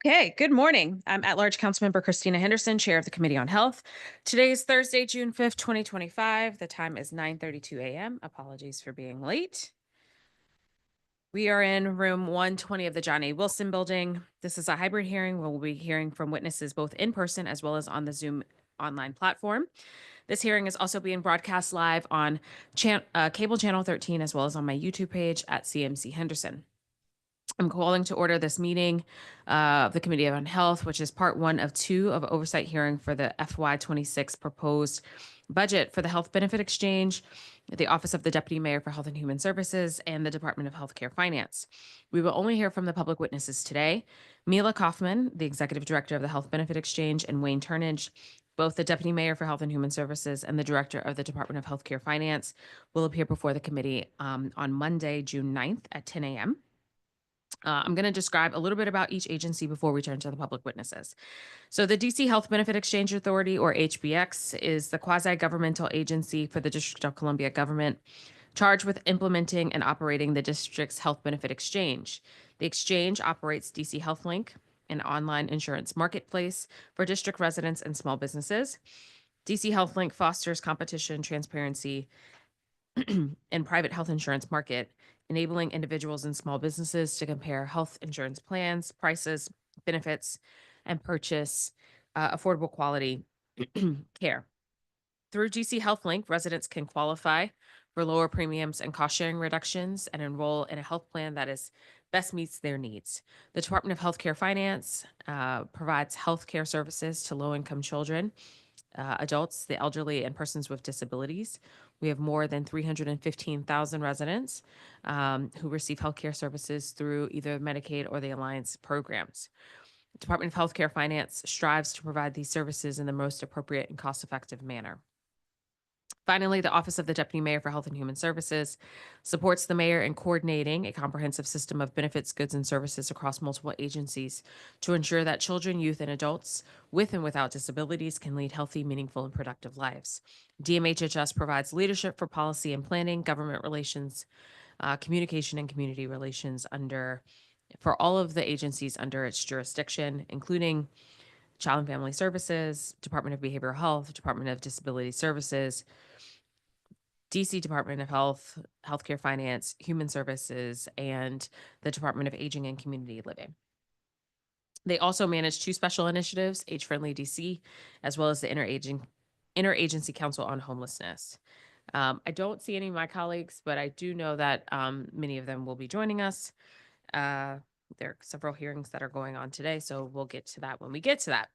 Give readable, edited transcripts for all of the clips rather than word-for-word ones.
Okay, good morning. I'm at-large Councilmember Christina Henderson, Chair of the Committee on Health. Today is Thursday, June 5th, 2025. The time is 9:32 a.m. Apologies for being late. We are in room 120 of the John A. Wilson Building. This is a hybrid hearing where we'll be hearing from witnesses both in person as well as on the Zoom online platform. This hearing is also being broadcast live on cable channel 13 as well as on my YouTube page at CMC Henderson. I'm calling to order this meeting of the Committee on Health, which is part 1 of 2 of oversight hearing for the FY26 proposed budget for the Health Benefit Exchange, the Office of the Deputy Mayor for Health and Human Services, and the Department of Healthcare Finance. We will only hear from the public witnesses today. Mila Kaufman, the Executive Director of the Health Benefit Exchange, and Wayne Turnage, both the Deputy Mayor for Health and Human Services and the Director of the Department of Healthcare Finance, will appear before the committee on Monday, June 9th at 10 a.m. I'm going to describe a little bit about each agency before we turn to the public witnesses. So the DC Health Benefit Exchange Authority, or HBX, is the quasi-governmental agency for the District of Columbia government charged with implementing and operating the district's health benefit exchange. The exchange operates DC HealthLink, an online insurance marketplace for district residents and small businesses. DC HealthLink fosters competition, transparency, and private health insurance market, enabling individuals and small businesses to compare health insurance plans, prices, benefits, and purchase affordable quality care. Through DC HealthLink, residents can qualify for lower premiums and cost sharing reductions and enroll in a health plan that is best meets their needs. The Department of Healthcare Finance provides healthcare services to low-income children, adults, the elderly, and persons with disabilities. We have more than 315,000 residents who receive healthcare services through either Medicaid or the Alliance programs. The Department of Healthcare Finance strives to provide these services in the most appropriate and cost-effective manner. Finally, the Office of the Deputy Mayor for Health and Human Services supports the mayor in coordinating a comprehensive system of benefits, goods, and services across multiple agencies to ensure that children, youth, and adults with and without disabilities can lead healthy, meaningful, and productive lives. DMHHS provides leadership for policy and planning, government relations, communication, and community relations for all of the agencies under its jurisdiction, including Child and Family Services, Department of Behavioral Health, Department of Disability Services, DC Department of Health, Healthcare Finance, Human Services, and the Department of Aging and Community Living. They also manage 2 special initiatives, Age Friendly DC, as well as the Interagency Council on Homelessness. I don't see any of my colleagues, but I do know that many of them will be joining us. There are several hearings that are going on today, so we'll get to that when we get to that.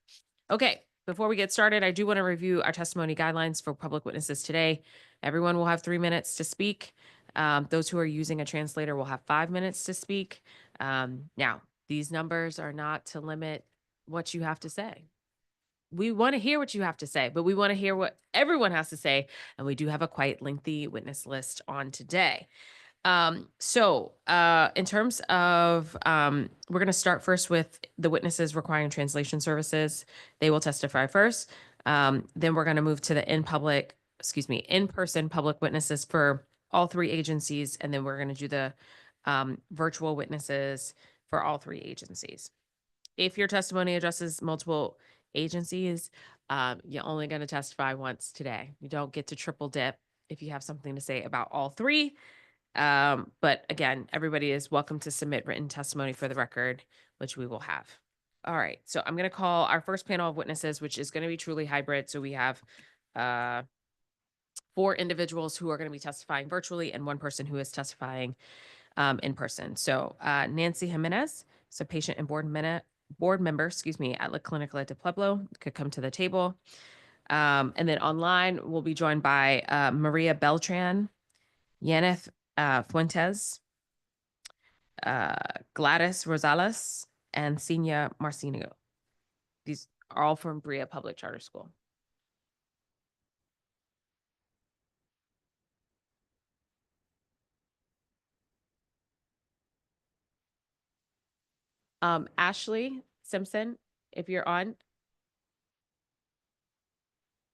Okay, before we get started, I do want to review our testimony guidelines for public witnesses today. Everyone will have 3 minutes to speak. Those who are using a translator will have 5 minutes to speak. Now, these numbers are not to limit what you have to say. We want to hear what you have to say, but we want to hear what everyone has to say. And we do have a quite lengthy witness list on today. In terms of, we're going to start first with the witnesses requiring translation services. They will testify first. Then we're going to move to the in-person public witnesses for all 3 agencies. And then we're going to do the virtual witnesses for all 3 agencies. If your testimony addresses multiple agencies, you're only going to testify once today. You don't get to triple dip if you have something to say about all 3. But again, everybody is welcome to submit written testimony for the record, which we will have. All right. So I'm going to call our first panel of witnesses, which is going to be truly hybrid. So we have 4 individuals who are going to be testifying virtually and 1 person who is testifying in person. So Nancy Himenez, so patient and board member, at La Clinical de Pueblo, could come to the table. And then online, we'll be joined by Maria Beltran, Yanith Fuentes, Gladis Rosales, and Senia Marcinio. These are all from Brea Public Charter School. Ashley Simpson, if you're on.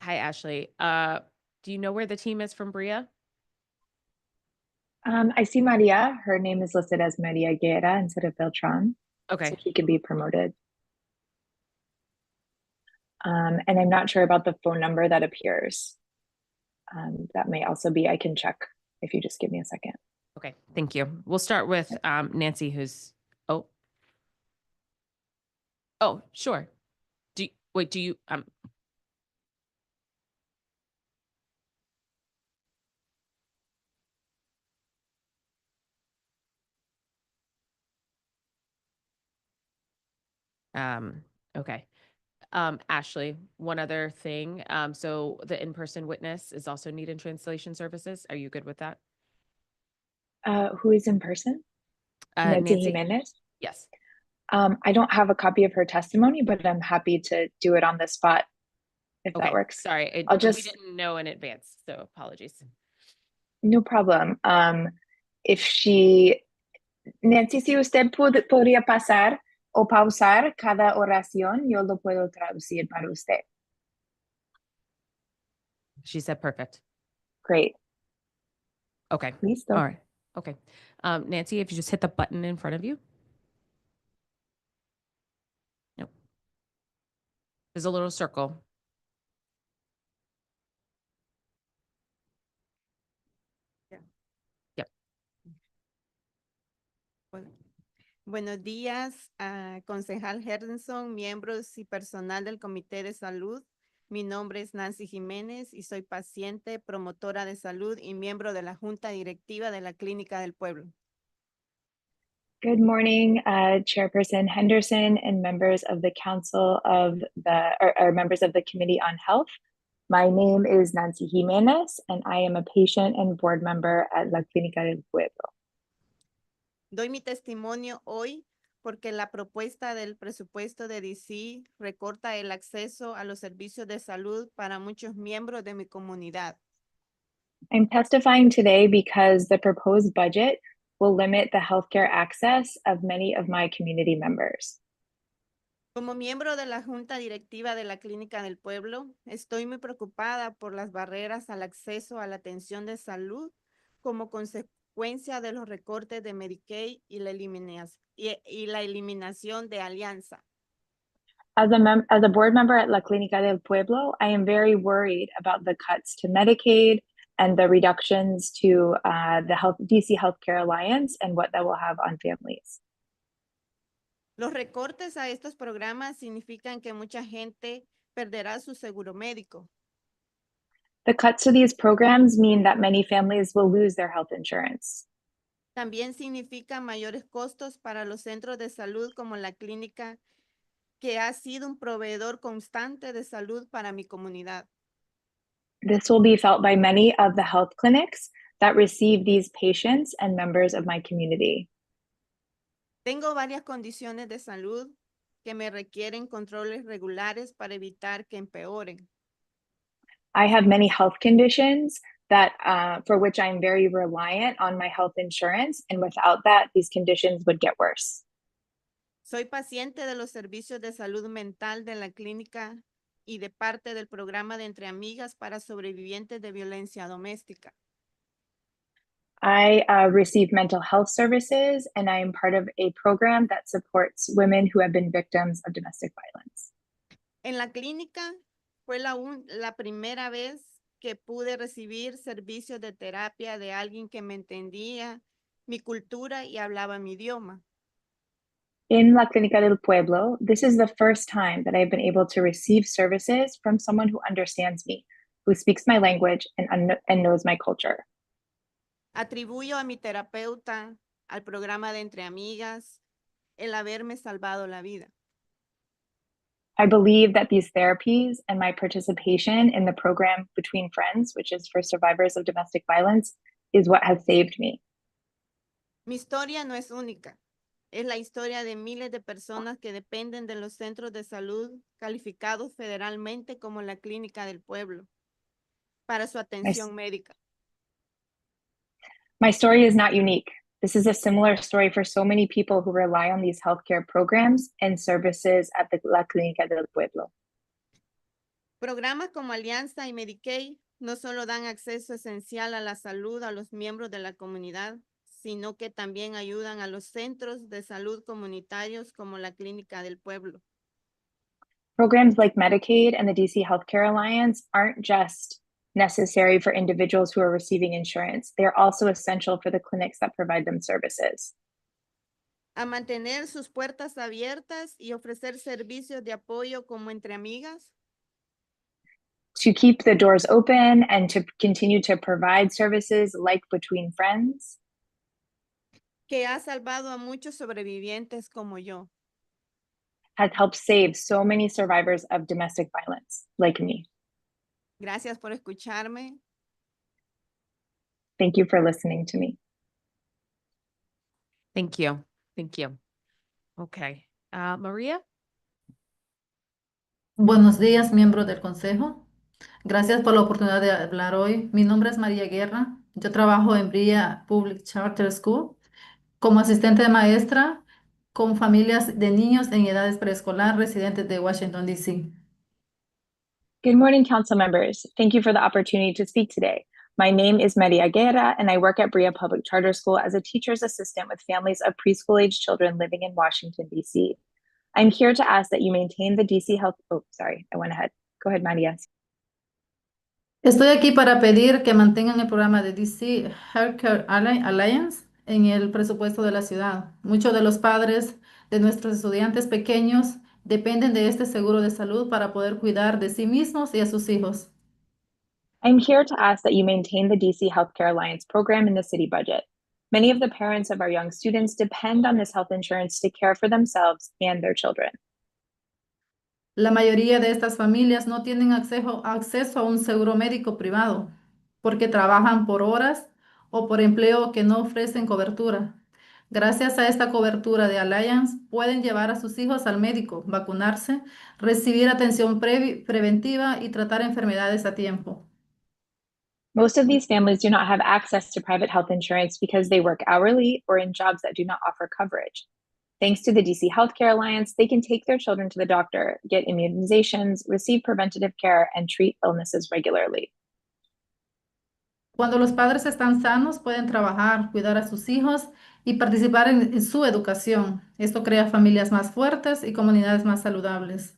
Hi, Ashley. Do you know where the team is from Brea? I see Maria. Her name is listed as Maria Guerra instead of Beltran. Okay. So she can be promoted. And I'm not sure about the phone number that appears. That may also be, I can check if you just give me a second. Okay, thank you. We'll start with Nancy, who's, oh, sure. Do you, okay. Ashley, one other thing. So the in-person witness is also needed translation services. Are you good with that? Who is in person? Nancy Nancy? Himenez? Yes. I don't have a copy of her testimony, but I'm happy to do it on the spot if that Okay, works. sorry. I'll We just, didn't know in advance, so apologies. no problem. If she, Nancy, si usted podría pasar o pausar cada oración, yo lo puedo traducir para usted. She said perfect. Great. Okay. Listo. All right. Okay. Nancy, if you just hit the button in front of you. Nope. There's a little circle. Yeah. Yep. Buenos días, concejal Henderson, miembros y personal del Comité de Salud. Mi nombre es Nancy Himenez y soy paciente, promotora de salud y miembro de la Junta Directiva de la Clínica del Pueblo. Good morning, Chairperson Henderson and members of the Council of or members of the Committee on Health. My name is Nancy Himenez, and I am a patient and board member at La Clínica del Pueblo. Doy mi testimonio hoy porque la propuesta del presupuesto de DC recorta el acceso a los servicios de salud para muchos miembros de mi comunidad. I'm testifying today because the proposed budget will limit the healthcare access of many of my community members. Como miembro de la Junta Directiva de la Clínica del Pueblo, estoy muy preocupada por las barreras al acceso a la atención de salud como consecuencia de los recortes de Medicaid y la eliminación de Alianza. As a board member at La Clínica del Pueblo, I am very worried about the cuts to Medicaid and the reductions to the DC Healthcare Alliance and what that will have on families. Los recortes a estos programas significan que mucha gente perderá su seguro médico. The cuts to these programs mean that many families will lose their health insurance. También significa mayores costos para los centros de salud como la clínica, que ha sido un proveedor constante de salud para mi comunidad. This will be felt by many of the health clinics that receive these patients and members of my community. Tengo varias condiciones de salud que me requieren controles regulares para evitar que empeoren. I have many health conditions that for which I'm very reliant on my health insurance, and without that, these conditions would get worse. Soy paciente de los servicios de salud mental de la clínica y de parte del programa de Entre Amigas para sobrevivientes de violencia doméstica. I receive mental health services, and I am part of a program that supports women who have been victims of domestic violence. En la clínica fue la primera vez que pude recibir servicios de terapia de alguien que me entendía mi cultura y hablaba mi idioma. In La Clínica del Pueblo, this is the first time that I've been able to receive services from someone who understands me, who speaks my language and knows my culture. Atribuyo a mi terapeuta, al programa de Entre Amigas, el haberme salvado la vida. I believe that these therapies and my participation in the program Between Friends, which is for survivors of domestic violence, is what has saved me. Mi historia no es única. Es la historia de miles de personas que dependen de los centros de salud calificados federalmente como la Clínica del Pueblo para su atención médica. My story is not unique. This is a similar story for so many people who rely on these healthcare programs and services at the La Clínica del Pueblo. Programas como Alianza y Medicaid no solo dan acceso esencial a la salud a los miembros de la comunidad, sino que también ayudan a los centros de salud comunitarios como la Clínica del Pueblo. Programs like Medicaid and the DC Healthcare Alliance aren't just necessary for individuals who are receiving insurance. They're also essential for the clinics that provide them services. A mantener sus puertas abiertas y ofrecer servicios de apoyo como entre amigas. To keep the doors open and to continue to provide services like between friends. Que ha salvado a muchos sobrevivientes como yo. Has helped save so many survivors of domestic violence like me. Gracias por escucharme. Thank you for listening to me. Thank you. Thank you. Okay. Maria? Buenos días, miembros del Consejo. Gracias por la oportunidad de hablar hoy. Mi nombre es María Guerra. Yo trabajo en Bria Public Charter School como asistente de maestra con familias de niños en edades preescolar residentes de Washington, D.C. Good morning, council members. Thank you for the opportunity to speak today. My name is Maria Guerra, and I work at Bria Public Charter School as a teacher's assistant with families of preschool-age children living in Washington, D.C. I'm here to ask that you maintain the DC Health. Oh, sorry, I went ahead. Go ahead, Maria. Estoy aquí para pedir que mantengan el programa de DC Healthcare Alliance en el presupuesto de la ciudad. Muchos de los padres de nuestros estudiantes pequeños dependen de este seguro de salud para poder cuidar de sí mismos y a sus hijos. I'm here to ask that you maintain the DC Healthcare Alliance program in the city budget. Many of the parents of our young students depend on this health insurance to care for themselves and their children. La mayoría de estas familias no tienen acceso a un seguro médico privado porque trabajan por horas o por empleo que no ofrecen cobertura. Gracias a esta cobertura de Alliance, pueden llevar a sus hijos al médico, vacunarse, recibir atención preventiva y tratar enfermedades a tiempo. Most of these families do not have access to private health insurance because they work hourly or in jobs that do not offer coverage. Thanks to the DC Healthcare Alliance, they can take their children to the doctor, get immunizations, receive preventative care, and treat illnesses regularly. Cuando los padres están sanos, pueden trabajar, cuidar a sus hijos y participar en su educación. Esto crea familias más fuertes y comunidades más saludables.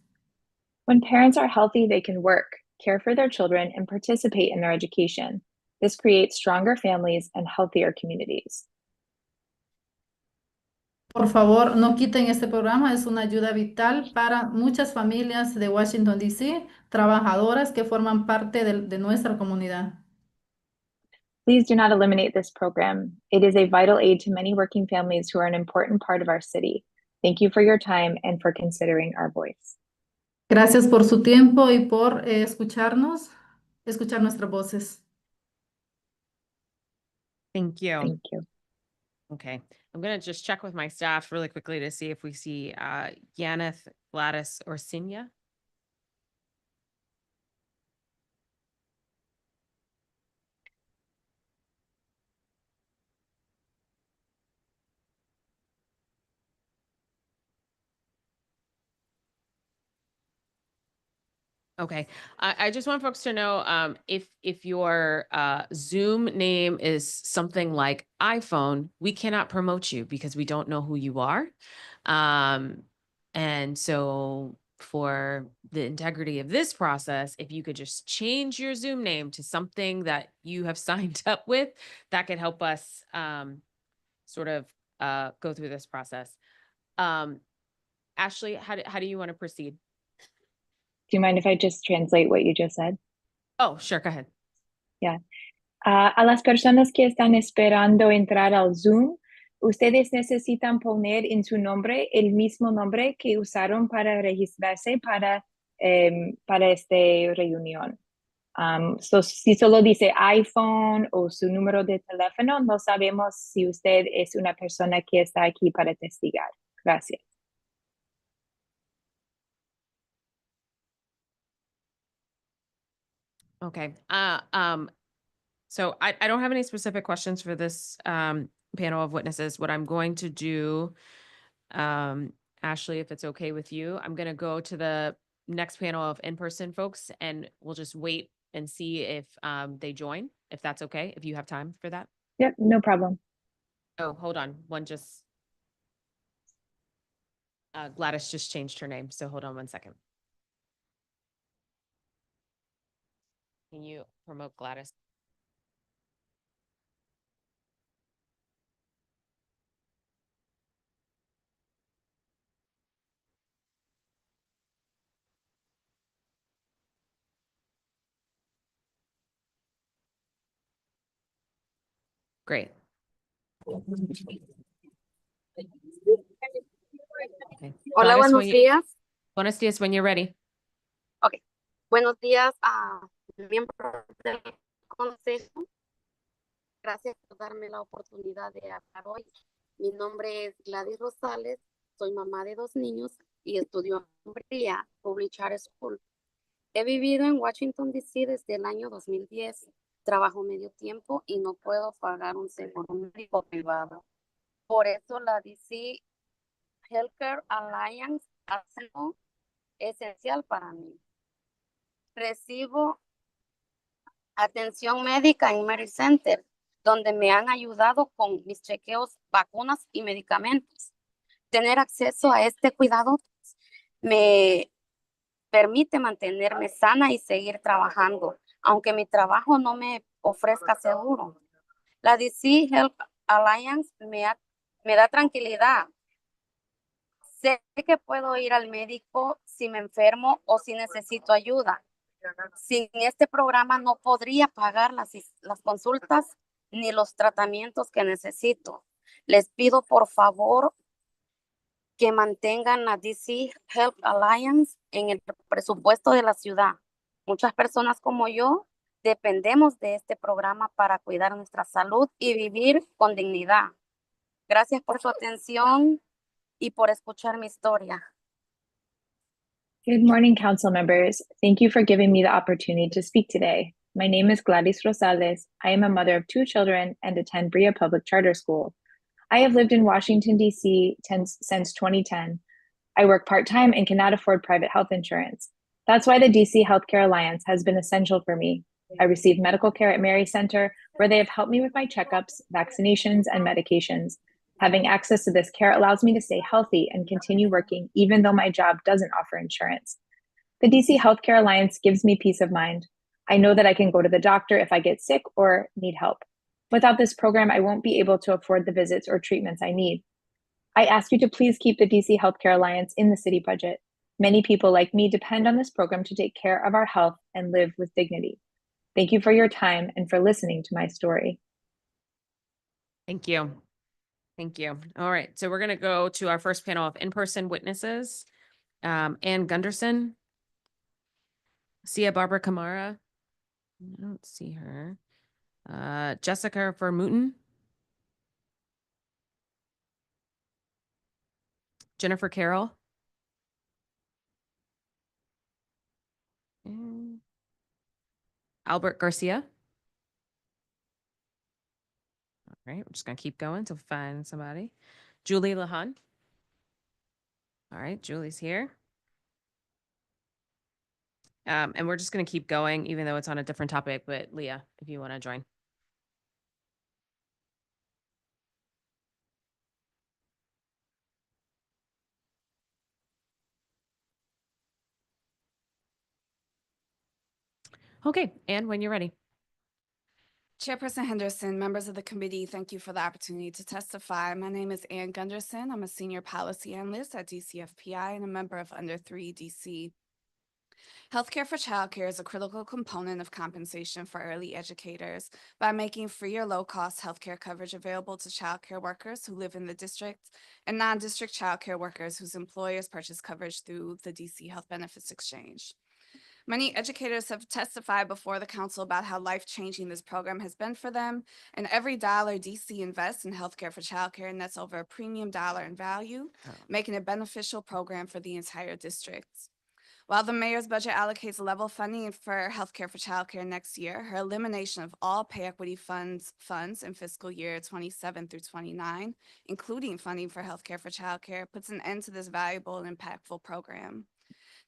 When parents are healthy, they can work, care for their children, and participate in their education. This creates stronger families and healthier communities. Por favor, no quiten este programa. Es una ayuda vital para muchas familias de Washington, D.C., trabajadoras que forman parte de nuestra comunidad. Please do not eliminate this program. It is a vital aid to many working families who are an important part of our city. Thank you for your time and for considering our voice. Gracias por su tiempo y por escuchar nuestras voces. Thank you. Thank you. Okay. I'm going to just check with my staff really quickly to see if we see Yanith Glatis or Sinya. Okay, I just want folks to know if your Zoom name is something like iPhone, we cannot promote you because we don't know who you are. And so for the integrity of this process, if you could just change your Zoom name to something that you have signed up with, that could help us sort of go through this process. Ashley, how do you want to proceed? Do you mind if I just translate what you just said? Oh, sure. Go ahead. Yeah. A las personas que están esperando entrar al Zoom, ustedes necesitan poner en su nombre el mismo nombre que usaron para registrarse para esta reunión. Si solo dice iPhone o su número de teléfono, no sabemos si usted es una persona que está aquí para testigar. Gracias. Okay. So I don't have any specific questions for this panel of witnesses. What I'm going to do, Ashley, if it's okay with you, I'm going to go to the next panel of in-person folks, and we'll just wait and see if they join, if that's okay, if you have time for that. Yep, no problem. Oh, hold on. Gladys just changed her name. So hold on one second. Can you promote Gladys? Great. Okay. Hola, Gladys, buenos días. Buenos días when you're ready. Ok. Buenos días a miembros del consejo. Gracias por darme la oportunidad de hablar hoy. Mi nombre es Gladis Rosales, soy mamá de 2 niños y estudio en Agraa Public Charter School. He vivido en Washington, D.C. desde el año 2010. Trabajo medio tiempo y no puedo pagar un seguro médico privado. Por eso la D.C. Healthcare Alliance hace algo esencial para mí. Recibo atención médica en Mary Center, donde me han ayudado con mis chequeos, vacunas y medicamentos. Tener acceso a este cuidado me permite mantenerme sana y seguir trabajando, aunque mi trabajo no me ofrezca seguro. La DC Health Alliance me da tranquilidad. Sé que puedo ir al médico si me enfermo o si necesito ayuda. Sin este programa no podría pagar las consultas ni los tratamientos que necesito. Les pido por favor que mantengan la DC Health Alliance en el presupuesto de la ciudad. Muchas personas como yo dependemos de este programa para cuidar nuestra salud y vivir con dignidad. Gracias por su atención y por escuchar mi historia. Good morning, council members. Thank you for giving me the opportunity to speak today. My name is Gladis Rosales. I am a mother of 2 children and attend Brea Public Charter School. I have lived in Washington, D.C. since 2010. I work part-time and cannot afford private health insurance. That's why the DC Healthcare Alliance has been essential for me. I receive medical care at Mary Center, where they have helped me with my checkups, vaccinations, and medications. Having access to this care allows me to stay healthy and continue working, even though my job doesn't offer insurance. The DC Healthcare Alliance gives me peace of mind. I know that I can go to the doctor if I get sick or need help. Without this program, I won't be able to afford the visits or treatments I need. I ask you to please keep the DC Healthcare Alliance in the city budget. Many people like me depend on this program to take care of our health and live with dignity. Thank you for your time and for listening to my story. Thank you. Thank you. All right. So we're going to go to our first panel of in-person witnesses. Ann Gunderson, Sia Barbara Kamara. I don't see her. Jessica Bermutin. Jennifer Carroll. And Albert Garcia. All right, we're just gonna keep going to find somebody. Julie Luhan. All right, Julie's here. And we're just gonna keep going, even though it's on a different topic, but Leah, if you want to join. Okay, and when you're ready. Chairperson Henderson, members of the committee, thank you for the opportunity to testify. My name is Ann Gunderson. I'm a senior policy analyst at DCFPI and a member of Under 3 DC. Healthcare for childcare is a critical component of compensation for early educators by making free or low-cost healthcare coverage available to childcare workers who live in the district and non-district childcare workers whose employers purchase coverage through the DC Health Benefits Exchange. Many educators have testified before the council about how life-changing this program has been for them, and every dollar DC invests in healthcare for childcare nets over a premium dollar in value, making it a beneficial program for the entire district. While the mayor's budget allocates level funding for healthcare for childcare next year, her elimination of all pay equity funds in fiscal year 27 through 29, including funding for healthcare for childcare, puts an end to this valuable and impactful program.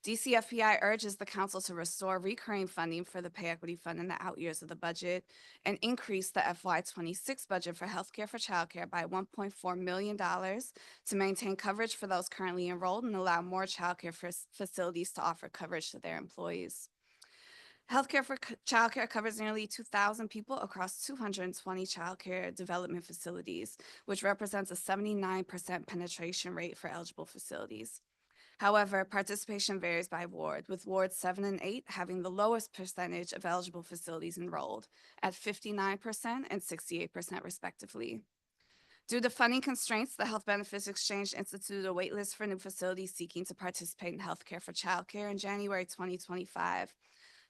DCFPI urges the council to restore recurring funding for the pay equity fund in the out years of the budget and increase the FY26 budget for healthcare for childcare by $1.4 million to maintain coverage for those currently enrolled and allow more childcare facilities to offer coverage to their employees. Healthcare for childcare covers nearly 2,000 people across 220 childcare development facilities, which represents a 79% penetration rate for eligible facilities. However, participation varies by ward, with wards 7 and 8 having the lowest percentage of eligible facilities enrolled at 59% and 68% respectively. Due to funding constraints, the Health Benefits Exchange instituted a waitlist for new facilities seeking to participate in healthcare for childcare in January 2025.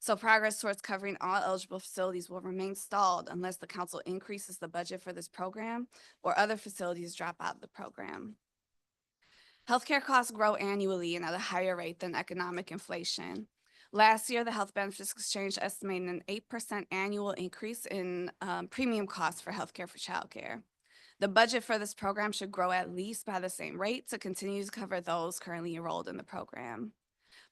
So progress towards covering all eligible facilities will remain stalled unless the council increases the budget for this program or other facilities drop out of the program. Healthcare costs grow annually and at a higher rate than economic inflation. Last year, the Health Benefits Exchange estimated an 8% annual increase in premium costs for healthcare for childcare. The budget for this program should grow at least by the same rate to continue to cover those currently enrolled in the program.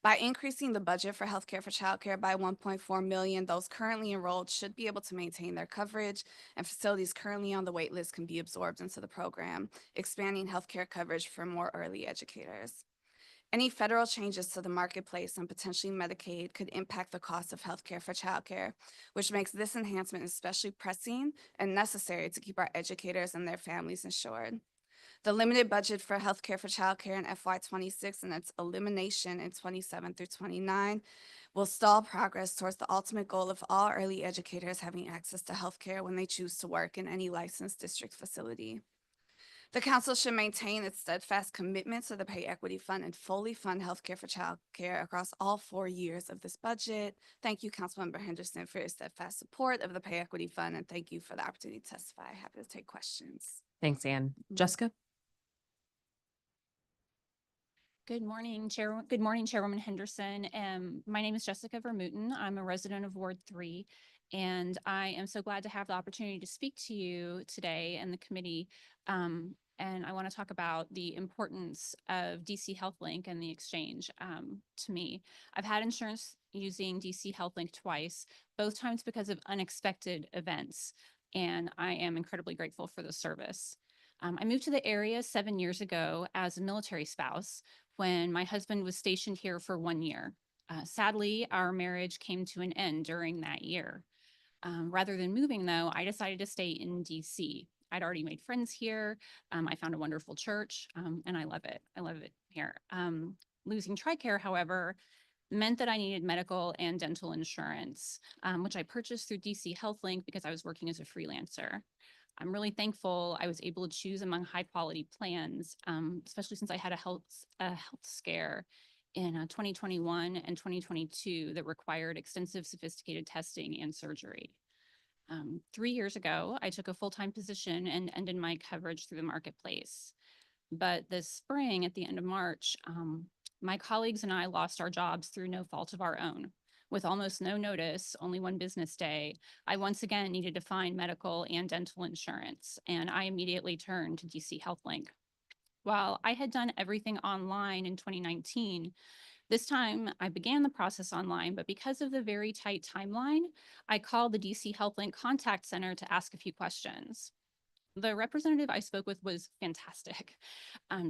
By increasing the budget for healthcare for childcare by $1.4 million, those currently enrolled should be able to maintain their coverage, and facilities currently on the wait list can be absorbed into the program, expanding healthcare coverage for more early educators. Any federal changes to the marketplace and potentially Medicaid could impact the cost of healthcare for childcare, which makes this enhancement especially pressing and necessary to keep our educators and their families insured. The limited budget for healthcare for childcare in FY26 and its elimination in 27 through 29 will stall progress towards the ultimate goal of all early educators having access to healthcare when they choose to work in any licensed district facility. The council should maintain its steadfast commitment to the Pay Equity Fund and fully fund healthcare for childcare across all 4 years of this budget. Thank you, Councilmember Henderson, for your steadfast support of the Pay Equity Fund, and thank you for the opportunity to testify. Happy to take questions. Thanks, Ann. Jessica? Good morning, Chairwoman Henderson. My name is Jessica Bermutin. I'm a resident of Ward 3, and I am so glad to have the opportunity to speak to you today and the committee. And I want to talk about the importance of DC HealthLink and the exchange to me. I've had insurance using DC HealthLink twice, both times because of unexpected events, and I am incredibly grateful for the service. I moved to the area 7 years ago as a military spouse when my husband was stationed here for 1 year. Sadly, our marriage came to an end during that year. Rather than moving, though, I decided to stay in DC. I'd already made friends here. I found a wonderful church, and I love it. I love it here. Losing TRICARE, however, meant that I needed medical and dental insurance, which I purchased through DC HealthLink because I was working as a freelancer. I'm really thankful I was able to choose among high quality plans, especially since I had a health scare in 2021 and 2022 that required extensive sophisticated testing and surgery. 3 years ago, I took a full-time position and ended my coverage through the marketplace. But this spring, at the end of March, my colleagues and I lost our jobs through no fault of our own. With almost no notice, only 1 business day, I once again needed to find medical and dental insurance, and I immediately turned to DC HealthLink. While I had done everything online in 2019, this time I began the process online, but because of the very tight timeline, I called the DC HealthLink contact center to ask a few questions. The representative I spoke with was fantastic.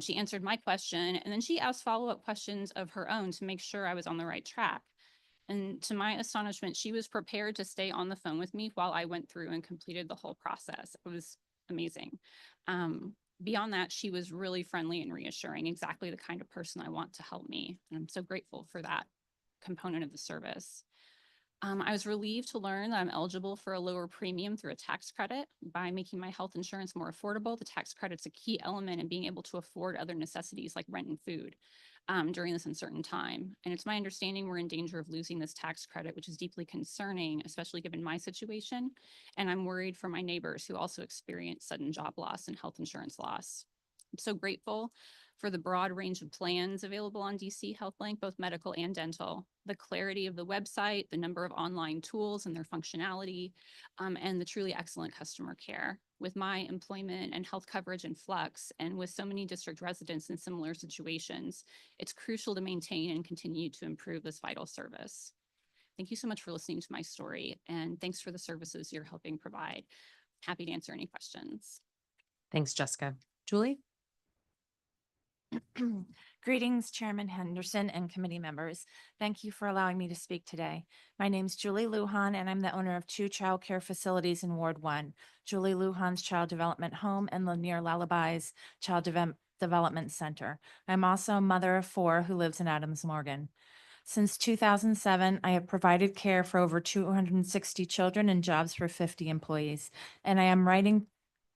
She answered my question, and then she asked follow-up questions of her own to make sure I was on the right track. And to my astonishment, she was prepared to stay on the phone with me while I went through and completed the whole process. It was amazing. Beyond that, she was really friendly and reassuring, exactly the kind of person I want to help me. And I'm so grateful for that component of the service. I was relieved to learn that I'm eligible for a lower premium through a tax credit. By making my health insurance more affordable, the tax credit's a key element in being able to afford other necessities like rent and food during this uncertain time. And it's my understanding we're in danger of losing this tax credit, which is deeply concerning, especially given my situation. And I'm worried for my neighbors who also experience sudden job loss and health insurance loss. I'm so grateful for the broad range of plans available on DC HealthLink, both medical and dental, the clarity of the website, the number of online tools and their functionality, and the truly excellent customer care. With my employment and health coverage in flux, and with so many district residents in similar situations, it's crucial to maintain and continue to improve this vital service. Thank you so much for listening to my story, and thanks for the services you're helping provide. Happy to answer any questions. Thanks, Jessica. Julie? Greetings, Chairman Henderson and committee members. Thank you for allowing me to speak today. My name's Julie Luhan, and I'm the owner of 2 child care facilities in Ward 1, Julie Luhan's Child Development Home and Lanier Lullabies Child Development Center. I'm also a mother of 4 who lives in Adams Morgan. Since 2007, I have provided care for over 260 children and jobs for 50 employees, and I am writing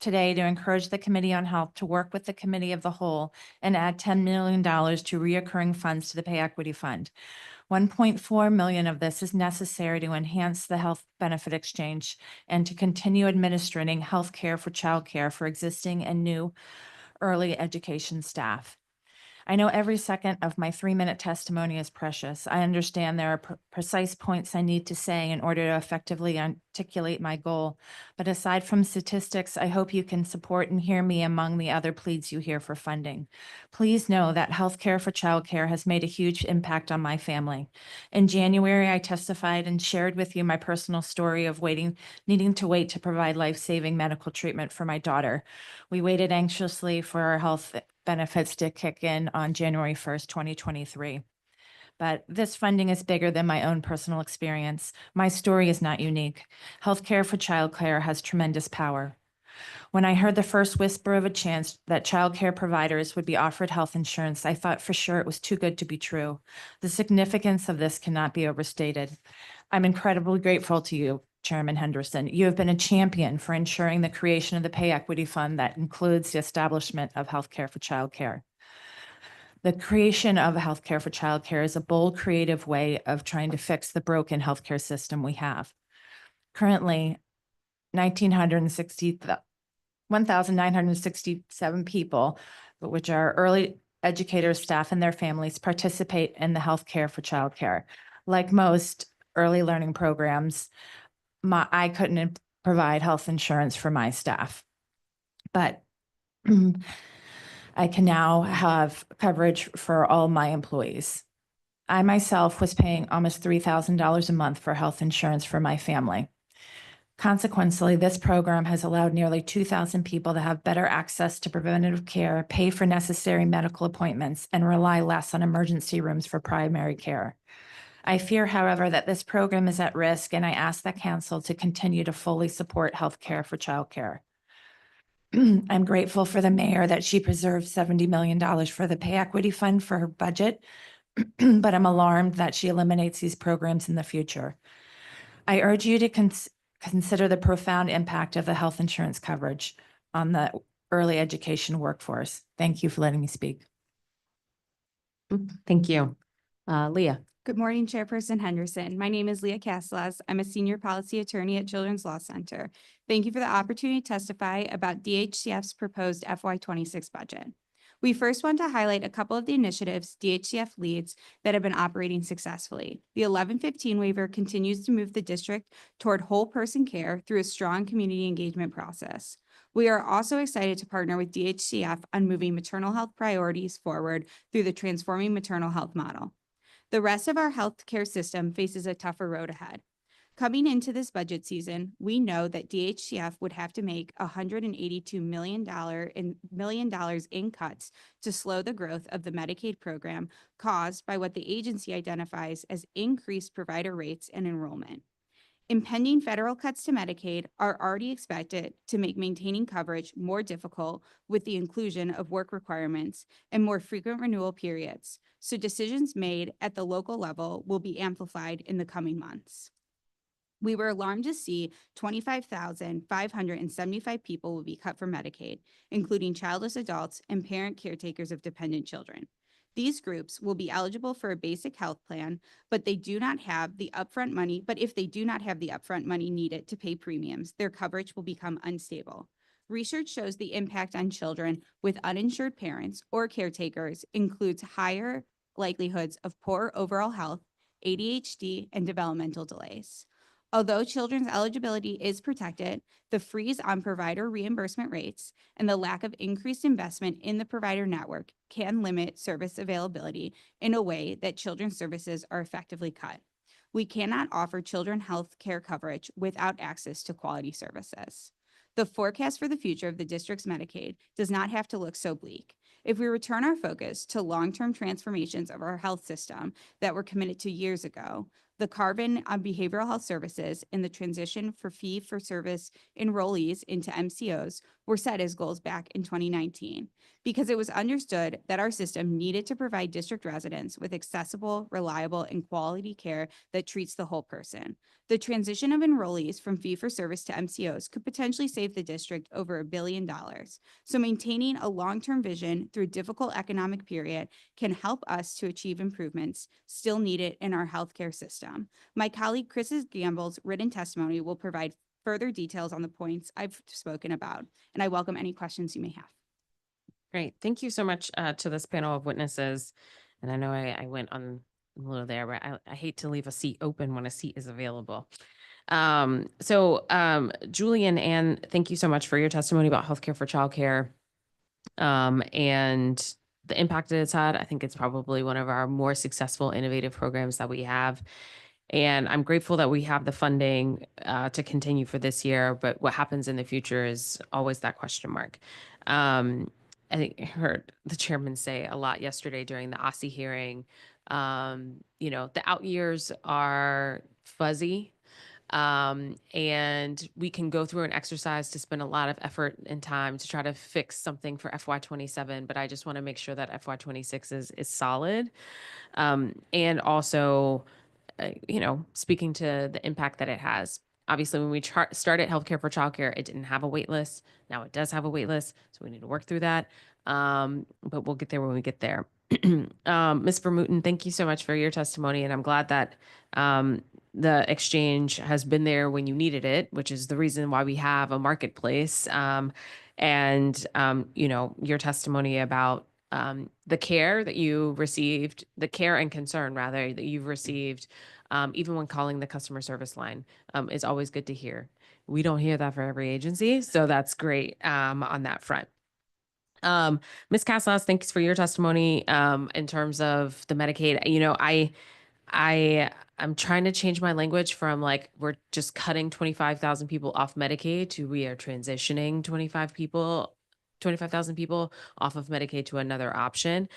today to encourage the Committee on Health to work with the Committee of the Whole and add $10 million to reoccurring funds to the Pay Equity Fund. 1.4 million of this is necessary to enhance the health benefit exchange and to continue administering health care for child care for existing and new early education staff. I know every second of my 3-minute testimony is precious. I understand there are precise points I need to say in order to effectively articulate my goal. But aside from statistics, I hope you can support and hear me among the other pleas you hear for funding. Please know that healthcare for childcare has made a huge impact on my family. In January, I testified and shared with you my personal story of needing to wait to provide life-saving medical treatment for my daughter. We waited anxiously for our health benefits to kick in on January 1st, 2023. But this funding is bigger than my own personal experience. My story is not unique. Healthcare for childcare has tremendous power. When I heard the first whisper of a chance that childcare providers would be offered health insurance, I thought for sure it was too good to be true. The significance of this cannot be overstated. I'm incredibly grateful to you, Chairman Henderson. You have been a champion for ensuring the creation of the Pay Equity Fund that includes the establishment of healthcare for childcare. The creation of healthcare for childcare is a bold, creative way of trying to fix the broken healthcare system we have. Currently, 1,967 people, which are early educators, staff, and their families, participate in the healthcare for childcare. Like most early learning programs, I couldn't provide health insurance for my staff, but I can now have coverage for all my employees. I myself was paying almost $3,000 a month for health insurance for my family. Consequently, this program has allowed nearly 2,000 people to have better access to preventative care, pay for necessary medical appointments, and rely less on emergency rooms for primary care. I fear, however, that this program is at risk, and I ask the council to continue to fully support healthcare for childcare. I'm grateful for the mayor that she preserved $70 million for the Pay Equity Fund for her budget, but I'm alarmed that she eliminates these programs in the future. I urge you to consider the profound impact of the health insurance coverage on the early education workforce. Thank you for letting me speak. Thank you. Leah. Good morning, Chairperson Henderson. My name is Leah Castile. I'm a senior policy attorney at Children's Law Center. Thank you for the opportunity to testify about DHCF's proposed FY26 budget. We first want to highlight a couple of the initiatives DHCF leads that have been operating successfully. The 1115 waiver continues to move the district toward whole person care through a strong community engagement process. We are also excited to partner with DHCF on moving maternal health priorities forward through the Transforming Maternal Health model. The rest of our healthcare system faces a tougher road ahead. Coming into this budget season, we know that DHCF would have to make $182 million in cuts to slow the growth of the Medicaid program caused by what the agency identifies as increased provider rates and enrollment. Impending federal cuts to Medicaid are already expected to make maintaining coverage more difficult with the inclusion of work requirements and more frequent renewal periods, so decisions made at the local level will be amplified in the coming months. We were alarmed to see 25,575 people will be cut from Medicaid, including childless adults and parent caretakers of dependent children. These groups will be eligible for a basic health plan, but if they do not have the upfront money needed to pay premiums, their coverage will become unstable. Research shows the impact on children with uninsured parents or caretakers includes higher likelihoods of poor overall health, ADHD, and developmental delays. Although children's eligibility is protected, the freeze on provider reimbursement rates and the lack of increased investment in the provider network can limit service availability in a way that children's services are effectively cut. We cannot offer children health care coverage without access to quality services. The forecast for the future of the district's Medicaid does not have to look so bleak. If we return our focus to long-term transformations of our health system that were committed to years ago, the carbon on behavioral health services and the transition for fee-for-service enrollees into MCOs were set as goals back in 2019 because it was understood that our system needed to provide district residents with accessible, reliable, and quality care that treats the whole person. The transition of enrollees from fee-for-service to MCOs could potentially save the district over $1 billion. So maintaining a long-term vision through a difficult economic period can help us to achieve improvements still needed in our healthcare system. My colleague Chris Gamble's written testimony will provide further details on the points I've spoken about, and I welcome any questions you may have. Great. Thank you so much to this panel of witnesses. And I know I went on a little there, but I hate to leave a seat open when a seat is available. Julie and Ann, thank you so much for your testimony about healthcare for childcare and the impact that it's had. I think it's probably one of our more successful, innovative programs that we have. And I'm grateful that we have the funding to continue for this year, but what happens in the future is always that question mark. I think I heard the chairman say a lot yesterday during the OSSI hearing. The out years are fuzzy. And we can go through an exercise to spend a lot of effort and time to try to fix something for FY27, but I just want to make sure that FY26 is solid. And also, speaking to the impact that it has. Obviously, when we started healthcare for childcare, it didn't have a wait list. Now it does have a wait list, so we need to work through that. But we'll get there when we get there. Ms. Bermutin, thank you so much for your testimony, and I'm glad that the exchange has been there when you needed it, which is the reason why we have a marketplace. Your testimony about the care that you received, the care and concern rather that you've received, even when calling the customer service line, is always good to hear. We don't hear that for every agency, so that's great on that front. Ms. Castile, thanks for your testimony in terms of the Medicaid. I'm trying to change my language from like we're just cutting 25,000 people off Medicaid to we are transitioning 25,000 people off of Medicaid to another option.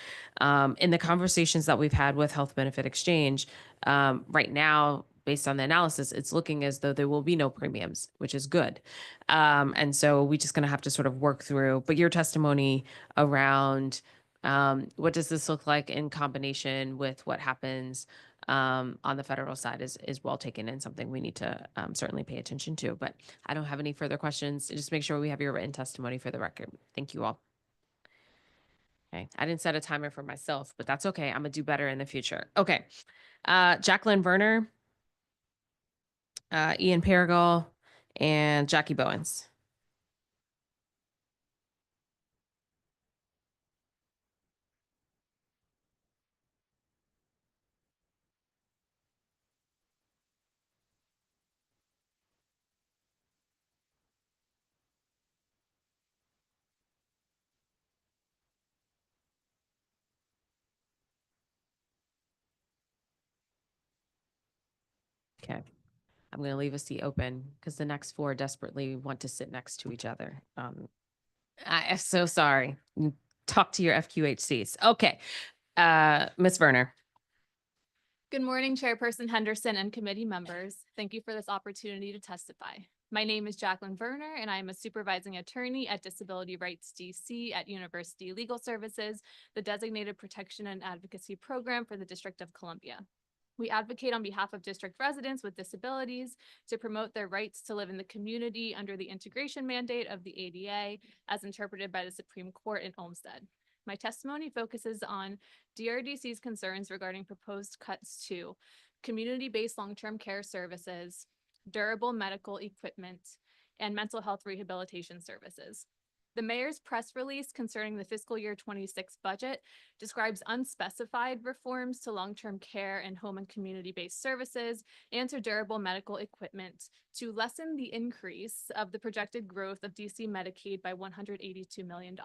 In the conversations that we've had with Health Benefit Exchange, right now, based on the analysis, it's looking as though there will be no premiums, which is good. And so we're just going to have to sort of work through. But your testimony around what does this look like in combination with what happens on the federal side is well taken and something we need to certainly pay attention to. But I don't have any further questions. Just make sure we have your written testimony for the record. Thank you all. Okay, I didn't set a timer for myself, but that's okay. I'm gonna do better in the future. Okay, Jacqueline Verer, Ian Paragal, and Jackie Bowens. Okay, I'm going to leave a seat open because the next four desperately want to sit next to each other. I'm so sorry. Talk to your FQHCs. Okay, Ms. Burner. Good morning, Chairperson Henderson and committee members. Thank you for this opportunity to testify. My name is Jacqueline Verer, and I am a supervising attorney at Disability Rights DC at University Legal Services, the designated protection and advocacy program for the District of Columbia. We advocate on behalf of district residents with disabilities to promote their rights to live in the community under the integration mandate of the ADA as interpreted by the Supreme Court in Olmstead. My testimony focuses on DRDC's concerns regarding proposed cuts to community-based long-term care services, durable medical equipment, and mental health rehabilitation services. The mayor's press release concerning the fiscal year 26 budget describes unspecified reforms to long-term care and home and community-based services and to durable medical equipment to lessen the increase of the projected growth of DC Medicaid by $182 million.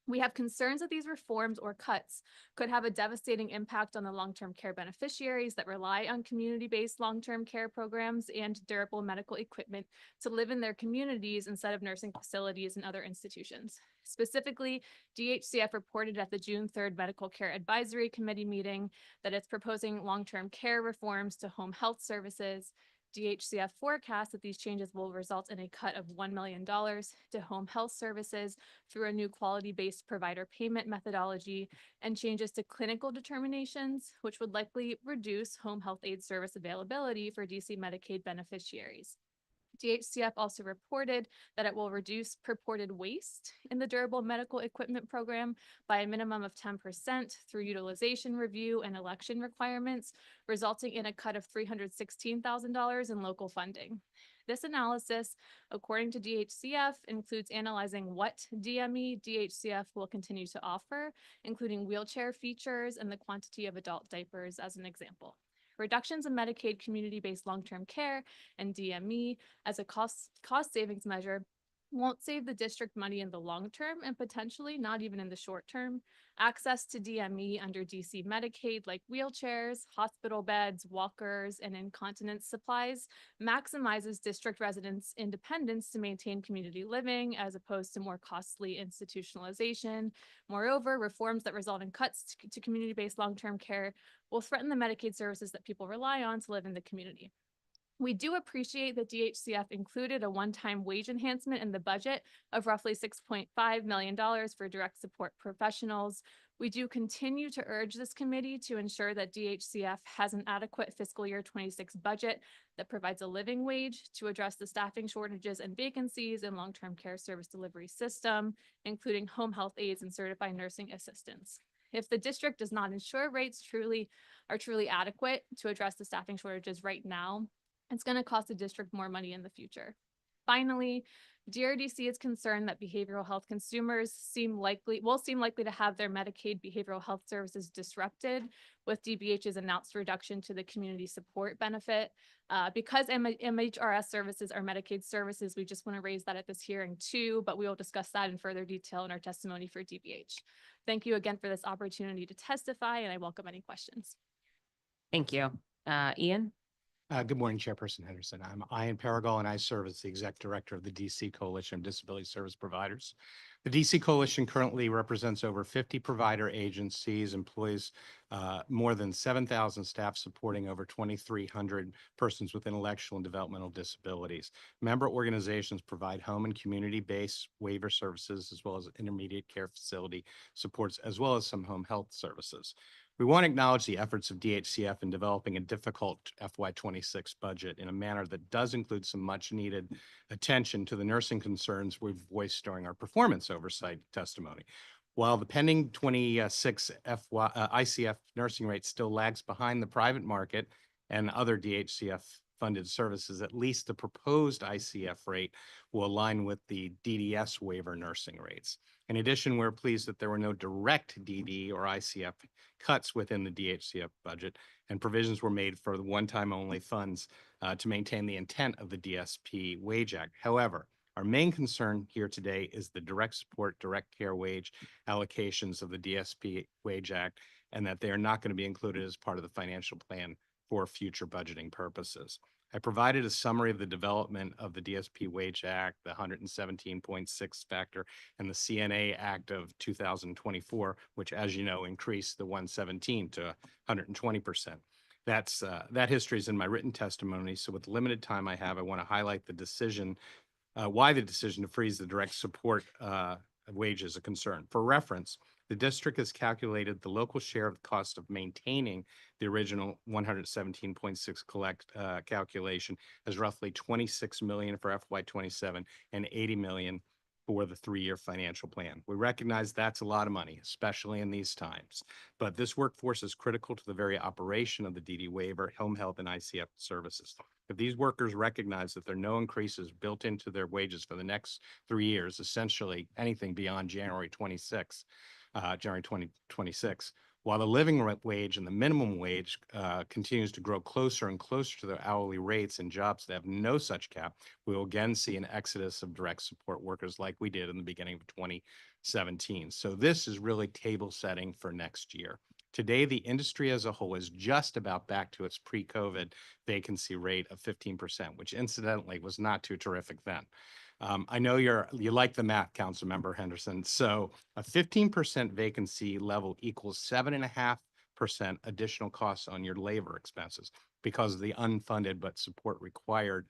We have concerns that these reforms or cuts could have a devastating impact on the long-term care beneficiaries that rely on community-based long-term care programs and durable medical equipment to live in their communities instead of nursing facilities and other institutions. Specifically, DHCF reported at the June 3rd Medical Care Advisory Committee meeting that it's proposing long-term care reforms to home health services. DHCF forecasts that these changes will result in a cut of $1 million to home health services through a new quality-based provider payment methodology and changes to clinical determinations, which would likely reduce home health aid service availability for DC Medicaid beneficiaries. DHCF also reported that it will reduce purported waste in the durable medical equipment program by a minimum of 10% through utilization review and election requirements, resulting in a cut of $316,000 in local funding. This analysis, according to DHCF, includes analyzing what DME DHCF will continue to offer, including wheelchair features and the quantity of adult diapers as an example. Reductions in Medicaid community-based long-term care and DME as a cost savings measure won't save the district money in the long term and potentially not even in the short term. Access to DME under DC Medicaid, like wheelchairs, hospital beds, walkers, and incontinence supplies, maximizes district residents' independence to maintain community living as opposed to more costly institutionalization. Moreover, reforms that result in cuts to community-based long-term care will threaten the Medicaid services that people rely on to live in the community. We do appreciate that DHCF included a one-time wage enhancement in the budget of roughly $6.5 million for direct support professionals. We do continue to urge this committee to ensure that DHCF has an adequate fiscal year 26 budget that provides a living wage to address the staffing shortages and vacancies in long-term care service delivery system, including home health aides and certified nursing assistants. If the district does not ensure rates are truly adequate to address the staffing shortages right now, it's going to cost the district more money in the future. Finally, DRDC is concerned that behavioral health consumers will seem likely to have their Medicaid behavioral health services disrupted with DBH's announced reduction to the community support benefit. Because MHRS services are Medicaid services, we just want to raise that at this hearing too, but we will discuss that in further detail in our testimony for DBH. Thank you again for this opportunity to testify, and I welcome any questions. Thank you. Ian? Good morning, Chairperson Henderson. I'm Ian Paragal, and I serve as the Exec Director of the DC Coalition of Disability Service Providers. The DC Coalition currently represents over 50 provider agencies, employs more than 7,000 staff supporting over 2,300 persons with intellectual and developmental disabilities. Member organizations provide home and community-based waiver services, as well as intermediate care facility supports, as well as some home health services. We want to acknowledge the efforts of DHCF in developing a difficult FY26 budget in a manner that does include some much needed attention to the nursing concerns we've voiced during our performance oversight testimony. While the pending 26 ICF nursing rate still lags behind the private market and other DHCF funded services, at least the proposed ICF rate will align with the DDS waiver nursing rates. In addition, we're pleased that there were no direct DD or ICF cuts within the DHCF budget, and provisions were made for the one-time only funds to maintain the intent of the DSP Wage Act. However, our main concern here today is the direct support, direct care wage allocations of the DSP Wage Act, and that they are not going to be included as part of the financial plan for future budgeting purposes. I provided a summary of the development of the DSP Wage Act, the 117.6 factor, and the CNA Act of 2024, which, as you know, increased the 117 to 120%. That history is in my written testimony. So with the limited time I have, I want to highlight the decision, why the decision to freeze the direct support wage is a concern. For reference, the district has calculated the local share of the cost of maintaining the original 117.6 calculation as roughly $26 million for FY27 and $80 million for the 3-year financial plan. We recognize that's a lot of money, especially in these times, but this workforce is critical to the very operation of the DD waiver, home health, and ICF services. If these workers recognize that there are no increases built into their wages for the next 3 years, essentially anything beyond January 2026, while the living wage and the minimum wage continues to grow closer and closer to the hourly rates in jobs that have no such cap, we will again see an exodus of direct support workers like we did in the beginning of 2017. So this is really table setting for next year. Today, the industry as a whole is just about back to its pre-COVID vacancy rate of 15%, which incidentally was not too terrific then. I know you like the math, Councilmember Henderson. So a 15% vacancy level equals 7.5% additional costs on your labor expenses because of the unfunded but support required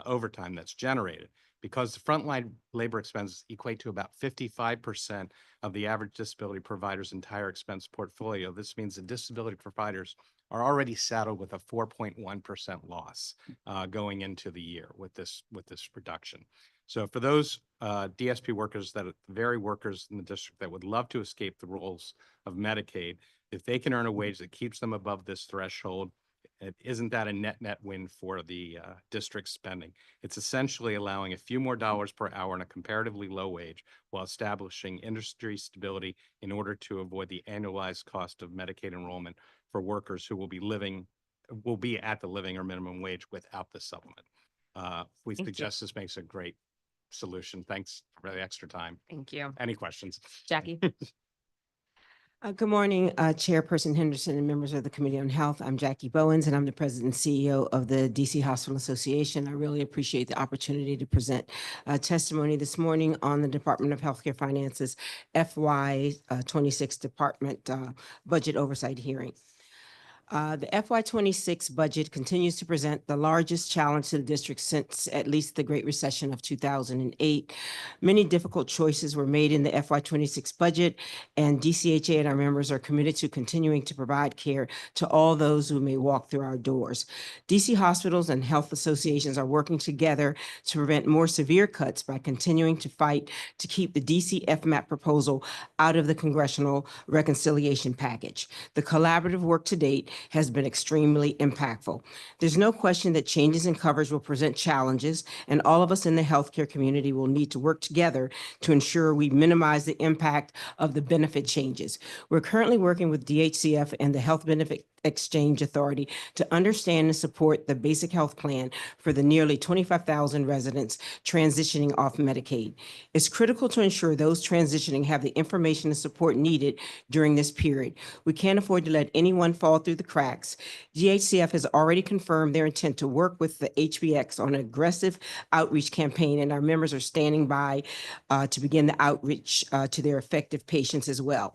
overtime that's generated. Because the frontline labor expenses equate to about 55% of the average disability provider's entire expense portfolio, this means the disability providers are already saddled with a 4.1% loss going into the year with this reduction. So for those DSP workers, that are the very workers in the district that would love to escape the rules of Medicaid, if they can earn a wage that keeps them above this threshold, isn't that a net win for the district spending? It's essentially allowing a few more dollars per hour on a comparatively low wage while establishing industry stability in order to avoid the annualized cost of Medicaid enrollment for workers who will be at the living or minimum wage without the supplement. We suggest this makes a great solution. Thanks for the extra time. Thank you. Any questions? Jackie? Good morning, Chairperson Henderson and members of the Committee on Health. I'm Jackie Bowens, and I'm the President and CEO of the DC Hospital Association. I really appreciate the opportunity to present testimony this morning on the Department of Healthcare Finances FY26 Department Budget Oversight Hearing. The FY26 budget continues to present the largest challenge to the district since at least the Great Recession of 2008. Many difficult choices were made in the FY26 budget, and DCHA and our members are committed to continuing to provide care to all those who may walk through our doors. DC hospitals and health associations are working together to prevent more severe cuts by continuing to fight to keep the DC FMAP proposal out of the Congressional Reconciliation Package. The collaborative work to date has been extremely impactful. There's no question that changes in coverage will present challenges, and all of us in the healthcare community will need to work together to ensure we minimize the impact of the benefit changes. We're currently working with DHCF and the Health Benefit Exchange Authority to understand and support the basic health plan for the nearly 25,000 residents transitioning off Medicaid. It's critical to ensure those transitioning have the information and support needed during this period. We can't afford to let anyone fall through the cracks. DHCF has already confirmed their intent to work with the HBX on an aggressive outreach campaign, and our members are standing by to begin the outreach to their effective patients as well.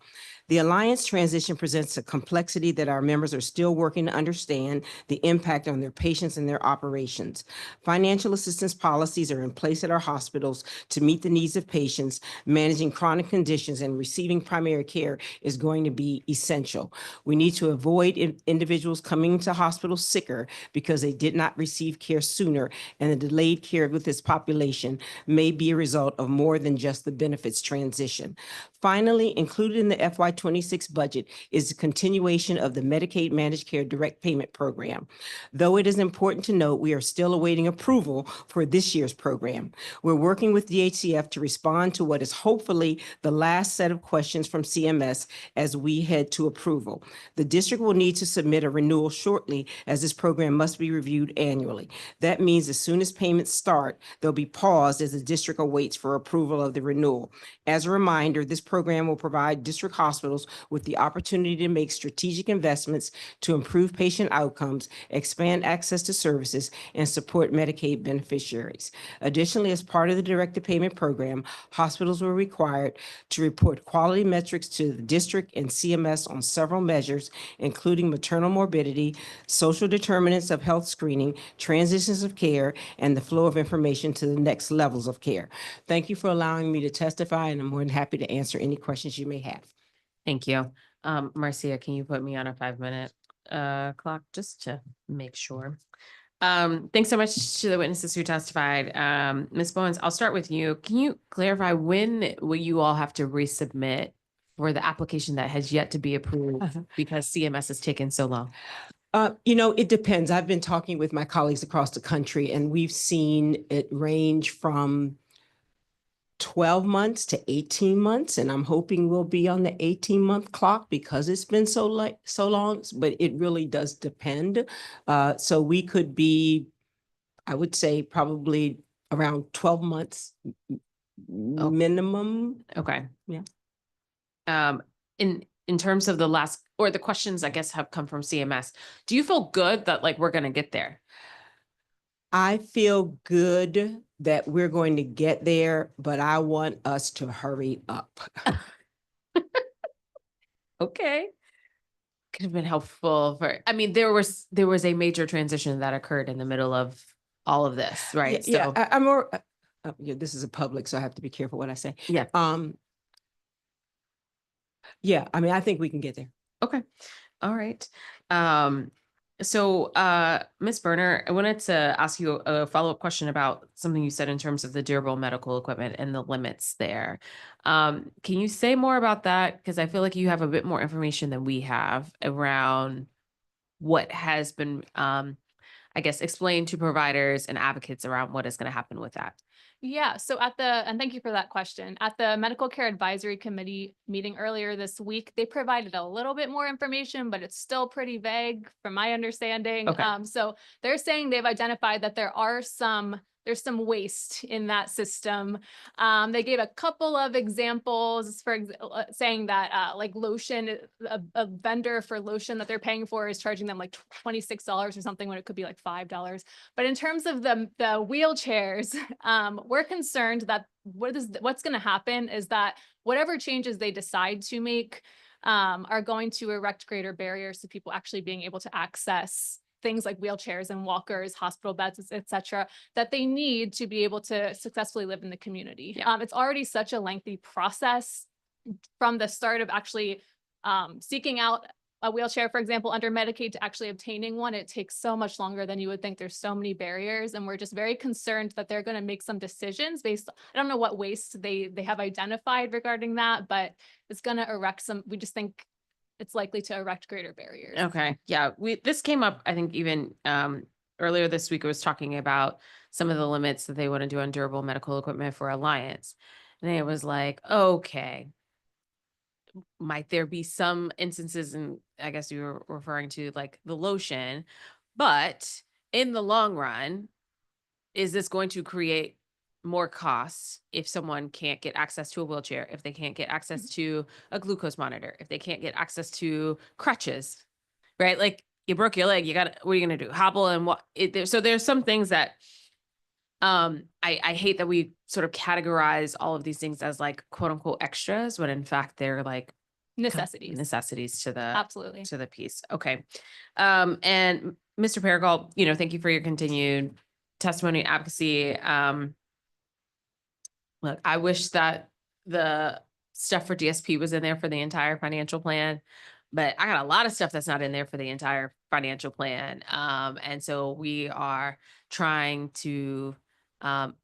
The Alliance transition presents a complexity that our members are still working to understand the impact on their patients and their operations. Financial assistance policies are in place at our hospitals to meet the needs of patients. Managing chronic conditions and receiving primary care is going to be essential. We need to avoid individuals coming to hospitals sicker because they did not receive care sooner, and the delayed care with this population may be a result of more than just the benefits transition. Finally, included in the FY26 budget is the continuation of the Medicaid Managed Care Direct Payment Program. Though it is important to note, we are still awaiting approval for this year's program. We're working with DHCF to respond to what is hopefully the last set of questions from CMS as we head to approval. The district will need to submit a renewal shortly, as this program must be reviewed annually. That means as soon as payments start, they'll be paused as the district awaits for approval of the renewal. As a reminder, this program will provide district hospitals with the opportunity to make strategic investments to improve patient outcomes, expand access to services, and support Medicaid beneficiaries. Additionally, as part of the directed payment program, hospitals were required to report quality metrics to the district and CMS on several measures, including maternal morbidity, social determinants of health screening, transitions of care, and the flow of information to the next levels of care. Thank you for allowing me to testify, and I'm more than happy to answer any questions you may have. Thank you. Marcia, can you put me on a 5-minute clock just to make sure? Thanks so much to the witnesses who testified. Ms. Bowens, I'll start with you. Can you clarify when will you all have to resubmit for the application that has yet to be approved because CMS has taken so long? It depends. I've been talking with my colleagues across the country, and we've seen it range from 12 months to 18 months, and I'm hoping we'll be on the 18-month clock because it's been so long, but it really does depend. So we could be, I would say, probably around 12 months minimum. Okay. Yeah. In terms of the last, or the questions, I guess, have come from CMS. Do you feel good that we're going to get there? I feel good that we're going to get there, but I want us to hurry up. Okay. Could have been helpful for, I mean, there was a major transition that occurred in the middle of all of this, right? Yeah, So, I'm more, yeah, this is a public, so I have to be careful what I say. yeah. Yeah, I mean, I think we can get there. Okay. All right. So, Ms. Burner, I wanted to ask you a follow-up question about something you said in terms of the durable medical equipment and the limits there. Can you say more about that? Because I feel like you have a bit more information than we have around what has been, I guess, explained to providers and advocates around what is going to happen with that. Yeah, so and thank you for that question. At the Medical Care Advisory Committee meeting earlier this week, they provided a little bit more information, but it's still pretty vague from my understanding. Okay. So they're saying they've identified that there's some waste in that system. They gave a couple of examples saying that like lotion, a vendor for lotion that they're paying for is charging them like $26 or something when it could be like $5. But in terms of the wheelchairs, we're concerned that what's going to happen is that whatever changes they decide to make are going to erect greater barriers to people actually being able to access things like wheelchairs and walkers, hospital beds, et cetera, that they need to be able to successfully live in the community. Yeah. It's already such a lengthy process from the start of actually seeking out a wheelchair, for example, under Medicaid to actually obtaining one. It takes so much longer than you would think. There's so many barriers, and we're just very concerned that they're going to make some decisions based, I don't know what waste they have identified regarding that, but it's going to erect we just think it's likely to erect greater barriers. Okay. Yeah. This came up, I think, even earlier this week. I was talking about some of the limits that they want to do on durable medical equipment for Alliance. And it was like, okay, might there be some instances, and I guess you were referring to like the lotion, but in the long run, is this going to create more costs if someone can't get access to a wheelchair, if they can't get access to a glucose monitor, if they can't get access to crutches, right? Like you broke your leg, what are you going to do? Hobble and what? So there's some things that I hate that we sort of categorize all of these things as like quote unquote extras, when in fact they're like necessities to the Absolutely to the piece. Okay. And Mr. Paragal, thank you for your continued testimony and advocacy. Look, I wish that the stuff for DSP was in there for the entire financial plan, but I got a lot of stuff that's not in there for the entire financial plan. And so we are trying to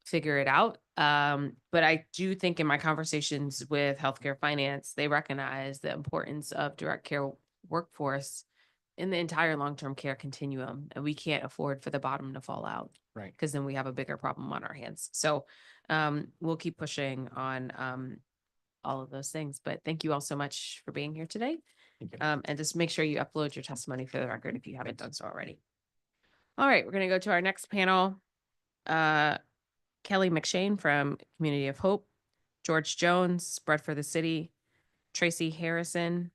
figure it out. But I do think in my conversations with healthcare finance, they recognize the importance of direct care workforce in the entire long-term care continuum. And we can't afford for the bottom to fall out. Right. Because then we have a bigger problem on our hands. So we'll keep pushing on all of those things. But thank you all so much for being here today. And just make sure you upload your testimony for the record if you haven't done so already. All right, we're going to go to our next panel. Kelly McShane from Community of Hope, George Jones, Bread for the City, Tracy Harrison,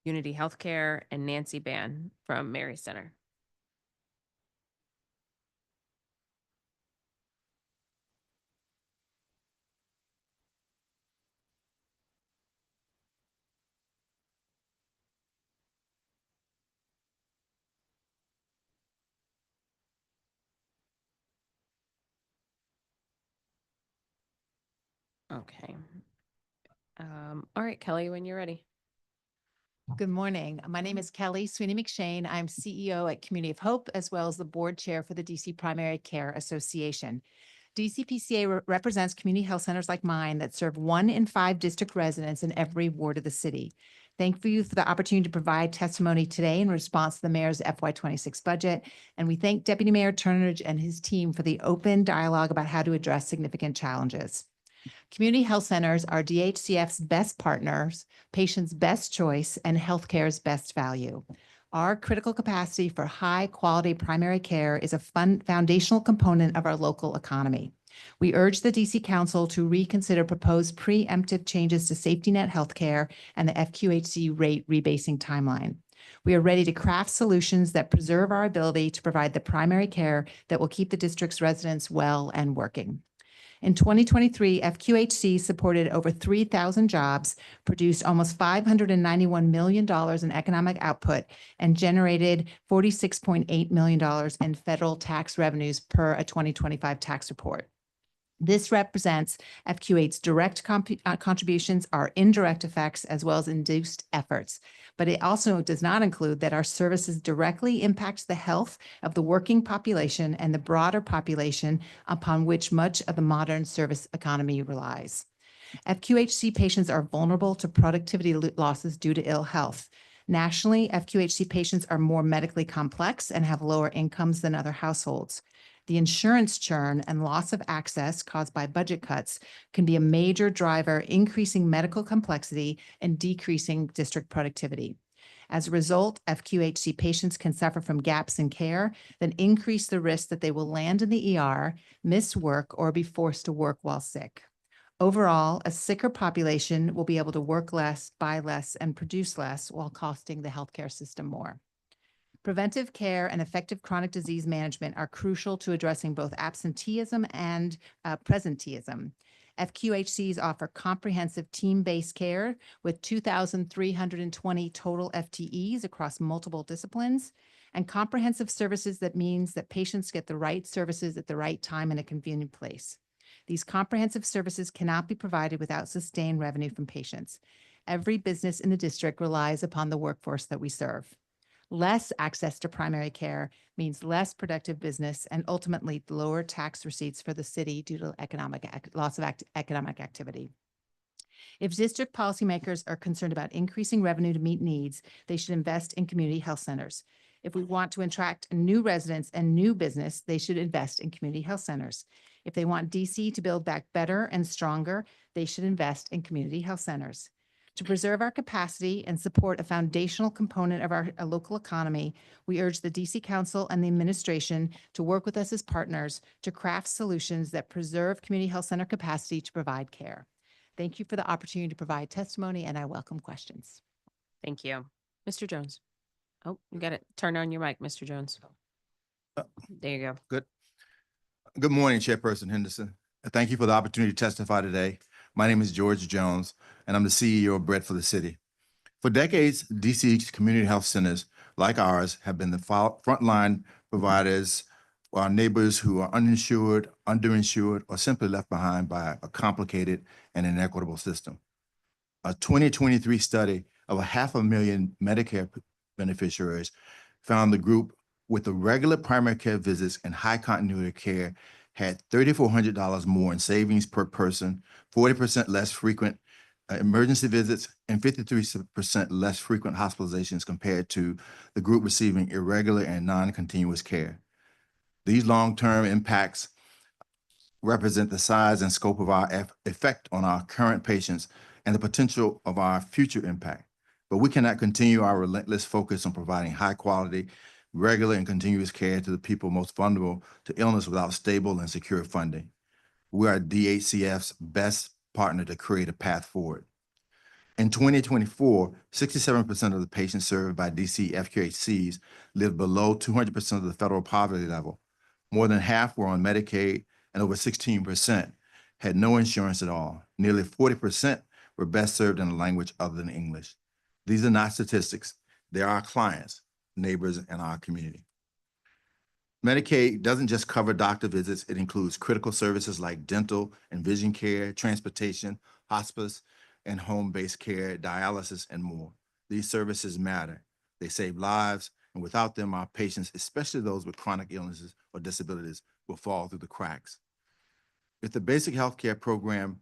Unity Healthcare, and Nancy Ban from Mary Center. Okay. All right, Kelly, when you're ready. Good morning. My name is Kelly Sweeney McShane. I'm CEO at Community of Hope, as well as the board chair for the DC Primary Care Association. DCPCA represents community health centers like mine that serve 1 in 5 district residents in every ward of the city. Thank you for the opportunity to provide testimony today in response to the mayor's FY26 budget. And we thank Deputy Mayor Turnage and his team for the open dialogue about how to address significant challenges. Community health centers are DHCF's best partners, patients' best choice, and healthcare's best value. Our critical capacity for high-quality primary care is a foundational component of our local economy. We urge the DC Council to reconsider proposed preemptive changes to safety net healthcare and the FQHC rate rebasing timeline. We are ready to craft solutions that preserve our ability to provide the primary care that will keep the district's residents well and working. In 2023, FQHC supported over 3,000 jobs, produced almost $591 million in economic output, and generated $46.8 million in federal tax revenues per a 2025 tax report. This represents FQH's direct contributions, our indirect effects, as well as induced efforts. But it also does not include that our services directly impact the health of the working population and the broader population upon which much of the modern service economy relies. FQHC patients are vulnerable to productivity losses due to ill health. Nationally, FQHC patients are more medically complex and have lower incomes than other households. The insurance churn and loss of access caused by budget cuts can be a major driver, increasing medical complexity and decreasing district productivity. As a result, FQHC patients can suffer from gaps in care that increase the risk that they will land in the ER, miss work, or be forced to work while sick. Overall, a sicker population will be able to work less, buy less, and produce less while costing the healthcare system more. Preventive care and effective chronic disease management are crucial to addressing both absenteeism and presenteeism. FQHCs offer comprehensive team-based care with 2,320 total FTEs across multiple disciplines, and comprehensive services that means that patients get the right services at the right time in a convenient place. These comprehensive services cannot be provided without sustained revenue from patients. Every business in the district relies upon the workforce that we serve. Less access to primary care means less productive business and ultimately lower tax receipts for the city due to loss of economic activity. If district policymakers are concerned about increasing revenue to meet needs, they should invest in community health centers. If we want to attract new residents and new business, they should invest in community health centers. If they want DC to build back better and stronger, they should invest in community health centers. To preserve our capacity and support a foundational component of our local economy, we urge the DC Council and the administration to work with us as partners to craft solutions that preserve community health center capacity to provide care. Thank you for the opportunity to provide testimony, and I welcome questions. Thank you. Mr. Jones. Oh, you got to turn on your mic, Mr. Jones. There you go. Good morning, Chairperson Henderson. Thank you for the opportunity to testify today. My name is George Jones, and I'm the CEO of Bread for the City. For decades, DC's community health centers, like ours, have been the frontline providers for our neighbors who are uninsured, underinsured, or simply left behind by a complicated and inequitable system. A 2023 study of 500,000 Medicare beneficiaries found the group with the regular primary care visits and high continuity care had $3,400 more in savings per person, 40% less frequent emergency visits, and 53% less frequent hospitalizations compared to the group receiving irregular and non-continuous care. These long-term impacts represent the size and scope of our effect on our current patients and the potential of our future impact. But we cannot continue our relentless focus on providing high quality, regular and continuous care to the people most vulnerable to illness without stable and secure funding. We are DHCF's best partner to create a path forward. In 2024, 67% of the patients served by DC FQHCs lived below 200% of the federal poverty level. More than half were on Medicaid, and over 16% had no insurance at all. Nearly 40% were best served in a language other than English. These are not statistics. They are our clients, neighbors, and our community. Medicaid doesn't just cover doctor visits. It includes critical services like dental and vision care, transportation, hospice, and home-based care, dialysis, and more. These services matter. They save lives, and without them, our patients, especially those with chronic illnesses or disabilities, will fall through the cracks. If the basic health program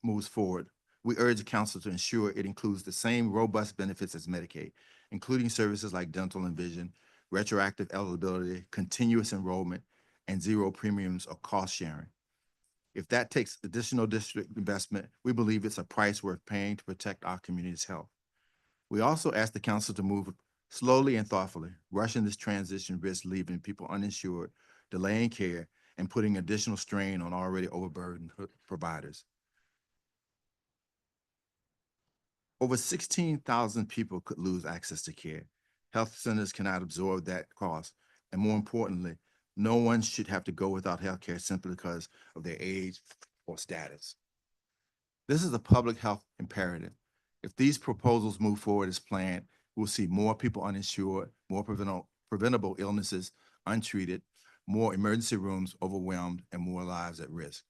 moves forward, we urge the council to ensure it includes the same robust benefits as Medicaid, including services like dental and vision, retroactive eligibility, continuous enrollment, and zero premiums or cost sharing. If that takes additional district investment, we believe it's a price worth paying to protect our community's health. We also ask the council to move slowly and thoughtfully. Rushing this transition risks leaving people uninsured, delaying care, and putting additional strain on already overburdened providers. Over 16,000 people could lose access to care. Health centers cannot absorb that cost. And more importantly, no one should have to go without health care simply because of their age or status. This is a public health imperative. If these proposals move forward as planned, we'll see more people uninsured, more preventable illnesses untreated, more emergency rooms overwhelmed, and more lives at risk.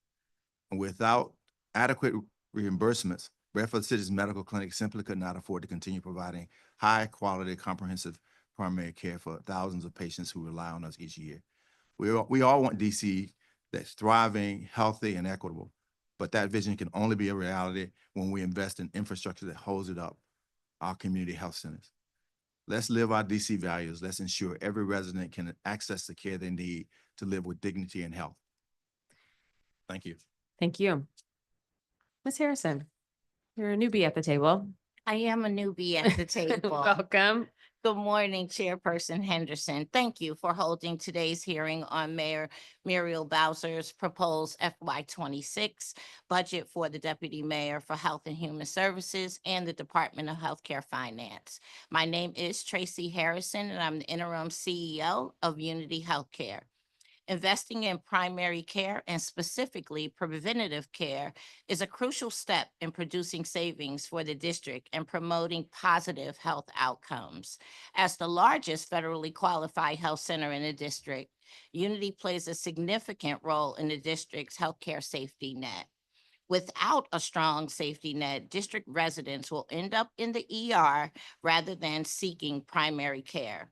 And without adequate reimbursements, Bedford City's medical clinic simply could not afford to continue providing high-quality, comprehensive primary care for thousands of patients who rely on us each year. We all want DC that's thriving, healthy, and equitable, but that vision can only be a reality when we invest in infrastructure that holds it up, our community health centers. Let's live our DC values. Let's ensure every resident can access the care they need to live with dignity and health. Thank you. Thank you. Ms. Harrison, you're a newbie at the table. I am a newbie at the table. Welcome. Good morning, Chairperson Henderson. Thank you for holding today's hearing on Mayor Muriel Bowser's proposed FY26 budget for the Deputy Mayor for Health and Human Services and the Department of Healthcare Finance. My name is Tracy Harrison, and I'm the interim CEO of Unity Healthcare. Investing in primary care and specifically preventative care is a crucial step in producing savings for the district and promoting positive health outcomes. As the largest federally qualified health center in the district, Unity plays a significant role in the district's healthcare safety net. Without a strong safety net, district residents will end up in the ER rather than seeking primary care.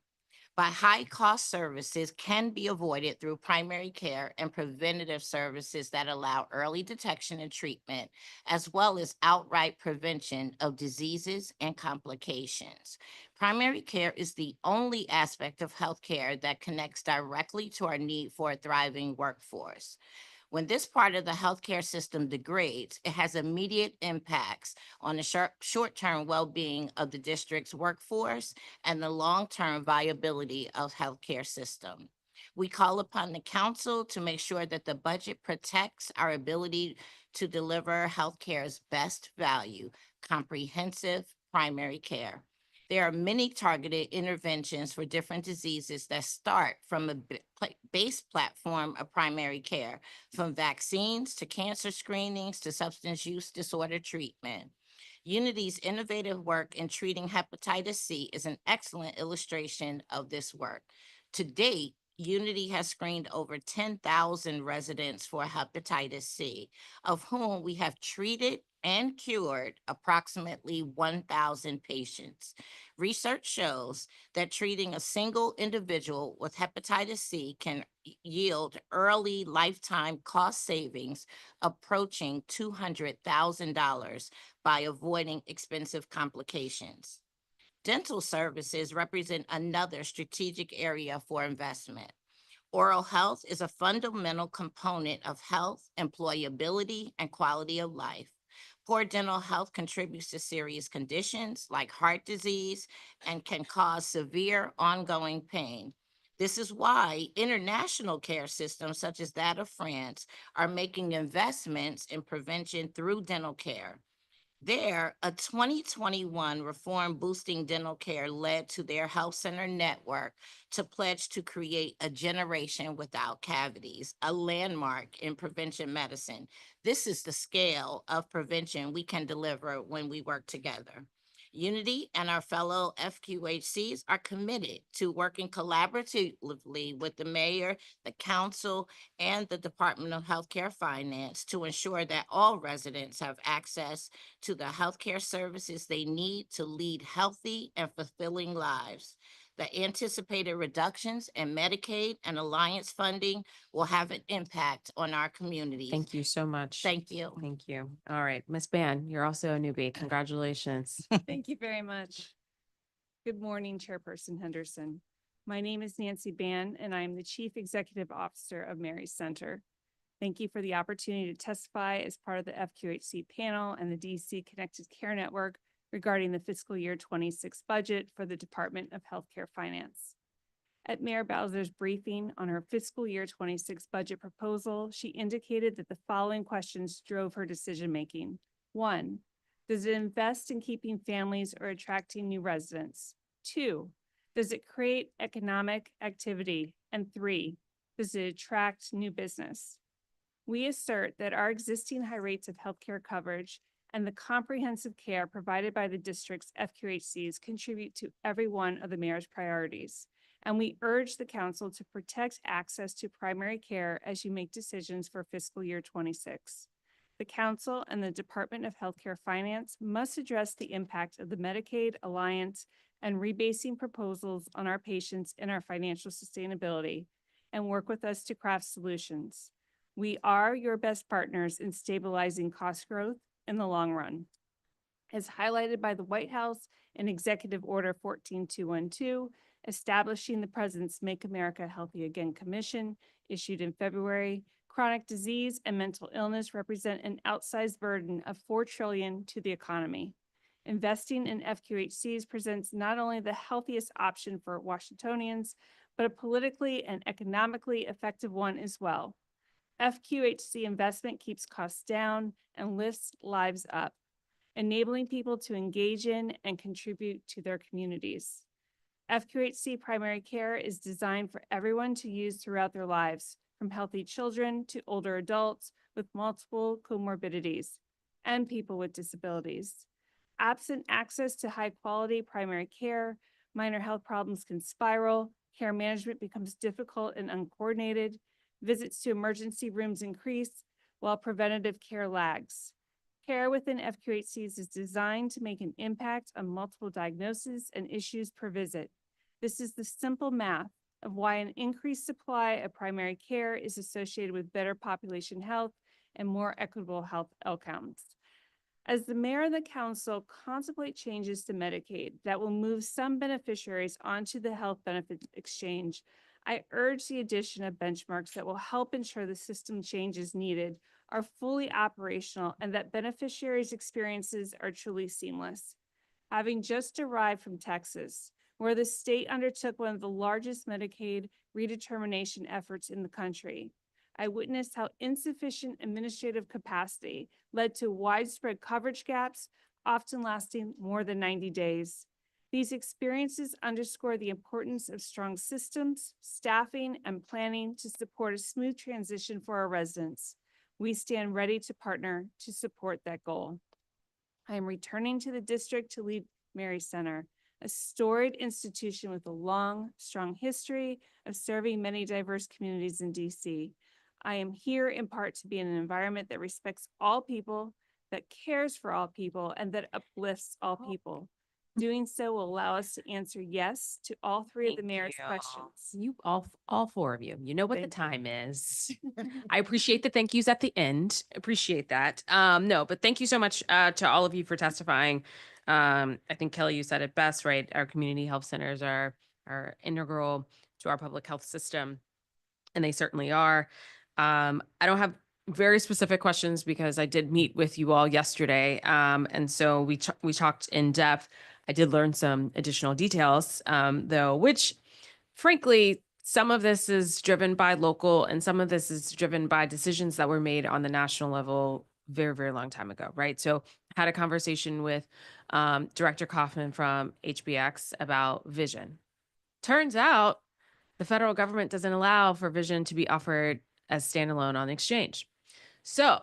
By high-cost services can be avoided through primary care and preventative services that allow early detection and treatment, as well as outright prevention of diseases and complications. Primary care is the only aspect of healthcare that connects directly to our need for a thriving workforce. When this part of the healthcare system degrades, it has immediate impacts on the short-term well-being of the district's workforce and the long-term viability of healthcare system. We call upon the council to make sure that the budget protects our ability to deliver healthcare's best value, comprehensive primary care. There are many targeted interventions for different diseases that start from a base platform of primary care, from vaccines to cancer screenings to substance use disorder treatment. Unity's innovative work in treating hepatitis C is an excellent illustration of this work. To date, Unity has screened over 10,000 residents for hepatitis C, of whom we have treated and cured approximately 1,000 patients. Research shows that treating a single individual with hepatitis C can yield early lifetime cost savings approaching $200,000 by avoiding expensive complications. Dental services represent another strategic area for investment. Oral health is a fundamental component of health, employability, and quality of life. Poor dental health contributes to serious conditions like heart disease and can cause severe ongoing pain. This is why international care systems such as that of France are making investments in prevention through dental care. There, a 2021 reform boosting dental care led to their health center network to pledge to create a generation without cavities, a landmark in prevention medicine. This is the scale of prevention we can deliver when we work together. Unity and our fellow FQHCs are committed to working collaboratively with the mayor, the council, and the Department of Healthcare Finance to ensure that all residents have access to the healthcare services they need to lead healthy and fulfilling lives. The anticipated reductions in Medicaid and Alliance funding will have an impact on our communities. Thank you so much. Thank you. Thank you. All right, Ms. Ban, you're also a newbie. Congratulations. Thank you very much. Good morning, Chairperson Henderson. My name is Nancy Ban, and I am the Chief Executive Officer of Mary's Center. Thank you for the opportunity to testify as part of the FQHC panel and the DC Connected Care Network regarding the fiscal year 26 budget for the Department of Healthcare Finance. At Mayor Bowser's briefing on her fiscal year 26 budget proposal, she indicated that the following questions drove her decision-making. 1, Does it invest in keeping families or attracting new residents? 2, does it create economic activity? And 3, does it attract new business? We assert that our existing high rates of healthcare coverage and the comprehensive care provided by the district's FQHCs contribute to every one of the mayor's priorities. And we urge the council to protect access to primary care as you make decisions for fiscal year 26. The council and the Department of Healthcare Finance must address the impact of the Medicaid Alliance and rebasing proposals on our patients and our financial sustainability, and work with us to craft solutions. We are your best partners in stabilizing cost growth in the long run. As highlighted by the White House in Executive Order 14212, establishing the President's Make America Healthy Again Commission, issued in February, chronic disease and mental illness represent an outsized burden of $4 trillion to the economy. Investing in FQHCs presents not only the healthiest option for Washingtonians, but a politically and economically effective one as well. FQHC investment keeps costs down and lifts lives up, enabling people to engage in and contribute to their communities. FQHC primary care is designed for everyone to use throughout their lives, from healthy children to older adults with multiple comorbidities and people with disabilities. Absent access to high-quality primary care, minor health problems can spiral, care management becomes difficult and uncoordinated, visits to emergency rooms increase, while preventative care lags. Care within FQHCs is designed to make an impact on multiple diagnoses and issues per visit. This is the simple math of why an increased supply of primary care is associated with better population health and more equitable health outcomes. As the mayor and the council contemplate changes to Medicaid that will move some beneficiaries onto the health benefit exchange, I urge the addition of benchmarks that will help ensure the system changes needed are fully operational and that beneficiaries' experiences are truly seamless. Having just arrived from Texas, where the state undertook one of the largest Medicaid redetermination efforts in the country, I witnessed how insufficient administrative capacity led to widespread coverage gaps, often lasting more than 90 days. These experiences underscore the importance of strong systems, staffing, and planning to support a smooth transition for our residents. We stand ready to partner to support that goal. I am returning to the district to lead Mary Center, a storied institution with a long, strong history of serving many diverse communities in DC. I am here in part to be in an environment that respects all people, that cares for all people, and that uplifts all people. Doing so will allow us to answer yes to all three of the mayor's questions. You all four of you. You know what Thank the time is. I appreciate the thank yous at the end. Appreciate that. No, but thank you so much to all of you for testifying. I think Kelly, you said it best, right? Our community health centers are integral to our public health system, and they certainly are. I don't have very specific questions because I did meet with you all yesterday, and so we talked in depth. I did learn some additional details, though, which frankly, some of this is driven by local and some of this is driven by decisions that were made on the national level very, very long time ago, right? So I had a conversation with Director Kaufman from HBX about vision. Turns out the federal government doesn't allow for vision to be offered as standalone on the exchange. So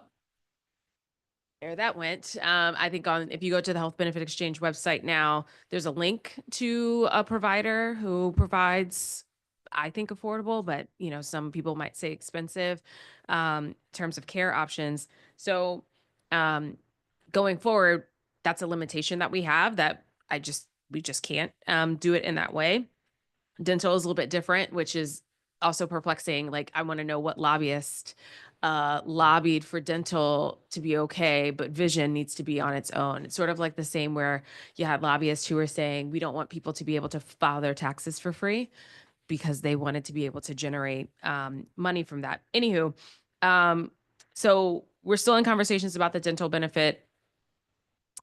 there that went. I think if you go to the Health Benefit Exchange website now, there's a link to a provider who provides, I think, affordable, but some people might say expensive terms of care options. So going forward, that's a limitation that we have that we just can't do it in that way. Dental is a little bit different, which is also perplexing. Like, I want to know what lobbyist lobbied for dental to be okay, but vision needs to be on its own. It's sort of like the same where you had lobbyists who were saying, we don't want people to be able to file their taxes for free because they wanted to be able to generate money from that. Anywho, so we're still in conversations about the dental benefit,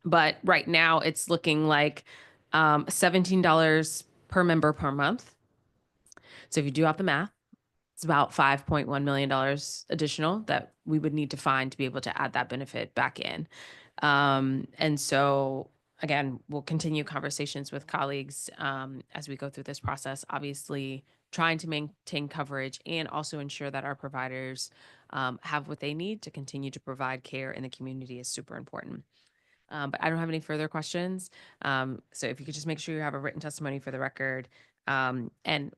but right now it's looking like $17 per member per month. So if you do out the math, It's about $5.1 million additional that we would need to find to be able to add that benefit back in. And so again, we'll continue conversations with colleagues as we go through this process, obviously trying to maintain coverage and also ensure that our providers have what they need to continue to provide care in the community is super important. But I don't have any further questions. So if you could just make sure you have a written testimony for the record. And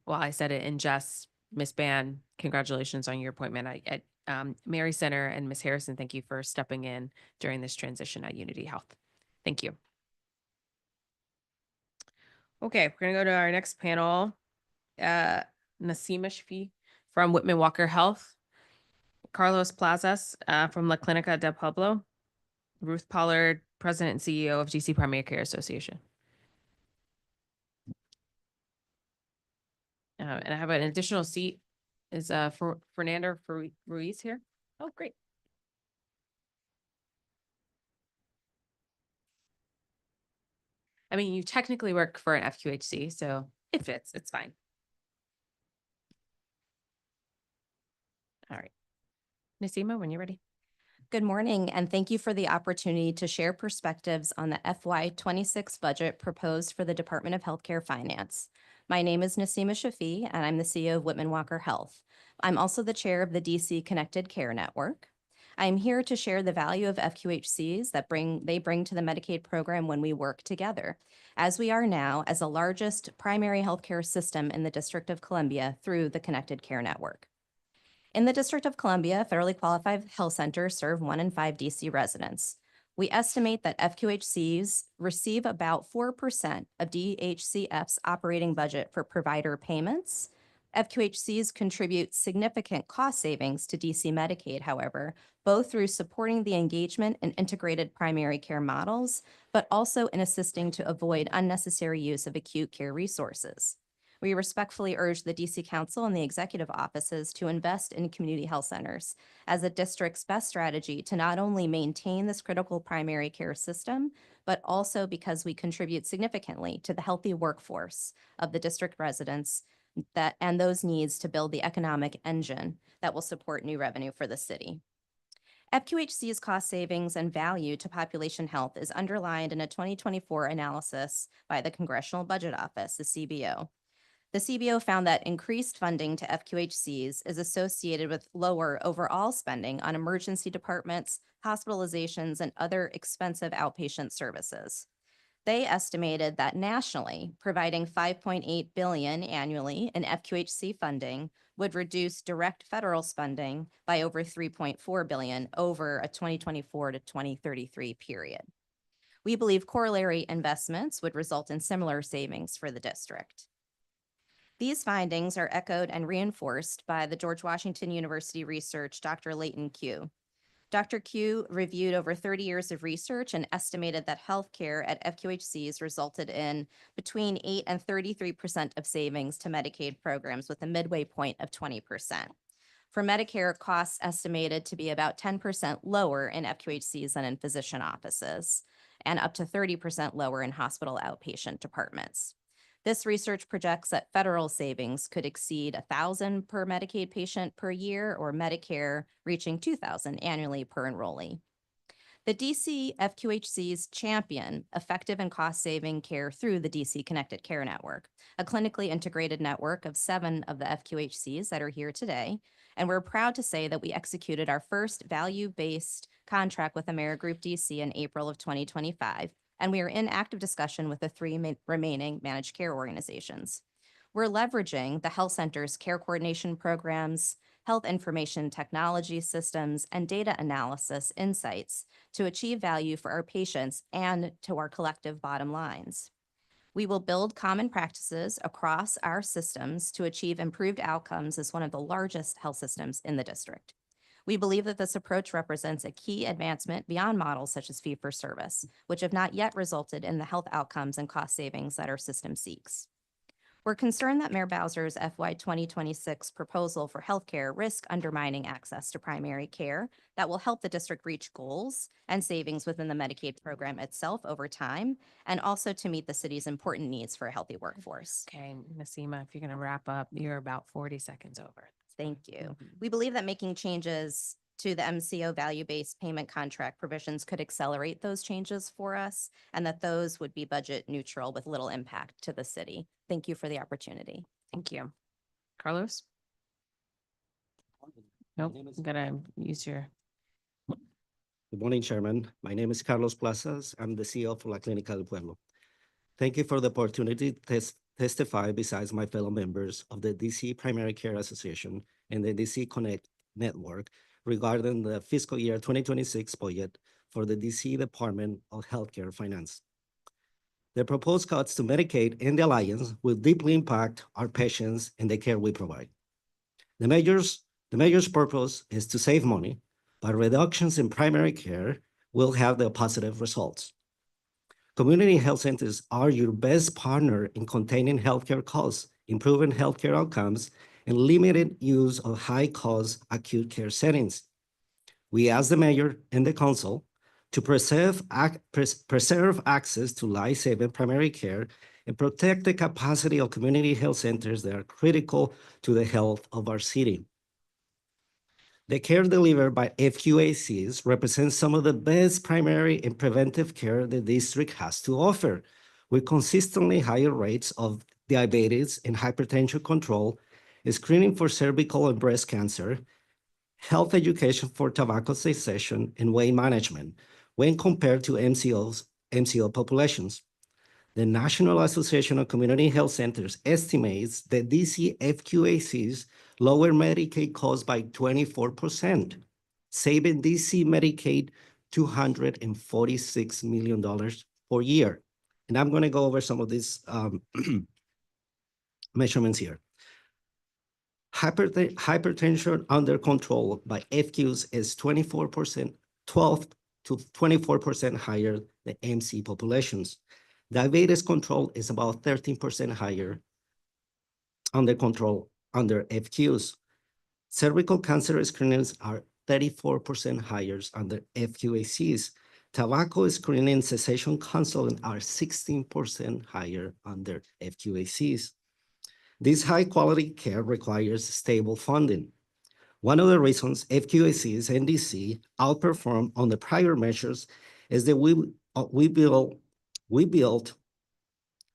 while I said it in jest, Ms. Ban, congratulations on your appointment at Mary Center, and Ms. Harrison, thank you for stepping in during this transition at Unity Health. Thank you. Okay, we're gonna go to our next panel. Nasima Shafi from Whitman Walker Health, Carlos Plazas from La Clinica del Pueblo, Ruth Pollard, President and CEO of DC Primary Care Association. And I have an additional seat. Is Fernando Ruiz here? Oh, great. I mean, you technically work for an FQHC, so it fits. It's fine. All right. Nasima, when you're ready. Good morning, and thank you for the opportunity to share perspectives on the FY26 budget proposed for the Department of Healthcare Finance. My name is Nasima Shafi, and I'm the CEO of Whitman Walker Health. I'm also the chair of the DC Connected Care Network. I'm here to share the value of FQHCs that they bring to the Medicaid program when we work together, as we are now as the largest primary healthcare system in the District of Columbia through the Connected Care Network. In the District of Columbia, federally qualified health centers serve 1 in 5 DC residents. We estimate that FQHCs receive about 4% of DHCF's operating budget for provider payments. FQHCs contribute significant cost savings to DC Medicaid, however, both through supporting the engagement in integrated primary care models, but also in assisting to avoid unnecessary use of acute care resources. We respectfully urge the DC Council and the executive offices to invest in community health centers as the district's best strategy to not only maintain this critical primary care system, but also because we contribute significantly to the healthy workforce of the district residents and those needs to build the economic engine that will support new revenue for the city. FQHC's cost savings and value to population health is underlined in a 2024 analysis by the Congressional Budget Office, the CBO. The CBO found that increased funding to FQHCs is associated with lower overall spending on emergency departments, hospitalizations, and other expensive outpatient services. They estimated that nationally, providing $5.8 billion annually in FQHC funding would reduce direct federal spending by over $3.4 billion over a 2024 to 2033 period. We believe corollary investments would result in similar savings for the district. These findings are echoed and reinforced by the George Washington University research, Dr. Leighton Q. Dr. Q reviewed over 30 years of research and estimated that healthcare at FQHCs resulted in between 8 and 33% of savings to Medicaid programs with a midway point of 20%. For Medicare, costs estimated to be about 10% lower in FQHCs than in physician offices, and up to 30% lower in hospital outpatient departments. This research projects that federal savings could exceed $1,000 per Medicaid patient per year, or Medicare reaching $2,000 annually per enrollee. The DC FQHCs champion effective and cost-saving care through the DC Connected Care Network, a clinically integrated network of 7 of the FQHCs that are here today. And we're proud to say that we executed our first value-based contract with Amerigroup DC in April of 2025. And we are in active discussion with the 3 remaining managed care organizations. We're leveraging the health center's care coordination programs, health information technology systems, and data analysis insights to achieve value for our patients and to our collective bottom lines. We will build common practices across our systems to achieve improved outcomes as one of the largest health systems in the district. We believe that this approach represents a key advancement beyond models such as fee-for-service, which have not yet resulted in the health outcomes and cost savings that our system seeks. We're concerned that Mayor Bowser's FY 2026 proposal for healthcare risks undermining access to primary care that will help the district reach goals and savings within the Medicaid program itself over time, and also to meet the city's important needs for a healthy workforce. Okay, Nasima, if you're going to wrap up, you're about 40 seconds over. Thank you. We believe that making changes to the MCO value-based payment contract provisions could accelerate those changes for us and that those would be budget neutral with little impact to the city. Thank you for the opportunity. Thank you. Carlos? Nope, I'm gonna use your. Good morning, Chairman. My name is Carlos Plazas. I'm the CEO for La Clínica del Pueblo. Thank you for the opportunity to testify besides my fellow members of the DC Primary Care Association and the DC Connect Network regarding the fiscal year 2026 budget for the DC Department of Healthcare Finance. The proposed cuts to Medicaid and the Alliance will deeply impact our patients and the care we provide. The measure's purpose is to save money, but reductions in primary care will have the positive results. Community health centers are your best partner in containing healthcare costs, improving healthcare outcomes, and limited use of high-cost acute care settings. We ask the mayor and the council to preserve access to life-saving primary care and protect the capacity of community health centers that are critical to the health of our city. The care delivered by FQACs represents some of the best primary and preventive care the district has to offer, with consistently higher rates of diabetes and hypertension control, screening for cervical and breast cancer, health education for tobacco cessation, and weight management when compared to MCO populations. The National Association of Community Health Centers estimates that DC FQACs lower Medicaid costs by 24%, saving DC Medicaid $246 million per year. And I'm going to go over some of these measurements here. Hypertension under control by FQs is 12 to 24% higher than MC populations. Diabetes control is about 13% higher under control under FQs. Cervical cancer screenings are 34% higher under FQACs. Tobacco screening and cessation counseling are 16% higher under FQACs. This high-quality care requires stable funding. One of the reasons FQACs and DC outperform on the prior measures is that we are built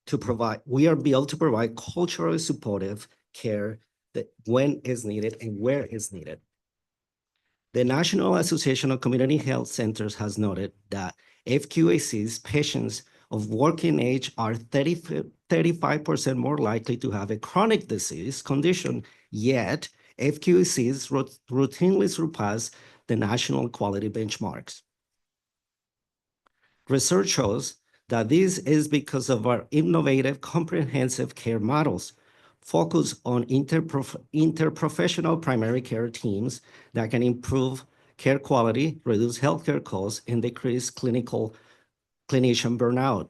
to provide culturally supportive care that when is needed and where is needed. The National Association of Community Health Centers has noted that FQACs patients of working age are 35% more likely to have a chronic disease condition, yet FQACs routinely surpass the national quality benchmarks. Research shows that this is because of our innovative comprehensive care models focus on interprofessional primary care teams that can improve care quality, reduce healthcare costs, and decrease clinician burnout,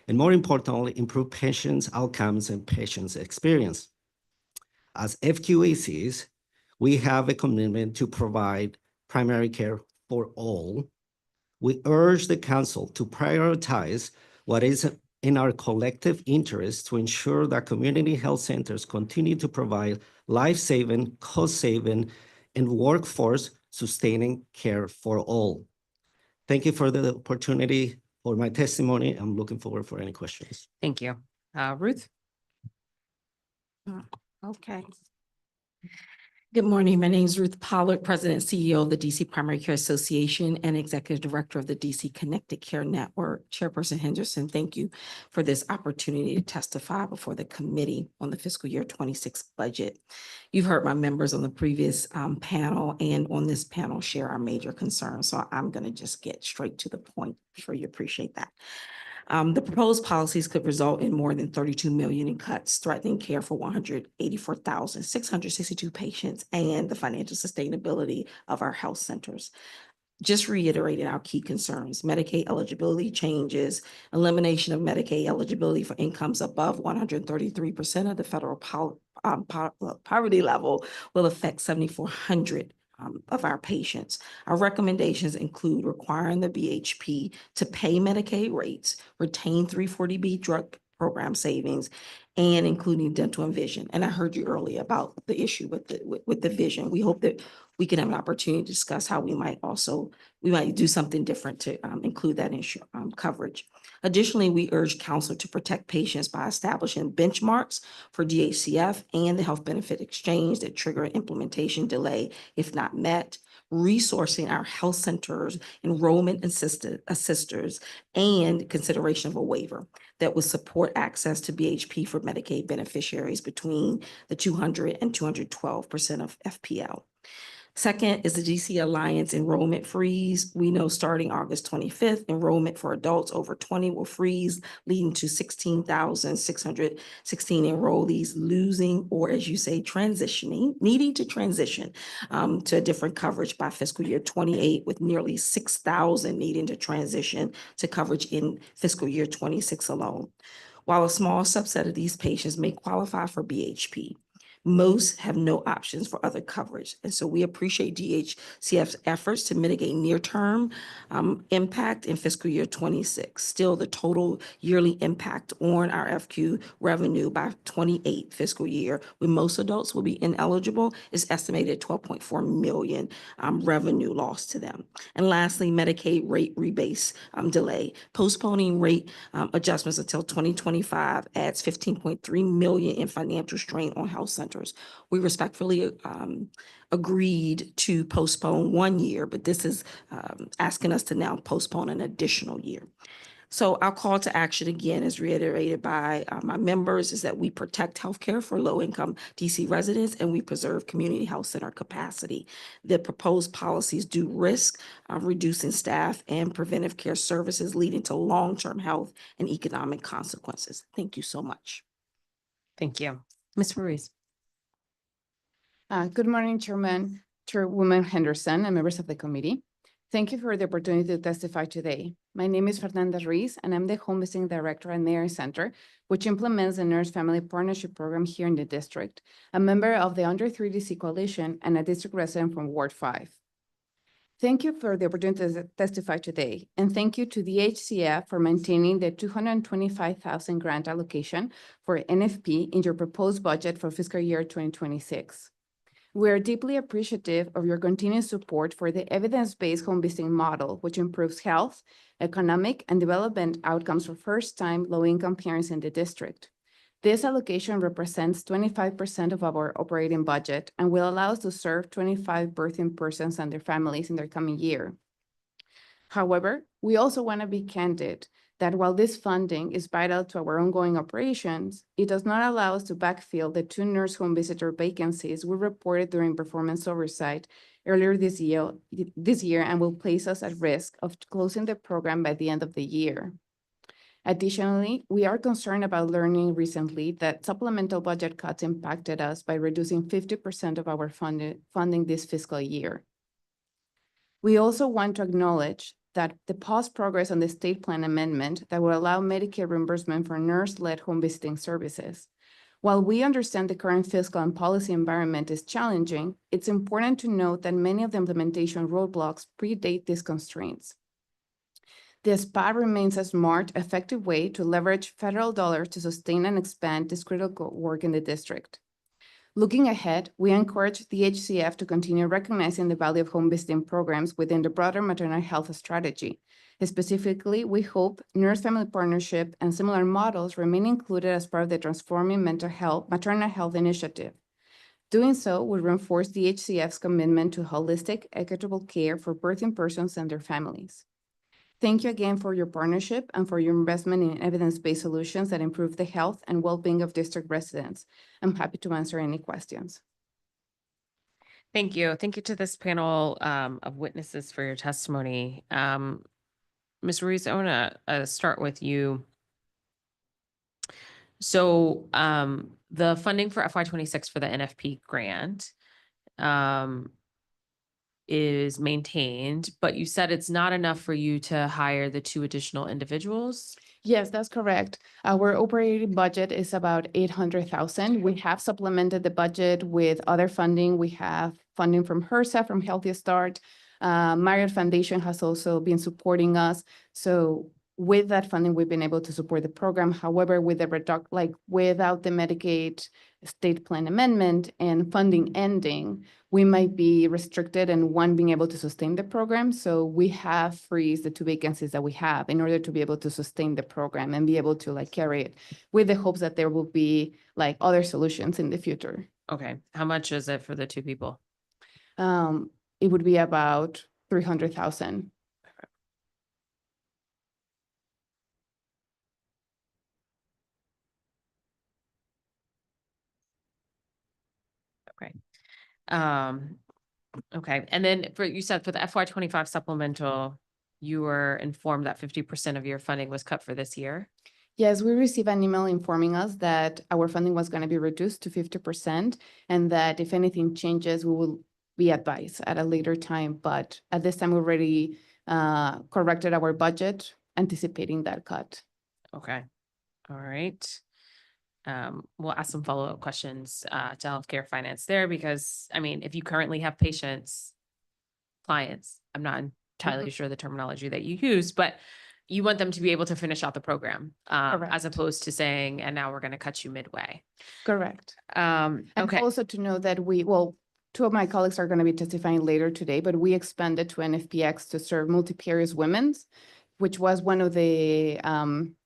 and more importantly, improve patients' outcomes and patients' experience. As FQACs, we have a commitment to provide primary care for all. We urge the council to prioritize what is in our collective interest to ensure that community health centers continue to provide life-saving, cost-saving, and workforce-sustaining care for all. Thank you for the opportunity for my testimony. I'm looking forward for any questions. Thank you. Ruth? Okay. Good morning. My name is Ruth Pollard, President and CEO of the DC Primary Care Association and Executive Director of the DC Connected Care Network. Chairperson Henderson, thank you for this opportunity to testify before the committee on the fiscal year 26 budget. You've heard my members on the previous panel and on this panel share our major concerns, so I'm going to just get straight to the point. I'm sure you appreciate that. The proposed policies could result in more than $32 million in cuts, threatening care for 184,662 patients and the financial sustainability of our health centers. Just reiterating our key concerns: Medicaid eligibility changes, elimination of Medicaid eligibility for incomes above 133% of the federal poverty level will affect 7,400 of our patients. Our recommendations include requiring the BHP to pay Medicaid rates, retain 340B drug program savings and including dental and vision. And I heard you earlier about the issue with the vision. We hope that we can have an opportunity to discuss how we might do something different to include that coverage. Additionally, we urge council to protect patients by establishing benchmarks for DHCF and the health benefit exchange that trigger an implementation delay if not met, resourcing our health centers, enrollment assisters, and consideration of a waiver that will support access to BHP for Medicaid beneficiaries between the 200 and 212% of FPL. Second is the DC Alliance enrollment freeze. We know starting August 25th, enrollment for adults over 20 will freeze, leading to 16,616 enrollees losing, or as you say, needing to transition to a different coverage by fiscal year 28, with nearly 6,000 needing to transition to coverage in fiscal year 26 alone. While a small subset of these patients may qualify for BHP, most have no options for other coverage. And so we appreciate DHCF's efforts to mitigate near-term impact in fiscal year 26. Still, the total yearly impact on our FQ revenue by 28 fiscal year, when most adults will be ineligible, is estimated at 12.4 million revenue loss to them. And lastly, Medicaid rate rebase delay. Postponing rate adjustments until 2025 adds 15.3 million in financial strain on health centers. We respectfully agreed to postpone 1 year, but this is asking us to now postpone an additional year. So our call to action, again, is reiterated by my members, is that we protect healthcare for low-income DC residents and we preserve community health center capacity. The proposed policies do risk reducing staff and preventive care services, leading to long-term health and economic consequences. Thank you so much. Thank you. Ms. Ruiz. Good morning, Chairwoman Henderson and members of the committee. Thank you for the opportunity to testify today. My name is Fernanda Ruiz, and I'm the Home Visiting Director at Mary Center, which implements the Nurse Family Partnership Program here in the district, a member of the Under 3 DC Coalition, and a district resident from Ward 5. Thank you for the opportunity to testify today, and thank you to the DHCF for maintaining the $225,000 grant allocation for NFP in your proposed budget for fiscal year 2026. We are deeply appreciative of your continued support for the evidence-based home visiting model, which improves health, economic, and development outcomes for first-time low-income parents in the district. This allocation represents 25% of our operating budget and will allow us to serve 25 birthing persons and their families in their coming year. However, we also want to be candid that while this funding is vital to our ongoing operations, it does not allow us to backfill the 2 nurse home visitor vacancies we reported during performance oversight earlier this year and will place us at risk of closing the program by the end of the year. Additionally, we are concerned about learning recently that supplemental budget cuts impacted us by reducing 50% of our funding this fiscal year. We also want to acknowledge that the past progress on the state plan amendment that will allow Medicare reimbursement for nurse-led home visiting services. While we understand the current fiscal and policy environment is challenging, it's important to note that many of the implementation roadblocks predate these constraints. The SPA remains a smart, effective way to leverage federal dollars to sustain and expand this critical work in the district. Looking ahead, we encourage the DHCF to continue recognizing the value of home visiting programs within the broader maternal health strategy. Specifically, we hope Nurse Family Partnership and similar models remain included as part of the Transforming Maternal Health Initiative. Doing so will reinforce the DHCF's commitment to holistic, equitable care for birthing persons and their families. Thank you again for your partnership and for your investment in evidence-based solutions that improve the health and well-being of district residents. I'm happy to answer any questions. Thank you. Thank you to this panel of witnesses for your testimony. Ms. Ruiz, I want to start with you. So the funding for FY26 for the NFP grant is maintained, but you said it's not enough for you to hire the 2 additional individuals. Yes, that's correct. Our operating budget is about $800,000. We have supplemented the budget with other funding. We have funding from HRSA, from Healthy Start. Marriott Foundation has also been supporting us. So with that funding, we've been able to support the program. However, with the without the Medicaid state plan amendment and funding ending, we might be restricted and one being able to sustain the program. So we have freezed the 2 vacancies that we have in order to be able to sustain the program and be able to carry it with the hopes that there will be other solutions in the future. Okay. How much is it for the 2 people? It would be about 300,000. Okay. Okay. And then you said for the FY25 supplemental, you were informed that 50% of your funding was cut for this year. Yes, we received an email informing us that our funding was going to be reduced to 50% and that if anything changes, we will be advised at a later time. But at this time, we already corrected our budget, anticipating that cut. Okay. All right. We'll ask some follow-up questions to healthcare finance there because, I mean, if you currently have clients, I'm not entirely sure the terminology that you use, but you want them to be able to finish out the program as opposed to saying, and now we're going to cut you midway. Correct. And also to know that 2 of my colleagues are going to be testifying later today, but we expanded to NFPX to serve multifarious women's, which was one of the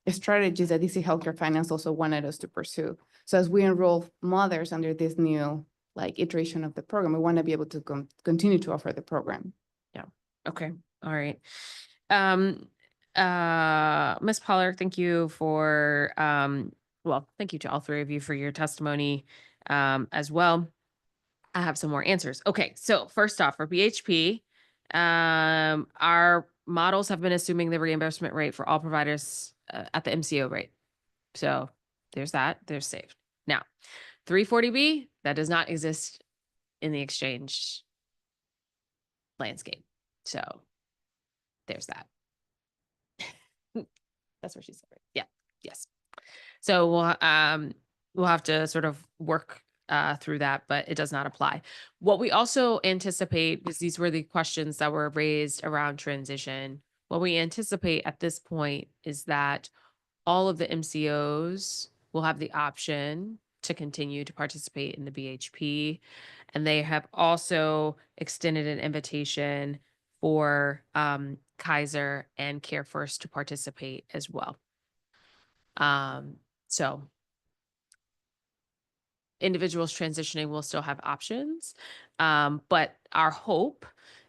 strategies that DC Healthcare Finance also wanted us to pursue. So as we enroll mothers under this new iteration of the program, we want to be able to continue to offer the program. Yeah. Okay. All right. Ms. Pollard, thank you for, thank you to all 3 of you for your testimony as well. I have some more answers. Okay. So first off, for BHP, our models have been assuming the reimbursement rate for all providers at the MCO rate. So there's that. They're saved. Now, 340B, that does not exist in the exchange landscape. So there's that. That's where she said, right? Yeah. Yes. So we'll have to sort of work through that, but it does not apply. What we also anticipate, because these were the questions that were raised around transition, what we anticipate at this point is that all of the MCOs will have the option to continue to participate in the BHP. And they have also extended an invitation for Kaiser and Care First to participate as well. So individuals transitioning will still have options, but our hope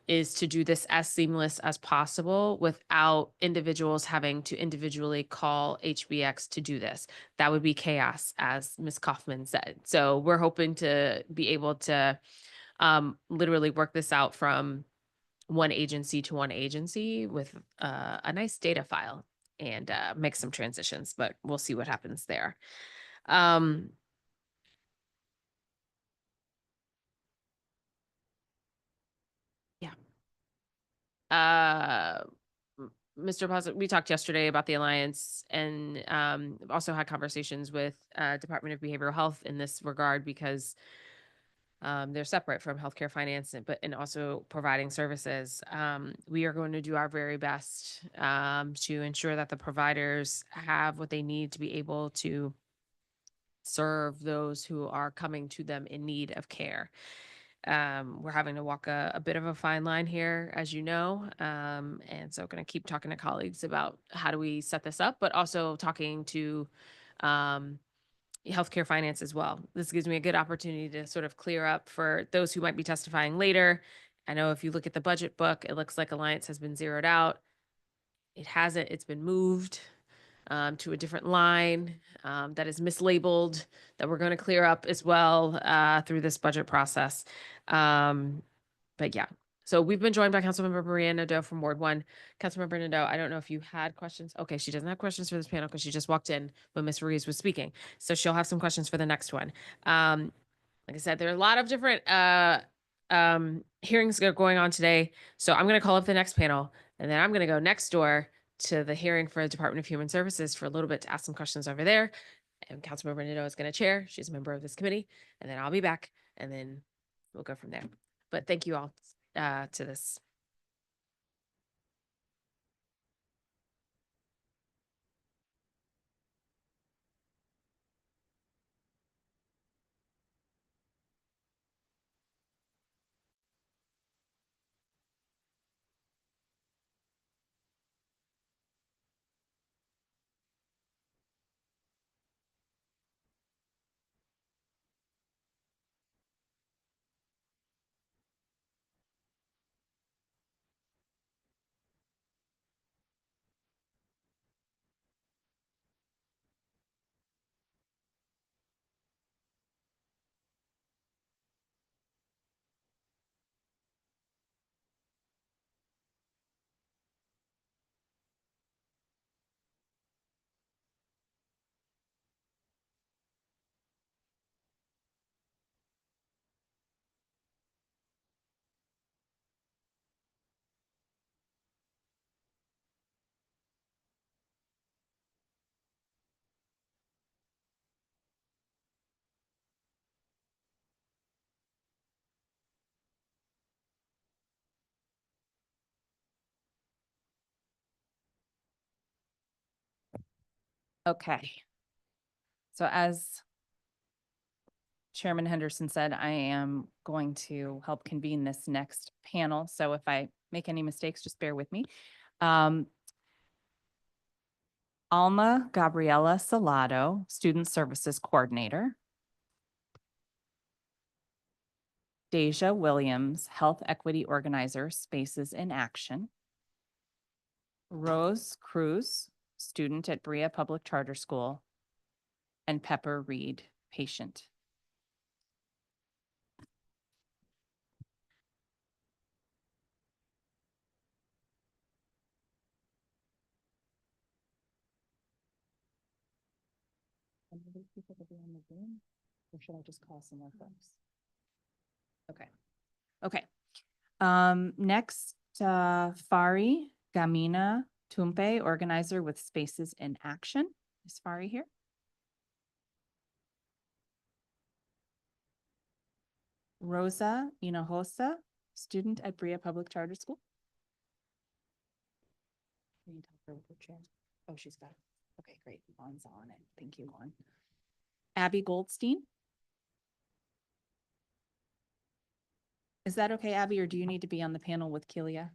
is to do this as seamless as possible without individuals having to individually call HBX to do this. That would be chaos, as Ms. Kaufman said. So we're hoping to be able to literally work this out from one agency to one agency with a nice data file and make some transitions, but we'll see what happens there. Mr. Pazza, we talked yesterday about the Alliance and also had conversations with Department of Behavioral Health in this regard because they're separate from healthcare finance, and also providing services. We are going to do our very best to ensure that the providers have what they need to be able to serve those who are coming to them in need of care. We're having to walk a bit of a fine line here, as you know. And so going to keep talking to colleagues about how do we set this up, but also talking to healthcare finance as well. This gives me a good opportunity to sort of clear up for those who might be testifying later. I know if you look at the budget book, it looks like Alliance has been zeroed out. It hasn't, it's been moved to a different line that is mislabeled, that we're going to clear up as well through this budget process. But yeah, so we've been joined by Councilmember Maria Nadeau from Ward 1. Councilmember Nadeau, I don't know if you had questions. Okay, she doesn't have questions for this panel because she just walked in when Ms. Ruiz was speaking. So she'll have some questions for the next one. Like I said, there are a lot of different hearings going on today. So I'm going to call up the next panel, and then I'm going to go next door to the hearing for the Department of Human Services for a little bit to ask some questions over there. And Councilmember Nadeau is going to chair. She's a member of this committee. And then I'll be back, and then we'll go from there. But thank you all to this. Okay. So as Chairman Henderson said, I am going to help convene this next panel. So if I make any mistakes, just bear with me. Alma Gabriela Salado, Student Services Coordinator. Deja Williams, Health Equity Organizer, Spaces in Action. Rose Cruz, student at Brea Public Charter School. And Pepper Reed, patient. People to be on the Zoom, or should I just call some more folks? Okay. Okay. Next, Fari Gamina Tumpe, organizer with Spaces in Action. Is Fari here? Rosa Hinojosa, student at Brea Public Charter School. Can you talk her with her chair? Oh, she's got it. Okay, great. Juan's on it. Thank you, Juan. Abby Goldstein. Is that okay, Abby, or do you need to be on the panel with Kelia?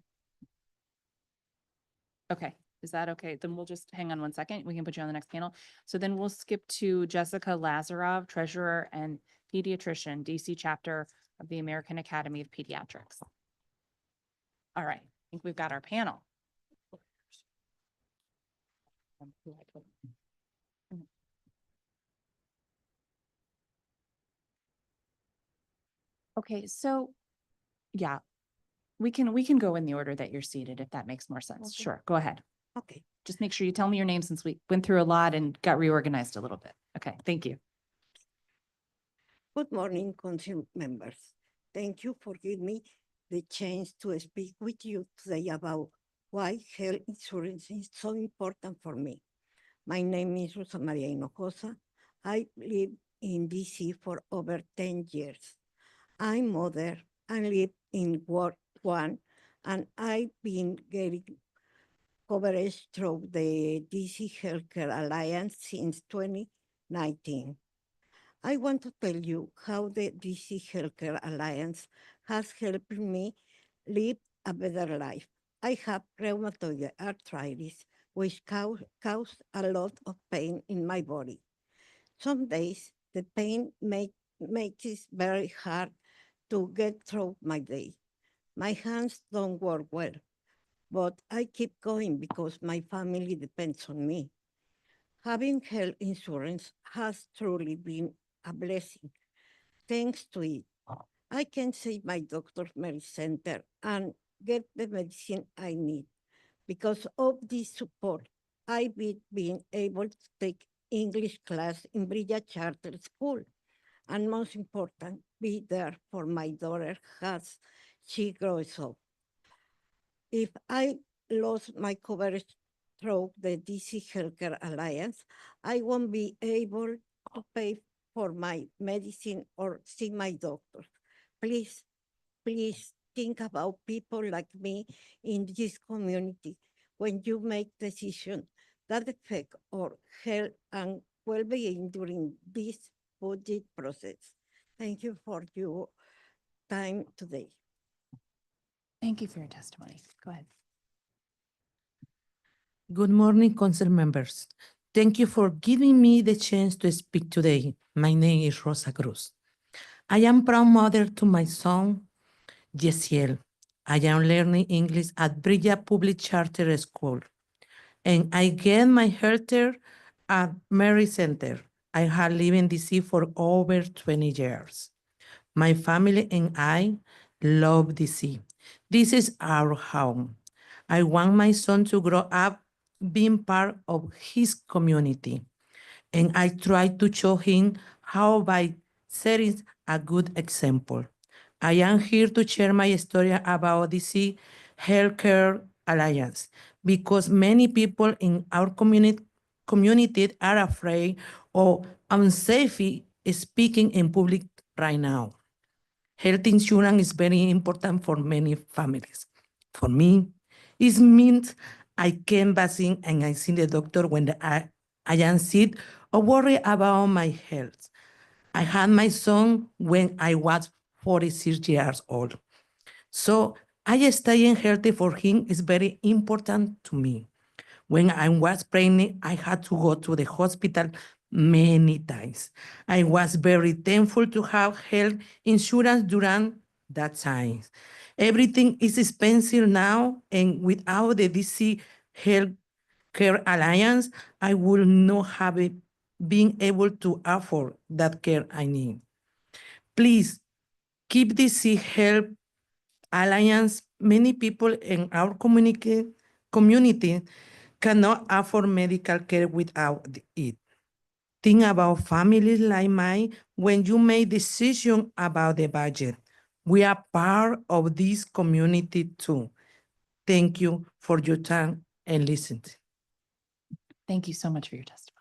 Okay, is that okay? Then we'll just hang on one second. We can put you on the next panel. So then we'll skip to Jessica Lazarov, treasurer and pediatrician, DC chapter of the American Academy of Pediatrics. All right, I think we've got our panel. Okay, so yeah, we can go in the order that you're seated if that makes more sense. Okay. Sure, go ahead. Okay. Just make sure you tell me your name since we went through a lot and got reorganized a little bit. Okay, thank you. Good morning, council members. Thank you for giving me the chance to speak with you today about why health insurance is so important for me. My name is Rosa Maria Hinojosa. I live in DC for over 10 years. I'm mother and live in Ward 1, and I've been getting coverage through the DC Healthcare Alliance since 2019. I want to tell you how the DC Healthcare Alliance has helped me live a better life. I have rheumatoid arthritis, which causes a lot of pain in my body. Some days, the pain makes it very hard to get through my day. My hands don't work well, but I keep going because my family depends on me. Having health insurance has truly been a blessing. Thanks to it, I can see my doctor's medicine center and get the medicine I need. Because of this support, I've been able to take English class in Brea Charter School. And most important, be there for my daughter as she grows up. If I lost my coverage through the DC Healthcare Alliance, I won't be able to pay for my medicine or see my doctor. Please think about people like me in this community when you make decisions that affect our health and well-being during this budget process. Thank you for your time today. Thank you for your testimony. Go ahead. Good morning, council members. Thank you for giving me the chance to speak today. My name is Rosa Cruz. I am proud mother to my son, Yesiel. I am learning English at Brea Public Charter School, and I get my healthcare at Mary Center. I have lived in DC for over 20 years. My family and I love DC. This is our home. I want my son to grow up being part of his community, and I try to show him how by setting a good example. I am here to share my story about DC Healthcare Alliance because many people in our community are afraid or unsafe speaking in public right now. Health insurance is very important for many families. For me, it means I can vaccine and I see the doctor when I I am sick or worried about my health. I had my son when I was 46 years old. So I staying healthy for him is very important to me. When I was pregnant, I had to go to the hospital many times. I was very thankful to have health insurance during that time. Everything is expensive now, and without the DC Health Care Alliance, I would not have been able to afford that care I need. Please keep DC Health Alliance. Many people in our community cannot afford medical care without it. Think about families like mine when you make decisions about the budget. We are part of this community too. Thank you for your time and listening. Thank you so much for your testimony.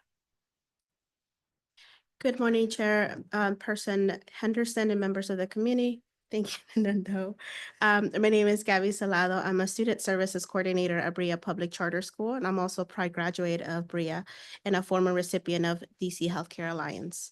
Good morning, Chairperson Henderson and members of the community. Thank you, Nando. My name is Gabby Salado. I'm a Student Services Coordinator at Brea Public Charter School, and I'm also a proud graduate of Brea and a former recipient of DC Healthcare Alliance.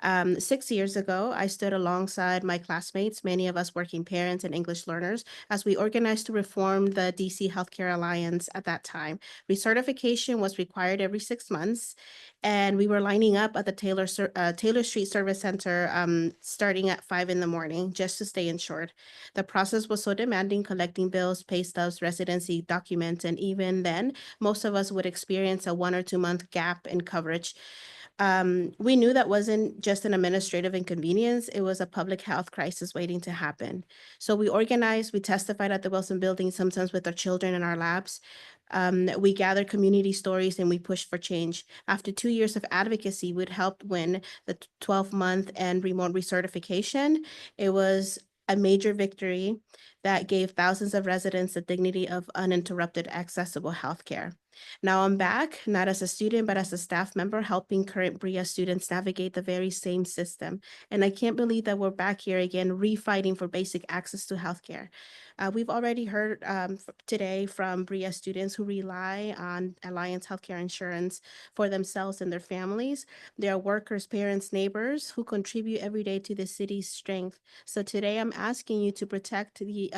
6 years ago, I stood alongside my classmates, many of us working parents and English learners, as we organized to reform the DC Healthcare Alliance at that time. Recertification was required every 6 months, and we were lining up at the Taylor Street Service Center starting at 5 in the morning just to stay insured. The process was so demanding, collecting bills, pay stubs, residency documents, and even then, most of us would experience a 1 or 2 month gap in coverage. We knew that wasn't just an administrative inconvenience, it was a public health crisis waiting to happen. So we organized, we testified at the Wilson Building, sometimes with our children in our labs. We gathered community stories and we pushed for change. After 2 years of advocacy, we'd helped win the 12-month and remote recertification. It was a major victory that gave thousands of residents the dignity of uninterrupted, accessible healthcare. Now I'm back, not as a student, but as a staff member, helping current Brea students navigate the very same system. And I can't believe that we're back here again, refighting for basic access to healthcare. We've already heard today from Brea students who rely on Alliance Healthcare Insurance for themselves and their families. They are workers, parents, neighbors who contribute every day to the city's strength. So today I'm asking you to protect the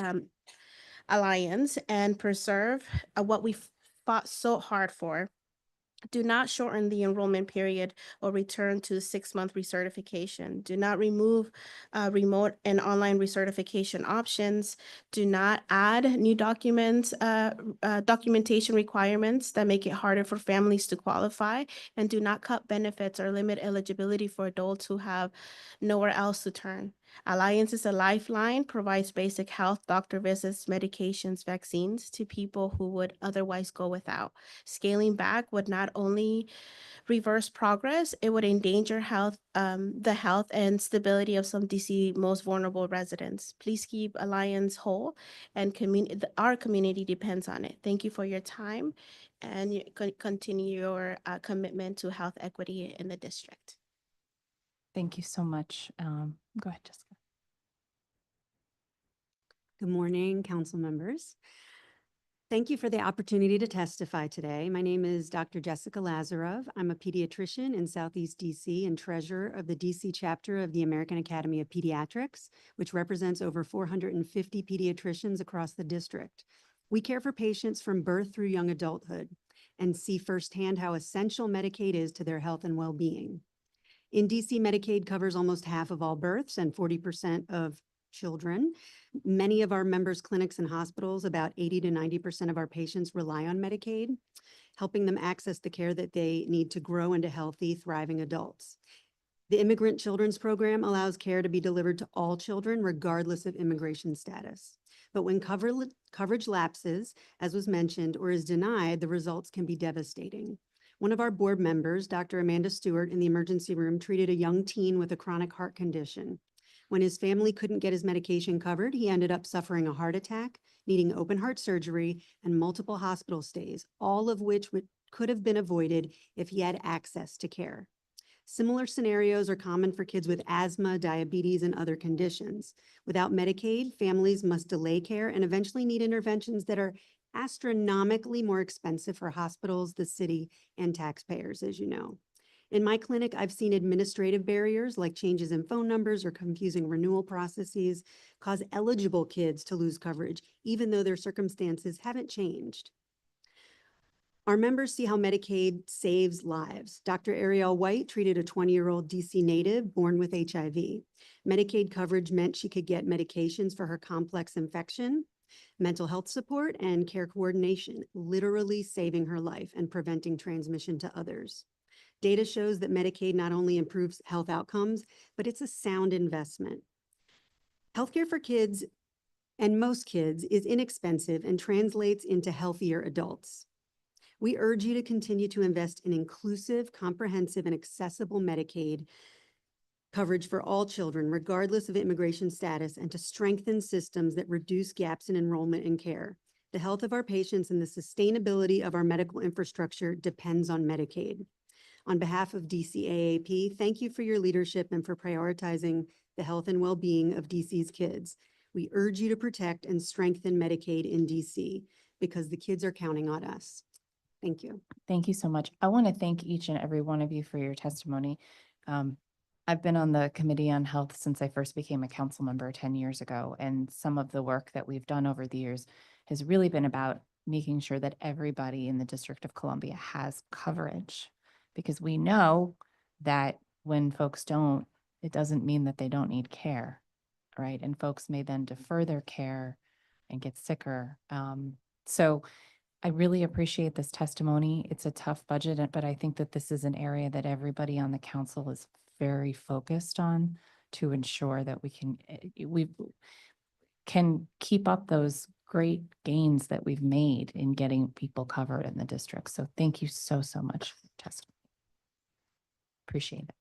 Alliance and preserve what we fought so hard for. Do not shorten the enrollment period or return to 6-month recertification. Do not remove remote and online recertification options. Do not add new documentation requirements that make it harder for families to qualify. And do not cut benefits or limit eligibility for adults who have nowhere else to turn. Alliance is a lifeline, provides basic health, doctor visits, medications, vaccines to people who would otherwise go without. Scaling back would not only reverse progress, it would endanger the health and stability of some DC most vulnerable residents. Please keep Alliance whole, and our community depends on it. Thank you for your time and continue your commitment to health equity in the district. Thank you so much. Go ahead, Jessica. Good morning, council members. Thank you for the opportunity to testify today. My name is Dr. Jessica Lazarov. I'm a pediatrician in Southeast DC and treasurer of the DC chapter of the American Academy of Pediatrics, which represents over 450 pediatricians across the district. We care for patients from birth through young adulthood and see firsthand how essential Medicaid is to their health and well-being. In DC, Medicaid covers almost half of all births and 40% of children. Many of our members' clinics and hospitals, about 80 to 90% of our patients rely on Medicaid, helping them access the care that they need to grow into healthy, thriving adults. The Immigrant Children's Program allows care to be delivered to all children, regardless of immigration status. But when coverage lapses, as was mentioned, or is denied, the results can be devastating. One of our board members, Dr. Amanda Stewart, in the emergency room, treated a young teen with a chronic heart condition. When his family couldn't get his medication covered, he ended up suffering a heart attack, needing open heart surgery, and multiple hospital stays, all of which could have been avoided if he had access to care. Similar scenarios are common for kids with asthma, diabetes, and other conditions. Without Medicaid, families must delay care and eventually need interventions that are astronomically more expensive for hospitals, the city, and taxpayers, as you know. In my clinic, I've seen administrative barriers like changes in phone numbers or confusing renewal processes cause eligible kids to lose coverage, even though their circumstances haven't changed. Our members see how Medicaid saves lives. Dr. Ariel White treated a 20-year-old DC native born with HIV. Medicaid coverage meant she could get medications for her complex infection, mental health support, and care coordination, literally saving her life and preventing transmission to others. Data shows that Medicaid not only improves health outcomes, but it's a sound investment. Healthcare for kids and most kids is inexpensive and translates into healthier adults. We urge you to continue to invest in inclusive, comprehensive, and accessible Medicaid coverage for all children, regardless of immigration status, and to strengthen systems that reduce gaps in enrollment and care. The health of our patients and the sustainability of our medical infrastructure depends on Medicaid. On behalf of DCAAP, thank you for your leadership and for prioritizing the health and well-being of DC's kids. We urge you to protect and strengthen Medicaid in DC because the kids are counting on us. Thank you. Thank you so much. I want to thank each and every one of you for your testimony. I've been on the Committee on Health since I first became a council member 10 years ago, and some of the work that we've done over the years has really been about making sure that everybody in the District of Columbia has coverage, because we know that when folks don't, it doesn't mean that they don't need care, right? And folks may then defer their care and get sicker. So I really appreciate this testimony. It's a tough budget, but I think that this is an area that everybody on the council is very focused on to ensure that we can keep up those great gains that we've made in getting people covered in the district. So thank you so, so much for the testimony. Appreciate it.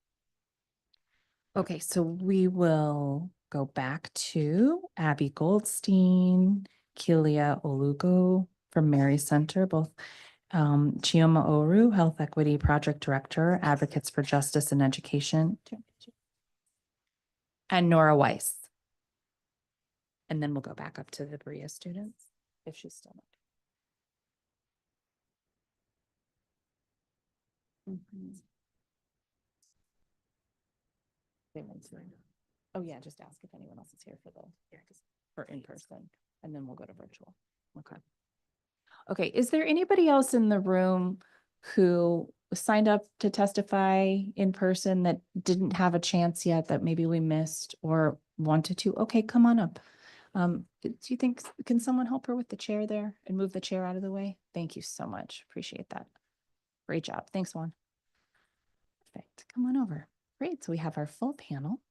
Okay, so we will go back to Abby Goldstein, Kelia Olugo from Mary Center, both Chioma Oru, Health Equity Project Director, Advocates for Justice and Education, and Nora Weiss. And then we'll go back up to the Berea students, if she's still not. Oh yeah, just ask if anyone else is here for for in person, and then we'll go to virtual. Okay. Okay, is there anybody else in the room who signed up to testify in person that didn't have a chance yet, that maybe we missed or wanted to? Okay, come on up. Do you think, can someone help her with the chair there and move the chair out of the way? Thank you so much. Appreciate that. Great job. Thanks, Juan. Perfect. Come on over. Great. So we have our full panel.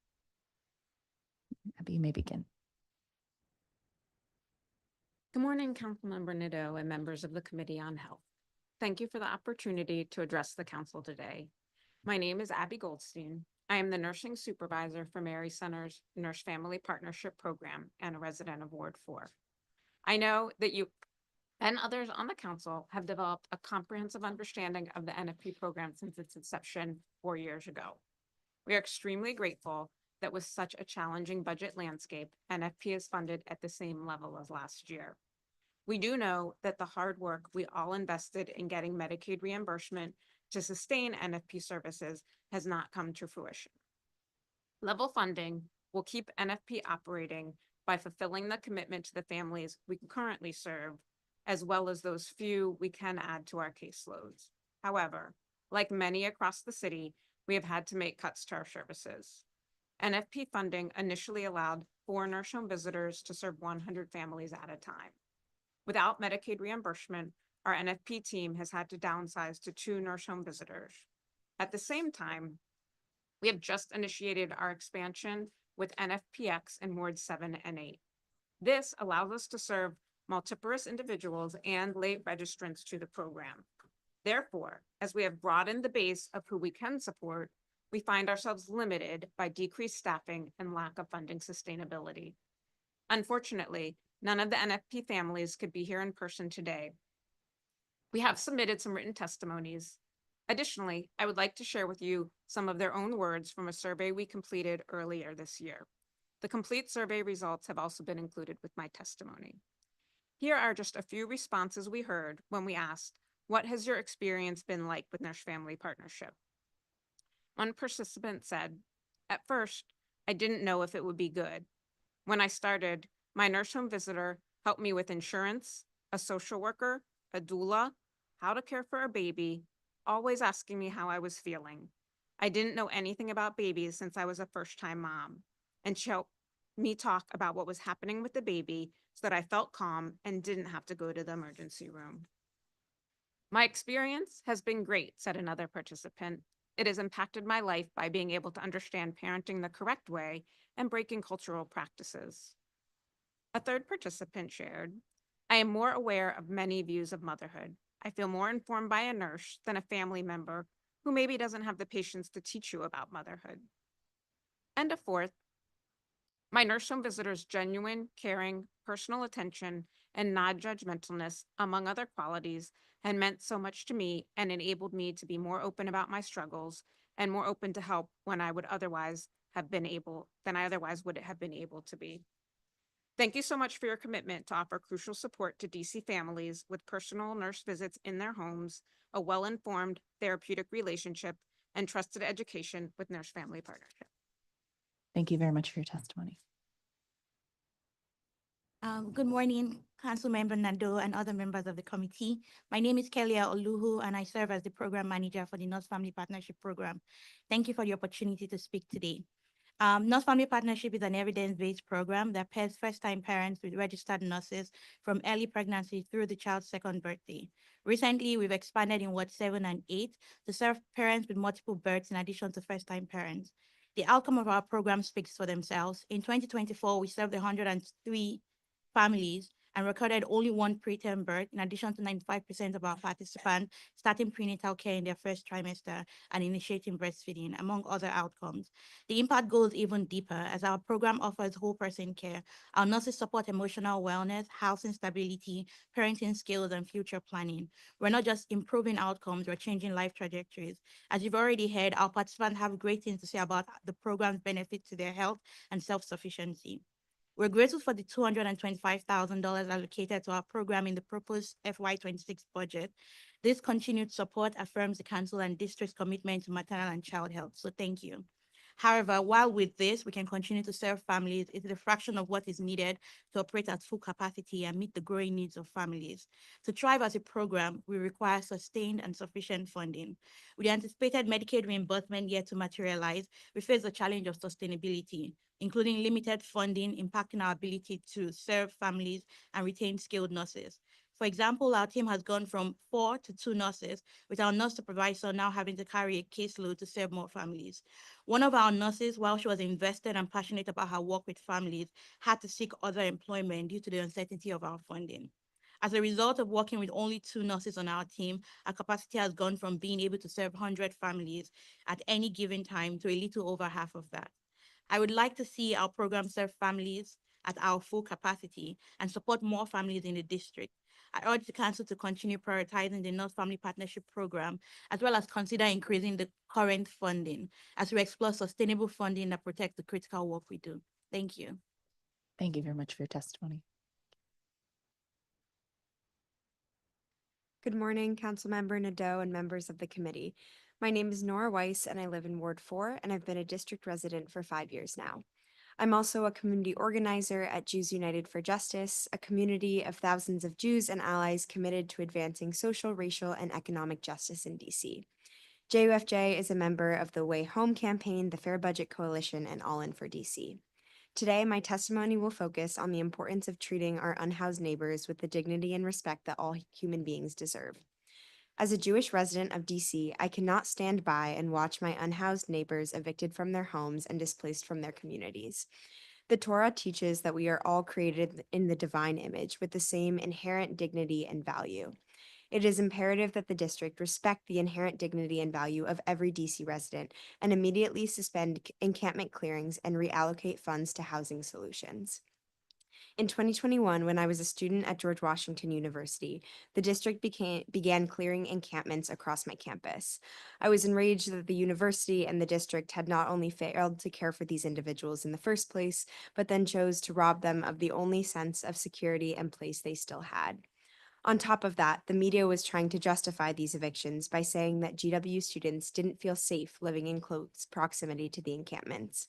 Abby, you may begin. Good morning, Councilmember Nadeau and members of the Committee on Health. Thank you for the opportunity to address the council today. My name is Abby Goldstein. I am the nursing supervisor for Mary Center's Nurse Family Partnership Program and a resident of Ward 4. I know that you and others on the council have developed a comprehensive understanding of the NFP program since its inception 4 years ago. We are extremely grateful that with such a challenging budget landscape, NFP is funded at the same level as last year. We do know that the hard work we all invested in getting Medicaid reimbursement to sustain NFP services has not come to fruition. Level funding will keep NFP operating by fulfilling the commitment to the families we currently serve, as well as those few we can add to our caseloads. However, like many across the city, we have had to make cuts to our services. NFP funding initially allowed 4 nurse home visitors to serve 100 families at a time. Without Medicaid reimbursement, our NFP team has had to downsize to 2 nurse home visitors. At the same time, we have just initiated our expansion with NFPX in Wards 7 and 8. This allows us to serve multiparous individuals and late registrants to the program. Therefore, as we have broadened the base of who we can support, we find ourselves limited by decreased staffing and lack of funding sustainability. Unfortunately, none of the NFP families could be here in person today. We have submitted some written testimonies. Additionally, I would like to share with you some of their own words from a survey we completed earlier this year. The complete survey results have also been included with my testimony. Here are just a few responses we heard when we asked, what has your experience been like with nurse-family partnership? One participant said, at first, I didn't know if it would be good. When I started, my nurse home visitor helped me with insurance, a social worker, a doula, how to care for a baby, always asking me how I was feeling. I didn't know anything about babies since I was a first-time mom, and she helped me talk about what was happening with the baby so that I felt calm and didn't have to go to the emergency room. My experience has been great, said another participant. It has impacted my life by being able to understand parenting the correct way and breaking cultural practices. A third participant shared, I am more aware of many views of motherhood. I feel more informed by a nurse than a family member who maybe doesn't have the patience to teach you about motherhood. And a fourth, my nurse home visitors' genuine, caring, personal attention, and non-judgmentalness, among other qualities, had meant so much to me and enabled me to be more open about my struggles and more open to help when I would otherwise have been able to be. Thank you so much for your commitment to offer crucial support to DC families with personal nurse visits in their homes, a well-informed therapeutic relationship, and trusted education with nurse-family partnership. Thank you very much for your testimony. Good morning, Councilmember Nadeau and other members of the committee. My name is Kelia Oluhu, and I serve as the program manager for the Nurse Family Partnership Program. Thank you for the opportunity to speak today. Nurse Family Partnership is an evidence-based program that pairs first-time parents with registered nurses from early pregnancy through the child's second birthday. Recently, we've expanded in Ward 7 and 8 to serve parents with multiple births in addition to first-time parents. The outcome of our program speaks for themselves. In 2024, we served 103 families and recorded only one preterm birth, in addition to 95% of our participants starting prenatal care in their first trimester and initiating breastfeeding, among other outcomes. The impact goes even deeper as our program offers whole person care. Our nurses support emotional wellness, housing stability, parenting skills, and future planning. We're not just improving outcomes, we're changing life trajectories. As you've already heard, our participants have great things to say about the program's benefits to their health and self-sufficiency. We're grateful for the $225,000 allocated to our program in the proposed FY26 budget. This continued support affirms the council and district's commitment to maternal and child health, so thank you. However, while with this, we can continue to serve families, it is a fraction of what is needed to operate at full capacity and meet the growing needs of families. To thrive as a program, we require sustained and sufficient funding. With the anticipated Medicaid reimbursement yet to materialize, we face the challenge of sustainability, including limited funding impacting our ability to serve families and retain skilled nurses. For example, our team has gone from 4 to 2 nurses, with our nurse supervisor now having to carry a caseload to serve more families. One of our nurses, while she was invested and passionate about her work with families, had to seek other employment due to the uncertainty of our funding. As a result of working with only 2 nurses on our team, our capacity has gone from being able to serve 100 families at any given time to a little over half of that. I would like to see our program serve families at our full capacity and support more families in the district. I urge the council to continue prioritizing the Nurse Family Partnership Program, as well as consider increasing the current funding as we explore sustainable funding that protects the critical work we do. Thank you. Thank you very much for your testimony. Good morning, Councilmember Nadeau and members of the committee. My name is Nora Weiss and I live in Ward 4 and I've been a district resident for 5 years now. I'm also a community organizer at Jews United for Justice, a community of thousands of Jews and allies committed to advancing social, racial, and economic justice in DC. JUFJ is a member of the Way Home campaign, the Fair Budget Coalition, and All In for DC. Today, my testimony will focus on the importance of treating our unhoused neighbors with the dignity and respect that all human beings deserve. As a Jewish resident of DC, I cannot stand by and watch my unhoused neighbors evicted from their homes and displaced from their communities. The Torah teaches that we are all created in the divine image with the same inherent dignity and value. It is imperative that the district respect the inherent dignity and value of every DC resident and immediately suspend encampment clearings and reallocate funds to housing solutions. In 2021, when I was a student at George Washington University, the district began clearing encampments across my campus. I was enraged that the university and the district had not only failed to care for these individuals in the first place, but then chose to rob them of the only sense of security and place they still had. On top of that, the media was trying to justify these evictions by saying that GW students didn't feel safe living in close proximity to the encampments.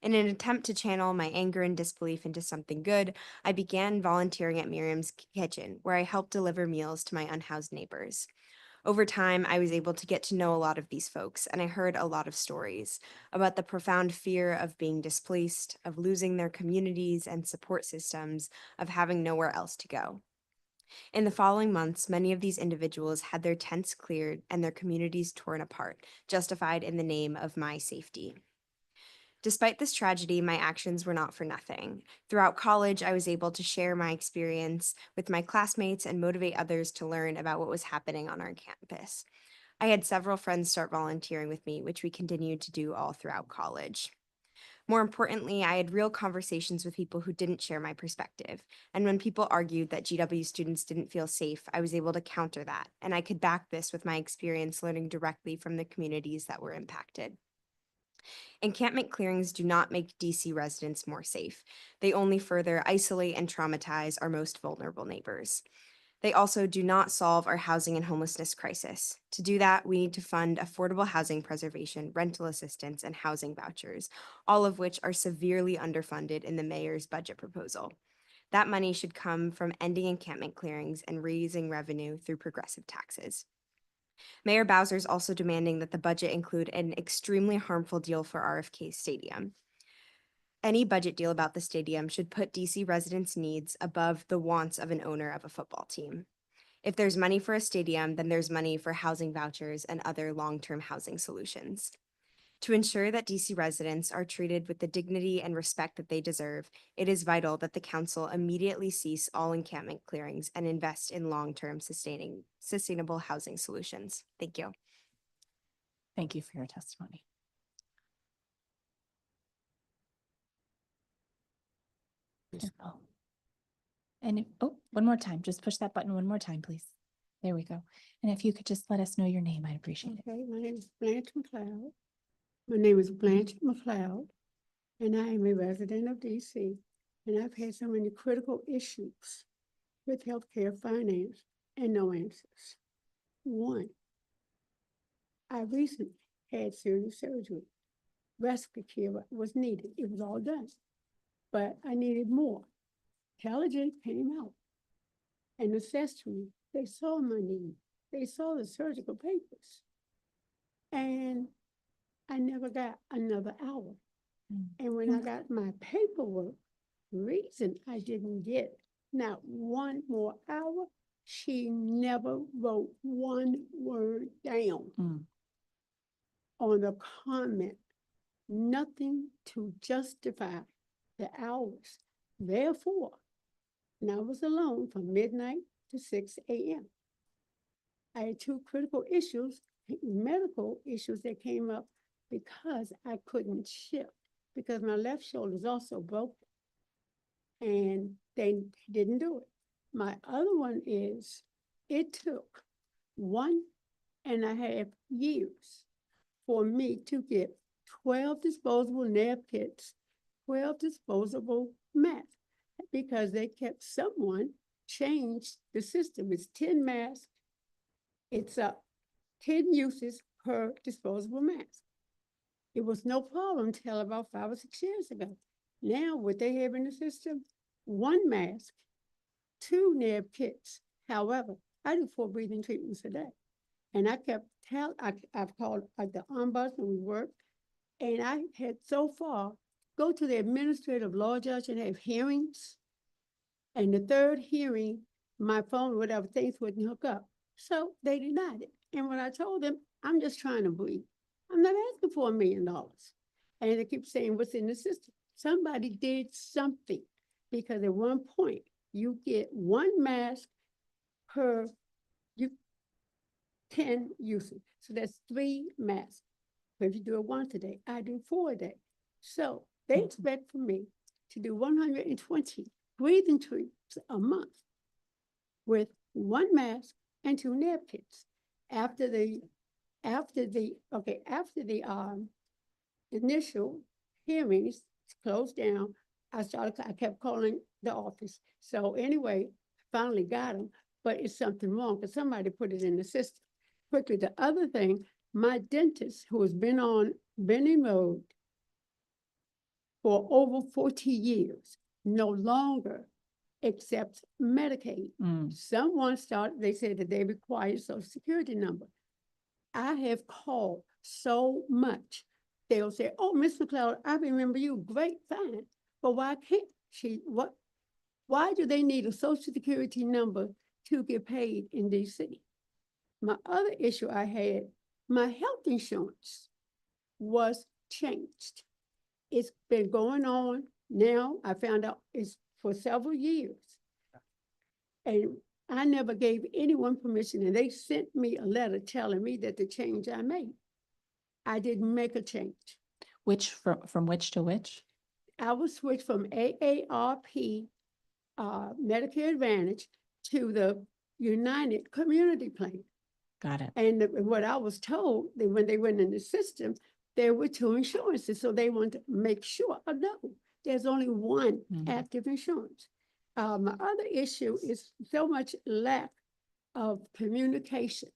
In an attempt to channel my anger and disbelief into something good, I began volunteering at Miriam's kitchen, where I helped deliver meals to my unhoused neighbors. Over time, I was able to get to know a lot of these folks, and I heard a lot of stories about the profound fear of being displaced, of losing their communities and support systems, of having nowhere else to go. In the following months, many of these individuals had their tents cleared and their communities torn apart, justified in the name of my safety. Despite this tragedy, my actions were not for nothing. Throughout college, I was able to share my experience with my classmates and motivate others to learn about what was happening on our campus. I had several friends start volunteering with me, which we continued to do all throughout college. More importantly, I had real conversations with people who didn't share my perspective. And when people argued that GW students didn't feel safe, I was able to counter that. And I could back this with my experience learning directly from the communities that were impacted. Encampment clearings do not make DC residents more safe. They only further isolate and traumatize our most vulnerable neighbors. They also do not solve our housing and homelessness crisis. To do that, we need to fund affordable housing preservation, rental assistance, and housing vouchers, all of which are severely underfunded in the mayor's budget proposal. That money should come from ending encampment clearings and raising revenue through progressive taxes. Mayor Bowser is also demanding that the budget include an extremely harmful deal for RFK Stadium. Any budget deal about the stadium should put DC residents' needs above the wants of an owner of a football team. If there's money for a stadium, then there's money for housing vouchers and other long-term housing solutions. To ensure that DC residents are treated with the dignity and respect that they deserve, it is vital that the council immediately cease all encampment clearings and invest in long-term sustainable housing solutions. Thank you. Thank you for your testimony. And one more time, just push that button one more time, please. There we go. And if you could just let us know your name, I'd appreciate it. Okay, my name is Blanche McLeod. My name is Blanche McLeod, and I am a resident of DC. And I've had so many critical issues with healthcare finance and no answers. One, I recently had serious surgery. Respiratory care was needed. It was all done, but I needed more. Intelligence came out and assessed me. They saw my need. They saw the surgical papers. And I never got another hour. And when I got my paperwork, the reason I didn't get not one more hour, she never wrote one word down on the comment. Nothing to justify the hours. Therefore, and I was alone from midnight to 6 a.m. I had two critical issues, medical issues that came up because I couldn't shift because my left shoulder is also broken and they didn't do it. My other one is it took 1.5 years for me to get 12 disposable napkins, 12 disposable masks, because they kept someone changed the system. It's 10 masks. It's 10 uses per disposable mask. It was no problem until about 5 or 6 years ago. Now, what they have in the system, 1 mask, 2 nab kits. However, I do 4 breathing treatments a day. And I kept I've called the ombudsman, we worked, and I had so far go to the administrative law judge and have hearings. And the third hearing, my phone, whatever, things wouldn't hook up. So they denied it. And when I told them, I'm just trying to breathe. I'm not asking for $1 million. And they keep saying, what's in the system? Somebody did something because at one point you get 1 mask per 10 uses. So that's 3 masks. But if you do it once a day, I do 4 a day. So they expect for me to do 120 breathing tubes a month with 1 mask and 2 napkins. After the initial hearings closed down, I kept calling the office. So anyway, finally got them, but it's something wrong because somebody put it in the system. Quickly, the other thing, my dentist, who has been on Benning Road for over 40 years, no longer accepts Medicaid. Someone started, they said that they require a Social Security number. I have called so much. They'll say, oh, Miss McLeod, I remember you, great, fine. But why can't why do they need a Social Security number to get paid in DC? My other issue I had, my health insurance was changed. It's been going on now. I found out it's for several years. And I never gave anyone permission, and they sent me a letter telling me that the change I made. I didn't make a change. Which, from which to which? I was switched from AARP Medicare Advantage to the United Community Plan. Got it. And what I was told, that when they went in the system, there were 2 insurances. So they wanted to make sure, no, there's only one active insurance. My other issue is so much lack of communication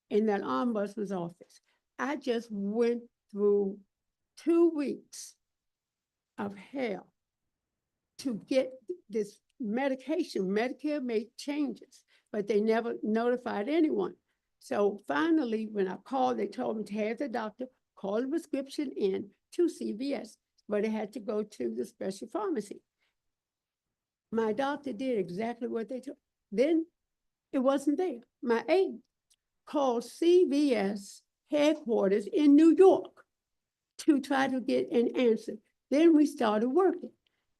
in that ombudsman's office. I just went through 2 weeks of hell to get this medication. Medicare made changes, but they never notified anyone. So finally, when I called, they told me to have the doctor call the prescription in to CVS, but it had to go to the special pharmacy. My doctor did exactly what they told. Then it wasn't there. My aide called CVS headquarters in New York to try to get an answer. Then we started working.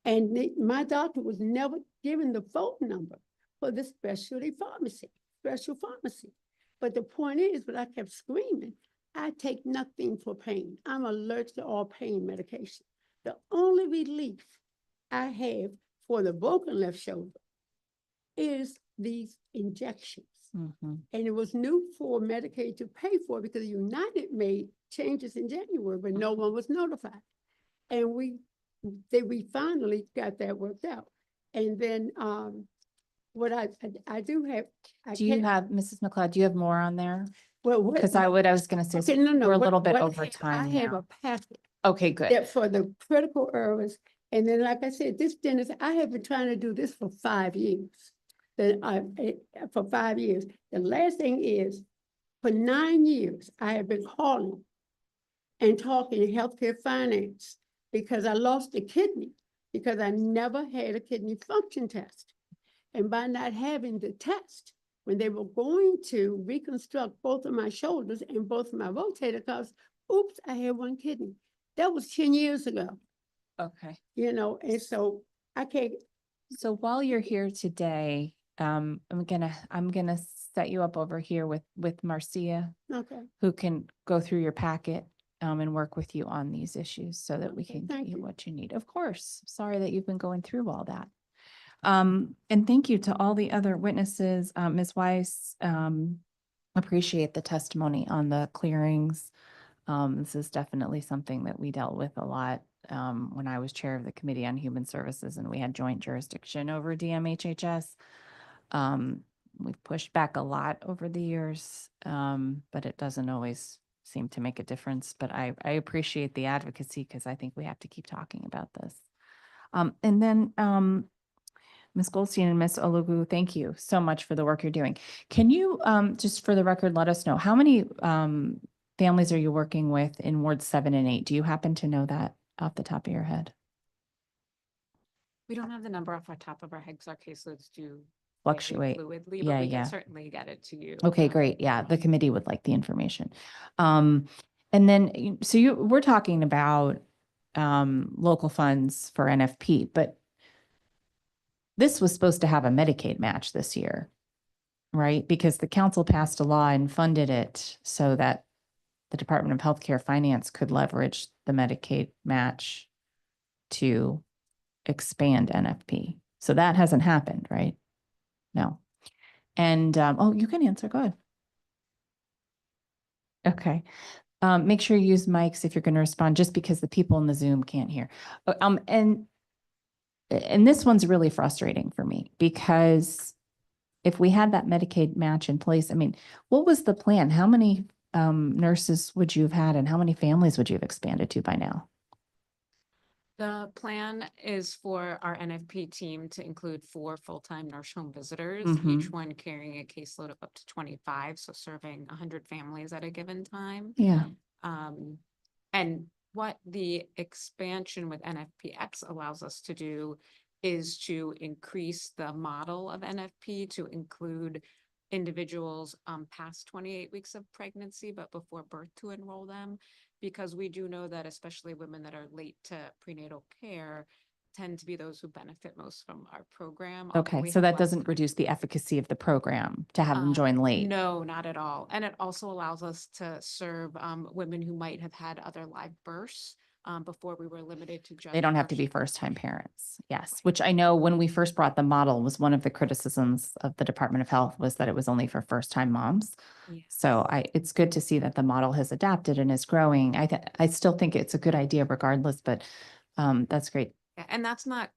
And my doctor was never given the phone number for the special pharmacy. But the point is, but I kept screaming, I take nothing for pain. I'm allergic to all pain medication. The only relief I have for the broken left shoulder is these injections. And it was new for Medicaid to pay for because United made changes in January, but no one was notified. And we finally got that worked out. And then what I do have. Do you have, Mrs. McLeod, do you have more on there? Well, Because I was going to say, okay, no, we're a what- little bit what over I have- time I have now. a packet Okay, good. that for the critical errors. And then, like I said, this dentist, I have been trying to do this for 5 years. For 5 years. The last thing is, for 9 years, I have been calling and talking healthcare finance because I lost a kidney because I never had a kidney function test. And by not having the test, when they were going to reconstruct both of my shoulders and both of my rotator cuffs, oops, I had 1 kidney. That was 10 years ago. Okay. You know, and so I can't. So while you're here today, I'm gonna set you up over here with Marcia, Okay. who can go through your packet and work with you on these issues so that we Okay, can thank get you you. what you need. Of course, sorry that you've been going through all that. And thank you to all the other witnesses. Ms. Weiss, appreciate the testimony on the clearings. This is definitely something that we dealt with a lot when I was chair of the Committee on Human Services and we had joint jurisdiction over DMHHS. We've pushed back a lot over the years, but it doesn't always seem to make a difference. But I appreciate the advocacy because I think we have to keep talking about this. And then Ms. Goldstein and Ms. Olugu, thank you so much for the work you're doing. Can you, just for the record, let us know how many families are you working with in wards 7 and 8? Do you happen to know that off the top of your head? We don't have the number off our top of our heads. Our caseloads do vary Fluctuate. fluidly, Yeah, but we yeah. can certainly get it to you. Okay, great. Yeah, the committee would like the information. And then, so we're talking about local funds for NFP, but this was supposed to have a Medicaid match this year, right? Because the council passed a law and funded it so that the Department of Healthcare Finance could leverage the Medicaid match to expand NFP. So that hasn't happened, right? No. And, oh, you can answer. Go ahead. Okay. Make sure you use mics if you're going to respond, just because the people in the Zoom can't hear. And this one's really frustrating for me, because if we had that Medicaid match in place, I mean, what was the plan? How many nurses would you have had, and how many families would you have expanded to by now? The plan is for our NFP team to include 4 full-time nurse home visitors, each one carrying a caseload of up to 25, so serving 100 families at a given time. Yeah. And what the expansion with NFPX allows us to do is to increase the model of NFP to include individuals past 28 weeks of pregnancy, but before birth, to enroll them. Because we do know that especially women that are late to prenatal care tend to be those who benefit most from our program. although Okay, we so have that less doesn't reduce the efficacy of the program to have them join late. No, not at all. And it also allows us to serve women who might have had other live births before we were limited to just. They don't have to be first-time parents. Yes, which I know when we first brought the model was one of the criticisms of the Department of Health, was that it was only for first-time moms. So it's good to see that the model has adapted and is growing. I still think it's a good idea regardless, but that's great. Yeah, and that's not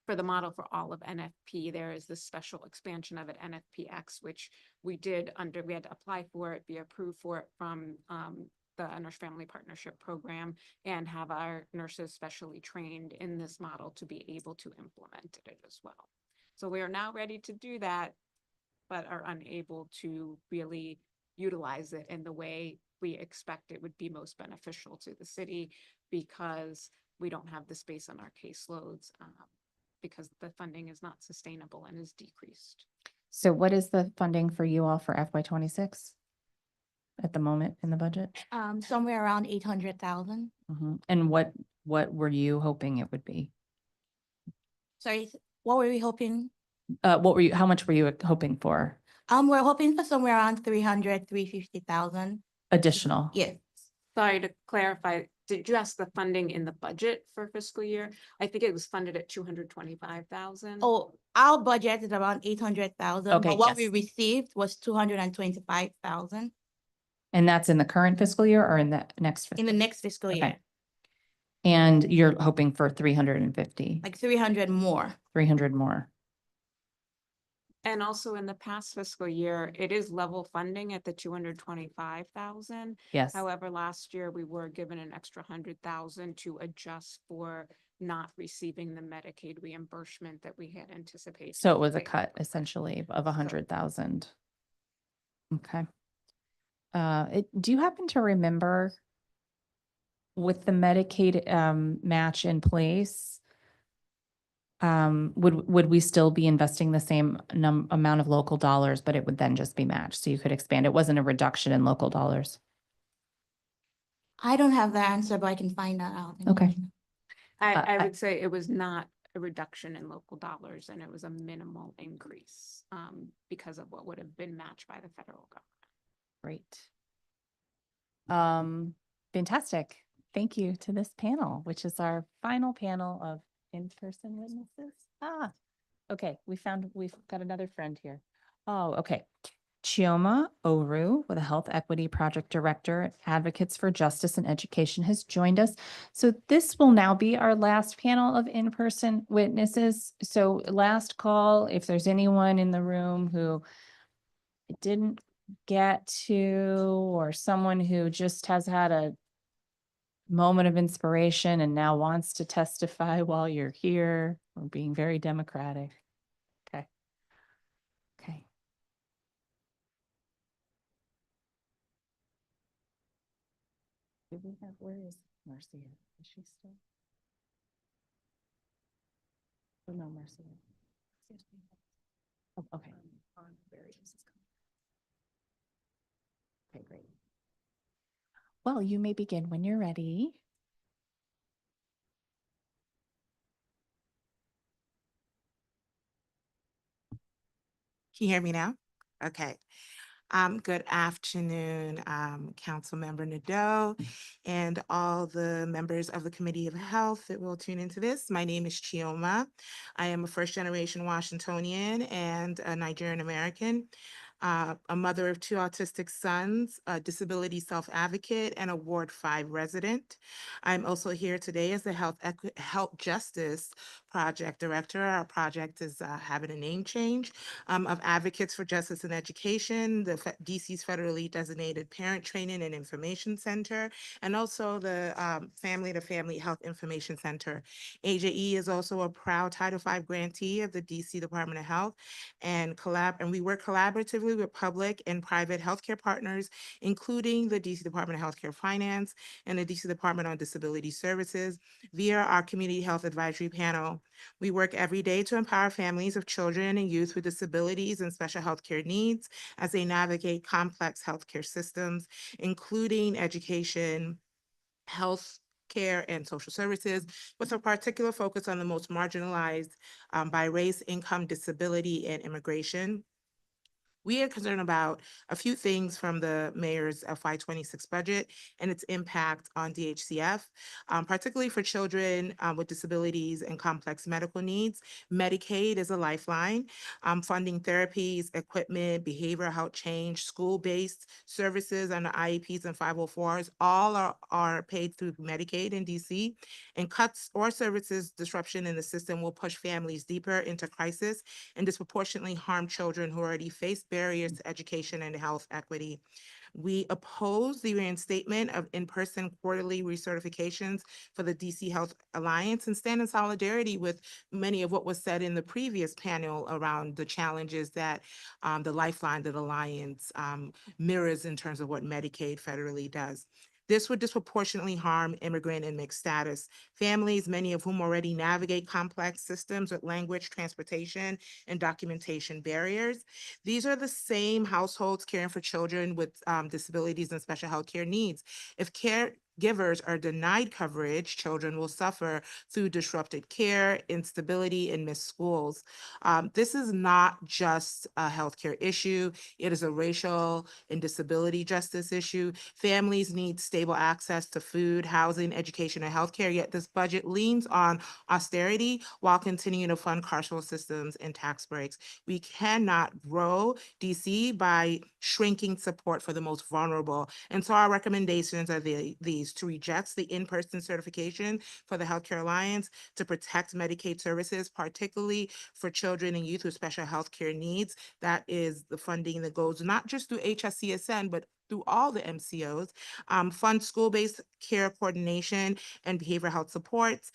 for the model for all of NFP. There is this special expansion of it, NFPX, which we had to apply for it, be approved for it from the Nurse Family Partnership Program, and have our nurses specially trained in this model to be able to implement it as well. So we are now ready to do that, but are unable to really utilize it in the way we expect it would be most beneficial to the city, because we don't have the space on our caseloads, because the funding is not sustainable and is decreased. So what is the funding for you all for FY26 at the moment in the budget? Somewhere around 800,000. And what were you hoping it would be? Sorry, what were we hoping? How much were you hoping for? We're hoping for somewhere around 350,000. Additional? Yes. Sorry to clarify, did you ask the funding in the budget for fiscal year? I think it was funded at 225,000. Oh, our budget is around 800,000, Okay, but what we yes. received was 225,000 And that's in the current fiscal year or in the next? in the next fiscal year, Okay. And you're hoping for 350, like 300 more. 300 more. And also in the past fiscal year, it is level funding at the 225,000. Yes. However, last year we were given an extra 100,000 to adjust for not receiving the Medicaid reimbursement that we had anticipated. So it was a cut essentially of 100,000. Okay. Do you happen to remember with the Medicaid match in place, would we still be investing the same amount of local dollars, but it would then just be matched, so you could expand? It wasn't a reduction in local dollars. I don't have the answer, but I can find that out. Okay. I would say it was not a reduction in local dollars, and it was a minimal increase because of what would have been matched by the federal government. Great. Fantastic. Thank you to this panel, which is our final panel of in-person witnesses. Okay. We've got another friend here. Oh, okay. Chioma Oru, with a Health Equity Project Director at Advocates for Justice and Education, has joined us. So this will now be our last panel of in-person witnesses. So last call, if there's anyone in the room who didn't get to, or someone who just has had a moment of inspiration and now wants to testify while you're here. We're being very democratic. Okay. Okay. Where is Marcia? Is she still? Oh, no, Marcia. Oh, okay. Okay, great. Well, you may begin when you're ready. Can you hear me now? Okay. Good afternoon, Councilmember Nadeau and all the members of the Committee of Health that will tune into this. My name is Chioma. I am a first-generation Washingtonian and a Nigerian American, a mother of 2 autistic sons, a disability self-advocate, and a Ward 5 resident. I'm also here today as the Health Justice Project Director. Our project is having a name change of Advocates for Justice and Education, the DC's federally designated Parent Training and Information Center, and also the Family to Family Health Information Center. AJE is also a proud Title V grantee of the DC Department of Health, and we work collaboratively with public and private healthcare partners, including the DC Department of Healthcare Finance and the DC Department on Disability Services via our Community Health Advisory Panel. We work every day to empower families of children and youth with disabilities and special healthcare needs as they navigate complex healthcare systems, including education, health care, and social services, with a particular focus on the most marginalized by race, income, disability, and immigration. We are concerned about a few things from the mayor's FY26 budget and its impact on DHCF, particularly for children with disabilities and complex medical needs. Medicaid is a lifeline, funding therapies, equipment, behavioral health change, school-based services under IEPs and 504s, all are paid through Medicaid in DC, and cuts or services disruption in the system will push families deeper into crisis and disproportionately harm children who already face barriers to education and health equity. We oppose the reinstatement of in-person quarterly recertifications for the DC Health Alliance and stand in solidarity with many of what was said in the previous panel around the challenges that the Lifeline that Alliance mirrors in terms of what Medicaid federally does. This would disproportionately harm immigrant and mixed status families, many of whom already navigate complex systems with language, transportation, and documentation barriers. These are the same households caring for children with disabilities and special health care needs. If caregivers are denied coverage, children will suffer through disrupted care, instability, and missed schools. This is not just a healthcare issue. It is a racial and disability justice issue. Families need stable access to food, housing, education, and healthcare, yet this budget leans on austerity while continuing to fund carceral systems and tax breaks. We cannot grow DC by shrinking support for the most vulnerable. And so our recommendations are these: to reject the in-person certification for the Healthcare Alliance, to protect Medicaid services, particularly for children and youth with special healthcare needs. That is the funding that goes not just through HSCSN, but through all the MCOs, fund school-based care coordination and behavioral health supports,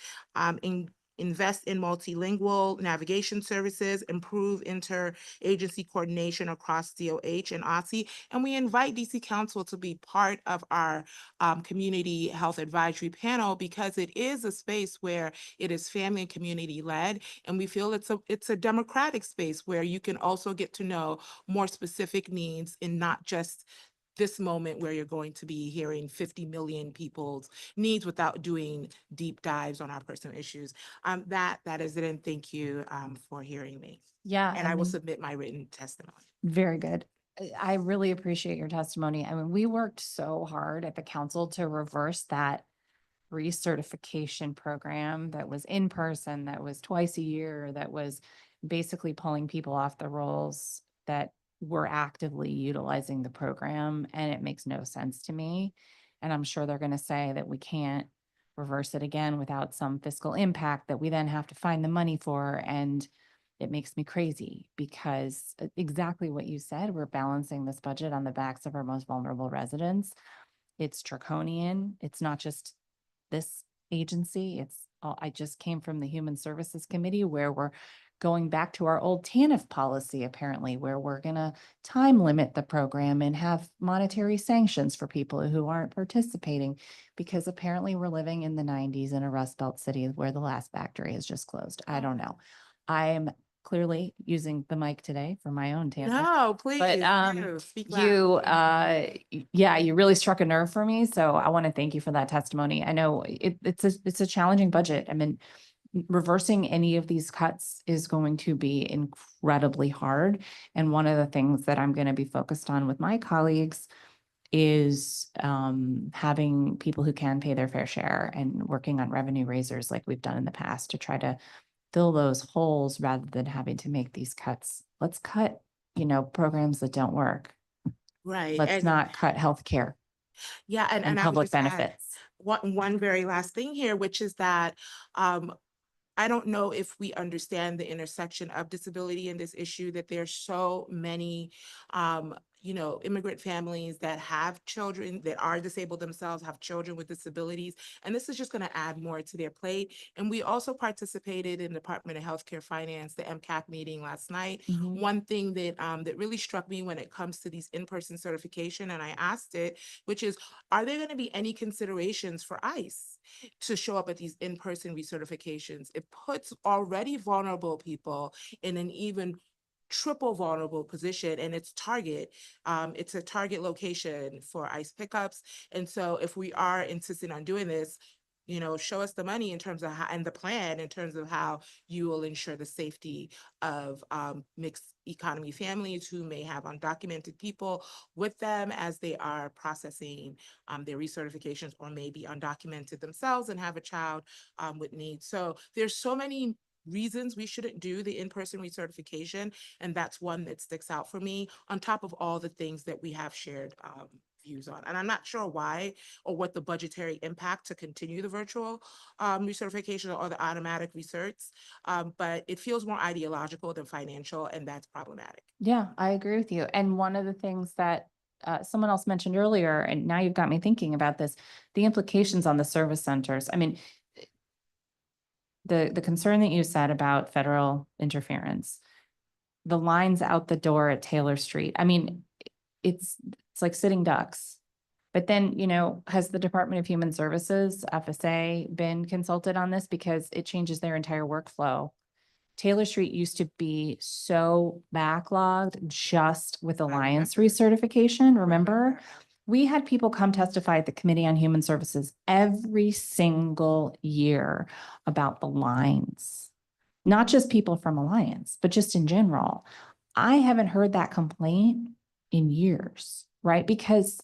invest in multilingual navigation services, improve interagency coordination across DOH and OTSI, and we invite DC Council to be part of our Community Health Advisory Panel because it is a space where it is family and community led, and we feel it's a democratic space where you can also get to know more specific needs and not just this moment where you're going to be hearing 50 million people's needs without doing deep dives on our personal issues. That is it, and thank you for hearing me. Yeah. And I will submit my written testimony. Very good. I really appreciate your testimony. I mean, we worked so hard at the council to reverse that recertification program that was in person, that was twice a year, that was basically pulling people off the rolls that were actively utilizing the program, and it makes no sense to me. And I'm sure they're going to say that we can't reverse it again without some fiscal impact that we then have to find the money for. And it makes me crazy because exactly what you said, we're balancing this budget on the backs of our most vulnerable residents. It's draconian. It's not just this agency. I just came from the Human Services Committee where we're going back to our old TANF policy, apparently, where we're going to time limit the program and have monetary sanctions for people who aren't participating, because apparently we're living in the 90s in a Rust Belt city where the last factory has just closed. I don't know. I'm clearly using the mic today for my own tangent. No, please. But speak loud. you really struck a nerve for me. So I want to thank you for that testimony. I know it's a challenging budget. I mean, reversing any of these cuts is going to be incredibly hard. And one of the things that I'm going to be focused on with my colleagues is having people who can pay their fair share and working on revenue raisers like we've done in the past to try to fill those holes rather than having to make these cuts. Let's cut, programs that don't work. Right. Let's And not cut healthcare yeah, and I would public just add benefits. one very last thing here, which is that I don't know if we understand the intersection of disability in this issue, that there's so many, immigrant families that have children that are disabled themselves, have children with disabilities, and this is just going to add more to their plate. And we also participated in the Department of Healthcare Finance, the MCAC meeting last night. Mhm. One thing that that really struck me when it comes to these in-person certification, and I asked it, which is, are there going to be any considerations for ICE to show up at these in-person recertifications? It puts already vulnerable people in an even triple vulnerable position, and it's a target location for ICE pickups. And so if we are insisting on doing this, show us the money in terms of how, and the plan in terms of how you will ensure the safety of mixed economy families who may have undocumented people with them as they are processing their recertifications, or maybe undocumented themselves and have a child with needs. So there's so many reasons we shouldn't do the in-person recertification, and that's one that sticks out for me, on top of all the things that we have shared views on. And I'm not sure why or what the budgetary impact to continue the virtual recertification or the automatic recerts, but it feels more ideological than financial, and that's problematic. Yeah, I agree with you. And one of the things that someone else mentioned earlier, and now you've got me thinking about this, the implications on the service centers. I mean, the concern that you said about federal interference, the lines out the door at Taylor Street. I mean, it's like sitting ducks. But then, has the Department of Human Services, FSA, been consulted on this? Because it changes their entire workflow. Taylor Street used to be so backlogged just with Alliance recertification, remember? We had people come testify at the Committee on Human Services every single year about the lines. Not just people from Alliance, but just in general. I haven't heard that complaint in years, right? Because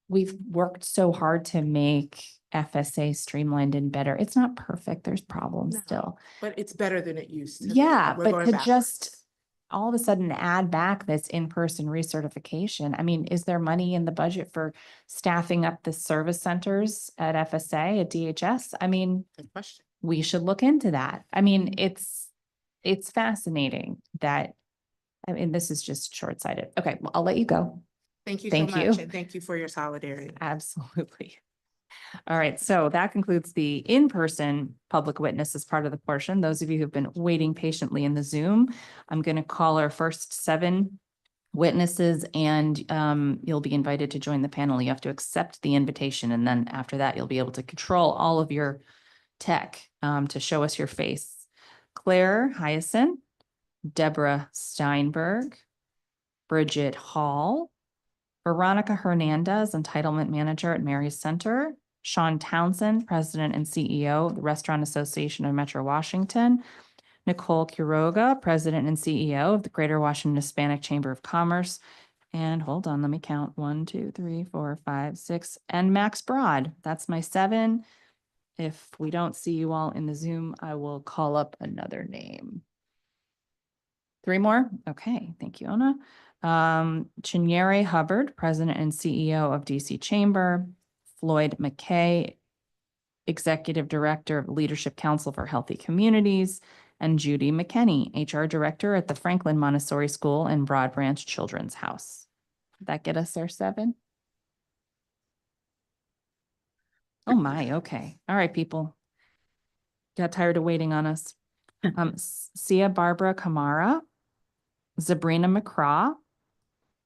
we've worked so hard to make FSA streamlined and better. It's not perfect. There's problems still. But it's better than it used to be. Yeah, We're but going to backwards. just all of a sudden add back this in-person recertification. I mean, is there money in the budget for staffing up the service centers at FSA, at DHS? I mean, Good question. we should look into that. I mean, it's fascinating that, this is just short-sighted. Okay, well, I'll let you go. Thank you Thank so you. much, and thank you for your solidarity. Absolutely. All right, so that concludes the in-person public witness as part of the portion. Those of you who've been waiting patiently in the Zoom, I'm going to call our first 7 witnesses, and you'll be invited to join the panel. You have to accept the invitation, and then after that, you'll be able to control all of your tech to show us your face. Claire Hyacin, Deborah Steinberg, Bridget Hall, Veronica Hernandez, Entitlement Manager at Mary's Center, Sean Townsend, President and CEO of the Restaurant Association of Metro Washington, Nicole Quiroga, President and CEO of the Greater Washington Hispanic Chamber of Commerce, and hold on, let me count, 1, 2, 3, 4, 5, 6, and Max Broad. That's my 7. If we don't see you all in the Zoom, I will call up another name. 3 more? Okay, thank you, Ona. Chinyere Hubbard, President and CEO of DC Chamber, Floyd McKay, Executive Director of Leadership Council for Healthy Communities, and Judy McKenney, HR Director at the Franklin Montessori School and Broad Branch Children's House. Did that get us our 7? Oh my, okay. All right, people. Got tired of waiting on us. Sia Barbara Kamara, Sabrina McCraw,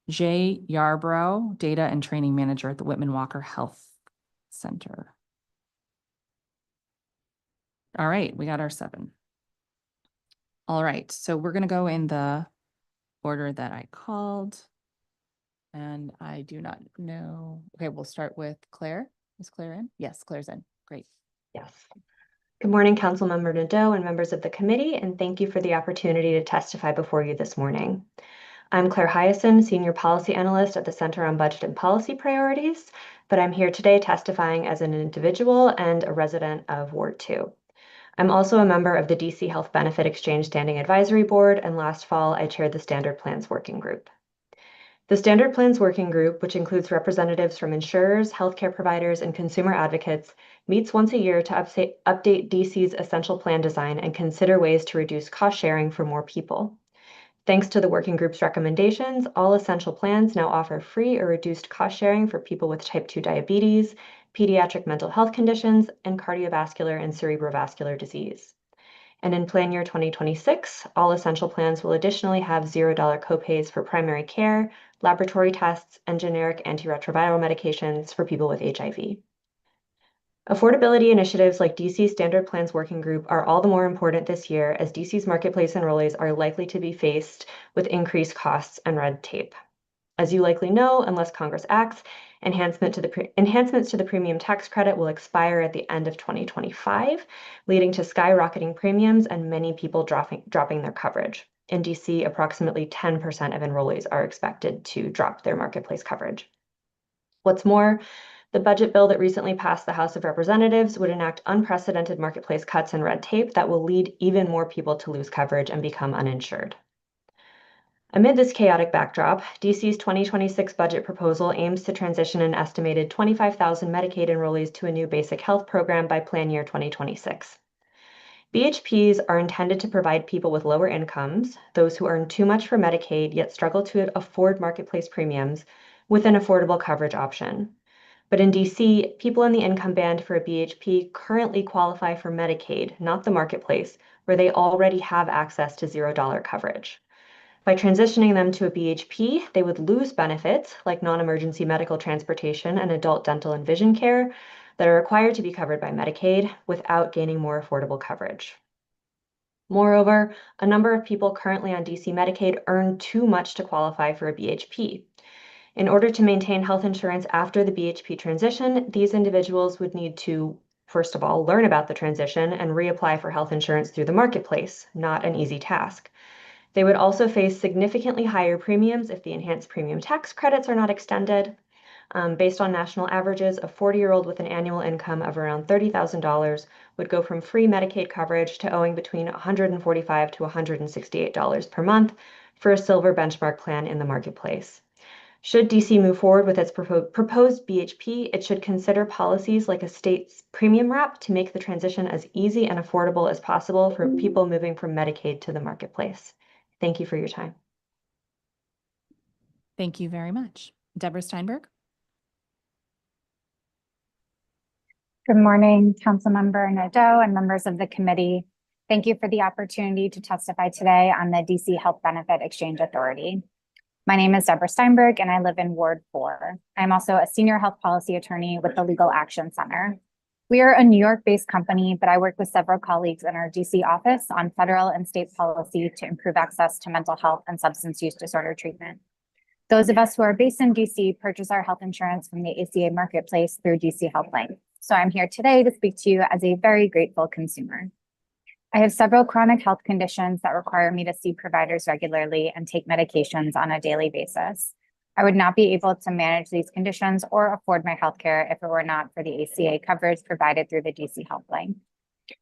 Jay Yarbrough, Data and Training Manager at the Whitman Walker Health Center. All right, we got our 7. All right, so we're going to go in the order that I called. And I do not know. Okay, we'll start with Claire. Is Claire in? Yes, Claire's in. Great. Yes. Good morning, Councilmember Nadeau and members of the committee, and thank you for the opportunity to testify before you this morning. I'm Claire Hyacin, Senior Policy Analyst at the Center on Budget and Policy Priorities, but I'm here today testifying as an individual and a resident of Ward 2. I'm also a member of the DC Health Benefit Exchange Standing Advisory Board, and last fall I chaired the Standard Plans Working Group. The Standard Plans Working Group, which includes representatives from insurers, healthcare providers, and consumer advocates, meets once a year to update DC's essential plan design and consider ways to reduce cost sharing for more people. Thanks to the working group's recommendations, all essential plans now offer free or reduced cost sharing for people with type 2 diabetes, pediatric mental health conditions, and cardiovascular and cerebrovascular disease. And in plan year 2026, all essential plans will additionally have $0 copays for primary care, laboratory tests, and generic antiretroviral medications for people with HIV. Affordability initiatives like DC Standard Plans Working Group are all the more important this year as DC's marketplace enrollees are likely to be faced with increased costs and red tape. As you likely know, unless Congress acts, enhancements to the premium tax credit will expire at the end of 2025, leading to skyrocketing premiums and many people dropping their coverage. In DC, approximately 10% of enrollees are expected to drop their marketplace coverage. What's more, the budget bill that recently passed the House of Representatives would enact unprecedented marketplace cuts and red tape that will lead even more people to lose coverage and become uninsured. Amid this chaotic backdrop, DC's 2026 budget proposal aims to transition an estimated 25,000 Medicaid enrollees to a new basic health program by plan year 2026. BHPs are intended to provide people with lower incomes, those who earn too much for Medicaid yet struggle to afford marketplace premiums, with an affordable coverage option. But in DC, people in the income band for a BHP currently qualify for Medicaid, not the marketplace, where they already have access to $0 coverage. By transitioning them to a BHP, they would lose benefits like non-emergency medical transportation and adult dental and vision care that are required to be covered by Medicaid without gaining more affordable coverage. Moreover, a number of people currently on DC Medicaid earn too much to qualify for a BHP. In order to maintain health insurance after the BHP transition, these individuals would need to, first of all, learn about the transition and reapply for health insurance through the marketplace, not an easy task. They would also face significantly higher premiums if the enhanced premium tax credits are not extended. Based on national averages, a 40-year-old with an annual income of around $30,000 would go from free Medicaid coverage to owing between $145 to $168 per month for a silver benchmark plan in the marketplace. Should DC move forward with its proposed BHP, it should consider policies like a state's premium wrap to make the transition as easy and affordable as possible for people moving from Medicaid to the marketplace. Thank you for your time. Thank you very much. Deborah Steinberg. Good morning, Councilmember Nadeau and members of the committee. Thank you for the opportunity to testify today on the DC Health Benefit Exchange Authority. My name is Deborah Steinberg and I live in Ward 4. I'm also a senior health policy attorney with the Legal Action Center. We are a New York-based company, but I work with several colleagues in our DC office on federal and state policy to improve access to mental health and substance use disorder treatment. Those of us who are based in DC purchase our health insurance from the ACA marketplace through DC HealthLink. So I'm here today to speak to you as a very grateful consumer. I have several chronic health conditions that require me to see providers regularly and take medications on a daily basis. I would not be able to manage these conditions or afford my healthcare if it were not for the ACA coverage provided through the DC HealthLink.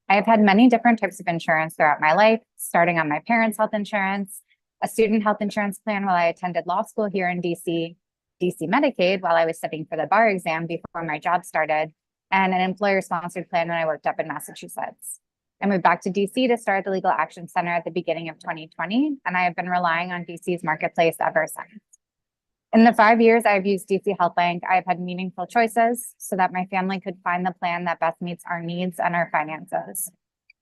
I have had many different types of insurance throughout my life, starting on my parents' health insurance, a student health insurance plan while I attended law school here in DC, DC Medicaid while I was studying for the bar exam before my job started, and an employer-sponsored plan when I worked up in Massachusetts. I moved back to DC to start the Legal Action Center at the beginning of 2020, and I have been relying on DC's marketplace ever since. In the 5 years I've used DC HealthLink, I've had meaningful choices so that my family could find the plan that best meets our needs and our finances.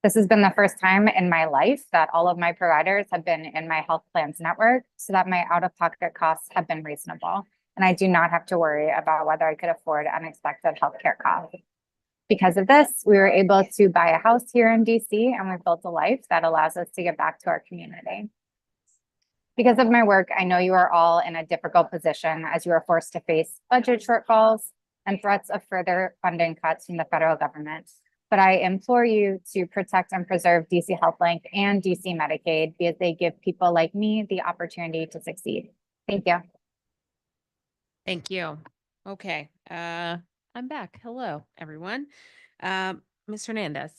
This has been the first time in my life that all of my providers have been in my health plans network so that my out-of-pocket costs have been reasonable, and I do not have to worry about whether I could afford unexpected healthcare costs. Because of this, we were able to buy a house here in DC, and we've built a life that allows us to give back to our community. Because of my work, I know you are all in a difficult position as you are forced to face budget shortfalls and threats of further funding cuts from the federal government. but I implore you to protect and preserve DC HealthLink and DC Medicaid because they give people like me the opportunity to succeed. Thank you. Thank you. Okay, I'm back. Hello, everyone. Ms. Hernandez.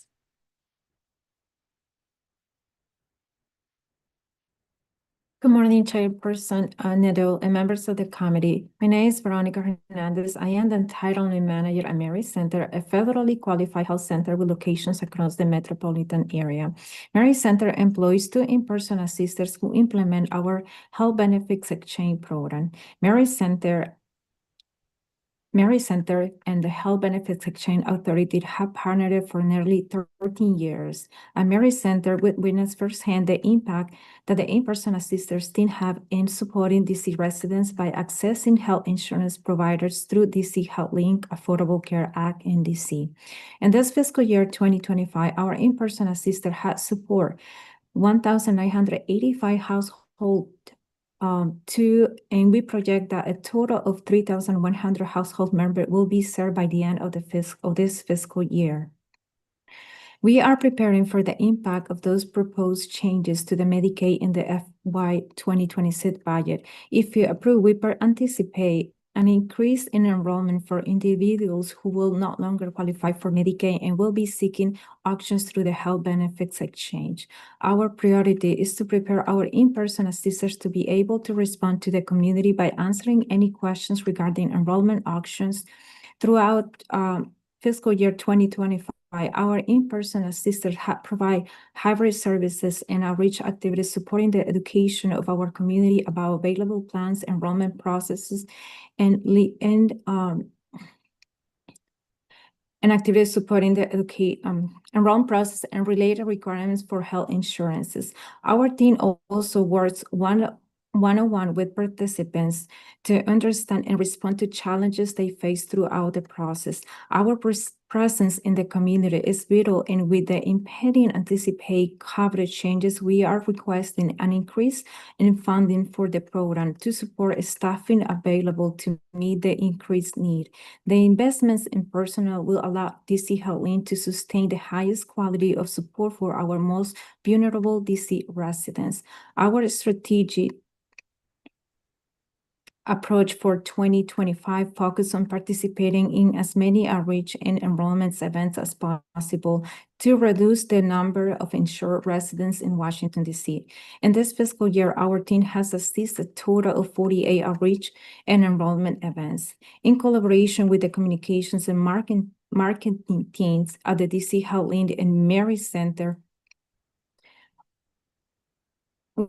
Good morning, Chairperson Nadeau and members of the committee. My name is Veronica Hernandez. I am the Entitlement Manager at Mary Center, a federally qualified health center with locations across the metropolitan area. Mary Center employs 2 in-person assistants who implement our health benefits exchange program. Mary Center and the Health Benefits Exchange Authority have partnered for nearly 13 years. At Mary Center, we witnessed firsthand the impact that the in-person assistants team have in supporting DC residents by accessing health insurance providers through DC HealthLink Affordable Care Act in DC. In this fiscal year 2025, our in-person assistant had support 1,985 households and we project that a total of 3,100 household members will be served by the end of this fiscal year. We are preparing for the impact of those proposed changes to the Medicaid in the FY 2026 budget. If you approve, we anticipate an increase in enrollment for individuals who will no longer qualify for Medicaid and will be seeking options through the Health Benefits Exchange. Our priority is to prepare our in-person assistants to be able to respond to the community by answering any questions regarding enrollment options. Throughout fiscal year 2025, our in-person assistants provide hybrid services and outreach activities supporting the education of our community about available plans, enrollment processes, and activities supporting the enrollment process and related requirements for health insurances. Our team also works one-on-one with participants to understand and respond to challenges they face throughout the process. Our presence in the community is vital, and with the impending anticipated coverage changes, we are requesting an increase in funding for the program to support staffing available to meet the increased need. The investments in personnel will allow DC HealthLink to sustain the highest quality of support for our most vulnerable DC residents. Our strategic approach for 2025 focus on participating in as many outreach and enrollment events as possible to reduce the number of insured residents in Washington, D.C. In this fiscal year, our team has assisted a total of 48 outreach and enrollment events. In collaboration with the communications and marketing teams at the DC HealthLink and Mary Center,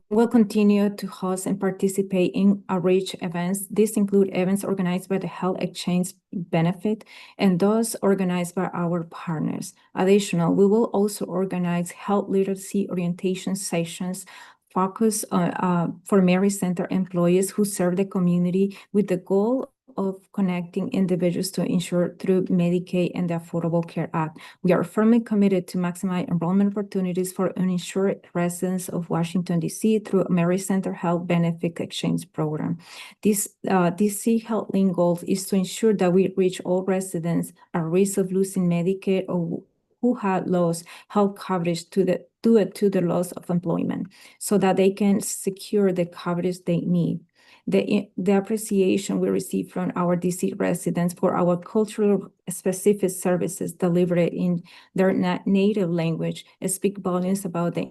we'll continue to host and participate in outreach events. These include events organized by the Health Exchange Benefit and those organized by our partners. Additionally, we will also organize health literacy orientation sessions focused on for Mary Center employees who serve the community with the goal of connecting individuals to insure through Medicaid and the Affordable Care Act. We are firmly committed to maximize enrollment opportunities for uninsured residents of Washington, D.C. through Mary Center Health Benefit Exchange Program. This DC HealthLink goal is to ensure that we reach all residents at risk of losing Medicaid or who had lost health coverage due to the loss of employment so that they can secure the coverage they need. The appreciation we receive from our DC residents for our cultural specific services delivered in their native language speak volumes about the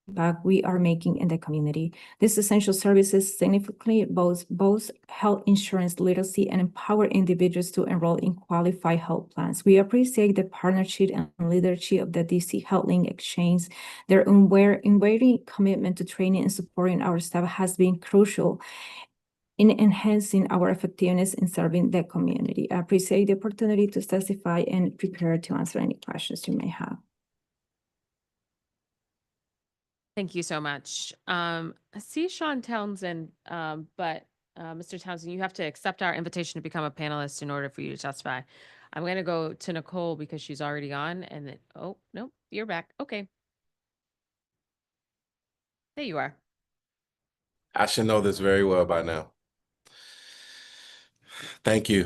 impact we are making in the community. These essential services significantly both health insurance literacy and empower individuals to enroll in qualified health plans. We appreciate the partnership and leadership of the DC HealthLink Exchange. Their unwavering commitment to training and supporting our staff has been crucial in enhancing our effectiveness in serving the community. I appreciate the opportunity to testify and prepare to answer any questions you may have. Thank you so much. I see Sean Townsend, but Mr. Townsend, you have to accept our invitation to become a panelist in order for you to testify. I'm going to go to Nicole because she's already on, and then, oh, no, you're back. Okay. There you are. I should know this very well by now. Thank you.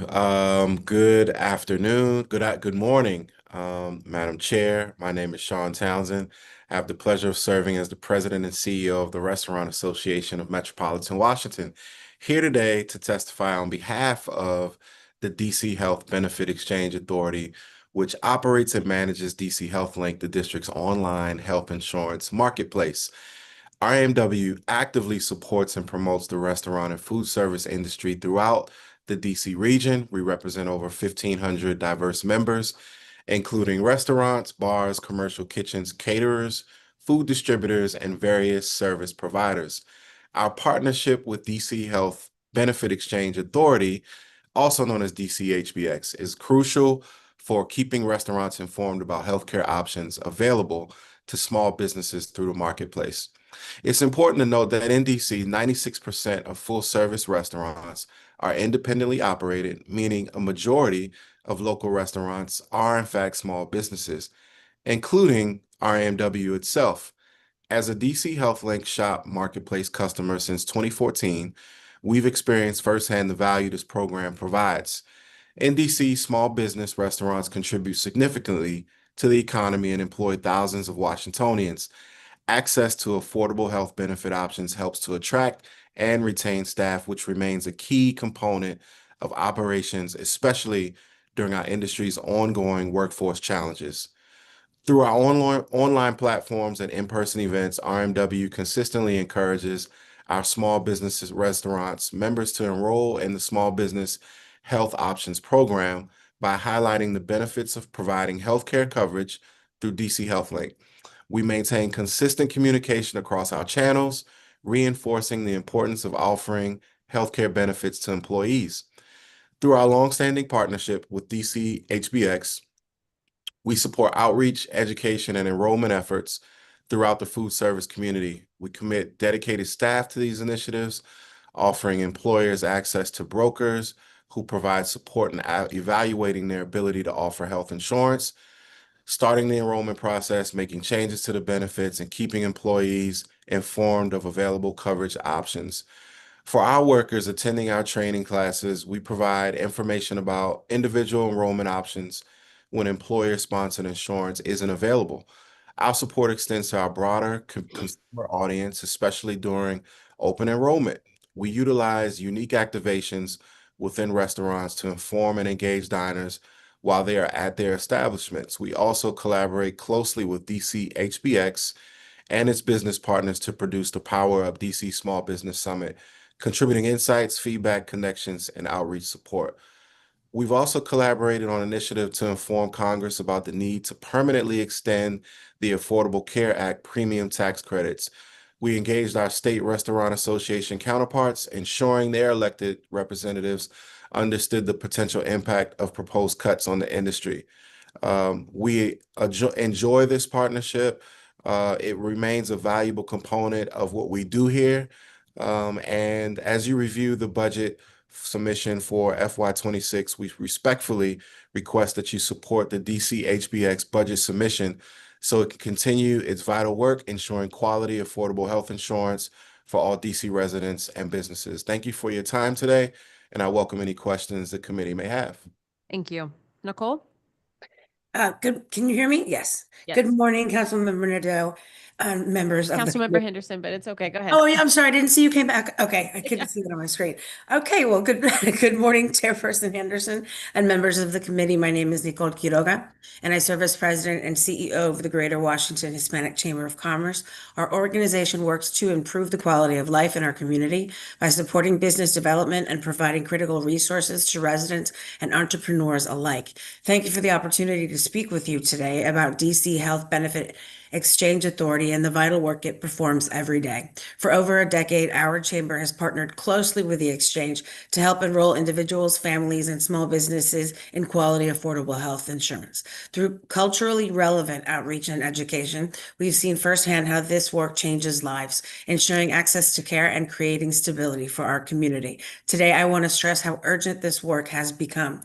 Good afternoon, good morning, Madam Chair. My name is Sean Townsend. I have the pleasure of serving as the President and CEO of the Restaurant Association of Metropolitan Washington, here today to testify on behalf of the DC Health Benefit Exchange Authority, which operates and manages DC Health Link, the district's online health insurance marketplace. RMW actively supports and promotes the restaurant and food service industry throughout the DC region. We represent over 1,500 diverse members, including restaurants, bars, commercial kitchens, caterers, food distributors, and various service providers. Our partnership with DC Health Benefit Exchange Authority, also known as DCHBX, is crucial for keeping restaurants informed about healthcare options available to small businesses through the marketplace. It's important to note that in DC, 96% of full-service restaurants are independently operated, meaning a majority of local restaurants are in fact small businesses, including RMW itself. As a DC HealthLink Shop Marketplace customer since 2014, we've experienced firsthand the value this program provides. In DC, small business restaurants contribute significantly to the economy and employ thousands of Washingtonians. Access to affordable health benefit options helps to attract and retain staff, which remains a key component of operations, especially during our industry's ongoing workforce challenges. Through our online platforms and in-person events, RMW consistently encourages our small businesses restaurants members to enroll in the Small Business Health Options Program by highlighting the benefits of providing healthcare coverage through DC HealthLink. We maintain consistent communication across our channels, reinforcing the importance of offering healthcare benefits to employees. Through our longstanding partnership with DC HBX, we support outreach, education, and enrollment efforts throughout the food service community. We commit dedicated staff to these initiatives, offering employers access to brokers who provide support in evaluating their ability to offer health insurance, starting the enrollment process, making changes to the benefits, and keeping employees informed of available coverage options. For our workers attending our training classes, we provide information about individual enrollment options when employer-sponsored insurance isn't available. Our support extends to our broader consumer audience, especially during open enrollment. We utilize unique activations within restaurants to inform and engage diners while they are at their establishments. We also collaborate closely with DC HBX and its business partners to produce the Power Up DC Small Business Summit, contributing insights, feedback, connections, and outreach support. We've also collaborated on an initiative to inform Congress about the need to permanently extend the Affordable Care Act premium tax credits. We engaged our state restaurant association counterparts, ensuring their elected representatives understood the potential impact of proposed cuts on the industry. We enjoy this partnership. It remains a valuable component of what we do here. And as you review the budget submission for FY26, we respectfully request that you support the DC HBX budget submission so it can continue its vital work ensuring quality, affordable health insurance for all DC residents and businesses. Thank you for your time today, and I welcome any questions the committee may have. Thank you. Nicole? Good. Can you hear me? Yes. Good morning, Councilmember Nadeau, members of the Councilmember Henderson, but it's okay. Go ahead. Oh, yeah, I'm sorry. I didn't see you came back. Okay. I couldn't see that on my screen. Okay. Well, good morning, Chairperson Henderson and members of the committee. My name is Nicole Quiroga, and I serve as President and CEO of the Greater Washington Hispanic Chamber of Commerce. Our organization works to improve the quality of life in our community by supporting business development and providing critical resources to residents and entrepreneurs alike. Thank you for the opportunity to speak with you today about DC Health Benefit Exchange Authority and the vital work it performs every day. For over a decade, our chamber has partnered closely with the exchange to help enroll individuals, families, and small businesses in quality, affordable health insurance. Through culturally relevant outreach and education, we've seen firsthand how this work changes lives, ensuring access to care and creating stability for our community. Today, I want to stress how urgent this work has become.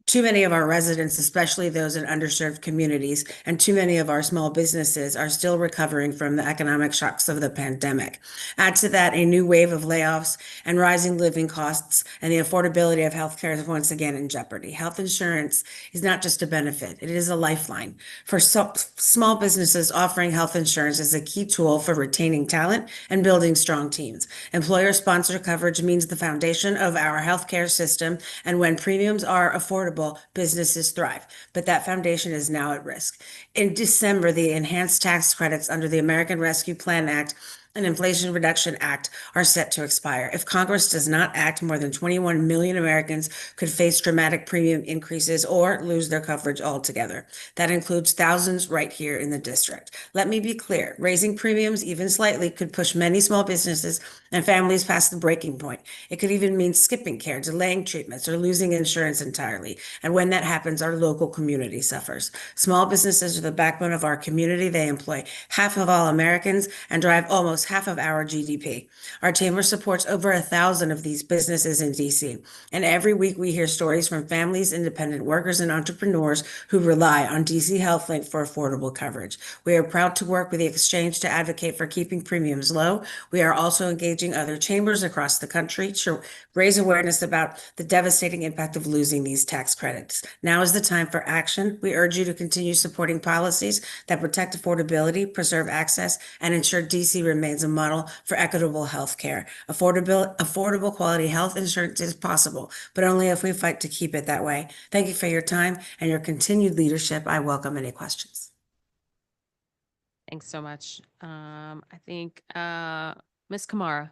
Too many of our residents, especially those in underserved communities, and too many of our small businesses are still recovering from the economic shocks of the pandemic. Add to that a new wave of layoffs and rising living costs, and the affordability of healthcare is once again in jeopardy. Health insurance is not just a benefit, it is a lifeline. For small businesses, offering health insurance is a key tool for retaining talent and building strong teams. Employer-sponsored coverage means the foundation of our healthcare system, and when premiums are affordable, businesses thrive. But that foundation is now at risk. In December, the enhanced tax credits under the American Rescue Plan Act and Inflation Reduction Act are set to expire. If Congress does not act, more than 21 million Americans could face dramatic premium increases or lose their coverage altogether. That includes thousands right here in the district. Let me be clear, raising premiums even slightly could push many small businesses and families past the breaking point. It could even mean skipping care, delaying treatments, or losing insurance entirely. And when that happens, our local community suffers. Small businesses are the backbone of our community. They employ half of all Americans and drive almost half of our GDP. Our chamber supports over 1,000 of these businesses in DC. And every week we hear stories from families, independent workers, and entrepreneurs who rely on DC HealthLink for affordable coverage. We are proud to work with the exchange to advocate for keeping premiums low. We are also engaging other chambers across the country to raise awareness about the devastating impact of losing these tax credits. Now is the time for action. We urge you to continue supporting policies that protect affordability, preserve access, and ensure DC remains a model for equitable health care. Affordable quality health insurance is possible, but only if we fight to keep it that way. Thank you for your time and your continued leadership. I welcome any questions. Thanks so much. I think Ms. Kamara.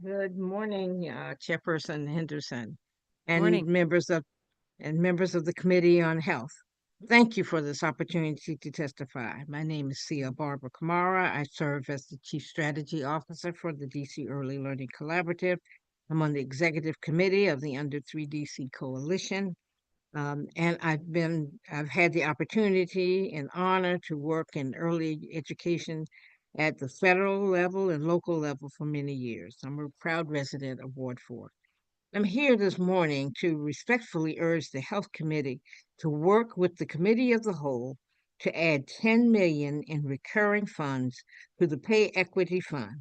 Good morning, Chairperson Henderson and Morning. members of the Committee on Health. Thank you for this opportunity to testify. My name is Sia Barbara Kamara. I serve as the Chief Strategy Officer for the DC Early Learning Collaborative. I'm on the Executive Committee of the Under 3 DC Coalition. And I've had the opportunity and honor to work in early education at the federal level and local level for many years. I'm a proud resident of Ward 4. I'm here this morning to respectfully urge the Health Committee to work with the Committee of the Whole to add $10 million in recurring funds to the Pay Equity Fund,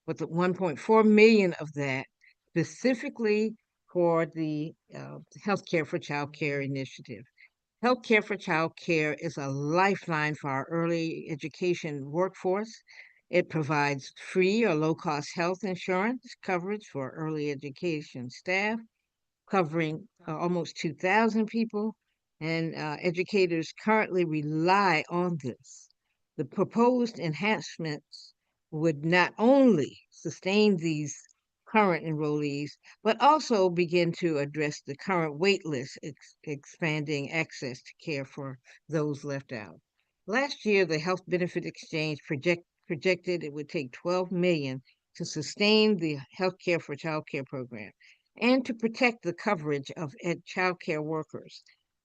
with the $1.4 million of that specifically for the Healthcare for Child Care initiative. Healthcare for Child Care is a lifeline for our early education workforce. It provides free or low-cost health insurance coverage for early education staff, covering almost 2,000 people, and educators currently rely on this. The proposed enhancements would not only sustain these current enrollees, but also begin to address the current wait list, expanding access to care for those left out. Last year, the Health Benefit Exchange projected it would take $12 million to sustain the Healthcare for Child Care program and to protect the coverage of child care workers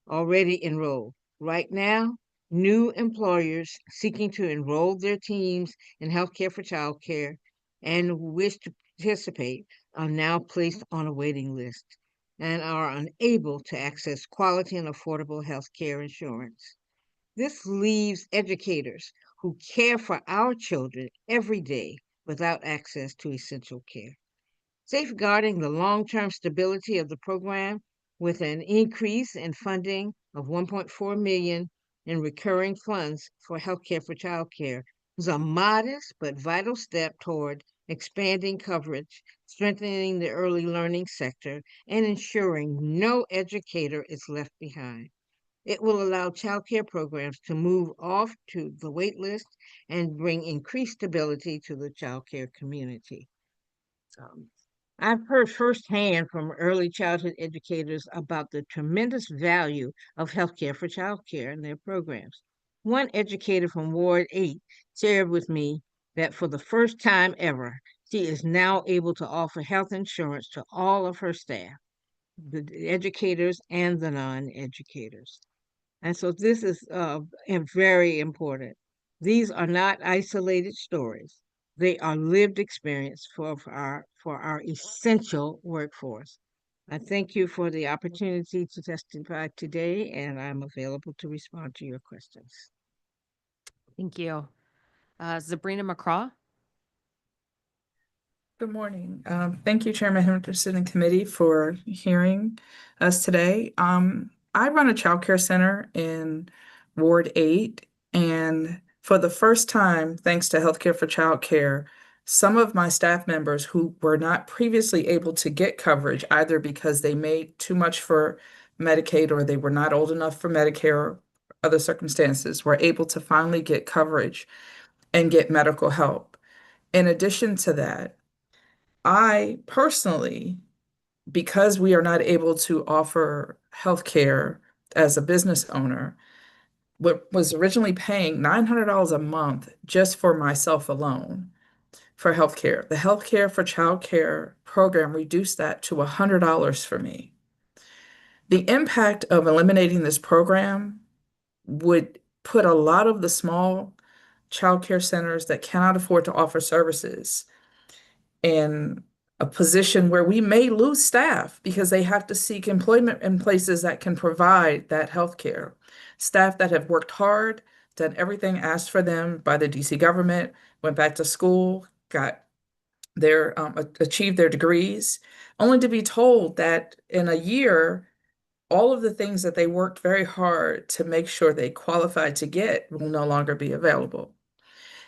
already enrolled. Right now, new employers seeking to enroll their teams in Healthcare for Child Care and wish to participate are now placed on a waiting list and are unable to access quality and affordable health care insurance. This leaves educators who care for our children every day without access to essential care. Safeguarding the long-term stability of the program with an increase in funding of $1.4 million in recurring funds for Healthcare for Child Care is a modest but vital step toward expanding coverage, strengthening the early learning sector, and ensuring no educator is left behind. It will allow child care programs to move off to the wait list and bring increased stability to the child care community. I've heard firsthand from early childhood educators about the tremendous value of healthcare for child care and their programs. One educator from Ward 8 shared with me that for the first time ever, she is now able to offer health insurance to all of her staff, the educators and the non-educators. And so this is very important. These are not isolated stories. They are lived experience for our essential workforce. I thank you for the opportunity to testify today, and I'm available to respond to your questions. Thank you. Sabrina McCraw. Good morning. Thank you, Chairman Henderson and committee for hearing us today. I run a childcare center in Ward 8, and for the first time, thanks to Healthcare for Childcare, some of my staff members who were not previously able to get coverage, either because they made too much for Medicaid or they were not old enough for Medicare or other circumstances, were able to finally get coverage and get medical help. In addition to that, I personally, because we are not able to offer healthcare as a business owner, was originally paying $900 a month just for myself alone for healthcare. The Healthcare for Childcare program reduced that to $100 for me. The impact of eliminating this program would put a lot of the small childcare centers that cannot afford to offer services in a position where we may lose staff because they have to seek employment in places that can provide that healthcare. Staff that have worked hard, done everything asked for them by the DC government, went back to school, got their achieved their degrees, only to be told that in a year, all of the things that they worked very hard to make sure they qualified to get will no longer be available.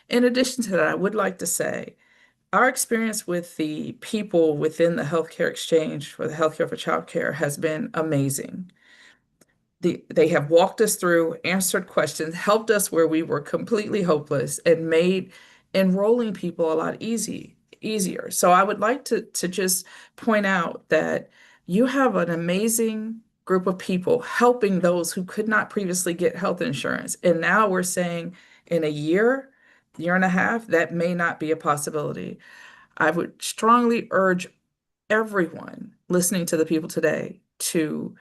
In addition to that, I would like to say, our experience with the people within the healthcare exchange for the Healthcare for Childcare has been amazing. They have walked us through, answered questions, helped us where we were completely hopeless, and made enrolling people a lot easier. So I would like to just point out that you have an amazing group of people helping those who could not previously get health insurance. And now we're saying in a year and a half, that may not be a possibility. I would strongly urge everyone listening to the people today to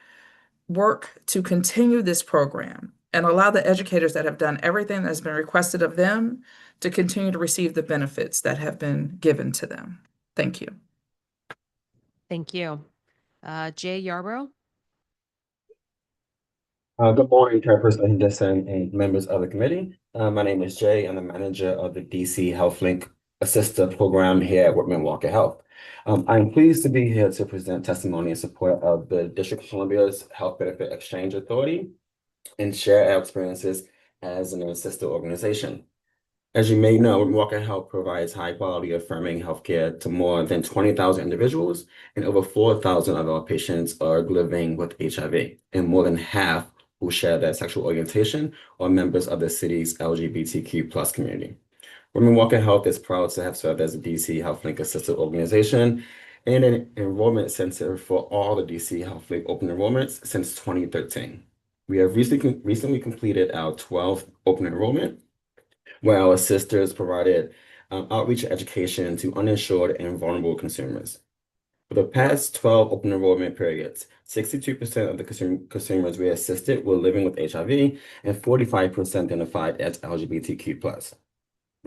work to continue this program and allow the educators that have done everything that has been requested of them to continue to receive the benefits that have been given to them. Thank you. Thank you. Jay Yarbrough. Good morning, Chairperson Henderson and members of the committee. My name is Jay. I'm the manager of the DC HealthLink Assister program here at Whitman Walker Health. I'm pleased to be here to present testimony in support of the District of Columbia's Health Benefit Exchange Authority and share our experiences as an assister organization. As you may know, Walker Health provides high-quality affirming healthcare to more than 20,000 individuals, and over 4,000 of our patients are living with HIV, and more than half who share their sexual orientation or members of the city's LGBTQ+ community. Women Walker Health is proud to have served as a DC HealthLink Assisted Organization and an enrollment center for all the DC HealthLink open enrollments since 2013. We have recently completed our 12th open enrollment, where our sisters provided outreach and education to uninsured and vulnerable consumers. For the past 12 open enrollment periods, 62% of the consumers we assisted were living with HIV and 45% identified as LGBTQ+.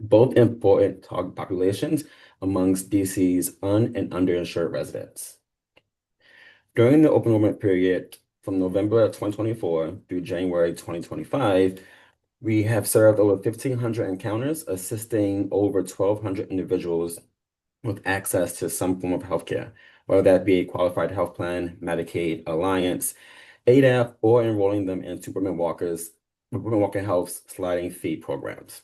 Both important target populations amongst DC's and underinsured residents. During the open enrollment period from November 2024 through January 2025, we have served over 1,500 encounters, assisting over 1,200 individuals with access to some form of healthcare, whether that be a qualified health plan, Medicaid, Alliance, ADAP, or enrolling them into Women Walker Health's sliding fee programs.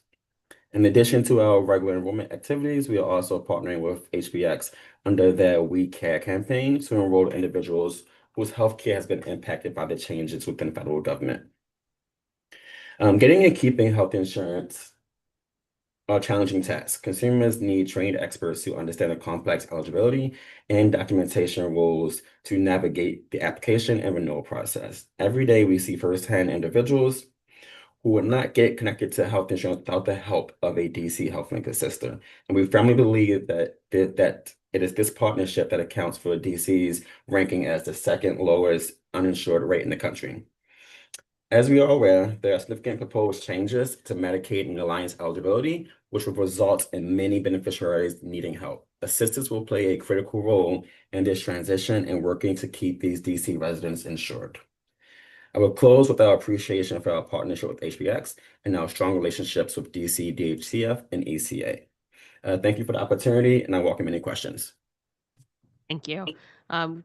In addition to our regular enrollment activities, we are also partnering with HBX under their We Care campaign to enroll individuals whose healthcare has been impacted by the changes within the federal government. Getting and keeping health insurance are challenging tasks. Consumers need trained experts who understand the complex eligibility and documentation rules to navigate the application and renewal process. Every day, we see firsthand individuals who would not get connected to health insurance without the help of a DC HealthLink Assister. And we firmly believe that it is this partnership that accounts for DC's ranking as the second lowest uninsured rate in the country. As we are aware, there are significant proposed changes to Medicaid and Alliance eligibility, which will result in many beneficiaries needing help. Assistance will play a critical role in this transition and working to keep these DC residents insured. I will close with our appreciation for our partnership with HBX and our strong relationships with DC, DHCF, and ECA. Thank you for the opportunity, and I welcome any questions. Thank you.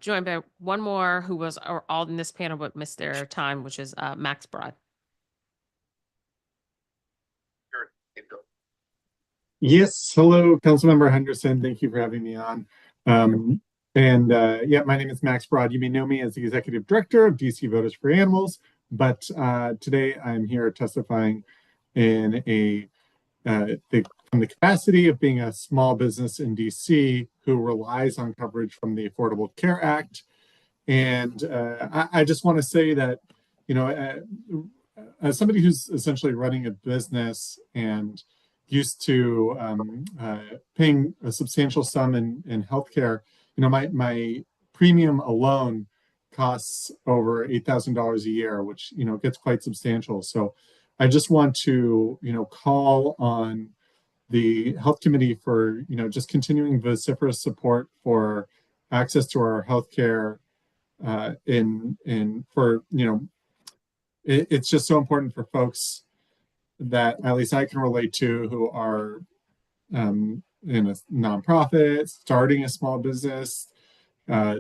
Joined by one more who was all in this panel but missed their time, which is Max Broad. Yes, hello, Councilmember Henderson. Thank you for having me on. Yeah, my name is Max Broad. You may know me as the Executive Director of DC Voters for Animals, but today I'm here testifying in from the capacity of being a small business in DC who relies on coverage from the Affordable Care Act. And I just want to say that, you know, as somebody who's essentially running a business and used to paying a substantial sum in healthcare, you know, my premium alone costs over $8,000 a year, which, you know, gets quite substantial. So I just want to, you know, call on the Health Committee for, you know, just continuing vociferous support for access to our healthcare for, you know, it's just so important for folks that at least I can relate to who are in a nonprofit, starting a small business,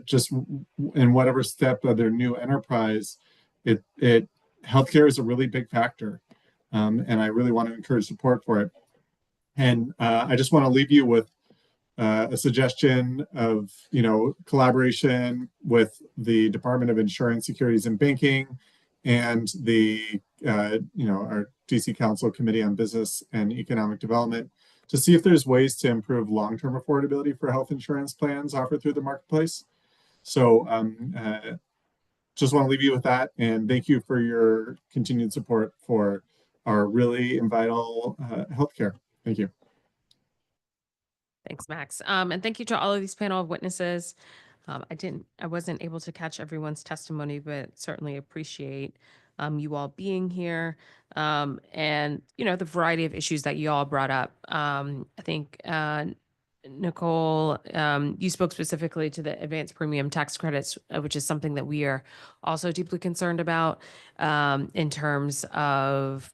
just in whatever step of their new enterprise. Healthcare is a really big factor, and I really want to encourage support for it. And I just want to leave you with a suggestion of, you know, collaboration with the Department of Insurance, Securities, and Banking, and the, you know, our DC Council Committee on Business and Economic Development to see if there's ways to improve long-term affordability for health insurance plans offered through the marketplace. So just want to leave you with that, and thank you for your continued support for our really vital healthcare. Thank you. Thanks, Max. And thank you to all of these panel of witnesses. I wasn't able to catch everyone's testimony, but certainly appreciate you all being here, and, you know, the variety of issues that you all brought up. I think, Nicole, you spoke specifically to the advanced premium tax credits, which is something that we are also deeply concerned about, in terms of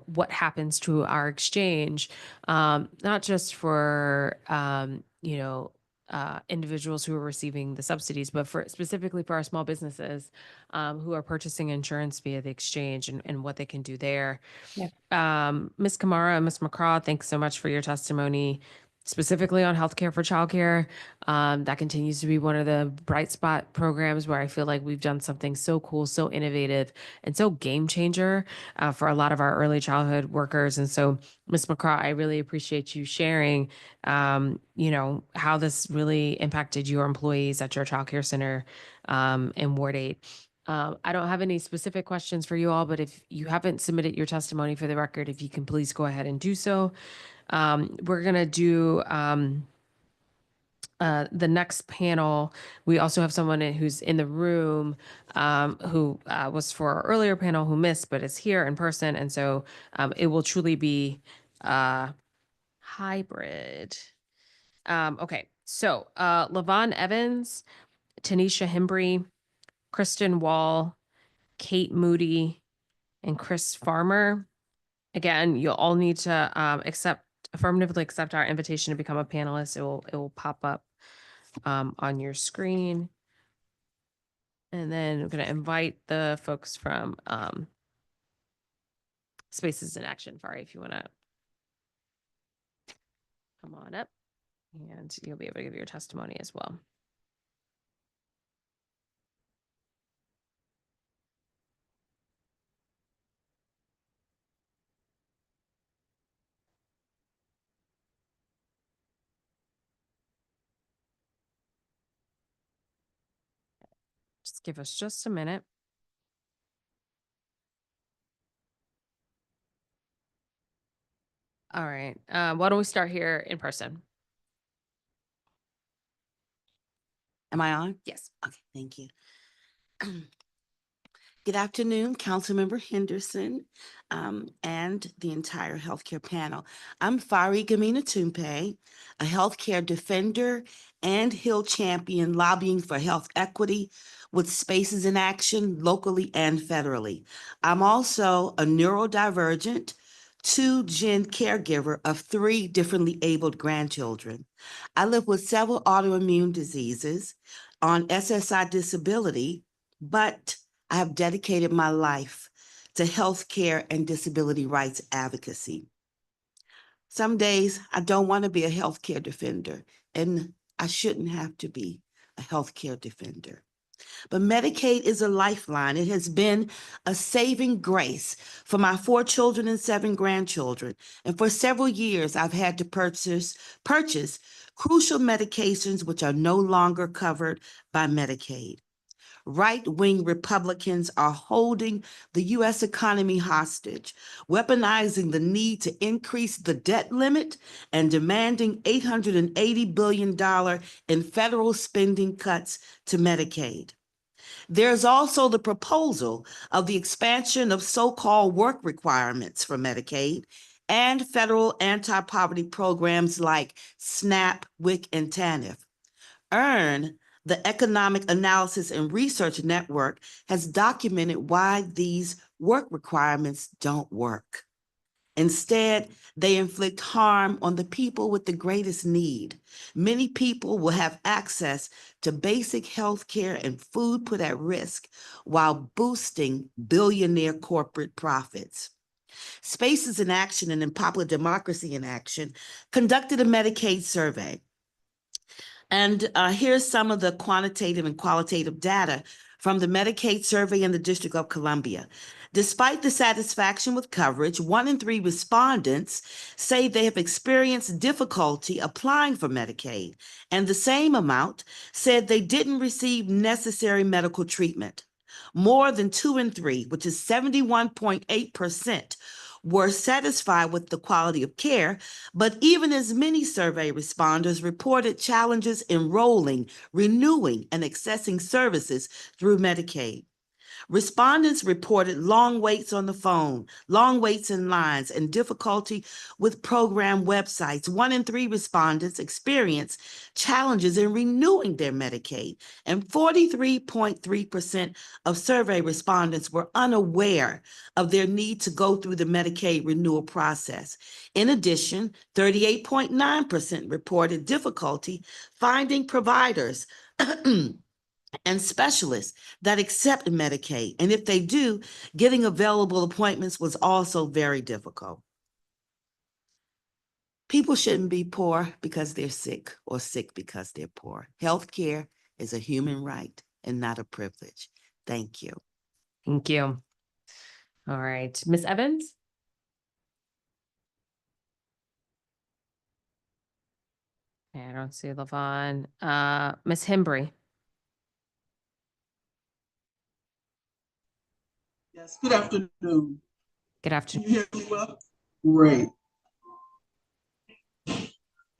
what happens to our exchange, not just for, you know, individuals who are receiving the subsidies, but specifically for our small businesses who are purchasing insurance via the exchange, and what they can do there. Yeah. Ms. Kamara and Ms. McCraw, thanks so much for your testimony, specifically on healthcare for childcare. That continues to be one of the bright spot programs where I feel like we've done something so cool, so innovative, and so game changer for a lot of our early childhood workers. And so, Ms. McCraw, I really appreciate you sharing, you know, how this really impacted your employees at your childcare center in Ward 8. I don't have any specific questions for you all, but if you haven't submitted your testimony for the record, if you can please go ahead and do so. We're going to do the next panel. We also have someone who's in the room who was for our earlier panel who missed, but is here in person. And so it will truly be hybrid. Okay, so Lavon Evans, Tanisha Hembry, Kristen Wall, Kate Moody, and Chris Farmer. Again, you'll all need to affirmatively accept our invitation to become a panelist. It will pop up on your screen. And then I'm going to invite the folks from Spaces in Action. Fari, if you want to come on up, and you'll be able to give your testimony as well. Just give us just a minute. All right. Why don't we start here in person? Am I on? Yes. Okay, thank you. Good afternoon, Councilmember Henderson, and the entire healthcare panel. I'm Fari Gamina Tumpe, a healthcare defender and Hill champion lobbying for health equity with Spaces in Action locally and federally. I'm also a neurodivergent, 2-gen caregiver of 3 differently abled grandchildren. I live with several autoimmune diseases on SSI disability, but I have dedicated my life to healthcare and disability rights advocacy. Some days I don't want to be a healthcare defender, and I shouldn't have to be a healthcare defender. But Medicaid is a lifeline. It has been a saving grace for my 4 children and 7 grandchildren. And for several years, I've had to purchase crucial medications which are no longer covered by Medicaid. Right-wing Republicans are holding the U.S. economy hostage, weaponizing the need to increase the debt limit and demanding $880 billion in federal spending cuts to Medicaid. There's also the proposal of the expansion of so-called work requirements for Medicaid and federal anti-poverty programs like SNAP, WIC, and TANF. EARN, the Economic Analysis and Research Network, has documented why these work requirements don't work. Instead, they inflict harm on the people with the greatest need. Many people will have access to basic health care and food put at risk while boosting billionaire corporate profits. Spaces in Action and Unpopular Democracy in Action conducted a Medicaid survey. And here's some of the quantitative and qualitative data from the Medicaid survey in the District of Columbia. Despite the satisfaction with coverage, 1 in 3 respondents say they have experienced difficulty applying for Medicaid, and the same amount said they didn't receive necessary medical treatment. More than 2 in 3, which is 71.8%, were satisfied with the quality of care, but even as many survey responders reported challenges enrolling, renewing, and accessing services through Medicaid. Respondents reported long waits on the phone, long waits in lines, and difficulty with program websites. 1 in 3 respondents experienced challenges in renewing their Medicaid, and 43.3% of survey respondents were unaware of their need to go through the Medicaid renewal process. In addition, 38.9% reported difficulty finding providers and specialists that accept Medicaid. And if they do, getting available appointments was also very difficult. People shouldn't be poor because they're sick or sick because they're poor. Healthcare is a human right and not a privilege. Thank you. Thank you. All right, Ms. Evans? I don't see Luhan. Ms. Hembry? Yes, good afternoon. Good afternoon. Can you hear me well? Great.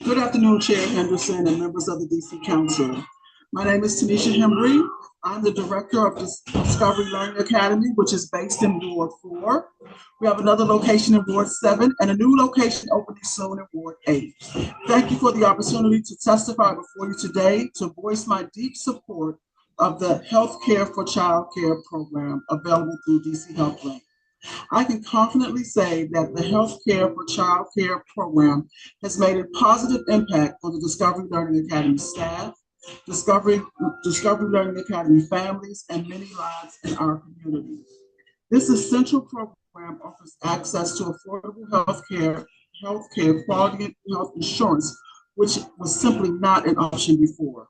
Good afternoon, Chair Henderson and members of the DC Council. My name is Tanisha Hembry. I'm the director of the Discovery Learning Academy, which is based in Ward 4. We have another location in Ward 7 and a new location opening soon in Ward 8. Thank you for the opportunity to testify before you today to voice my deep support of the Healthcare for Childcare program available through DC HealthLink. I can confidently say that the Healthcare for Childcare program has made a positive impact on the Discovery Learning Academy staff, Discovery Learning Academy families, and many lives in our community. This essential program offers access to affordable healthcare, quality and health insurance, which was simply not an option before.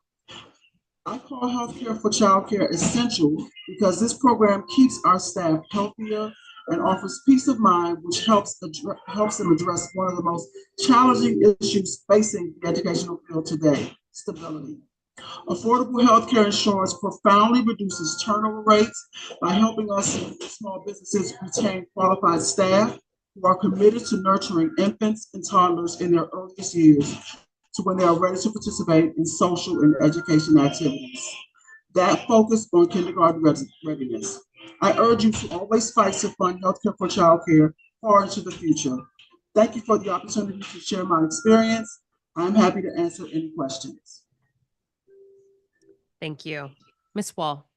I call Healthcare for Childcare essential because this program keeps our staff healthier and offers peace of mind, which helps them address one of the most challenging issues facing the educational field today, stability. Affordable healthcare insurance profoundly reduces turnover rates by helping us small businesses retain qualified staff who are committed to nurturing infants and toddlers in their earliest years to when they are ready to participate in social and education activities. That focus on kindergarten readiness. I urge you to always fight to fund healthcare for childcare far into the future. Thank you for the opportunity to share my experience. I'm happy to answer any questions. Thank you. Ms. Wall.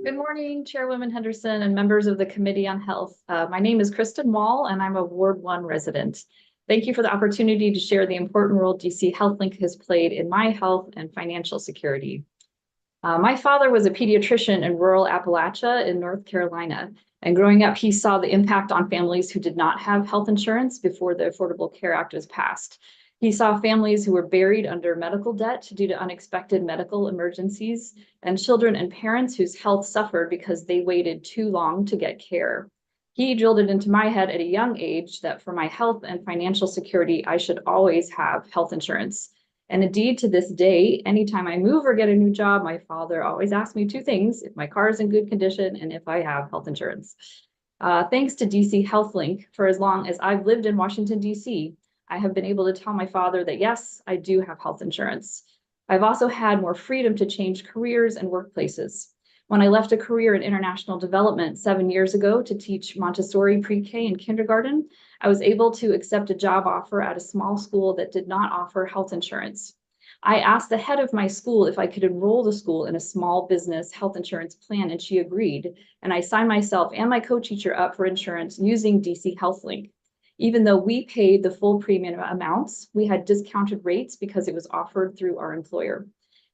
Good morning, Chairwoman Henderson and members of the Committee on Health. My name is Kristen Wall and I'm a Ward 1 resident. Thank you for the opportunity to share the important role DC HealthLink has played in my health and financial security. My father was a pediatrician in rural Appalachia in North Carolina. And growing up, he saw the impact on families who did not have health insurance before the Affordable Care Act was passed. He saw families who were buried under medical debt due to unexpected medical emergencies, and children and parents whose health suffered because they waited too long to get care. He drilled it into my head at a young age that for my health and financial security, I should always have health insurance. And indeed, to this day, anytime I move or get a new job, my father always asks me two things: if my car is in good condition and if I have health insurance. Thanks to DC HealthLink, for as long as I've lived in Washington, DC, I have been able to tell my father that, yes, I do have health insurance. I've also had more freedom to change careers and workplaces. When I left a career in international development 7 years ago to teach Montessori pre-K and kindergarten, I was able to accept a job offer at a small school that did not offer health insurance. I asked the head of my school if I could enroll the school in a small business health insurance plan, and she agreed. And I signed myself and my co-teacher up for insurance using DC HealthLink. Even though we paid the full premium amounts, we had discounted rates because it was offered through our employer.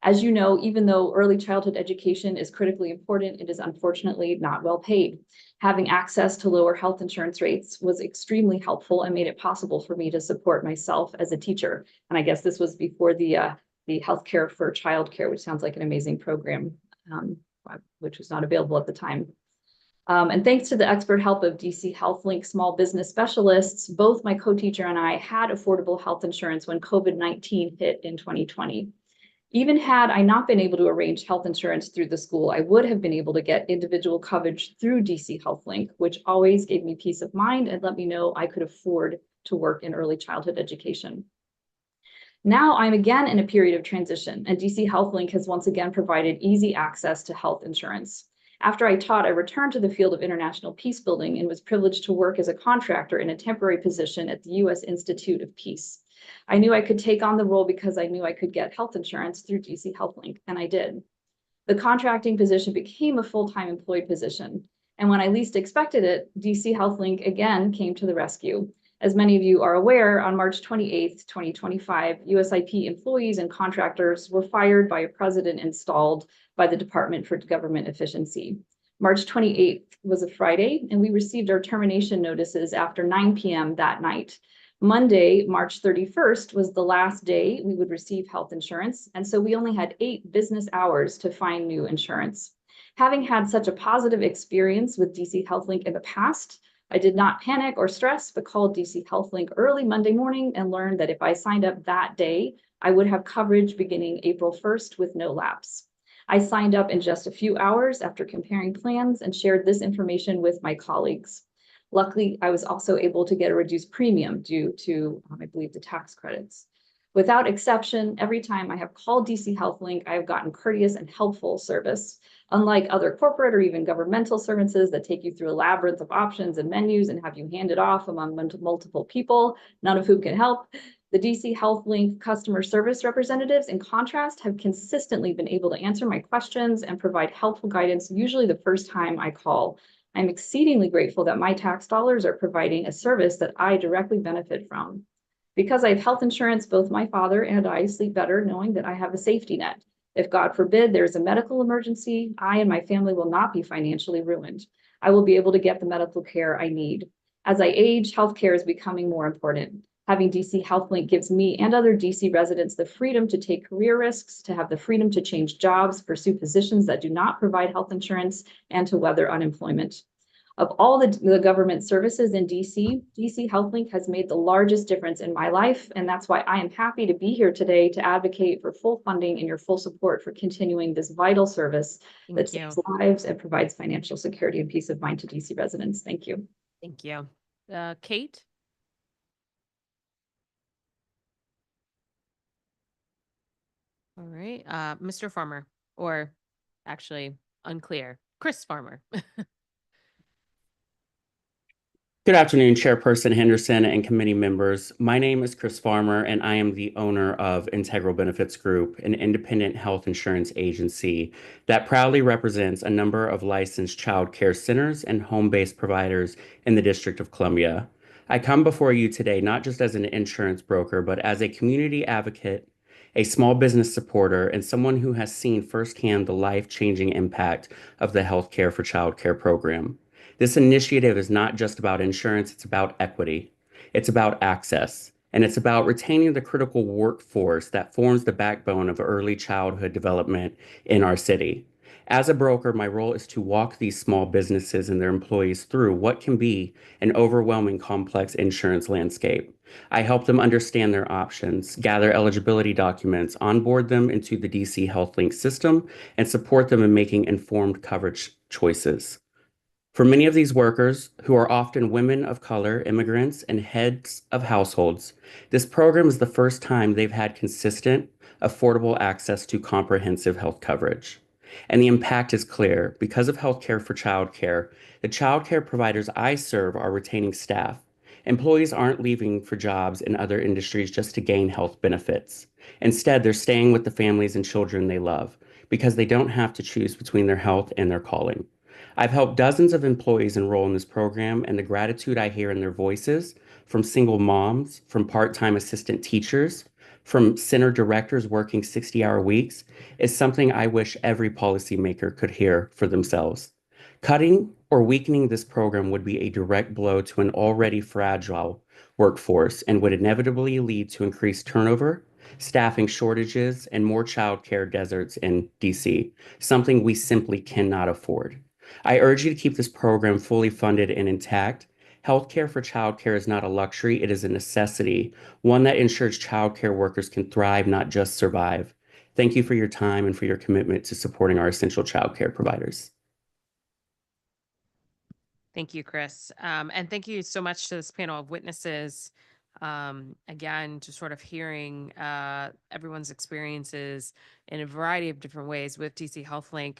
As you know, even though early childhood education is critically important, it is unfortunately not well paid. Having access to lower health insurance rates was extremely helpful and made it possible for me to support myself as a teacher. And I guess this was before the healthcare for childcare, which sounds like an amazing program, which was not available at the time. And thanks to the expert help of DC HealthLink small business specialists, both my co-teacher and I had affordable health insurance when COVID-19 hit in 2020. Even had I not been able to arrange health insurance through the school, I would have been able to get individual coverage through DC HealthLink, which always gave me peace of mind and let me know I could afford to work in early childhood education. Now I'm again in a period of transition, and DC HealthLink has once again provided easy access to health insurance. After I taught, I returned to the field of international peace building and was privileged to work as a contractor in a temporary position at the U.S. Institute of Peace. I knew I could take on the role because I knew I could get health insurance through DC HealthLink, and I did. The contracting position became a full-time employed position, and when I least expected it, DC HealthLink again came to the rescue. As many of you are aware, on March 28th, 2025, USIP employees and contractors were fired by a president installed by the Department for Government Efficiency. March 28th was a Friday, and we received our termination notices after 9 p.m. that night. Monday, March 31st, was the last day we would receive health insurance, and so we only had 8 business hours to find new insurance. Having had such a positive experience with DC HealthLink in the past, I did not panic or stress, but called DC HealthLink early Monday morning and learned that if I signed up that day, I would have coverage beginning April 1st with no lapse. I signed up in just a few hours after comparing plans and shared this information with my colleagues. Luckily, I was also able to get a reduced premium due to, I believe, the tax credits. Without exception, every time I have called DC HealthLink, I have gotten courteous and helpful service. Unlike other corporate or even governmental services that take you through a labyrinth of options and menus and have you handed off among multiple people, none of whom can help, the DC HealthLink customer service representatives, in contrast, have consistently been able to answer my questions and provide helpful guidance, usually the first time I call. I'm exceedingly grateful that my tax dollars are providing a service that I directly benefit from. Because I have health insurance, both my father and I sleep better knowing that I have a safety net. If God forbid there's a medical emergency, I and my family will not be financially ruined. I will be able to get the medical care I need. As I age, healthcare is becoming more important. Having DC HealthLink gives me and other DC residents the freedom to take career risks, to have the freedom to change jobs, pursue positions that do not provide health insurance, and to weather unemployment. Of all the government services in DC, DC HealthLink has made the largest difference in my life, and that's why I am happy to be here today to advocate for full funding and your full support for continuing this vital service that saves lives and provides financial security and peace of mind to DC residents. Thank you. Thank you. Kate? All right, Mr. Farmer, or actually unclear. Chris Farmer. Good afternoon, Chairperson Henderson and committee members. My name is Chris Farmer, and I am the owner of Integral Benefits Group, an independent health insurance agency that proudly represents a number of licensed child care centers and home-based providers in the District of Columbia. I come before you today not just as an insurance broker, but as a community advocate, a small business supporter, and someone who has seen firsthand the life-changing impact of the Healthcare for Child Care program. This initiative is not just about insurance, it's about equity. It's about access, and it's about retaining the critical workforce that forms the backbone of early childhood development in our city. As a broker, my role is to walk these small businesses and their employees through what can be an overwhelming complex insurance landscape. I help them understand their options, gather eligibility documents, onboard them into the DC HealthLink system, and support them in making informed coverage choices. For many of these workers, who are often women of color, immigrants, and heads of households, this program is the first time they've had consistent, affordable access to comprehensive health coverage. And the impact is clear. Because of Healthcare for Child Care, the child care providers I serve are retaining staff. Employees aren't leaving for jobs in other industries just to gain health benefits. Instead, they're staying with the families and children they love because they don't have to choose between their health and their calling. I've helped dozens of employees enroll in this program, and the gratitude I hear in their voices from single moms, from part-time assistant teachers, from center directors working 60-hour weeks is something I wish every policymaker could hear for themselves. Cutting or weakening this program would be a direct blow to an already fragile workforce and would inevitably lead to increased turnover, staffing shortages, and more childcare deserts in DC, something we simply cannot afford. I urge you to keep this program fully funded and intact. Healthcare for childcare is not a luxury, it is a necessity, one that ensures childcare workers can thrive, not just survive. Thank you for your time and for your commitment to supporting our essential childcare providers. Thank you, Chris. And thank you so much to this panel of witnesses. Again, just sort of hearing everyone's experiences in a variety of different ways with DC HealthLink.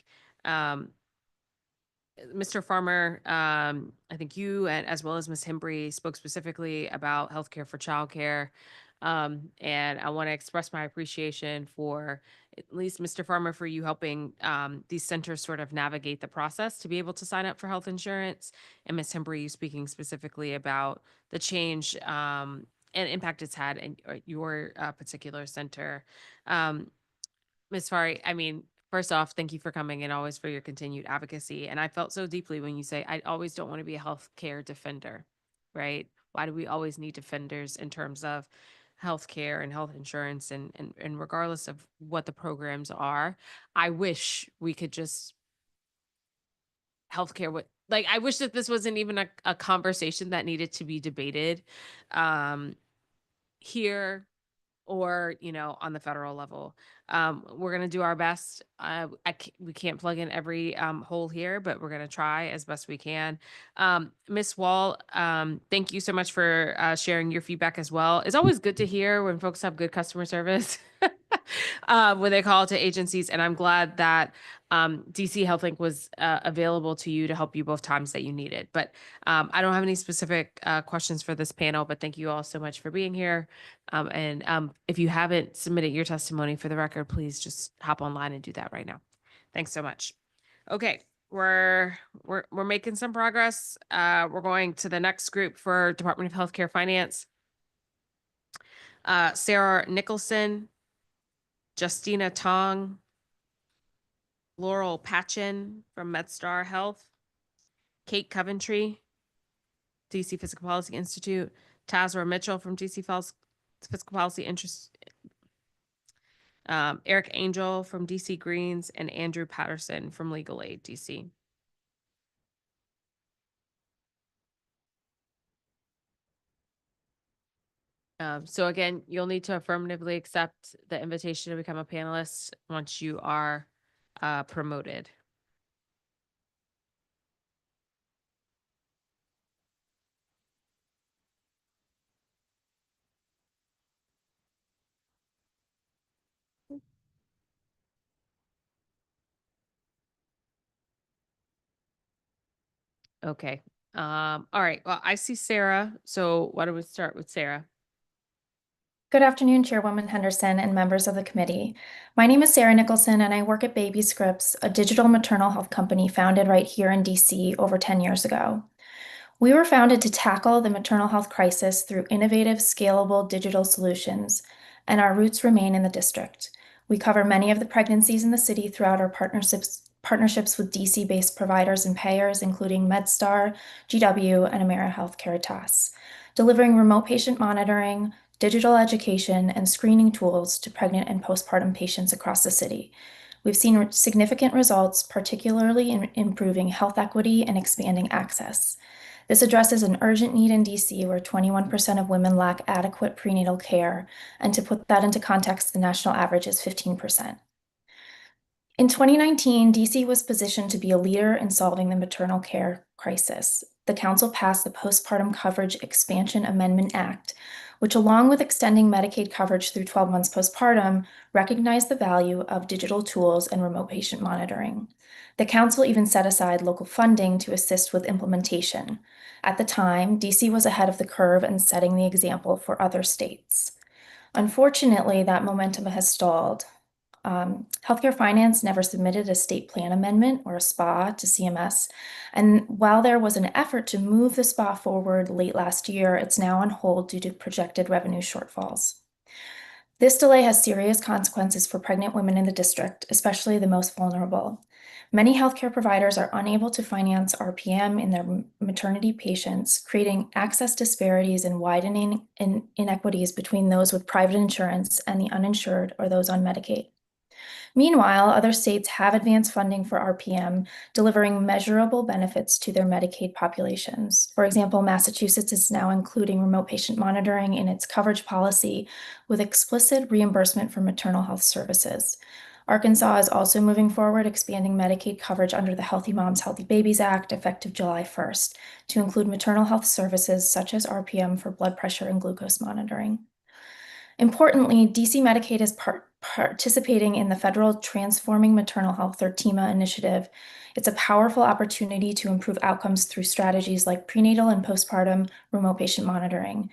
Mr. Farmer, I think you and as well as Ms. Hembry spoke specifically about healthcare for childcare. And I want to express my appreciation for at least Mr. Farmer for you helping these centers sort of navigate the process to be able to sign up for health insurance. And Ms. Hembry, you speaking specifically about the change and impact it's had in your particular center. Ms. Fari, I mean, first off, thank you for coming and always for your continued advocacy. And I felt so deeply when you say, I always don't want to be a healthcare defender, right? Why do we always need defenders in terms of healthcare and health insurance and regardless of what the programs are? I wish we could just healthcare with like, I wish that this wasn't even a conversation that needed to be debated here or, you know, on the federal level. We're going to do our best. We can't plug in every hole here, but we're going to try as best we can. Ms. Wall, thank you so much for sharing your feedback as well. It's always good to hear when folks have good customer service when they call to agencies. And I'm glad that DC HealthLink was available to you to help you both times that you needed. But I don't have any specific questions for this panel, but thank you all so much for being here. And if you haven't submitted your testimony for the record, please just hop online and do that right now. Thanks so much. Okay, we're making some progress. We're going to the next group for Department of Healthcare Finance. Sarah Nicholson, Justina Tong, Laurel Patchen from MedStar Health, Kate Coventry, DC Fiscal Policy Institute, Tazra Mitchell from DC Fiscal Policy Interest, Eric Angel from DC Greens, and Andrew Patterson from Legal Aid DC. So again, you'll need to affirmatively accept the invitation to become a panelist once you are promoted. Okay. All right. Well, I see Sarah. So why don't we start with Sarah? Good afternoon, Chairwoman Henderson and members of the committee. My name is Sarah Nicholson, and I work at Baby Scripts, a digital maternal health company founded right here in DC over 10 years ago. We were founded to tackle the maternal health crisis through innovative, scalable digital solutions, and our roots remain in the district. We cover many of the pregnancies in the city throughout our partnerships with DC-based providers and payers, including MedStar, GW, and Amera Healthcare TAS, delivering remote patient monitoring, digital education, and screening tools to pregnant and postpartum patients across the city. We've seen significant results, particularly in improving health equity and expanding access. This addresses an urgent need in DC where 21% of women lack adequate prenatal care, and to put that into context, the national average is 15%. In 2019, DC was positioned to be a leader in solving the maternal care crisis. The council passed the Postpartum Coverage Expansion Amendment Act, which, along with extending Medicaid coverage through 12 months postpartum, recognized the value of digital tools and remote patient monitoring. The council even set aside local funding to assist with implementation. At the time, DC was ahead of the curve and setting the example for other states. Unfortunately, that momentum has stalled. Healthcare Finance never submitted a state plan amendment or a SPA to CMS, and while there was an effort to move the SPA forward late last year, it's now on hold due to projected revenue shortfalls. This delay has serious consequences for pregnant women in the district, especially the most vulnerable. Many healthcare providers are unable to finance RPM in their maternity patients, creating access disparities and widening inequities between those with private insurance and the uninsured or those on Medicaid. Meanwhile, other states have advanced funding for RPM, delivering measurable benefits to their Medicaid populations. For example, Massachusetts is now including remote patient monitoring in its coverage policy with explicit reimbursement for maternal health services. Arkansas is also moving forward, expanding Medicaid coverage under the Healthy Moms, Healthy Babies Act effective July 1st to include maternal health services such as RPM for blood pressure and glucose monitoring. Importantly, DC Medicaid is participating in the federal Transforming Maternal Health, or TMA initiative. It's a powerful opportunity to improve outcomes through strategies like prenatal and postpartum remote patient monitoring.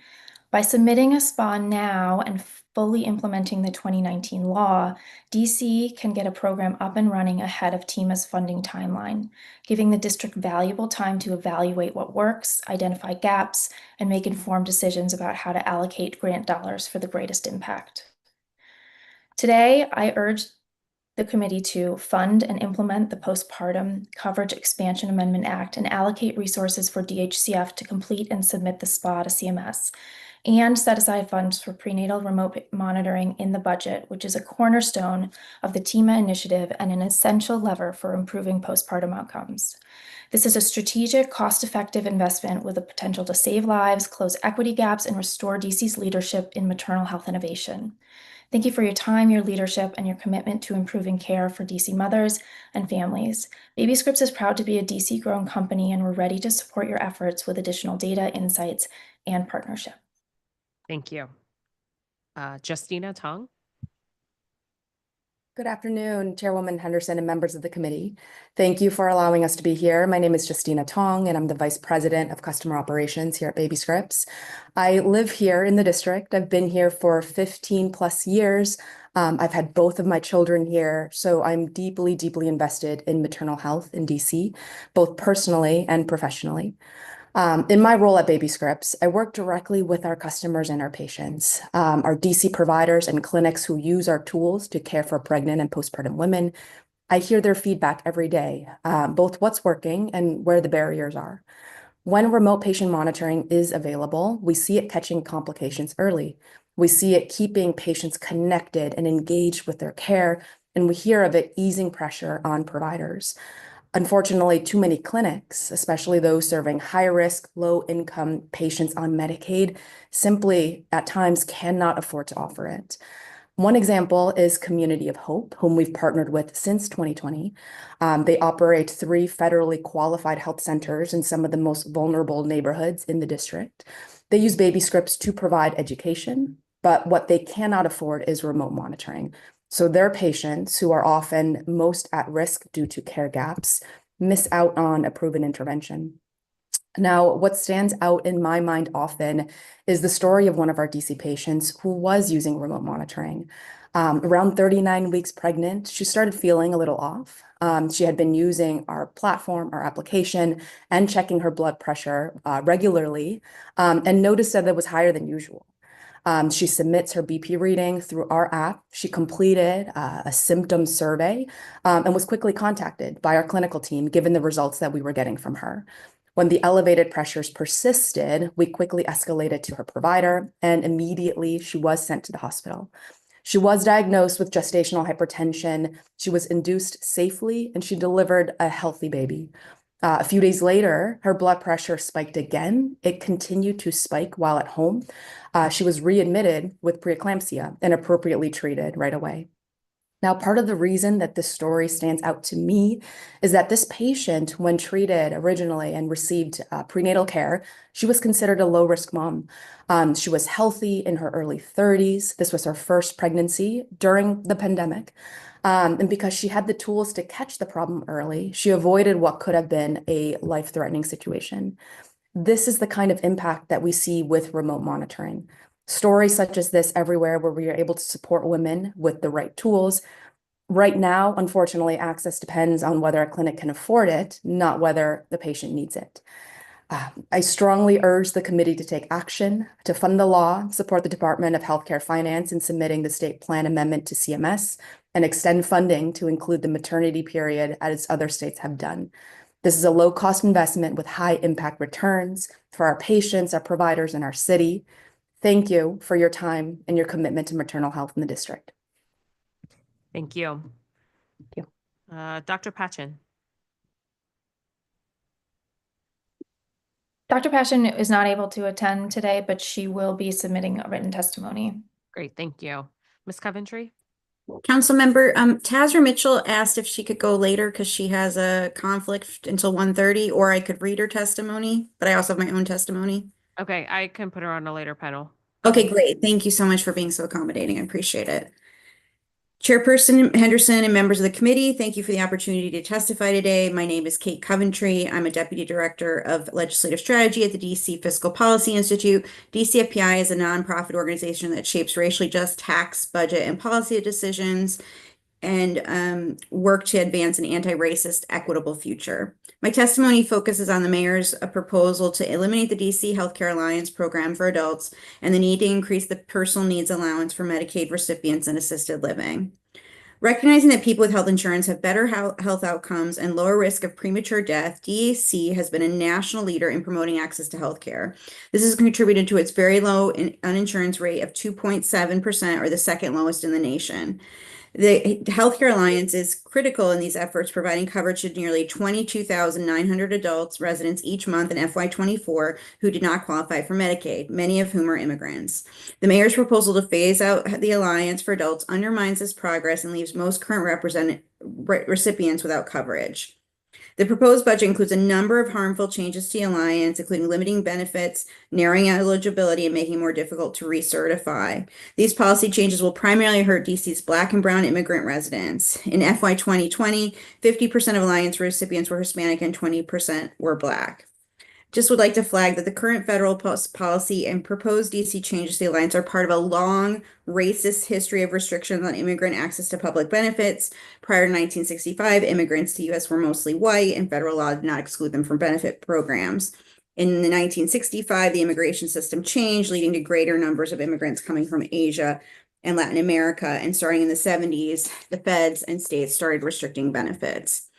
By submitting a SPA now and fully implementing the 2019 law, DC can get a program up and running ahead of TMA's funding timeline, giving the district valuable time to evaluate what works, identify gaps, and make informed decisions about how to allocate grant dollars for the greatest impact. Today, I urge the committee to fund and implement the Postpartum Coverage Expansion Amendment Act and allocate resources for DHCF to complete and submit the SPA to CMS, and set aside funds for prenatal remote monitoring in the budget, which is a cornerstone of the TMA initiative and an essential lever for improving postpartum outcomes. This is a strategic, cost-effective investment with the potential to save lives, close equity gaps, and restore DC's leadership in maternal health innovation. Thank you for your time, your leadership, and your commitment to improving care for DC mothers and families. Baby Scripts is proud to be a DC-grown company, and we're ready to support your efforts with additional data, insights, and partnership. Thank you. Justina Tong. Good afternoon, Chairwoman Henderson and members of the committee. Thank you for allowing us to be here. My name is Justina Tong, and I'm the Vice President of Customer Operations here at Baby Scripts. I live here in the district. I've been here for 15 plus years. I've had both of my children here, so I'm deeply, deeply invested in maternal health in DC, both personally and professionally. In my role at Baby Scripts, I work directly with our customers and our patients, our DC providers and clinics who use our tools to care for pregnant and postpartum women. I hear their feedback every day, both what's working and where the barriers are. When remote patient monitoring is available, we see it catching complications early. We see it keeping patients connected and engaged with their care, and we hear of it easing pressure on providers. Unfortunately, too many clinics, especially those serving high-risk, low-income patients on Medicaid, simply at times cannot afford to offer it. One example is Community of Hope, whom we've partnered with since 2020. They operate 3 federally qualified health centers in some of the most vulnerable neighborhoods in the district. They use Baby Scripts to provide education, but what they cannot afford is remote monitoring. So their patients, who are often most at risk due to care gaps, miss out on a proven intervention. Now, what stands out in my mind often is the story of one of our DC patients who was using remote monitoring. Around 39 weeks pregnant, she started feeling a little off. She had been using our platform, our application, and checking her blood pressure regularly, and noticed that it was higher than usual. She submits her BP reading through our app. She completed a symptom survey and was quickly contacted by our clinical team, given the results that we were getting from her. When the elevated pressures persisted, we quickly escalated to her provider, and immediately she was sent to the hospital. She was diagnosed with gestational hypertension. She was induced safely, and she delivered a healthy baby. A few days later, her blood pressure spiked again. It continued to spike while at home. She was readmitted with preeclampsia and appropriately treated right away. Now, part of the reason that this story stands out to me is that this patient, when treated originally and received prenatal care, she was considered a low-risk mom. She was healthy in her early 30s. This was her first pregnancy during the pandemic. And because she had the tools to catch the problem early, she avoided what could have been a life-threatening situation. This is the kind of impact that we see with remote monitoring. Stories such as this everywhere, where we are able to support women with the right tools. Right now, unfortunately, access depends on whether a clinic can afford it, not whether the patient needs it. I strongly urge the committee to take action, to fund the law, support the Department of Healthcare Finance in submitting the state plan amendment to CMS, and extend funding to include the maternity period as other states have done. This is a low-cost investment with high impact returns for our patients, our providers, and our city. Thank you for your time and your commitment to maternal health in the district. Thank you. Thank you. Dr. Patchen. Dr. Passion is not able to attend today, but she will be submitting a written testimony. Great, thank you. Ms. Coventry? Councilmember Tazra Mitchell asked if she could go later because she has a conflict until 1:30, or I could read her testimony, but I also have my own testimony. Okay, I can put her on a later panel. Okay, great. Thank you so much for being so accommodating. I appreciate it. Chairperson Henderson and members of the committee, thank you for the opportunity to testify today. My name is Kate Coventry. I'm a Deputy Director of Legislative Strategy at the DC Fiscal Policy Institute. DCFPI is a nonprofit organization that shapes racially just tax, budget, and policy decisions and work to advance an anti-racist, equitable future. My testimony focuses on the mayor's proposal to eliminate the DC Healthcare Alliance program for adults and the need to increase the personal needs allowance for Medicaid recipients in assisted living. Recognizing that people with health insurance have better health outcomes and lower risk of premature death, DAC has been a national leader in promoting access to healthcare. This has contributed to its very low uninsurance rate of 2.7%, or the second lowest in the nation. The Healthcare Alliance is critical in these efforts, providing coverage to nearly 22,900 adults residents each month in FY24 who did not qualify for Medicaid, many of whom are immigrants. The mayor's proposal to phase out the Alliance for adults undermines this progress and leaves most current recipients without coverage. The proposed budget includes a number of harmful changes to the Alliance, including limiting benefits, narrowing eligibility, and making it more difficult to recertify. These policy changes will primarily hurt DC's Black and Brown immigrant residents. In FY 2020, 50% of Alliance recipients were Hispanic and 20% were Black. Just would like to flag that the current federal policy and proposed DC changes to the Alliance are part of a long racist history of restrictions on immigrant access to public benefits. Prior to 1965, immigrants to U.S. were mostly white, and federal law did not exclude them from benefit programs. In 1965, the immigration system changed, leading to greater numbers of immigrants coming from Asia and Latin America. And starting in the 70s, the feds and states started restricting benefits.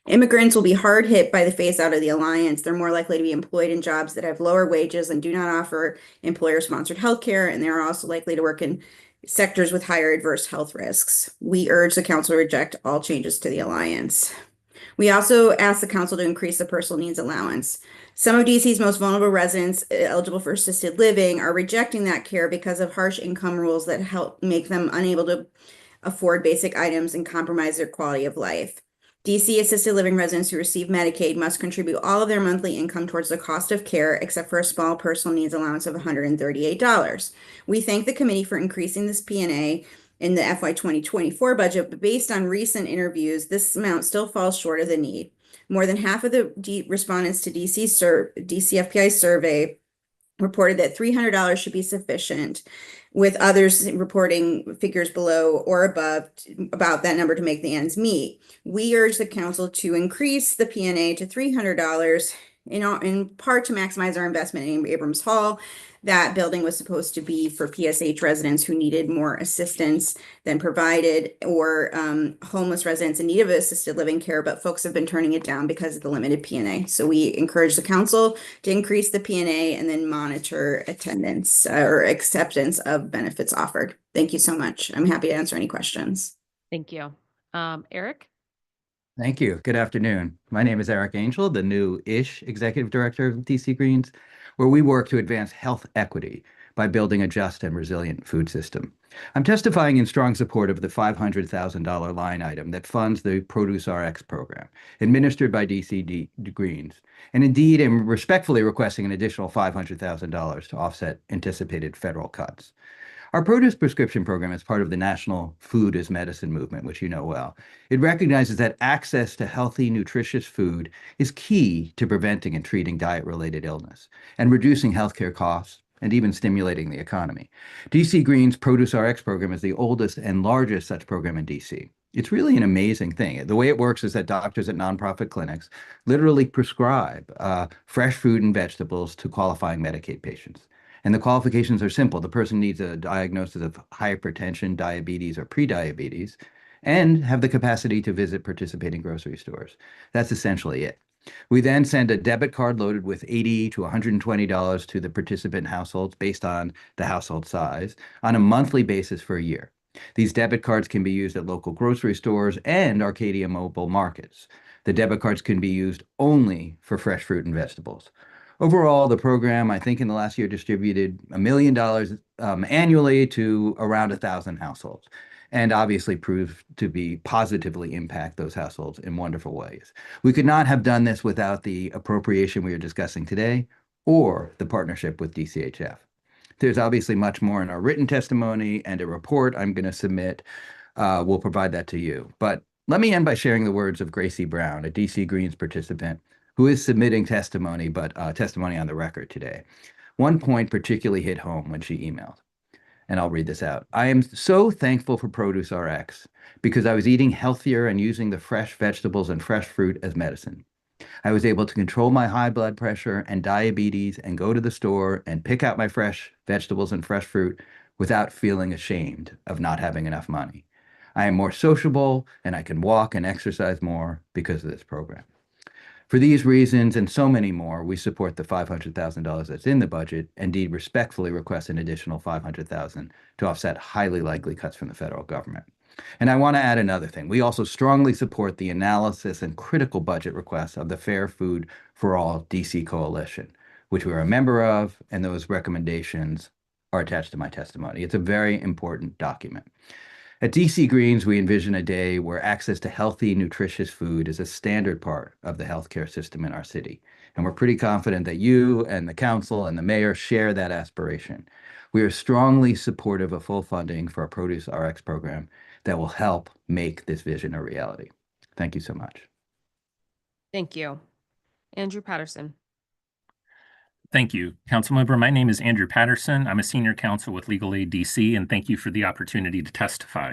Immigrants will be hard hit by the phase out of the Alliance. They're more likely to be employed in jobs that have lower wages and do not offer employer-sponsored health care, and they're also likely to work in sectors with higher adverse health risks. We urge the council to reject all changes to the Alliance. We also ask the council to increase the personal needs allowance. Some of DC's most vulnerable residents eligible for assisted living are rejecting that care because of harsh income rules that help make them unable to afford basic items and compromise their quality of life. DC assisted living residents who receive Medicaid must contribute all of their monthly income towards the cost of care, except for a small personal needs allowance of $138. We thank the committee for increasing this P&A in the FY 2024 budget, but based on recent interviews, this amount still falls short of the need. More than half of the respondents to DCFPI survey reported that $300 should be sufficient, with others reporting figures below or above about that number to make the ends meet. We urge the council to increase the P&A to $300 in part to maximize our investment in Abrams Hall. That building was supposed to be for PSH residents who needed more assistance than provided, or homeless residents in need of assisted living care, but folks have been turning it down because of the limited P&A. So we encourage the council to increase the P&A and then monitor attendance or acceptance of benefits offered. Thank you so much. I'm happy to answer any questions. Thank you. Eric? Thank you. Good afternoon. My name is Eric Angel, the new-ish Executive Director of DC Greens, where we work to advance health equity by building a just and resilient food system. I'm testifying in strong support of the $500,000 line item that funds the Produce RX program, administered by DC Greens, and indeed am respectfully requesting an additional $500,000 to offset anticipated federal cuts. Our produce prescription program is part of the national food as medicine movement, which you know well. It recognizes that access to healthy, nutritious food is key to preventing and treating diet-related illness and reducing healthcare costs and even stimulating the economy. DC Green's Produce RX program is the oldest and largest such program in DC. It's really an amazing thing. The way it works is that doctors at nonprofit clinics literally prescribe fresh fruit and vegetables to qualifying Medicaid patients. And the qualifications are simple. The person needs a diagnosis of hypertension, diabetes, or prediabetes, and have the capacity to visit participating grocery stores. That's essentially it. We then send a debit card loaded with $80 to $120 to the participant households based on the household size on a monthly basis for a year. These debit cards can be used at local grocery stores and Arcadia mobile markets. The debit cards can be used only for fresh fruit and vegetables. Overall, the program, I think in the last year, distributed $1 million annually to around 1,000 households, and obviously proved to be positively impact those households in wonderful ways. We could not have done this without the appropriation we are discussing today or the partnership with DCHF. There's obviously much more in our written testimony and a report I'm going to submit. We'll provide that to you. But let me end by sharing the words of Gracie Brown, a DC Greens participant, who is submitting testimony, but testimony on the record today. One point particularly hit home when she emailed, and I'll read this out. I am so thankful for Produce RX because I was eating healthier and using the fresh vegetables and fresh fruit as medicine. I was able to control my high blood pressure and diabetes and go to the store and pick out my fresh vegetables and fresh fruit without feeling ashamed of not having enough money. I am more sociable and I can walk and exercise more because of this program. For these reasons and so many more, we support the $500,000 that's in the budget, and indeed respectfully request an additional $500,000 to offset highly likely cuts from the federal government. And I want to add another thing. We also strongly support the analysis and critical budget requests of the Fair Food for All DC Coalition, which we're a member of, and those recommendations are attached to my testimony. It's a very important document. At DC Greens, we envision a day where access to healthy, nutritious food is a standard part of the healthcare system in our city. And we're pretty confident that you and the council and the mayor share that aspiration. We are strongly supportive of full funding for our Produce RX program that will help make this vision a reality. Thank you so much. Thank you. Andrew Patterson. Thank you. Councilmember, my name is Andrew Patterson. I'm a senior counsel with Legal Aid DC, and thank you for the opportunity to testify.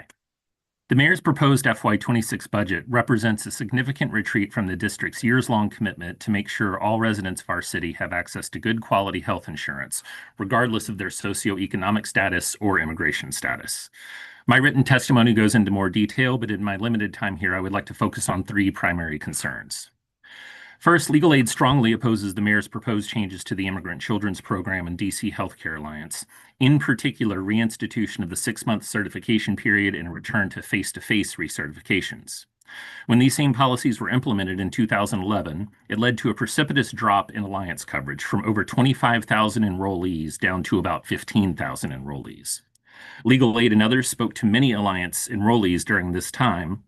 The mayor's proposed FY26 budget represents a significant retreat from the district's years-long commitment to make sure all residents of our city have access to good quality health insurance, regardless of their socioeconomic status or immigration status. My written testimony goes into more detail, but in my limited time here, I would like to focus on three primary concerns. First, Legal Aid strongly opposes the mayor's proposed changes to the Immigrant Children's Program and DC Healthcare Alliance, in particular, reinstitution of the 6-month certification period and a return to face-to-face recertifications. When these same policies were implemented in 2011, it led to a precipitous drop in alliance coverage from over 25,000 enrollees down to about 15,000 enrollees. Legal Aid and others spoke to many alliance enrollees during this time,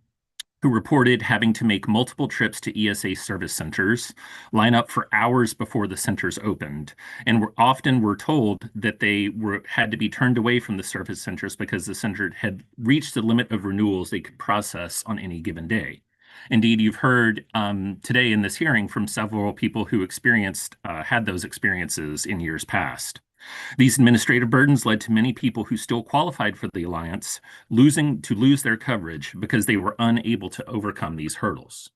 who reported having to make multiple trips to ESA service centers, line up for hours before the centers opened, and often were told that they had to be turned away from the service centers because the center had reached the limit of renewals they could process on any given day. Indeed, you've heard today in this hearing from several people who had those experiences in years past. These administrative burdens led to many people who still qualified for the alliance lose their coverage because they were unable to overcome these hurdles.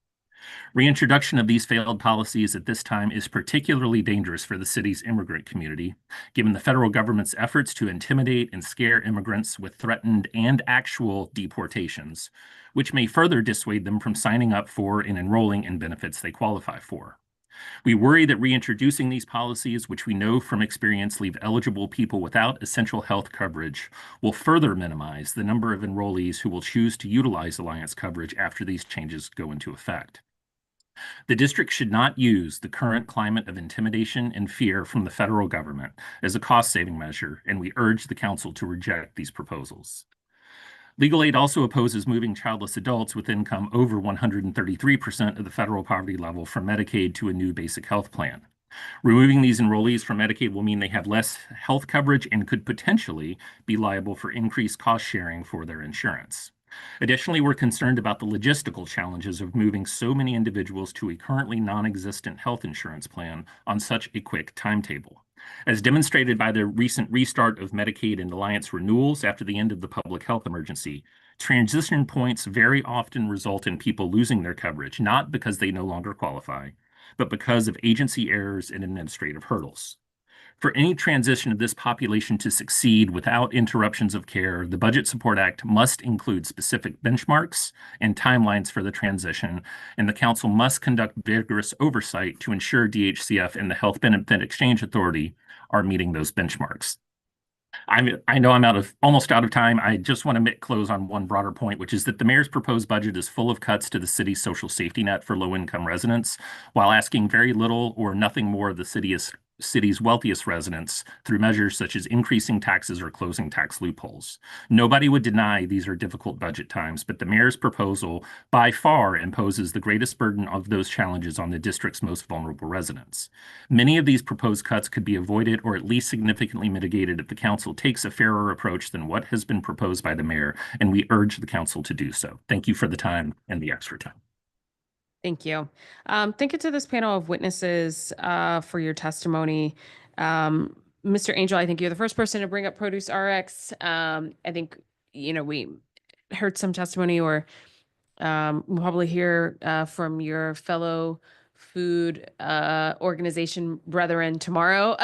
Reintroduction of these failed policies at this time is particularly dangerous for the city's immigrant community, given the federal government's efforts to intimidate and scare immigrants with threatened and actual deportations, which may further dissuade them from signing up for and enrolling in benefits they qualify for. We worry that reintroducing these policies, which we know from experience leave eligible people without essential health coverage, will further minimize the number of enrollees who will choose to utilize Alliance coverage after these changes go into effect. The district should not use the current climate of intimidation and fear from the federal government as a cost-saving measure, and we urge the council to reject these proposals. Legal Aid also opposes moving childless adults with income over 133% of the federal poverty level from Medicaid to a new basic health plan. Removing these enrollees from Medicaid will mean they have less health coverage and could potentially be liable for increased cost sharing for their insurance. Additionally, we're concerned about the logistical challenges of moving so many individuals to a currently non-existent health insurance plan on such a quick timetable. As demonstrated by the recent restart of Medicaid and Alliance renewals after the end of the public health emergency, transition points very often result in people losing their coverage, not because they no longer qualify, but because of agency errors and administrative hurdles. For any transition of this population to succeed without interruptions of care, the Budget Support Act must include specific benchmarks and timelines for the transition, and the Council must conduct vigorous oversight to ensure DHCF and the Health Benefit Exchange Authority are meeting those benchmarks. I know I'm almost out of time. I just want to close on one broader point, which is that the mayor's proposed budget is full of cuts to the city's social safety net for low-income residents, while asking very little or nothing more of the city's wealthiest residents through measures such as increasing taxes or closing tax loopholes. Nobody would deny these are difficult budget times, but the mayor's proposal by far imposes the greatest burden of those challenges on the district's most vulnerable residents. Many of these proposed cuts could be avoided or at least significantly mitigated if the council takes a fairer approach than what has been proposed by the mayor, and we urge the council to do so. Thank you for the time and the extra time. Thank you. Thank you to this panel of witnesses for your testimony. Mr. Angel, I think you're the first person to bring up Produce RX. I think, we heard some testimony, or we'll probably hear from your fellow food organization brethren tomorrow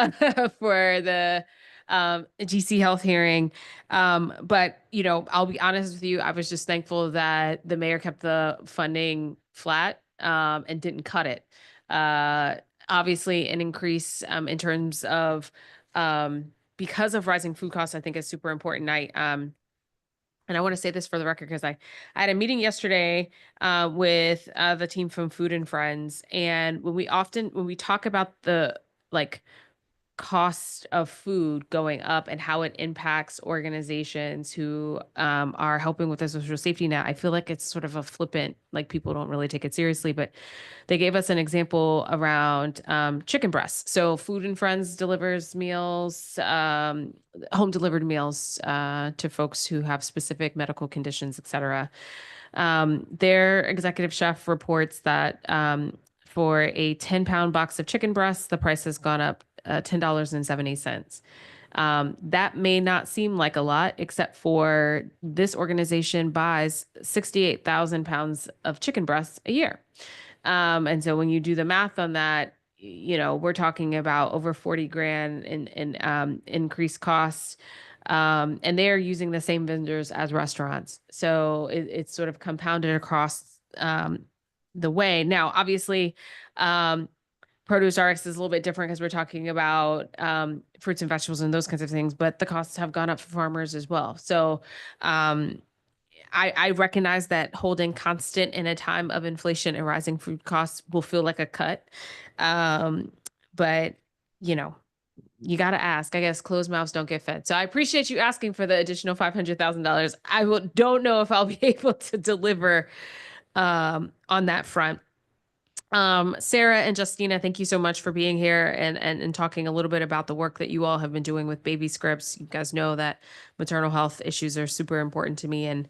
for the GC Health hearing. But, I'll be honest with you, I was just thankful that the mayor kept the funding flat and didn't cut it. Obviously, an increase in terms of because of rising food costs, I think is super important. And I want to say this for the record because I had a meeting yesterday with the team from Food and Friends, and when we talk about the cost of food going up and how it impacts organizations who are helping with the social safety net, I feel like it's sort of a flippant, people don't really take it seriously, but they gave us an example around chicken breasts. So Food and Friends delivers meals, home delivered meals to folks who have specific medical conditions, et cetera. Their executive chef reports that for a 10-pound box of chicken breasts, the price has gone up $10.70. That may not seem like a lot, except for this organization buys 68,000 pounds of chicken breasts a year. And so when you do the math on that, we're talking about over 40 grand in increased costs. And they're using the same vendors as restaurants. So it's sort of compounded across the way. Now, obviously, Produce RX is a little bit different because we're talking about fruits and vegetables and those kinds of things, but the costs have gone up for farmers as well. So I recognize that holding constant in a time of inflation and rising food costs will feel like a cut. But, you got to ask. I guess closed mouths don't get fed. So I appreciate you asking for the additional $500,000. I don't know if I'll be able to deliver on that front. Sarah and Justina, thank you so much for being here and talking a little bit about the work that you all have been doing with baby scripts. You guys know that maternal health issues are super important to me. And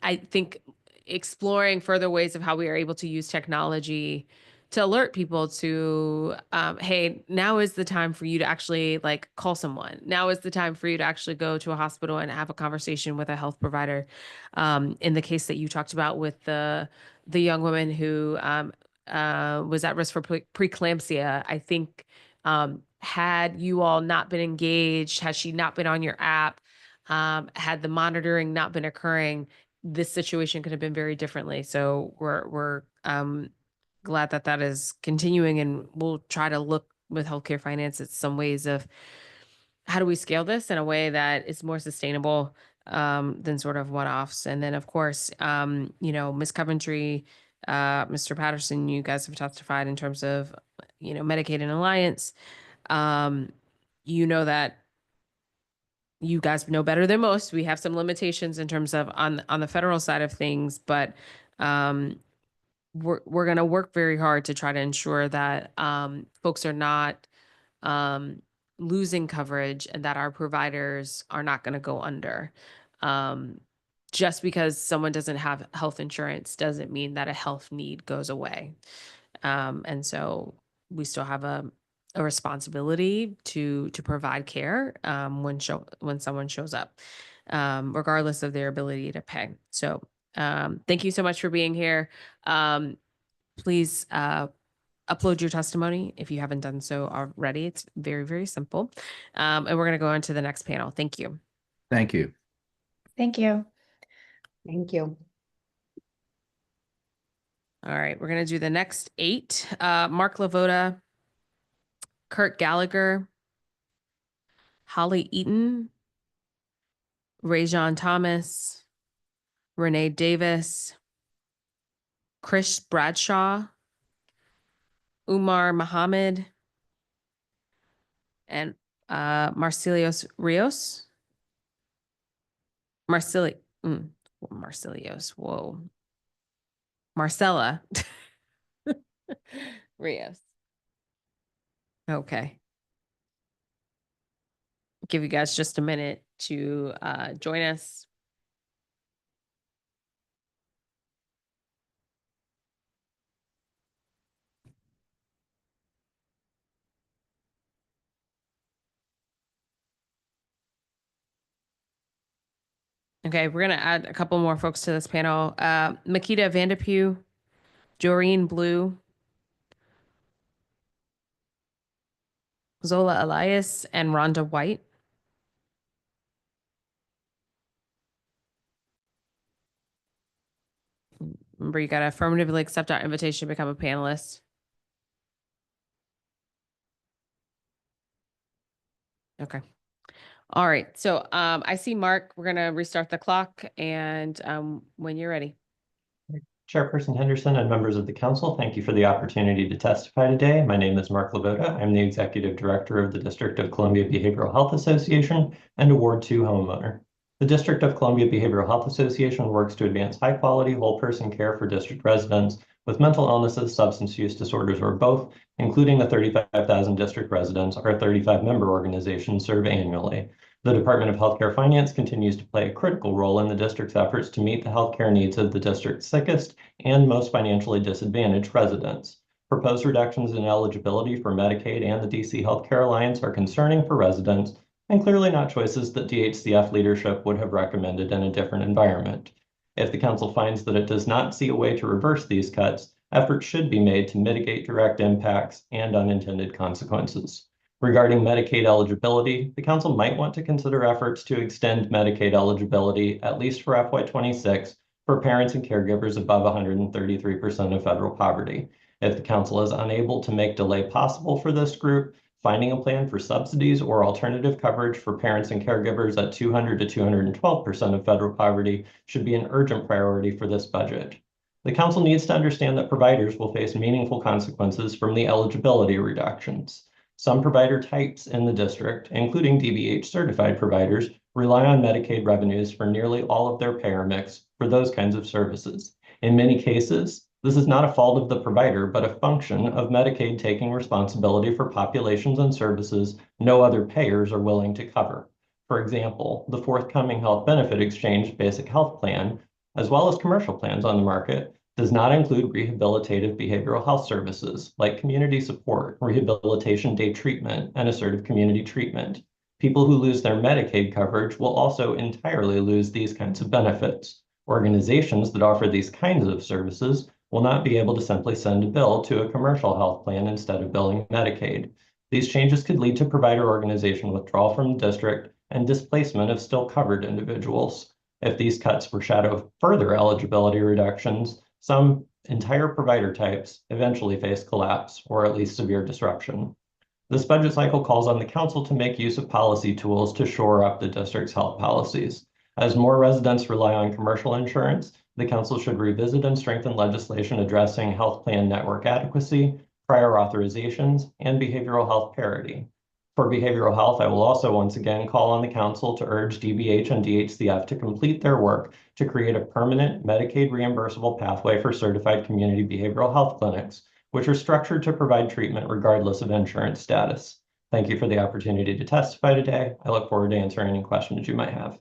I think exploring further ways of how we are able to use technology to alert people to, hey, now is the time for you to actually like call someone. Now is the time for you to actually go to a hospital and have a conversation with a health provider. In the case that you talked about with the young woman who was at risk for preeclampsia, I think had you all not been engaged, had she not been on your app, had the monitoring not been occurring, this situation could have been very differently. So we're glad that that is continuing, and we'll try to look with healthcare finance at some ways of how do we scale this in a way that is more sustainable than sort of one-offs. And then of course, Ms. Coventry, Mr. Patterson, you guys have testified in terms of, Medicaid and Alliance. That you guys know better than most. We have some limitations in terms of on the federal side of things, but we're going to work very hard to try to ensure that folks are not losing coverage and that our providers are not going to go under. Just because someone doesn't have health insurance doesn't mean that a health need goes away. And so we still have a responsibility to provide care when someone shows up, regardless of their ability to pay. So thank you so much for being here. Please upload your testimony if you haven't done so already. It's very, very simple. And we're going to go on to the next panel. Thank you. Thank you. Thank you. Thank you. All right, we're going to do the next 8. Mark Lavota, Kurt Gallagher, Holly Eaton, Rajon Thomas, Renee Davis, Chris Bradshaw, Umar Muhammad, and Marcelios Rios. Marcelios, whoa. Marcella Rios. Okay. Give you guys just a minute to join us. Okay, we're going to add a couple more folks to this panel. Makita Vanderpew, Doreen Blue, Zola Elias, and Rhonda White. Remember, you got to affirmatively accept our invitation to become a panelist. Okay. All right. So I see Mark. We're going to restart the clock, and when you're ready. Chairperson Henderson and members of the council, thank you for the opportunity to testify today. My name is Mark Lavota. I'm the Executive Director of the District of Columbia Behavioral Health Association and a Ward 2 homeowner. The District of Columbia Behavioral Health Association works to advance high-quality, whole-person care for district residents with mental illnesses, substance use disorders, or both, including the 35,000 district residents our 35-member organizations serve annually. The Department of Healthcare Finance continues to play a critical role in the district's efforts to meet the healthcare needs of the district's sickest and most financially disadvantaged residents. Proposed reductions in eligibility for Medicaid and the DC Healthcare Alliance are concerning for residents and clearly not choices that DHCF leadership would have recommended in a different environment. If the council finds that it does not see a way to reverse these cuts, efforts should be made to mitigate direct impacts and unintended consequences. Regarding Medicaid eligibility, the council might want to consider efforts to extend Medicaid eligibility, at least for FY26, for parents and caregivers above 133% of federal poverty. If the council is unable to make delay possible for this group, finding a plan for subsidies or alternative coverage for parents and caregivers at 200 to 212% of federal poverty should be an urgent priority for this budget. The council needs to understand that providers will face meaningful consequences from the eligibility reductions. Some provider types in the district, including DBH certified providers, rely on Medicaid revenues for nearly all of their payer mix for those kinds of services. In many cases, this is not a fault of the provider, but a function of Medicaid taking responsibility for populations and services no other payers are willing to cover. For example, the forthcoming Health Benefit Exchange Basic Health Plan as well as commercial plans on the market, does not include rehabilitative behavioral health services like community support, rehabilitation day treatment, and assertive community treatment. People who lose their Medicaid coverage will also entirely lose these kinds of benefits. Organizations that offer these kinds of services will not be able to simply send a bill to a commercial health plan instead of billing Medicaid. These changes could lead to provider organization withdrawal from the district and displacement of still covered individuals. If these cuts foreshadow further eligibility reductions, some entire provider types eventually face collapse or at least severe disruption. This budget cycle calls on the council to make use of policy tools to shore up the district's health policies. As more residents rely on commercial insurance, the council should revisit and strengthen legislation addressing health plan network adequacy, prior authorizations, and behavioral health parity. For behavioral health, I will also once again call on the council to urge DBH and DHCF to complete their work to create a permanent Medicaid reimbursable pathway for certified community behavioral health clinics, which are structured to provide treatment regardless of insurance status. Thank you for the opportunity to testify today. I look forward to answering any questions you might have.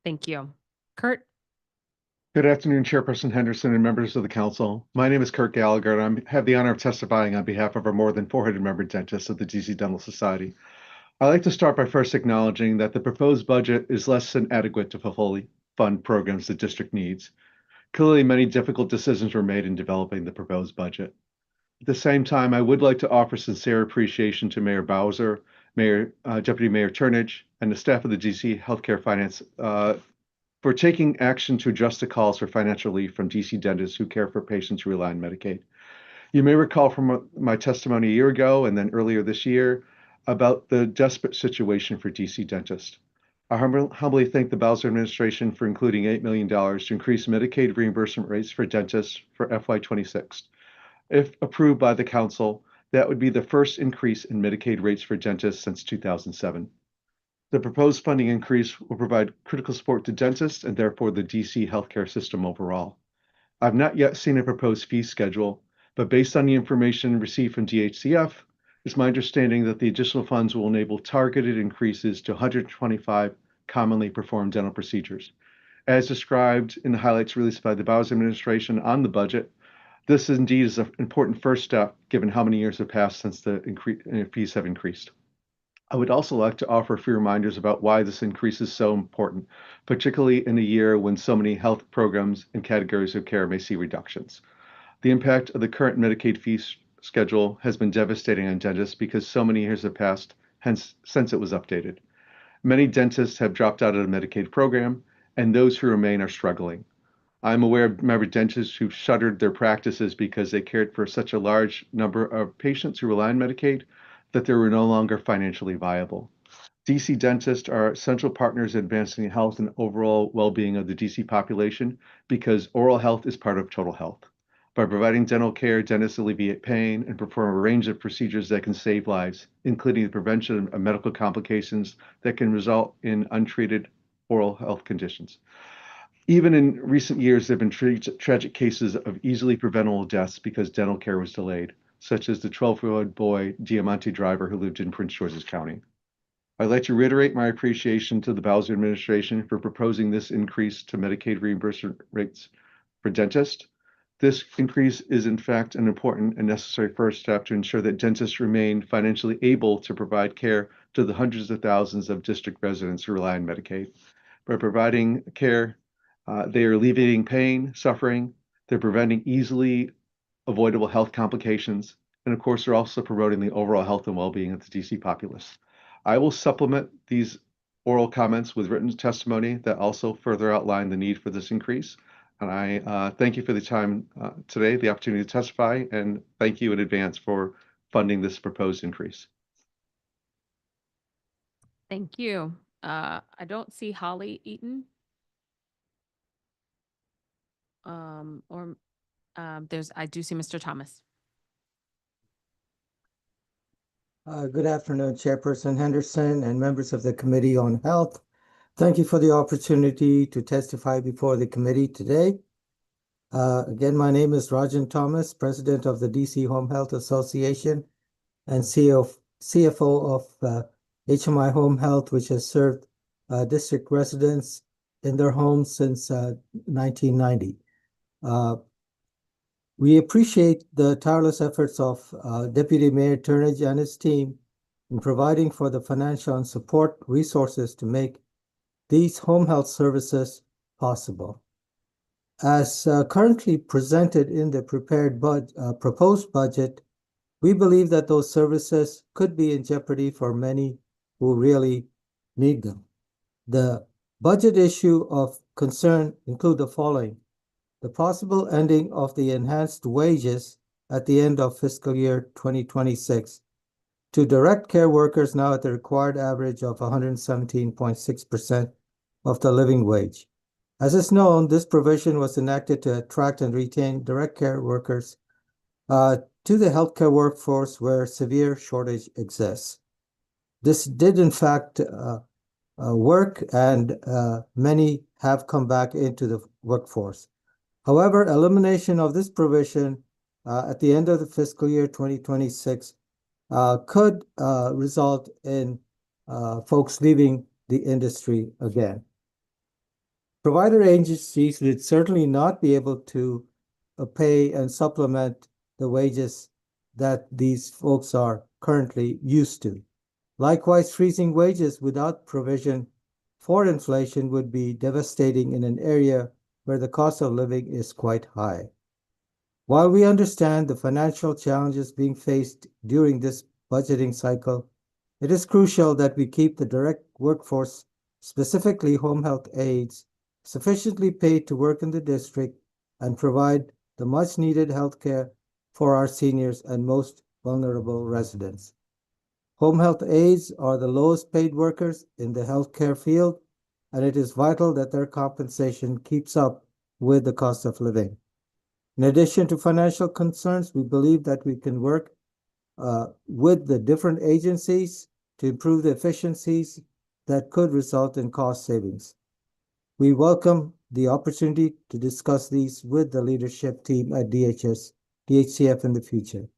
Thank you. Kurt? Good afternoon, Chairperson Henderson and members of the council. My name is Kurt Gallagher, and I have the honor of testifying on behalf of our more than 400-member dentists of the DC Dental Society. I'd like to start by first acknowledging that the proposed budget is less than adequate to fully fund programs the district needs. Clearly, many difficult decisions were made in developing the proposed budget. At the same time, I would like to offer sincere appreciation to Mayor Bowser, Deputy Mayor Turnage, and the staff of the DC Healthcare Finance for taking action to address the calls for financial relief from DC dentists who care for patients who rely on Medicaid. You may recall from my testimony a year ago and then earlier this year about the desperate situation for DC dentists. I humbly thank the Bowser administration for including $8 million to increase Medicaid reimbursement rates for dentists for FY26. If approved by the council, that would be the first increase in Medicaid rates for dentists since 2007. The proposed funding increase will provide critical support to dentists and therefore the DC healthcare system overall. I've not yet seen a proposed fee schedule, but based on the information received from DHCF, it's my understanding that the additional funds will enable targeted increases to 125 commonly performed dental procedures. As described in the highlights released by the Bowers administration on the budget, this indeed is an important first step given how many years have passed since the fees have increased. I would also like to offer a few reminders about why this increase is so important, particularly in a year when so many health programs and categories of care may see reductions. The impact of the current Medicaid fee schedule has been devastating on dentists because so many years have passed since it was updated. Many dentists have dropped out of the Medicaid program, and those who remain are struggling. I'm aware of member dentists who've shuttered their practices because they cared for such a large number of patients who rely on Medicaid that they were no longer financially viable. DC dentists are essential partners in advancing the health and overall well-being of the DC population because oral health is part of total health. By providing dental care, dentists alleviate pain and perform a range of procedures that can save lives, including the prevention of medical complications that can result in untreated oral health conditions. Even in recent years, there have been tragic cases of easily preventable deaths because dental care was delayed, such as the 12-year-old boy Diamante driver who lived in Prince George's County. I'd like to reiterate my appreciation to the Bowser administration for proposing this increase to Medicaid reimbursement rates for dentists. This increase is in fact an important and necessary first step to ensure that dentists remain financially able to provide care to the hundreds of thousands of district residents who rely on Medicaid. By providing care, they are alleviating pain, suffering, they're preventing easily avoidable health complications, and of course, they're also promoting the overall health and well-being of the DC populace. I will supplement these oral comments with written testimony that also further outline the need for this increase. And I thank you for the time today, the opportunity to testify, and thank you in advance for funding this proposed increase. Thank you. I don't see Holly Eaton. I do see Mr. Thomas. Good afternoon, Chairperson Henderson and members of the Committee on Health. Thank you for the opportunity to testify before the committee today. Again, my name is Rajan Thomas, President of the DC Home Health Association and CFO of HMI Home Health, which has served district residents in their homes since 1990. We appreciate the tireless efforts of Deputy Mayor Turnage and his team in providing for the financial and support resources to make these home health services possible. As currently presented in the proposed budget, we believe that those services could be in jeopardy for many who really need them. The budget issue of concern include the following: the possible ending of the enhanced wages at the end of fiscal year 2026 to direct care workers now at the required average of 117.6% of the living wage. As is known, this provision was enacted to attract and retain direct care workers to the healthcare workforce where severe shortage exists. This did in fact work, and many have come back into the workforce. However, elimination of this provision at the end of the fiscal year 2026 could result in folks leaving the industry again. Provider agencies would certainly not be able to pay and supplement the wages that these folks are currently used to. Likewise, freezing wages without provision for inflation would be devastating in an area where the cost of living is quite high. While we understand the financial challenges being faced during this budgeting cycle, it is crucial that we keep the direct workforce, specifically home health aides, sufficiently paid to work in the district and provide the much needed health care for our seniors and most vulnerable residents. Home health aides are the lowest paid workers in the healthcare field, and it is vital that their compensation keeps up with the cost of living. In addition to financial concerns, we believe that we can work with the different agencies to improve the efficiencies that could result in cost savings. We welcome the opportunity to discuss these with the leadership team at DHCF in the future.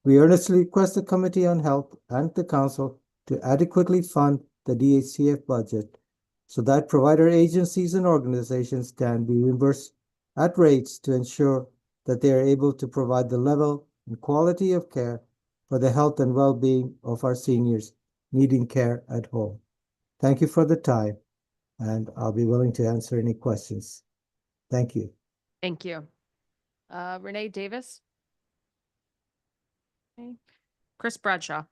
We earnestly request the Committee on Health and the Council to adequately fund the DHCF budget so that provider agencies and organizations can be reimbursed at rates to ensure that they are able to provide the level and quality of care for the health and well-being of our seniors needing care at home. Thank you for the time, and I'll be willing to answer any questions. Thank you. Thank you. Renee Davis. Okay. Chris Bradshaw.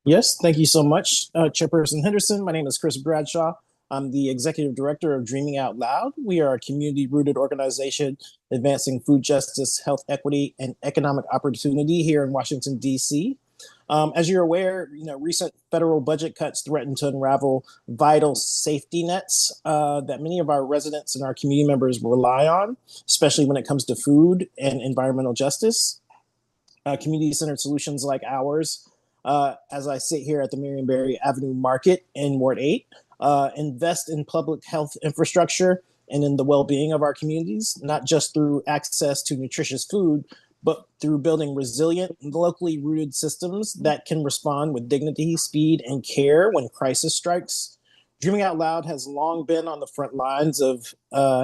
Yes, thank you so much, Chairperson Henderson. My name is Chris Bradshaw. I'm the Executive Director of Dreaming Out Loud. We are a community-rooted organization advancing food justice, health equity, and economic opportunity here in Washington, D.C. As you're aware, recent federal budget cuts threaten to unravel vital safety nets that many of our residents and our community members rely on, especially when it comes to food and environmental justice. Community-centered solutions like ours, as I sit here at the Marionberry Avenue Market in Ward 8, invest in public health infrastructure and in the well-being of our communities, not just through access to nutritious food, but through building resilient, locally rooted systems that can respond with dignity, speed, and care when crisis strikes. Dreaming Out Loud has long been on the front lines of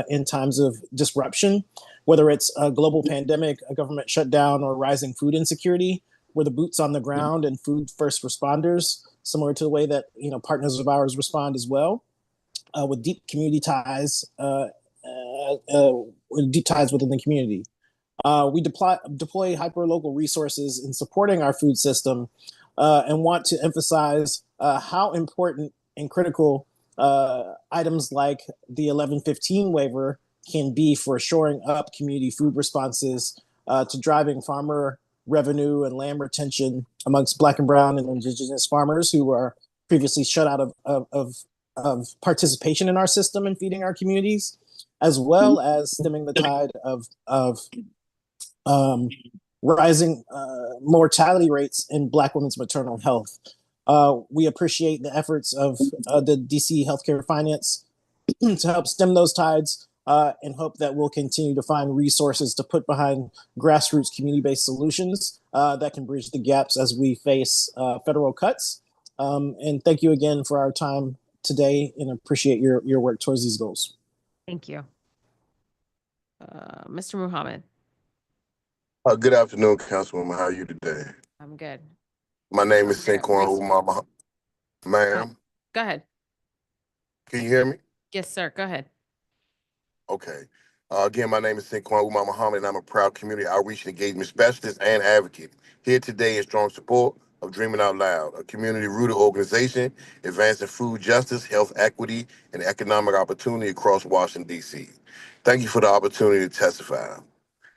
in times of disruption, whether it's a global pandemic, a government shutdown, or rising food insecurity. We're the boots on the ground and food first responders, similar to the way that partners of ours respond as well, with deep community ties, deep ties within the community. We deploy hyper-local resources in supporting our food system and want to emphasize how important and critical items like the 1115 waiver can be for shoring up community food responses to driving farmer revenue and land retention amongst Black and Brown and Indigenous farmers who are previously shut out of participation in our system and feeding our communities, as well as stemming the tide of rising mortality rates in Black women's maternal health. We appreciate the efforts of the DC Healthcare Finance to help stem those tides and hope that we'll continue to find resources to put behind grassroots community-based solutions that can bridge the gaps as we face federal cuts. And thank you again for our time today and appreciate your work towards these goals. Thank you. Mr. Muhammad. Good afternoon, Councilwoman. How are you today? I'm good. My name is Sinquan Umama. Ma'am, Go ahead. can you hear me? Yes, sir. Go ahead. Okay. Again, my name is Sinquan Umar Muhammad, and I'm a proud community outreach and engagement specialist and advocate. Here today in strong support of Dreaming Out Loud, a community-rooted organization advancing food justice, health equity, and economic opportunity across Washington, D.C. Thank you for the opportunity to testify.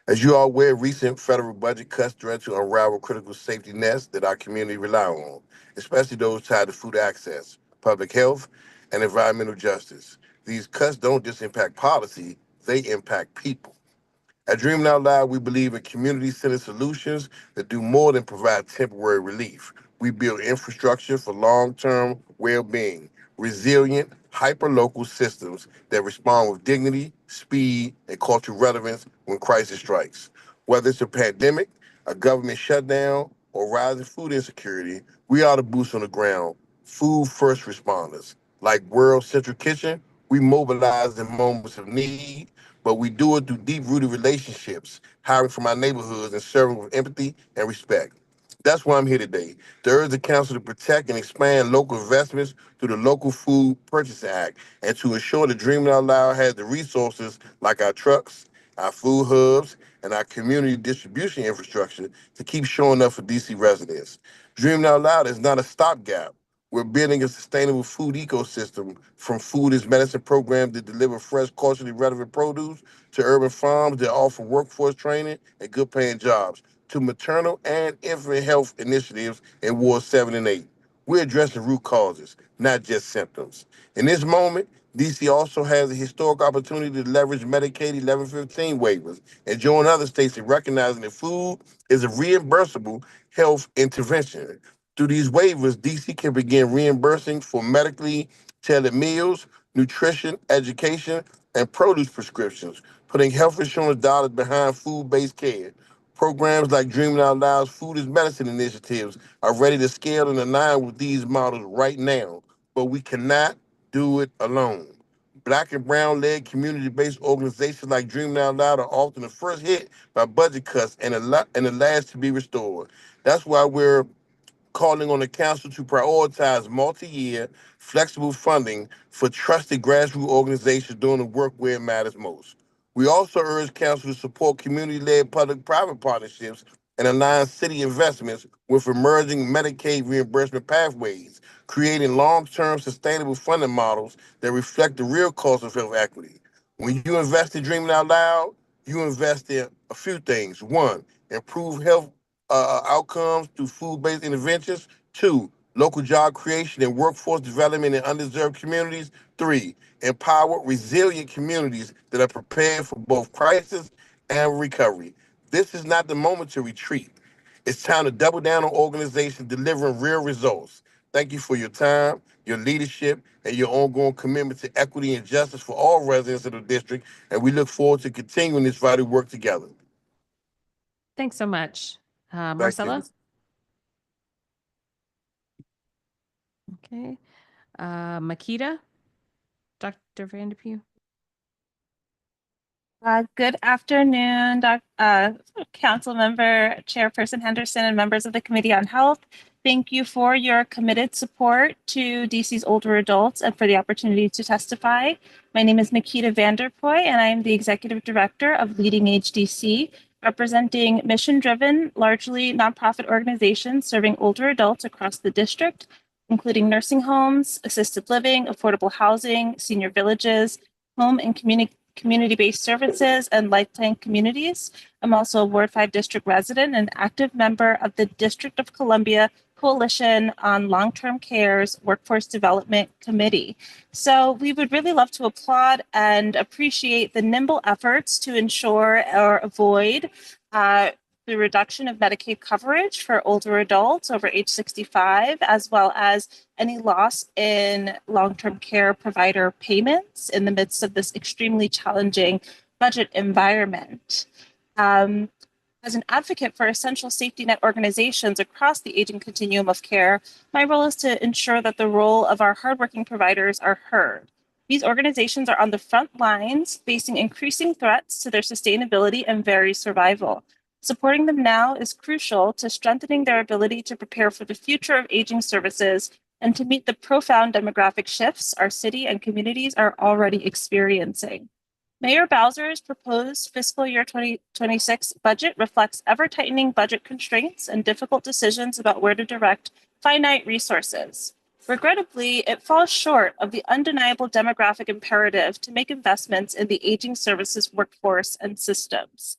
As you are aware, recent federal budget cuts threaten to unravel critical safety nets that our community rely on, especially those tied to food access, public health, and environmental justice. These cuts don't just impact policy, they impact people. At Dreaming Out Loud, we believe in community-centered solutions that do more than provide temporary relief. We build infrastructure for long-term well-being, resilient, hyper-local systems that respond with dignity, speed, and cultural relevance when crisis strikes. Whether it's a pandemic, a government shutdown, or rising food insecurity, we are the boots on the ground, food first responders. Like World Central Kitchen, we mobilize in moments of need, but we do it through deep-rooted relationships, hiring from our neighborhoods and serving with empathy and respect. That's why I'm here today, to urge the council to protect and expand local investments through the Local Food Purchasing Act and to ensure that Dreaming Out Loud has the resources like our trucks, our food hubs, and our community distribution infrastructure to keep showing up for DC residents. Dreaming Out Loud is not a stopgap. We're building a sustainable food ecosystem, from food as medicine programs that deliver fresh, culturally relevant produce to urban farms that offer workforce training and good paying jobs, to maternal and infant health initiatives in Ward 7 and 8. We're addressing root causes, not just symptoms. In this moment, DC also has a historic opportunity to leverage Medicaid 1115 waivers and join other states in recognizing that food is a reimbursable health intervention. Through these waivers, DC can begin reimbursing for medically tailored meals, nutrition, education, and produce prescriptions, putting health insurance dollars behind food-based care. Programs like Dreaming Out Loud's Food is Medicine initiatives are ready to scale and align with these models right now, but we cannot do it alone. Black and brown-led community-based organizations like Dreaming Out Loud are often the first hit by budget cuts and the last to be restored. That's why we're calling on the council to prioritize multi-year, flexible funding for trusted grassroots organizations doing the work where it matters most. We also urge council to support community-led public-private partnerships and align city investments with emerging Medicaid reimbursement pathways, creating long-term sustainable funding models that reflect the real cost of health equity. When you invest in Dreaming Out Loud, you invest in a few things. One, improve health outcomes through food-based interventions. Two, local job creation and workforce development in underserved communities. Three, empower resilient communities that are prepared for both crisis and recovery. This is not the moment to retreat. It's time to double down on organizations delivering real results. Thank you for your time, your leadership, and your ongoing commitment to equity and justice for all residents of the district, and we look forward to continuing this vital work together. Thanks so much. Thank Marcella? you. Okay. Makita? Dr. Vanderpue? Good afternoon, Council Member, Chairperson Henderson, and members of the Committee on Health. Thank you for your committed support to DC's older adults and for the opportunity to testify. My name is Makita Vanderpoy, and I am the Executive Director of Leading Age DC, representing mission-driven, largely nonprofit organizations serving older adults across the district, including nursing homes, assisted living, affordable housing, senior villages, home and community-based services, and lifetime communities. I'm also a Ward 5 district resident and active member of the District of Columbia Coalition on Long-Term Care's Workforce Development Committee. So we would really love to applaud and appreciate the nimble efforts to ensure or avoid the reduction of Medicaid coverage for older adults over age 65, as well as any loss in long-term care provider payments in the midst of this extremely challenging budget environment. As an advocate for essential safety net organizations across the aging continuum of care, my role is to ensure that the role of our hardworking providers are heard. These organizations are on the front lines, facing increasing threats to their sustainability and very survival. Supporting them now is crucial to strengthening their ability to prepare for the future of aging services and to meet the profound demographic shifts our city and communities are already experiencing. Mayor Bowser's proposed fiscal year 2026 budget reflects ever-tightening budget constraints and difficult decisions about where to direct finite resources. Regrettably, it falls short of the undeniable demographic imperative to make investments in the aging services workforce and systems.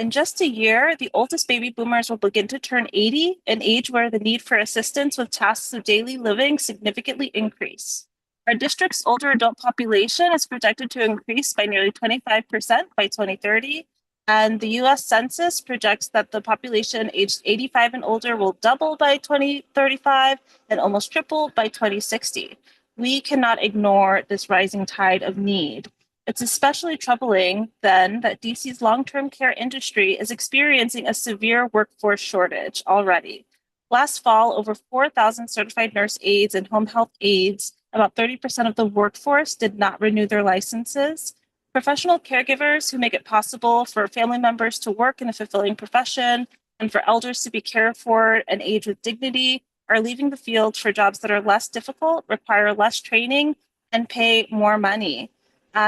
In just a year, the oldest baby boomers will begin to turn 80, an age where the need for assistance with tasks of daily living significantly increase. Our district's older adult population is projected to increase by nearly 25% by 2030, and the US Census projects that the population aged 85 and older will double by 2035 and almost triple by 2060. We cannot ignore this rising tide of need. It's especially troubling, then, that DC's long-term care industry is experiencing a severe workforce shortage already. Last fall, over 4,000 certified nurse aides and home health aides, about 30% of the workforce, did not renew their licenses. Professional caregivers who make it possible for family members to work in a fulfilling profession and for elders to be cared for and age with dignity are leaving the field for jobs that are less difficult, require less training, and pay more money.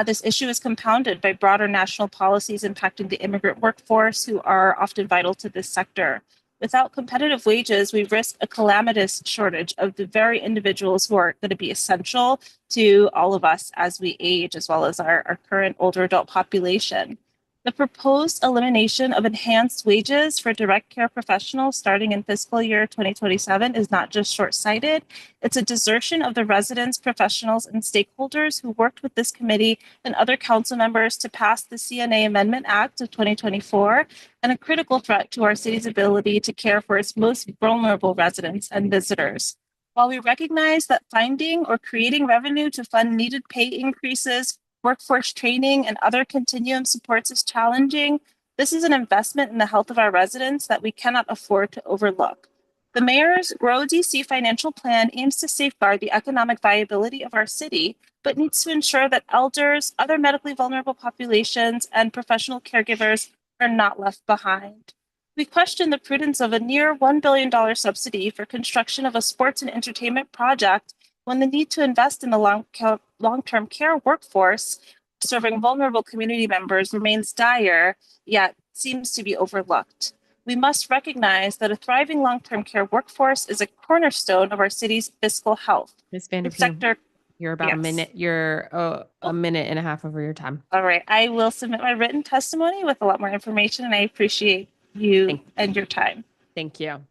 This issue is compounded by broader national policies impacting the immigrant workforce who are often vital to this sector. Without competitive wages, we risk a calamitous shortage of the very individuals who are going to be essential to all of us as we age, as well as our current older adult population. The proposed elimination of enhanced wages for direct care professionals starting in fiscal year 2027 is not just short-sighted, it's a desertion of the residents, professionals, and stakeholders who worked with this committee and other council members to pass the CNA Amendment Act of 2024, and a critical threat to our city's ability to care for its most vulnerable residents and visitors. While we recognize that finding or creating revenue to fund needed pay increases, workforce training, and other continuum supports is challenging, this is an investment in the health of our residents that we cannot afford to overlook. The mayor's Grow DC financial plan aims to safeguard the economic viability of our city, but needs to ensure that elders, other medically vulnerable populations, and professional caregivers are not left behind. We question the prudence of a near $1 billion subsidy for construction of a sports and entertainment project when the need to invest in the long-term care workforce serving vulnerable community members remains dire, yet seems to be overlooked. We must recognize that a thriving long-term care workforce is a cornerstone of our city's fiscal health. Ms. Vanderpump, you're about a minute. You're a minute and a half over your time. All right. I will submit my written testimony with a lot more information, and I appreciate you and your time. Thank you.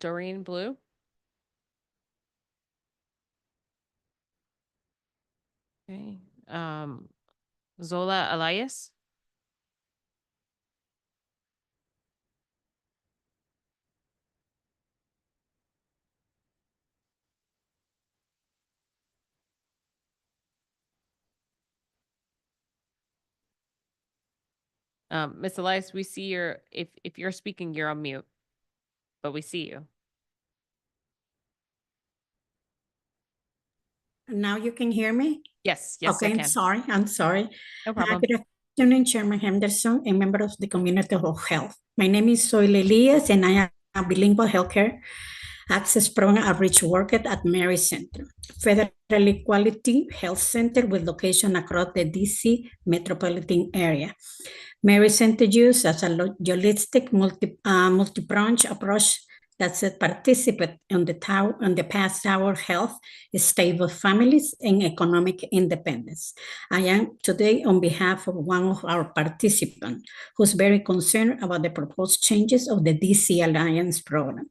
Doreen Blue. Okay. Zola Elias. Ms. Elias, we see your, if you're speaking, you're on mute, but we see you. Now you can hear me? Yes, yes, okay, I can. I'm sorry. No problem. Good afternoon, Chairman Henderson and members of the Community of Health. My name is Zoila Elias, and I am a bilingual healthcare access program outreach worker at Mary Center, federally quality health center with location across the DC metropolitan area. Mary Center uses as a holistic multi-branch approach that said participate on the path toward health, stable families, and economic independence. I am today on behalf of one of our participants who's very concerned about the proposed changes of the DC Alliance program.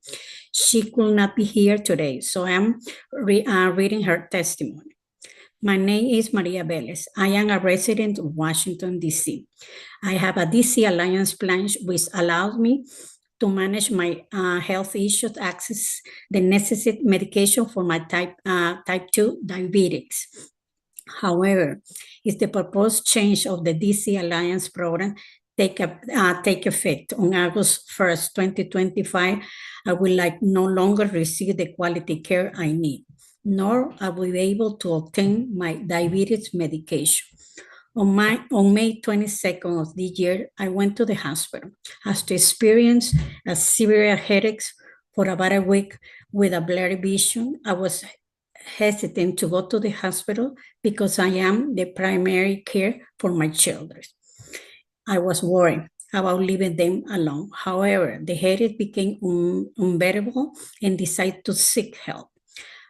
She could not be here today, so I am reading her testimony. My name is Maria Velez. I am a resident of Washington, D.C. I have a DC Alliance plan which allows me to manage my health issues, access the necessary medication for my type 2 diabetes. However, it's the proposed change of the DC Alliance program take effect on August 1st, 2025, I will no longer receive the quality care I need, nor I will be able to obtain my diabetes medication. On May 22nd of this year, I went to the hospital after experiencing a severe headaches for about a week with a blurry vision. I was hesitant to go to the hospital because I am the primary care for my children. I was worried about leaving them alone. However, the headache became unbearable and decided to seek help.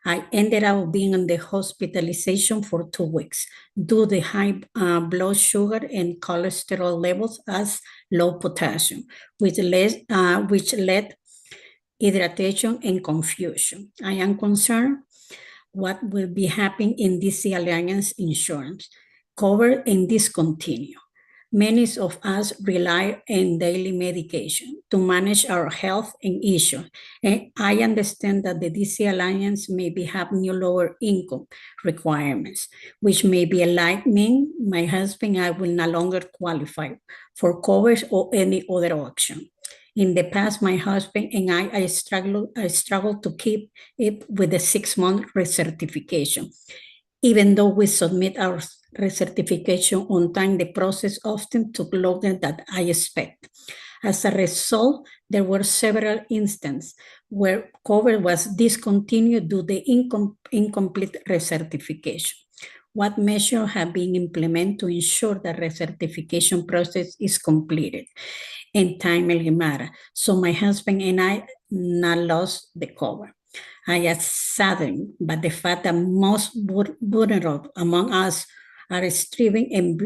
I ended up being in the hospitalization for 2 weeks due to the high blood sugar and cholesterol levels as low potassium, which led hydration and confusion. I am concerned what will be happening in DC Alliance insurance, cover and discontinue. Many of us rely on daily medication to manage our health and issues. And I understand that the DC Alliance maybe have new lower income requirements, which may be mean my husband and I will no longer qualify for coverage or any other option. In the past, my husband and I struggled to keep it with the 6-month recertification. Even though we submit our recertification on time, the process often took longer than I expect. As a result, there were several instances where cover was discontinued due to the incomplete recertification. What measures have been implemented to ensure the recertification process is completed in timely manner, so my husband and I not lost the cover? I am saddened by the fact that most vulnerable among us are striving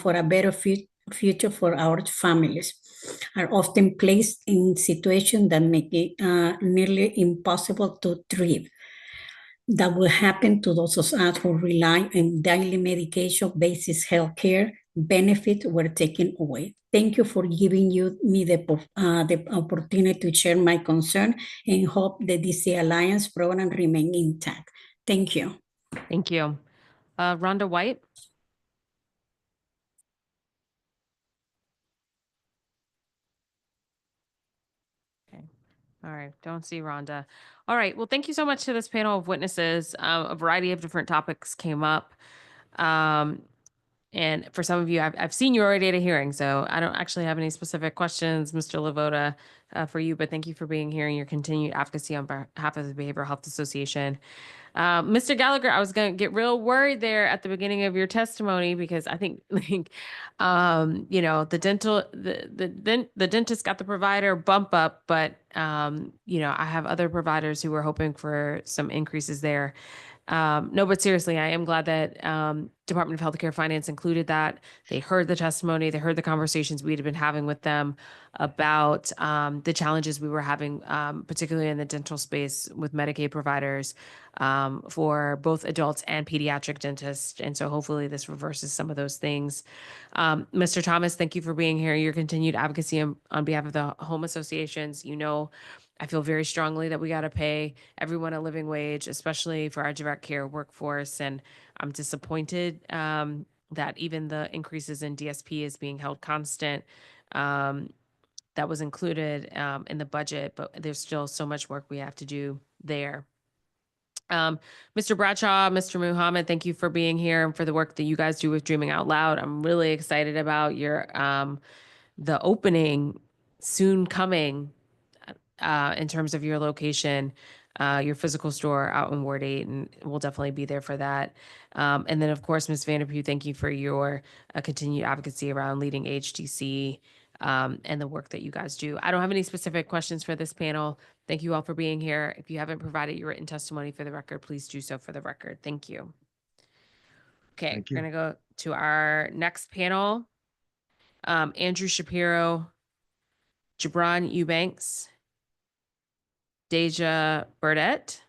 for a better future for our families, are often placed in situations that make it nearly impossible to thrive. That will happen to those of us who rely on daily medication-based health care. Benefits were taken away. Thank you for giving me the opportunity to share my concern and hope the DC Alliance program remain intact. Thank you. Thank you. Rhonda White. Okay. All right. Don't see Rhonda. All right. Well, thank you so much to this panel of witnesses. A variety of different topics came up. And for some of you, I've seen you already at a hearing, so I don't actually have any specific questions, Mr. Lavoda, for you, but thank you for being here and your continued advocacy on behalf of the Behavioral Health Association. Mr. Gallagher, I was going to get real worried there at the beginning of your testimony because I think, the dentist got the provider bump up, but, I have other providers who were hoping for some increases there. No, but seriously, I am glad that Department of Healthcare Finance included that. They heard the testimony, they heard the conversations we'd been having with them about the challenges we were having, particularly in the dental space with Medicaid providers for both adults and pediatric dentists. And so hopefully this reverses some of those things. Mr. Thomas, thank you for being here. Your continued advocacy on behalf of the home associations. I feel very strongly that we got to pay everyone a living wage, especially for our direct care workforce. And I'm disappointed that even the increases in DSP is being held constant. That was included in the budget, but there's still so much work we have to do there. Mr. Bradshaw, Mr. Muhammad, thank you for being here and for the work that you guys do with Dreaming Out Loud. I'm really excited about your the opening soon coming in terms of your location, your physical store out in Ward 8, and we'll definitely be there for that. And then, of course, Ms. Vanderpue, thank you for your continued advocacy around leading HDC and the work that you guys do. I don't have any specific questions for this panel. Thank you all for being here. If you haven't provided your written testimony for the record, please do so for the record. Thank you. Okay, we're going to go to our next panel. Andrew Shapiro, Gibran Eubanks, Deja Burdett,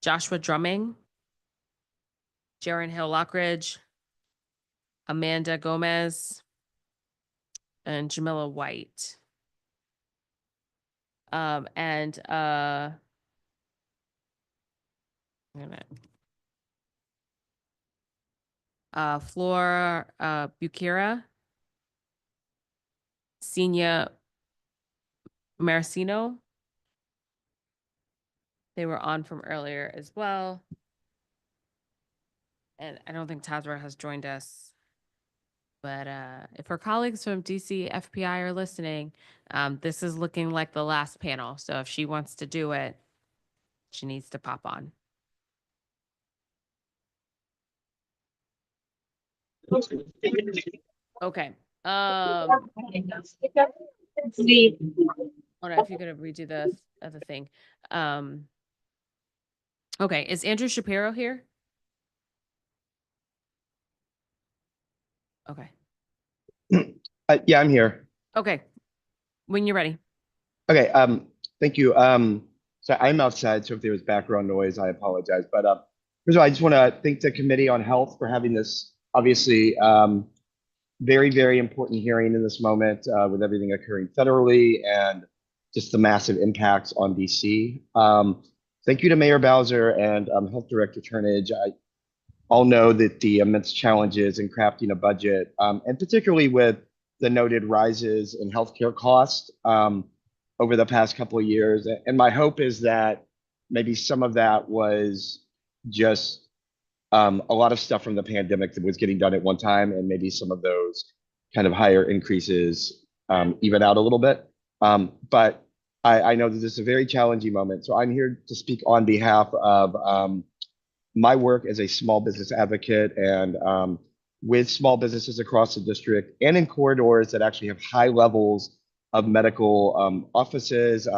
Joshua Drumming, Jaron Hill Lockridge, Amanda Gomez, and Jamila White. Flora Bukira Senior Maracino. They were on from earlier as well. And I don't think Tazra has joined us. But if our colleagues from DC FPI are listening, this is looking like the last panel. So if she wants to do it, she needs to pop on. Okay. Hold on, if you could redo the other thing. Okay, is Andrew Shapiro here? Okay. Yeah, I'm here. Okay. When you're ready. Okay, thank you. So I'm outside, so if there was background noise, I apologize. But first of all, I just want to thank the Committee on Health for having this obviously very, very important hearing in this moment with everything occurring federally and just the massive impacts on DC. Thank you to Mayor Bowser and Health Director Turnage. I all know that the immense challenges in crafting a budget, and particularly with the noted rises in healthcare costs over the past couple of years. And my hope is that maybe some of that was just a lot of stuff from the pandemic that was getting done at one time, and maybe some of those kind of higher increases even out a little bit. But I know that this is a very challenging moment. So I'm here to speak on behalf of my work as a small business advocate and with small businesses across the district and in corridors that actually have high levels of medical offices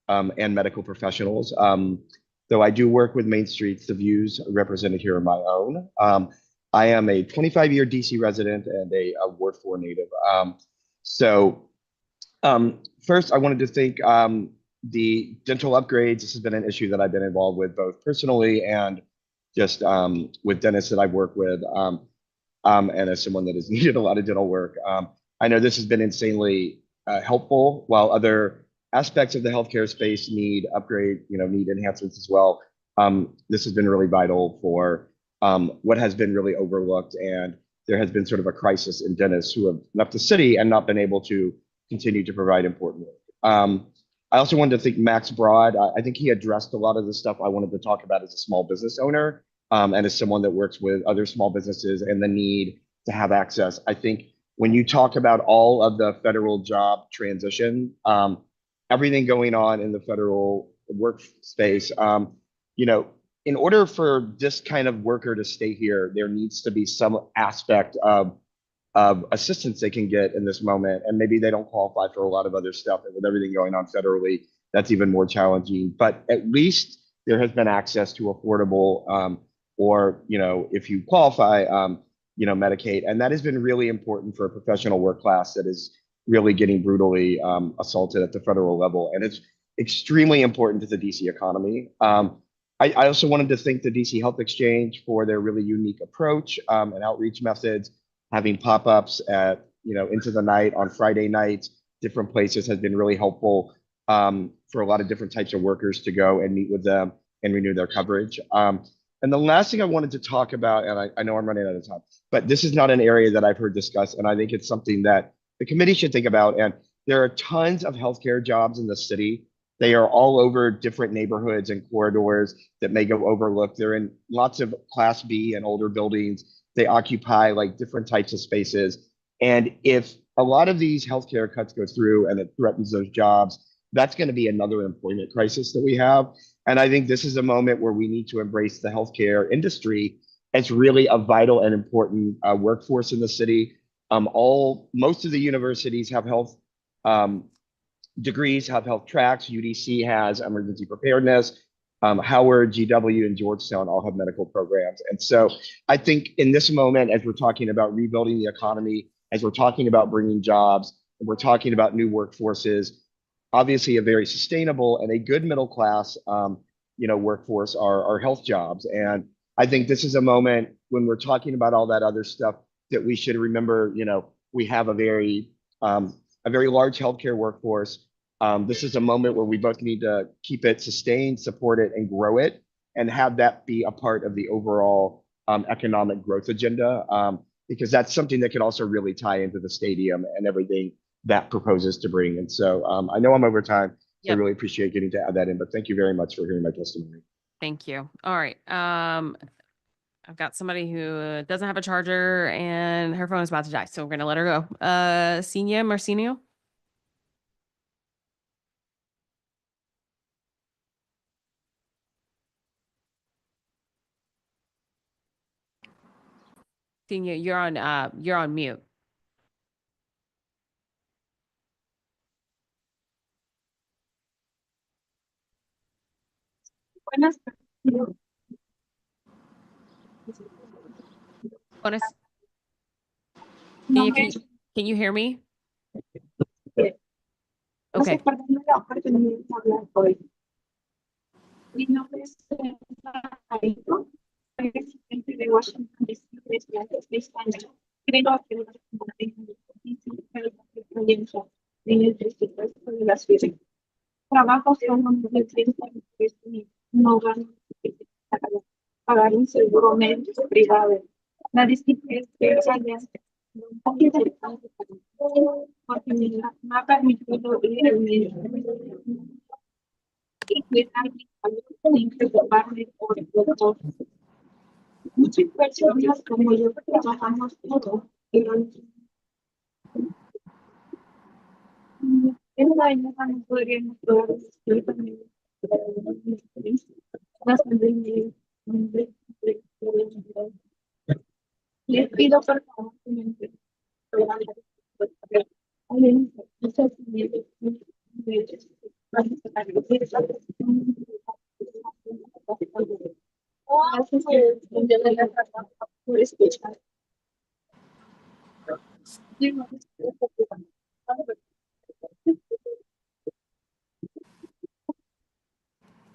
and medical professionals. Though I do work with Main Streets, the views represented here are my own. I am a 25-year DC resident and a Ward 4 native. First, I wanted to thank the dental upgrades. This has been an issue that I've been involved with both personally and just with dentists that I've worked with, and as someone that has needed a lot of dental work. I know this has been insanely helpful, while other aspects of the healthcare space need upgrade, need enhancements as well. This has been really vital for what has been really overlooked, and there has been sort of a crisis in dentists who have left the city and not been able to continue to provide important work. I also wanted to thank Max Broad. I think he addressed a lot of the stuff I wanted to talk about as a small business owner and as someone that works with other small businesses and the need to have access. I think when you talk about all of the federal job transition, everything going on in the federal workspace, in order for this kind of worker to stay here, there needs to be some aspect of assistance they can get in this moment. And maybe they don't qualify for a lot of other stuff. And with everything going on federally, that's even more challenging. But at least there has been access to affordable or, if you qualify, Medicaid. And that has been really important for a professional work class that is really getting brutally assaulted at the federal level. And it's extremely important to the DC economy. I also wanted to thank the DC Health Exchange for their really unique approach and outreach methods. Having pop-ups at, into the night on Friday nights, different places has been really helpful for a lot of different types of workers to go and meet with them and renew their coverage. And the last thing I wanted to talk about, and I know I'm running out of time, but this is not an area that I've heard discussed, and I think it's something that the committee should think about. And there are tons of healthcare jobs in the city. They are all over different neighborhoods and corridors that may go overlooked. They're in lots of Class B and older buildings. They occupy like different types of spaces. And if a lot of these healthcare cuts go through and it threatens those jobs, that's going to be another employment crisis that we have. And I think this is a moment where we need to embrace the healthcare industry as really a vital and important workforce in the city. Most of the universities have health degrees, have health tracks. UDC has emergency preparedness. Howard, GW, and Georgetown all have medical programs. And so I think in this moment, as we're talking about rebuilding the economy, as we're talking about bringing jobs, and we're talking about new workforces, obviously a very sustainable and a good middle class, workforce are health jobs. And I think this is a moment when we're talking about all that other stuff that we should remember, we have a very large healthcare workforce. This is a moment where we both need to keep it sustained, support it, and grow it, and have that be a part of the overall economic growth agenda, because that's something that could also really tie into the stadium and everything that proposes to bring. And so I know I'm over time, so I Yep. really appreciate getting to add that in, but thank you very much for hearing my testimony. Thank you. All right. I've got somebody who doesn't have a charger and her phone is about to die, so we're gonna let her go. Senia Marcinio. Senia, you're on mute. Buenas. Can you hear me? Okay. Mi nombre es Marito, soy residente de Washington, D.C. desde hace 6 años. Creo que la en el presupuesto de la ciudad. Trabajo como nutricionista y no gano pagar un seguro médico privado. La disciplina es porque me ha permitido ir al médico. Y cuidar mi salud sin preocuparme por el doctor. Muchas personas como yo trabajamos todo, pero en la ayuda no podríamos probar les pido por favor que me entreguen.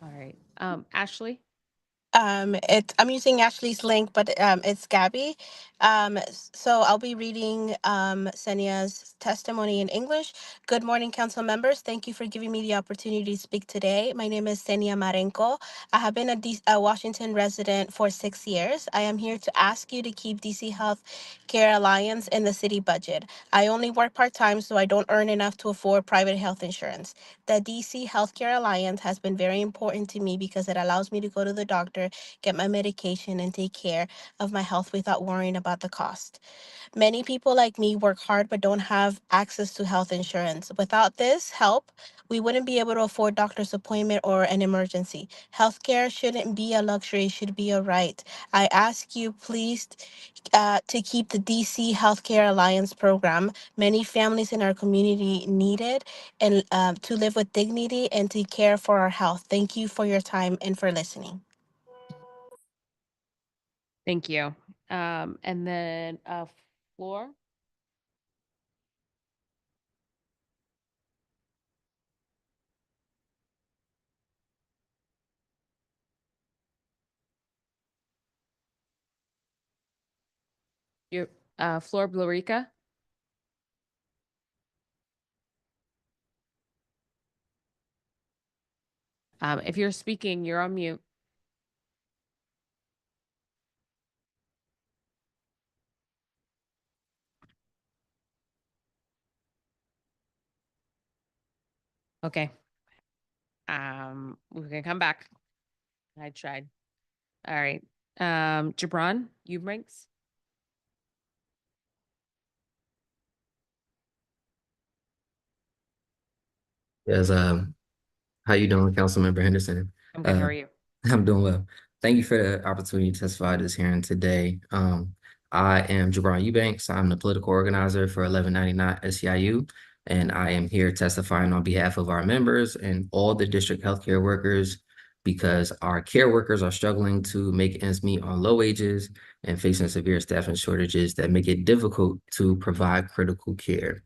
All right. Ashley. I'm using Ashley's link, but it's Gabby. So I'll be reading Senia's testimony in English. Good morning, council members. Thank you for giving me the opportunity to speak today. My name is Senia Marenco. I have been a Washington resident for 6 years. I am here to ask you to keep DC Health Care Alliance in the city budget. I only work part-time, so I don't earn enough to afford private health insurance. The DC Healthcare Alliance has been very important to me because it allows me to go to the doctor, get my medication, and take care of my health without worrying about the cost. Many people like me work hard but don't have access to health insurance. Without this help, we wouldn't be able to afford doctor's appointment or an emergency. Healthcare shouldn't be a luxury, it should be a right. I ask you please to keep the DC Healthcare Alliance program. Many families in our community need it and to live with dignity and to care for our health. Thank you for your time and for listening. Thank you. And then Floor. Your Floor Blurica. If you're speaking, you're on mute. Okay. We can come back. I tried. All right. Gibran, Eubanks. Yes, how you doing, Councilmember Henderson? I'm good. How are you? I'm doing well. Thank you for the opportunity to testify at this hearing today. I am Gibran Eubanks. I'm the political organizer for 1199 SEIU, and I am here testifying on behalf of our members and all the district healthcare workers because our care workers are struggling to make ends meet on low wages and facing severe staffing shortages that make it difficult to provide critical care.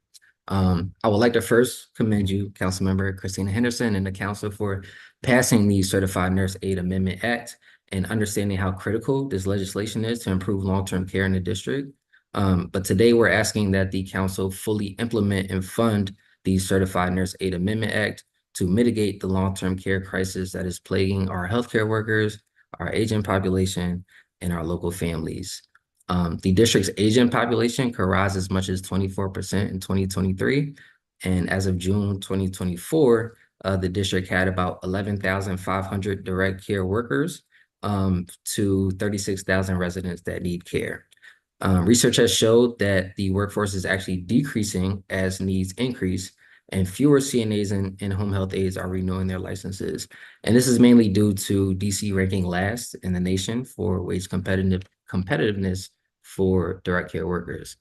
I would like to first commend you, Councilmember Christina Henderson, and the council for passing the Certified Nurse Aid Amendment Act and understanding how critical this legislation is to improve long-term care in the district. But today we're asking that the council fully implement and fund the Certified Nurse Aid Amendment Act to mitigate the long-term care crisis that is plaguing our healthcare workers, our aging population, and our local families. The district's agent population could rise as much as 24% in 2023. And as of June 2024, the district had about 11,500 direct care workers to 36,000 residents that need care. Research has showed that the workforce is actually decreasing as needs increase, and fewer CNAs and home health aides are renewing their licenses. And this is mainly due to DC ranking last in the nation for wage competitiveness for direct care workers.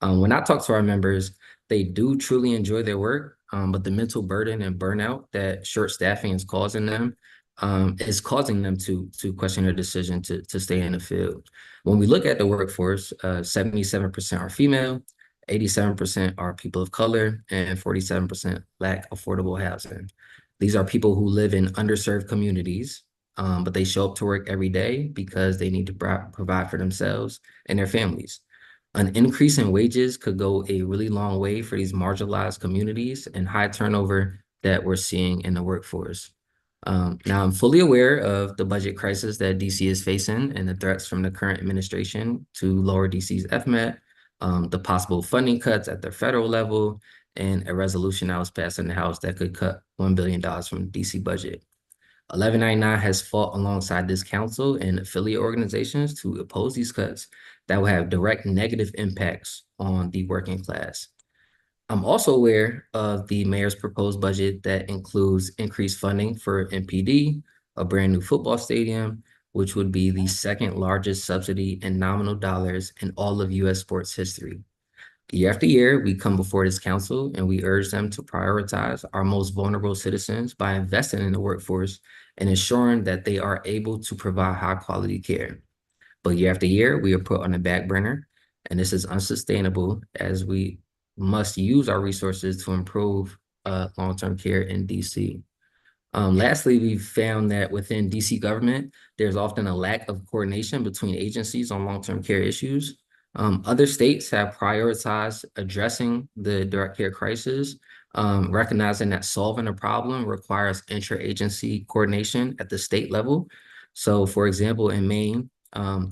When I talk to our members, they do truly enjoy their work, but the mental burden and burnout that short staffing is causing them to question their decision to stay in the field. When we look at the workforce, 77% are female, 87% are people of color, and 47% lack affordable housing. These are people who live in underserved communities, but they show up to work every day because they need to provide for themselves and their families. An increase in wages could go a really long way for these marginalized communities and high turnover that we're seeing in the workforce. Now, I'm fully aware of the budget crisis that DC is facing and the threats from the current administration to lower DC's FMAP, the possible funding cuts at the federal level, and a resolution that was passed in the House that could cut $1 billion from the DC budget. 1199 has fought alongside this council and affiliate organizations to oppose these cuts that will have direct negative impacts on the working class. I'm also aware of the mayor's proposed budget that includes increased funding for MPD, a brand new football stadium, which would be the second largest subsidy in nominal dollars in all of US sports history. Year after year, we come before this council and we urge them to prioritize our most vulnerable citizens by investing in the workforce and ensuring that they are able to provide high quality care. But year after year, we are put on the back burner, and this is unsustainable as we must use our resources to improve long-term care in DC. Lastly, we've found that within DC government, there's often a lack of coordination between agencies on long-term care issues. Other states have prioritized addressing the direct care crisis, recognizing that solving a problem requires interagency coordination at the state level. So, for example, in Maine,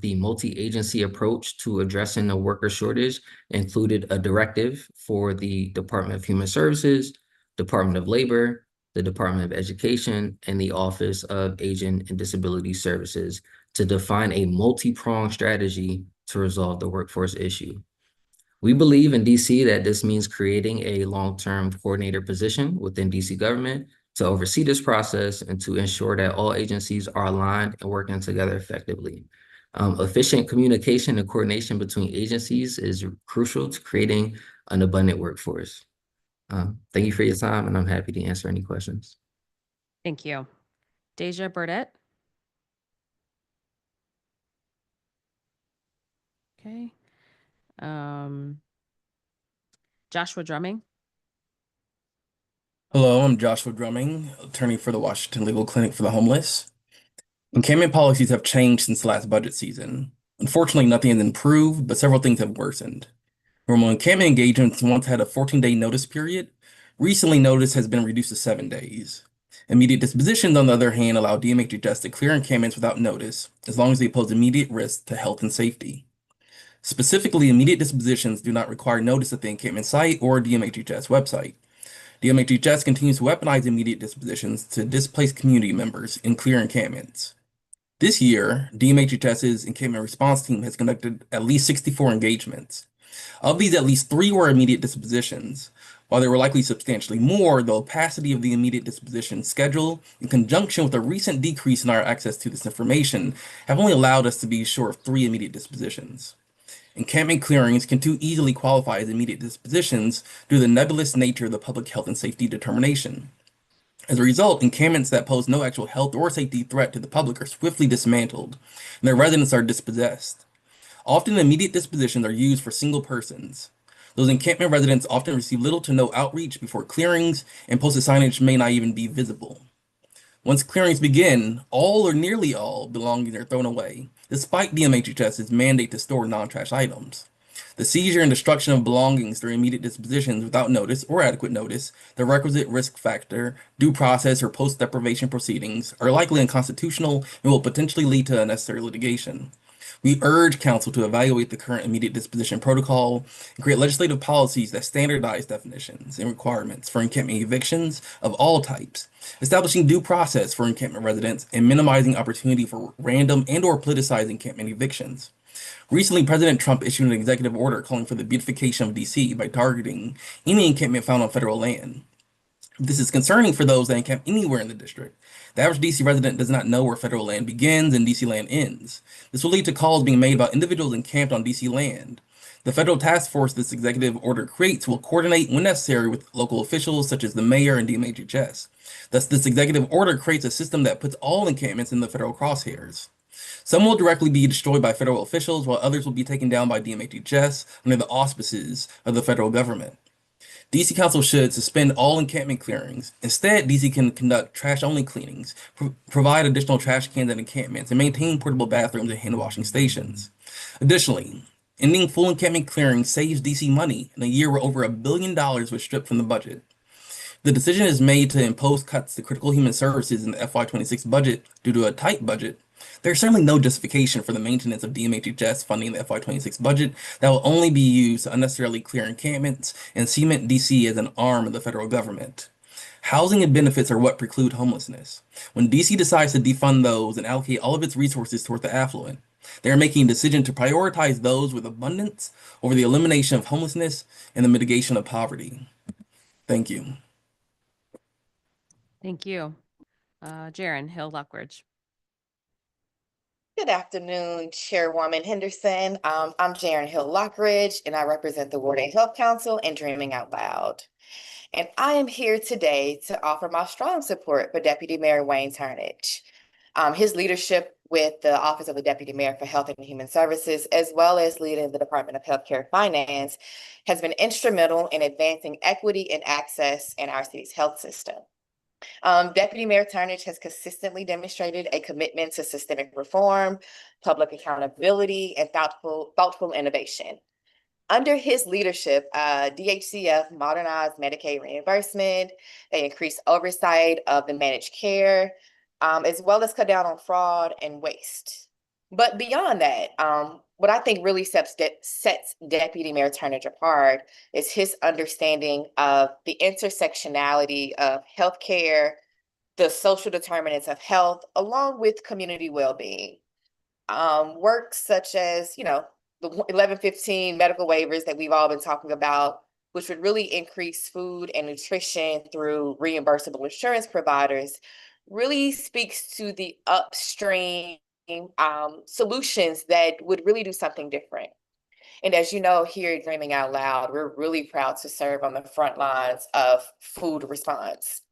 the multi-agency approach to addressing the worker shortage included a directive for the Department of Human Services, Department of Labor, the Department of Education, and the Office of Aging and Disability Services to define a multi-pronged strategy to resolve the workforce issue. We believe in DC that this means creating a long-term coordinator position within DC government to oversee this process and to ensure that all agencies are aligned and working together effectively. Efficient communication and coordination between agencies is crucial to creating an abundant workforce. Thank you for your time, and I'm happy to answer any questions. Thank you. Deja Burdett. Okay. Joshua Drumming. Hello, I'm Joshua Drumming, attorney for the Washington Legal Clinic for the Homeless. Encampment policies have changed since the last budget season. Unfortunately, nothing has improved, but several things have worsened. Normal encampment engagements once had a 14-day notice period. Recently, notice has been reduced to 7 days. Immediate dispositions, on the other hand, allow DMHHS to clear encampments without notice, as long as they pose immediate risk to health and safety. Specifically, immediate dispositions do not require notice at the encampment site or DMHHS website. DMHHS continues to weaponize immediate dispositions to displace community members in clear encampments. This year, DMHHS's encampment response team has conducted at least 64 engagements. Of these, at least 3 were immediate dispositions. While there were likely substantially more, the opacity of the immediate disposition schedule, in conjunction with a recent decrease in our access to this information, have only allowed us to be sure of 3 immediate dispositions. Encampment clearings can too easily qualify as immediate dispositions due to the nebulous nature of the public health and safety determination. As a result, encampments that pose no actual health or safety threat to the public are swiftly dismantled, and their residents are dispossessed. Often, immediate dispositions are used for single persons. Those encampment residents often receive little to no outreach before clearings, and posted signage may not even be visible. Once clearings begin, all or nearly all belongings are thrown away, despite DMHHS's mandate to store non-trash items. The seizure and destruction of belongings through immediate dispositions without notice or adequate notice, the requisite risk factor, due process, or post-deprivation proceedings, are likely unconstitutional and will potentially lead to unnecessary litigation. We urge Council to evaluate the current immediate disposition protocol and create legislative policies that standardize definitions and requirements for encampment evictions of all types, establishing due process for encampment residents and minimizing opportunity for random and/or politicized encampment evictions. Recently, President Trump issued an executive order calling for the beautification of DC by targeting any encampment found on federal land. This is concerning for those that encamp anywhere in the district. The average DC resident does not know where federal land begins and DC land ends. This will lead to calls being made about individuals encamped on DC land. The federal task force this executive order creates will coordinate when necessary with local officials such as the mayor and DMHHS. Thus, this executive order creates a system that puts all encampments in the federal crosshairs. Some will directly be destroyed by federal officials, while others will be taken down by DMHHS under the auspices of the federal government. DC Council should suspend all encampment clearings. Instead, DC can conduct trash-only cleanings, provide additional trash cans at encampments, and maintain portable bathrooms and hand-washing stations. Additionally, ending full encampment clearing saves DC money in a year where over $1 billion was stripped from the budget. The decision is made to impose cuts to critical human services in the FY26 budget due to a tight budget. There's certainly no justification for the maintenance of DMHHS funding in the FY26 budget that will only be used to unnecessarily clear encampments and cement DC as an arm of the federal government. Housing and benefits are what preclude homelessness. When DC decides to defund those and allocate all of its resources toward the affluent, they are making a decision to prioritize those with abundance over the elimination of homelessness and the mitigation of poverty. Thank you. Thank you. Jaren Hill-Lockridge. Good afternoon, Chairwoman Henderson. I'm Jaren Hill-Lockridge, and I represent the Ward 8 Health Council and Dreaming Out Loud. And I am here today to offer my strong support for Deputy Mayor Wayne Turnage. His leadership with the Office of the Deputy Mayor for Health and Human Services, as well as leading the Department of Healthcare and Finance, has been instrumental in advancing equity and access in our city's health system. Deputy Mayor Turnage has consistently demonstrated a commitment to systemic reform, public accountability, and thoughtful innovation. Under his leadership, DHCF modernized Medicaid reimbursement, they increased oversight of the managed care, as well as cut down on fraud and waste. But beyond that, what I think really sets Deputy Mayor Turnage apart is his understanding of the intersectionality of healthcare, the social determinants of health, along with community well-being. Work such as, the 1115 medical waivers that we've all been talking about, which would really increase food and nutrition through reimbursable insurance providers, really speaks to the upstream solutions that would really do something different. And as you know, here at Dreaming Out Loud, we're really proud to serve on the front lines of food response.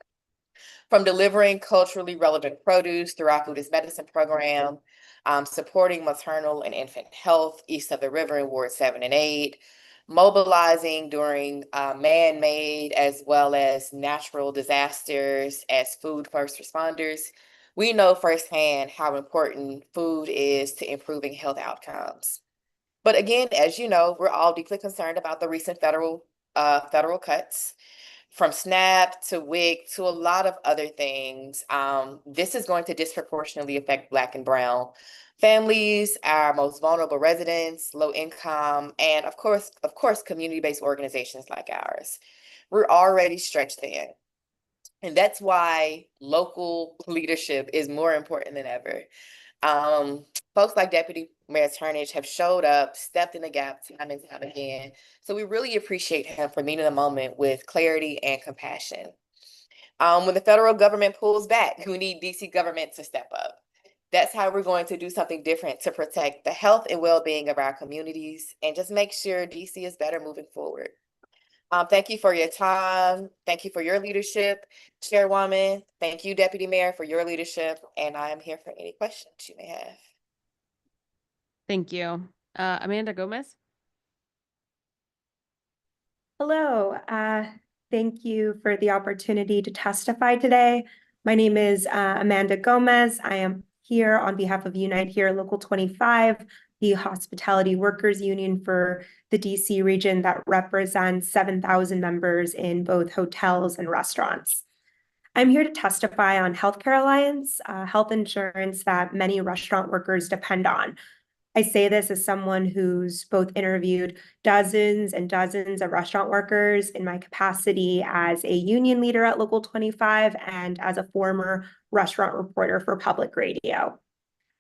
From delivering culturally relevant produce through our Food is Medicine program, supporting maternal and infant health east of the river in Ward 7 and 8, mobilizing during man-made as well as natural disasters as food first responders. We know firsthand how important food is to improving health outcomes. But again, as you know, we're all deeply concerned about the recent federal cuts, from SNAP to WIC to a lot of other things. This is going to disproportionately affect Black and Brown families, our most vulnerable residents, low income, and of course, community-based organizations like ours. We're already stretched thin. And that's why local leadership is more important than ever. Folks like Deputy Mayor Turnage have showed up, stepped in the gap time and time again. So we really appreciate him for meeting the moment with clarity and compassion. When the federal government pulls back, we need DC government to step up. That's how we're going to do something different to protect the health and well-being of our communities and just make sure DC is better moving forward. Thank you for your time. Thank you for your leadership, Chairwoman. Thank you, Deputy Mayor, for your leadership. And I am here for any questions you may have. Thank you. Amanda Gomez. Hello. Thank you for the opportunity to testify today. My name is Amanda Gomez. I am here on behalf of Unite Here Local 25, the Hospitality Workers Union for the DC region that represents 7,000 members in both hotels and restaurants. I'm here to testify on Healthcare Alliance, health insurance that many restaurant workers depend on. I say this as someone who's both interviewed dozens and dozens of restaurant workers in my capacity as a union leader at Local 25 and as a former restaurant reporter for public radio.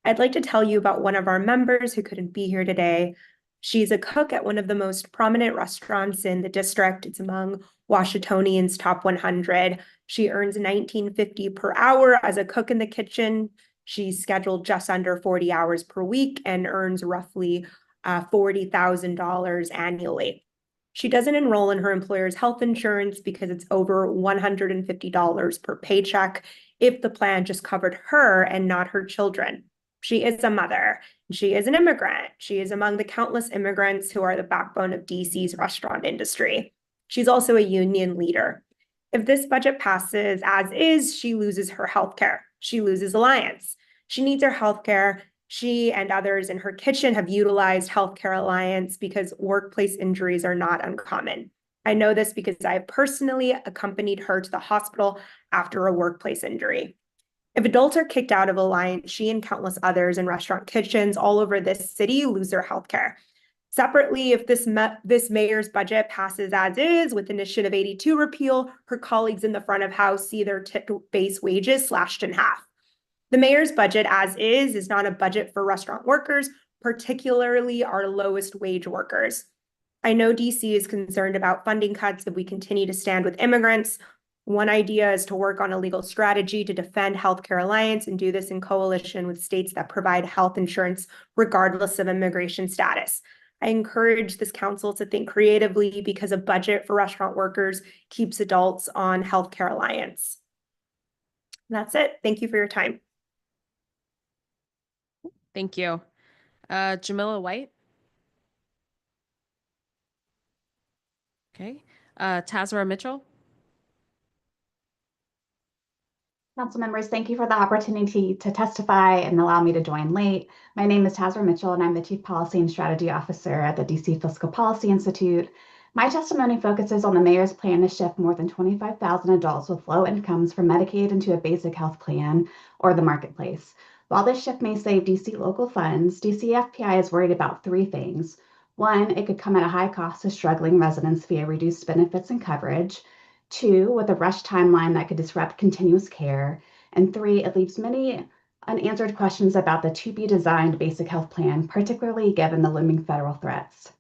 I'd like to tell you about one of our members who couldn't be here today. She's a cook at one of the most prominent restaurants in the district. It's among Washingtonians' top 100. She earns $19.50 per hour as a cook in the kitchen. She's scheduled just under 40 hours per week and earns roughly $40,000 annually. She doesn't enroll in her employer's health insurance because it's over $150 per paycheck if the plan just covered her and not her children. She is a mother. She is an immigrant. She is among the countless immigrants who are the backbone of DC's restaurant industry. She's also a union leader. If this budget passes as is, she loses her health care. She loses Alliance. She needs her health care. She and others in her kitchen have utilized Healthcare Alliance because workplace injuries are not uncommon. I know this because I have personally accompanied her to the hospital after a workplace injury. If adults are kicked out of Alliance, she and countless others in restaurant kitchens all over this city lose their health care. Separately, if this mayor's budget passes as is with Initiative 82 repeal, her colleagues in the front of house see their base wages slashed in half. The mayor's budget as is not a budget for restaurant workers, particularly our lowest wage workers. I know DC is concerned about funding cuts if we continue to stand with immigrants. One idea is to work on a legal strategy to defend Healthcare Alliance and do this in coalition with states that provide health insurance regardless of immigration status. I encourage this council to think creatively because a budget for restaurant workers keeps adults on Healthcare Alliance. That's it. Thank you for your time. Thank you. Jamila White. Okay. Tazara Mitchell. Council members, thank you for the opportunity to testify and allow me to join late. My name is Tazara Mitchell, and I'm the Chief Policy and Strategy Officer at the DC Fiscal Policy Institute. My testimony focuses on the mayor's plan to shift more than 25,000 adults with low incomes from Medicaid into a basic health plan or the marketplace. While this shift may save DC local funds, DCFPI is worried about three things. One, it could come at a high cost to struggling residents via reduced benefits and coverage. Two, with a rush timeline that could disrupt continuous care. And three, it leaves many unanswered questions about the to-be-designed basic health plan, particularly given the looming federal threats.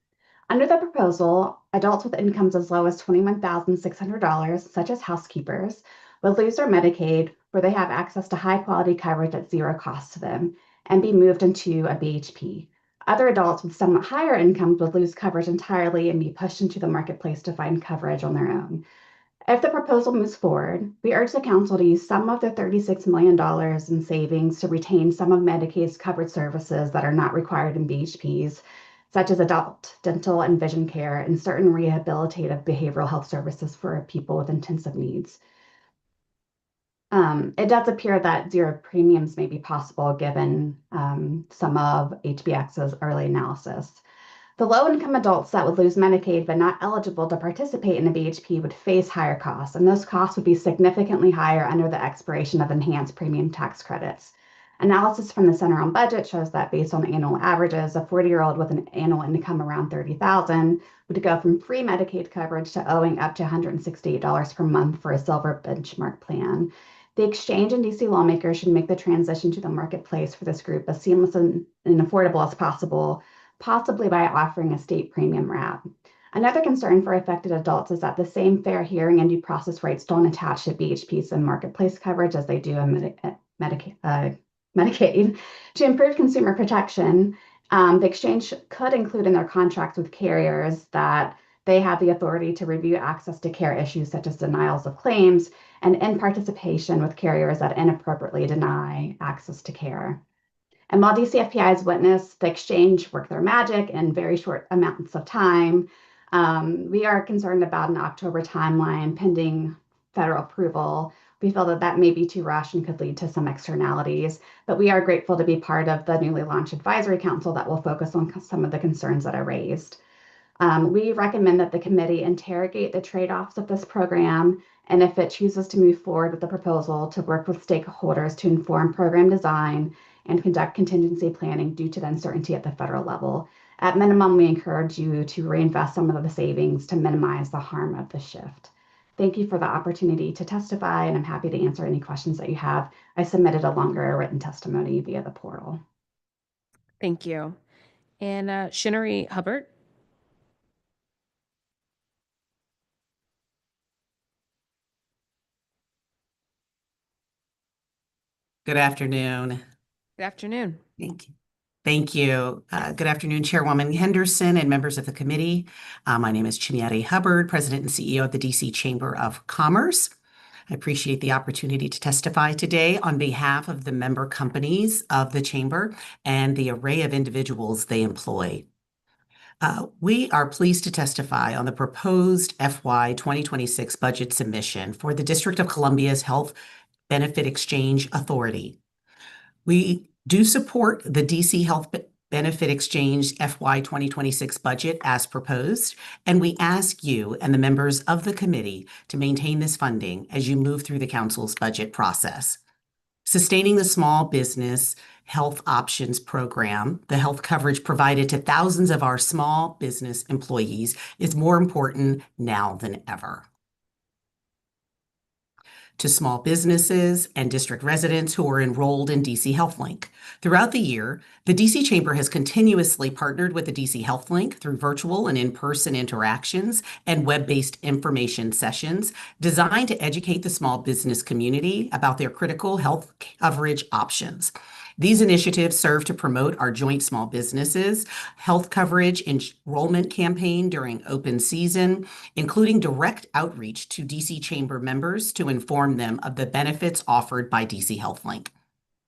Under the proposal, adults with incomes as low as $21,600, such as housekeepers, would lose their Medicaid, where they have access to high-quality coverage at zero cost to them, and be moved into a BHP. Other adults with somewhat higher incomes would lose coverage entirely and be pushed into the marketplace to find coverage on their own. If the proposal moves forward, we urge the council to use some of the $36 million in savings to retain some of Medicaid's covered services that are not required in BHPs, such as adult, dental, and vision care, and certain rehabilitative behavioral health services for people with intensive needs. It does appear that zero premiums may be possible given some of HBX's early analysis. The low-income adults that would lose Medicaid but not eligible to participate in a BHP would face higher costs, and those costs would be significantly higher under the expiration of enhanced premium tax credits. Analysis from the Center on Budget shows that based on annual averages, a 40-year-old with an annual income around $30,000 would go from free Medicaid coverage to owing up to $168 per month for a silver benchmark plan. The exchange and DC lawmakers should make the transition to the marketplace for this group as seamless and affordable as possible, possibly by offering a state premium wrap. Another concern for affected adults is that the same fair hearing and due process rights don't attach to BHPs and marketplace coverage as they do in Medicaid. To improve consumer protection, the exchange could include in their contracts with carriers that they have the authority to review access to care issues such as denials of claims and in participation with carriers that inappropriately deny access to care. And while DCFPI has witnessed the exchange work their magic in very short amounts of time, we are concerned about an October timeline pending federal approval. We feel that that may be too rushed and could lead to some externalities, but we are grateful to be part of the newly launched advisory council that will focus on some of the concerns that are raised. We recommend that the committee interrogate the trade-offs of this program, and if it chooses to move forward with the proposal, to work with stakeholders to inform program design and conduct contingency planning due to the uncertainty at the federal level. At minimum, we encourage you to reinvest some of the savings to minimize the harm of the shift. Thank you for the opportunity to testify, and I'm happy to answer any questions that you have. I submitted a longer written testimony via the portal. Thank you. And Shinnery Hubbard. Good afternoon. Good afternoon. Thank you. Thank you. Good afternoon, Chairwoman Henderson and members of the committee. My name is Chimiere Hubbard, President and CEO of the DC Chamber of Commerce. I appreciate the opportunity to testify today on behalf of the member companies of the Chamber and the array of individuals they employ. We are pleased to testify on the proposed FY 2026 budget submission for the District of Columbia's Health Benefit Exchange Authority. We do support the DC Health Benefit Exchange FY 2026 budget as proposed, and we ask you and the members of the committee to maintain this funding as you move through the council's budget process. Sustaining the small business health options program, the health coverage provided to thousands of our small business employees, is more important now than ever. To small businesses and district residents who are enrolled in DC HealthLink. Throughout the year, the DC Chamber has continuously partnered with the DC HealthLink through virtual and in-person interactions and web-based information sessions designed to educate the small business community about their critical health coverage options. These initiatives serve to promote our joint small businesses health coverage enrollment campaign during open season, including direct outreach to DC Chamber members to inform them of the benefits offered by DC HealthLink.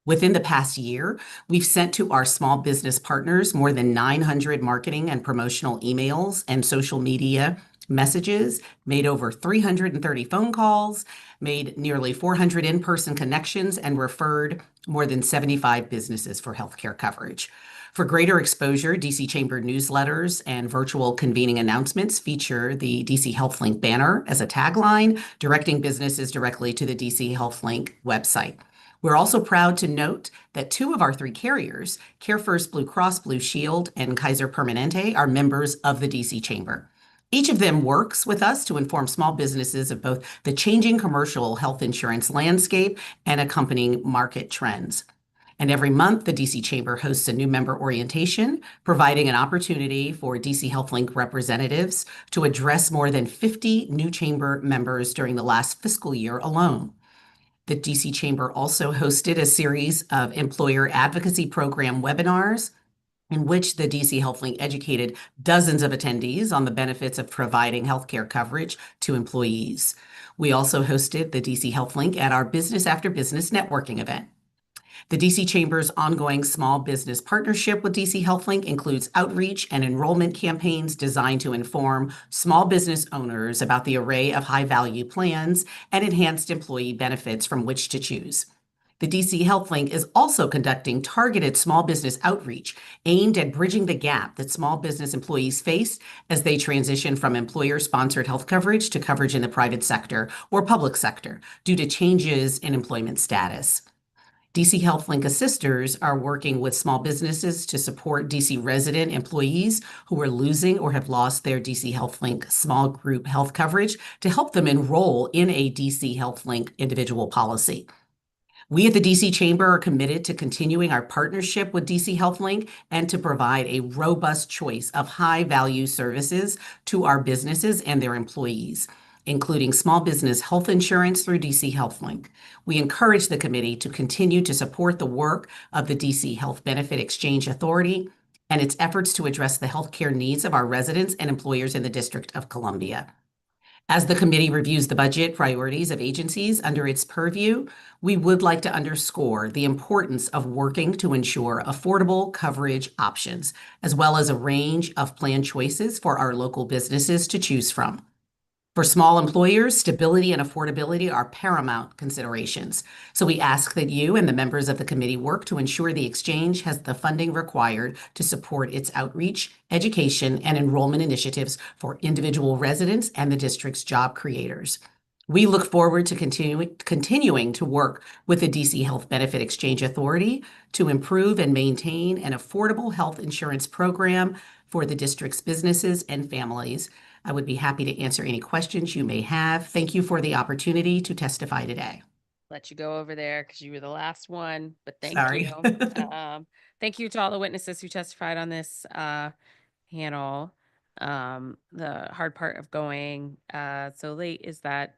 Within the past year, we've sent to our small business partners more than 900 marketing and promotional emails and social media messages, made over 330 phone calls, made nearly 400 in-person connections, and referred more than 75 businesses for healthcare coverage. For greater exposure, DC Chamber newsletters and virtual convening announcements feature the DC HealthLink banner as a tagline, directing businesses directly to the DC HealthLink website. We're also proud to note that 2 of our 3 carriers, CareFirst Blue Cross Blue Shield and Kaiser Permanente, are members of the DC Chamber. Each of them works with us to inform small businesses of both the changing commercial health insurance landscape and accompanying market trends. And every month, the DC Chamber hosts a new member orientation, providing an opportunity for DC HealthLink representatives to address more than 50 new Chamber members during the last fiscal year alone. The DC Chamber also hosted a series of employer advocacy program webinars in which the DC HealthLink educated dozens of attendees on the benefits of providing healthcare coverage to employees. We also hosted the DC HealthLink at our Business After Business networking event. The DC Chamber's ongoing small business partnership with DC HealthLink includes outreach and enrollment campaigns designed to inform small business owners about the array of high-value plans and enhanced employee benefits from which to choose. The DC HealthLink is also conducting targeted small business outreach aimed at bridging the gap that small business employees face as they transition from employer-sponsored health coverage to coverage in the private sector or public sector due to changes in employment status. DC HealthLink assisters are working with small businesses to support DC resident employees who are losing or have lost their DC HealthLink small group health coverage to help them enroll in a DC HealthLink individual policy. We at the DC Chamber are committed to continuing our partnership with DC HealthLink and to provide a robust choice of high-value services to our businesses and their employees, including small business health insurance through DC HealthLink. We encourage the committee to continue to support the work of the DC Health Benefit Exchange Authority and its efforts to address the healthcare needs of our residents and employers in the District of Columbia. As the committee reviews the budget priorities of agencies under its purview, we would like to underscore the importance of working to ensure affordable coverage options, as well as a range of plan choices for our local businesses to choose from. For small employers, stability and affordability are paramount considerations. So we ask that you and the members of the committee work to ensure the exchange has the funding required to support its outreach, education, and enrollment initiatives for individual residents and the district's job creators. We look forward to continuing to work with the DC Health Benefit Exchange Authority to improve and maintain an affordable health insurance program for the district's businesses and families. I would be happy to answer any questions you may have. Thank you for the opportunity to testify today. Let you go over there because you were the last one, but thank Sorry. you. Thank you to all the witnesses who testified on this panel. The hard part of going so late is that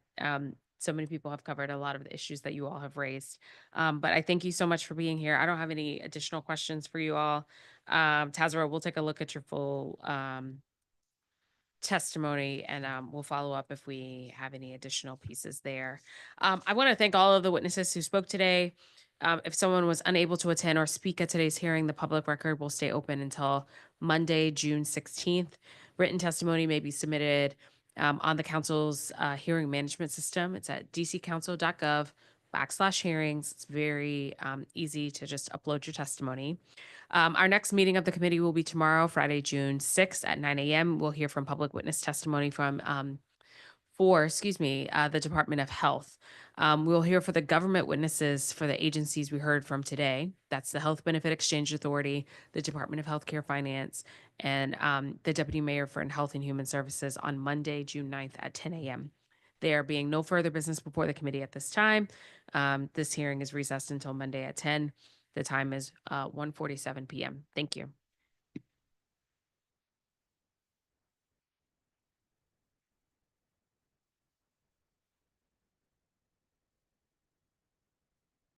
so many people have covered a lot of the issues that you all have raised. But I thank you so much for being here. I don't have any additional questions for you all. Tazara, we'll take a look at your full testimony and we'll follow up if we have any additional pieces there. I want to thank all of the witnesses who spoke today. If someone was unable to attend or speak at today's hearing, the public record will stay open until Monday, June 16th. Written testimony may be submitted on the council's hearing management system. It's at dccouncil.gov/hearings. It's very easy to just upload your testimony. Our next meeting of the committee will be tomorrow, Friday, June 6th at 9 a.m. We'll hear from public witness testimony from the Department of Health. We'll hear for the government witnesses for the agencies we heard from today. That's the Health Benefit Exchange Authority, the Department of Healthcare Finance, and the Deputy Mayor for Health and Human Services on Monday, June 9th at 10 a.m. There being no further business before the committee at this time. This hearing is recessed until Monday at 10. The time is 1:47 p.m. Thank you.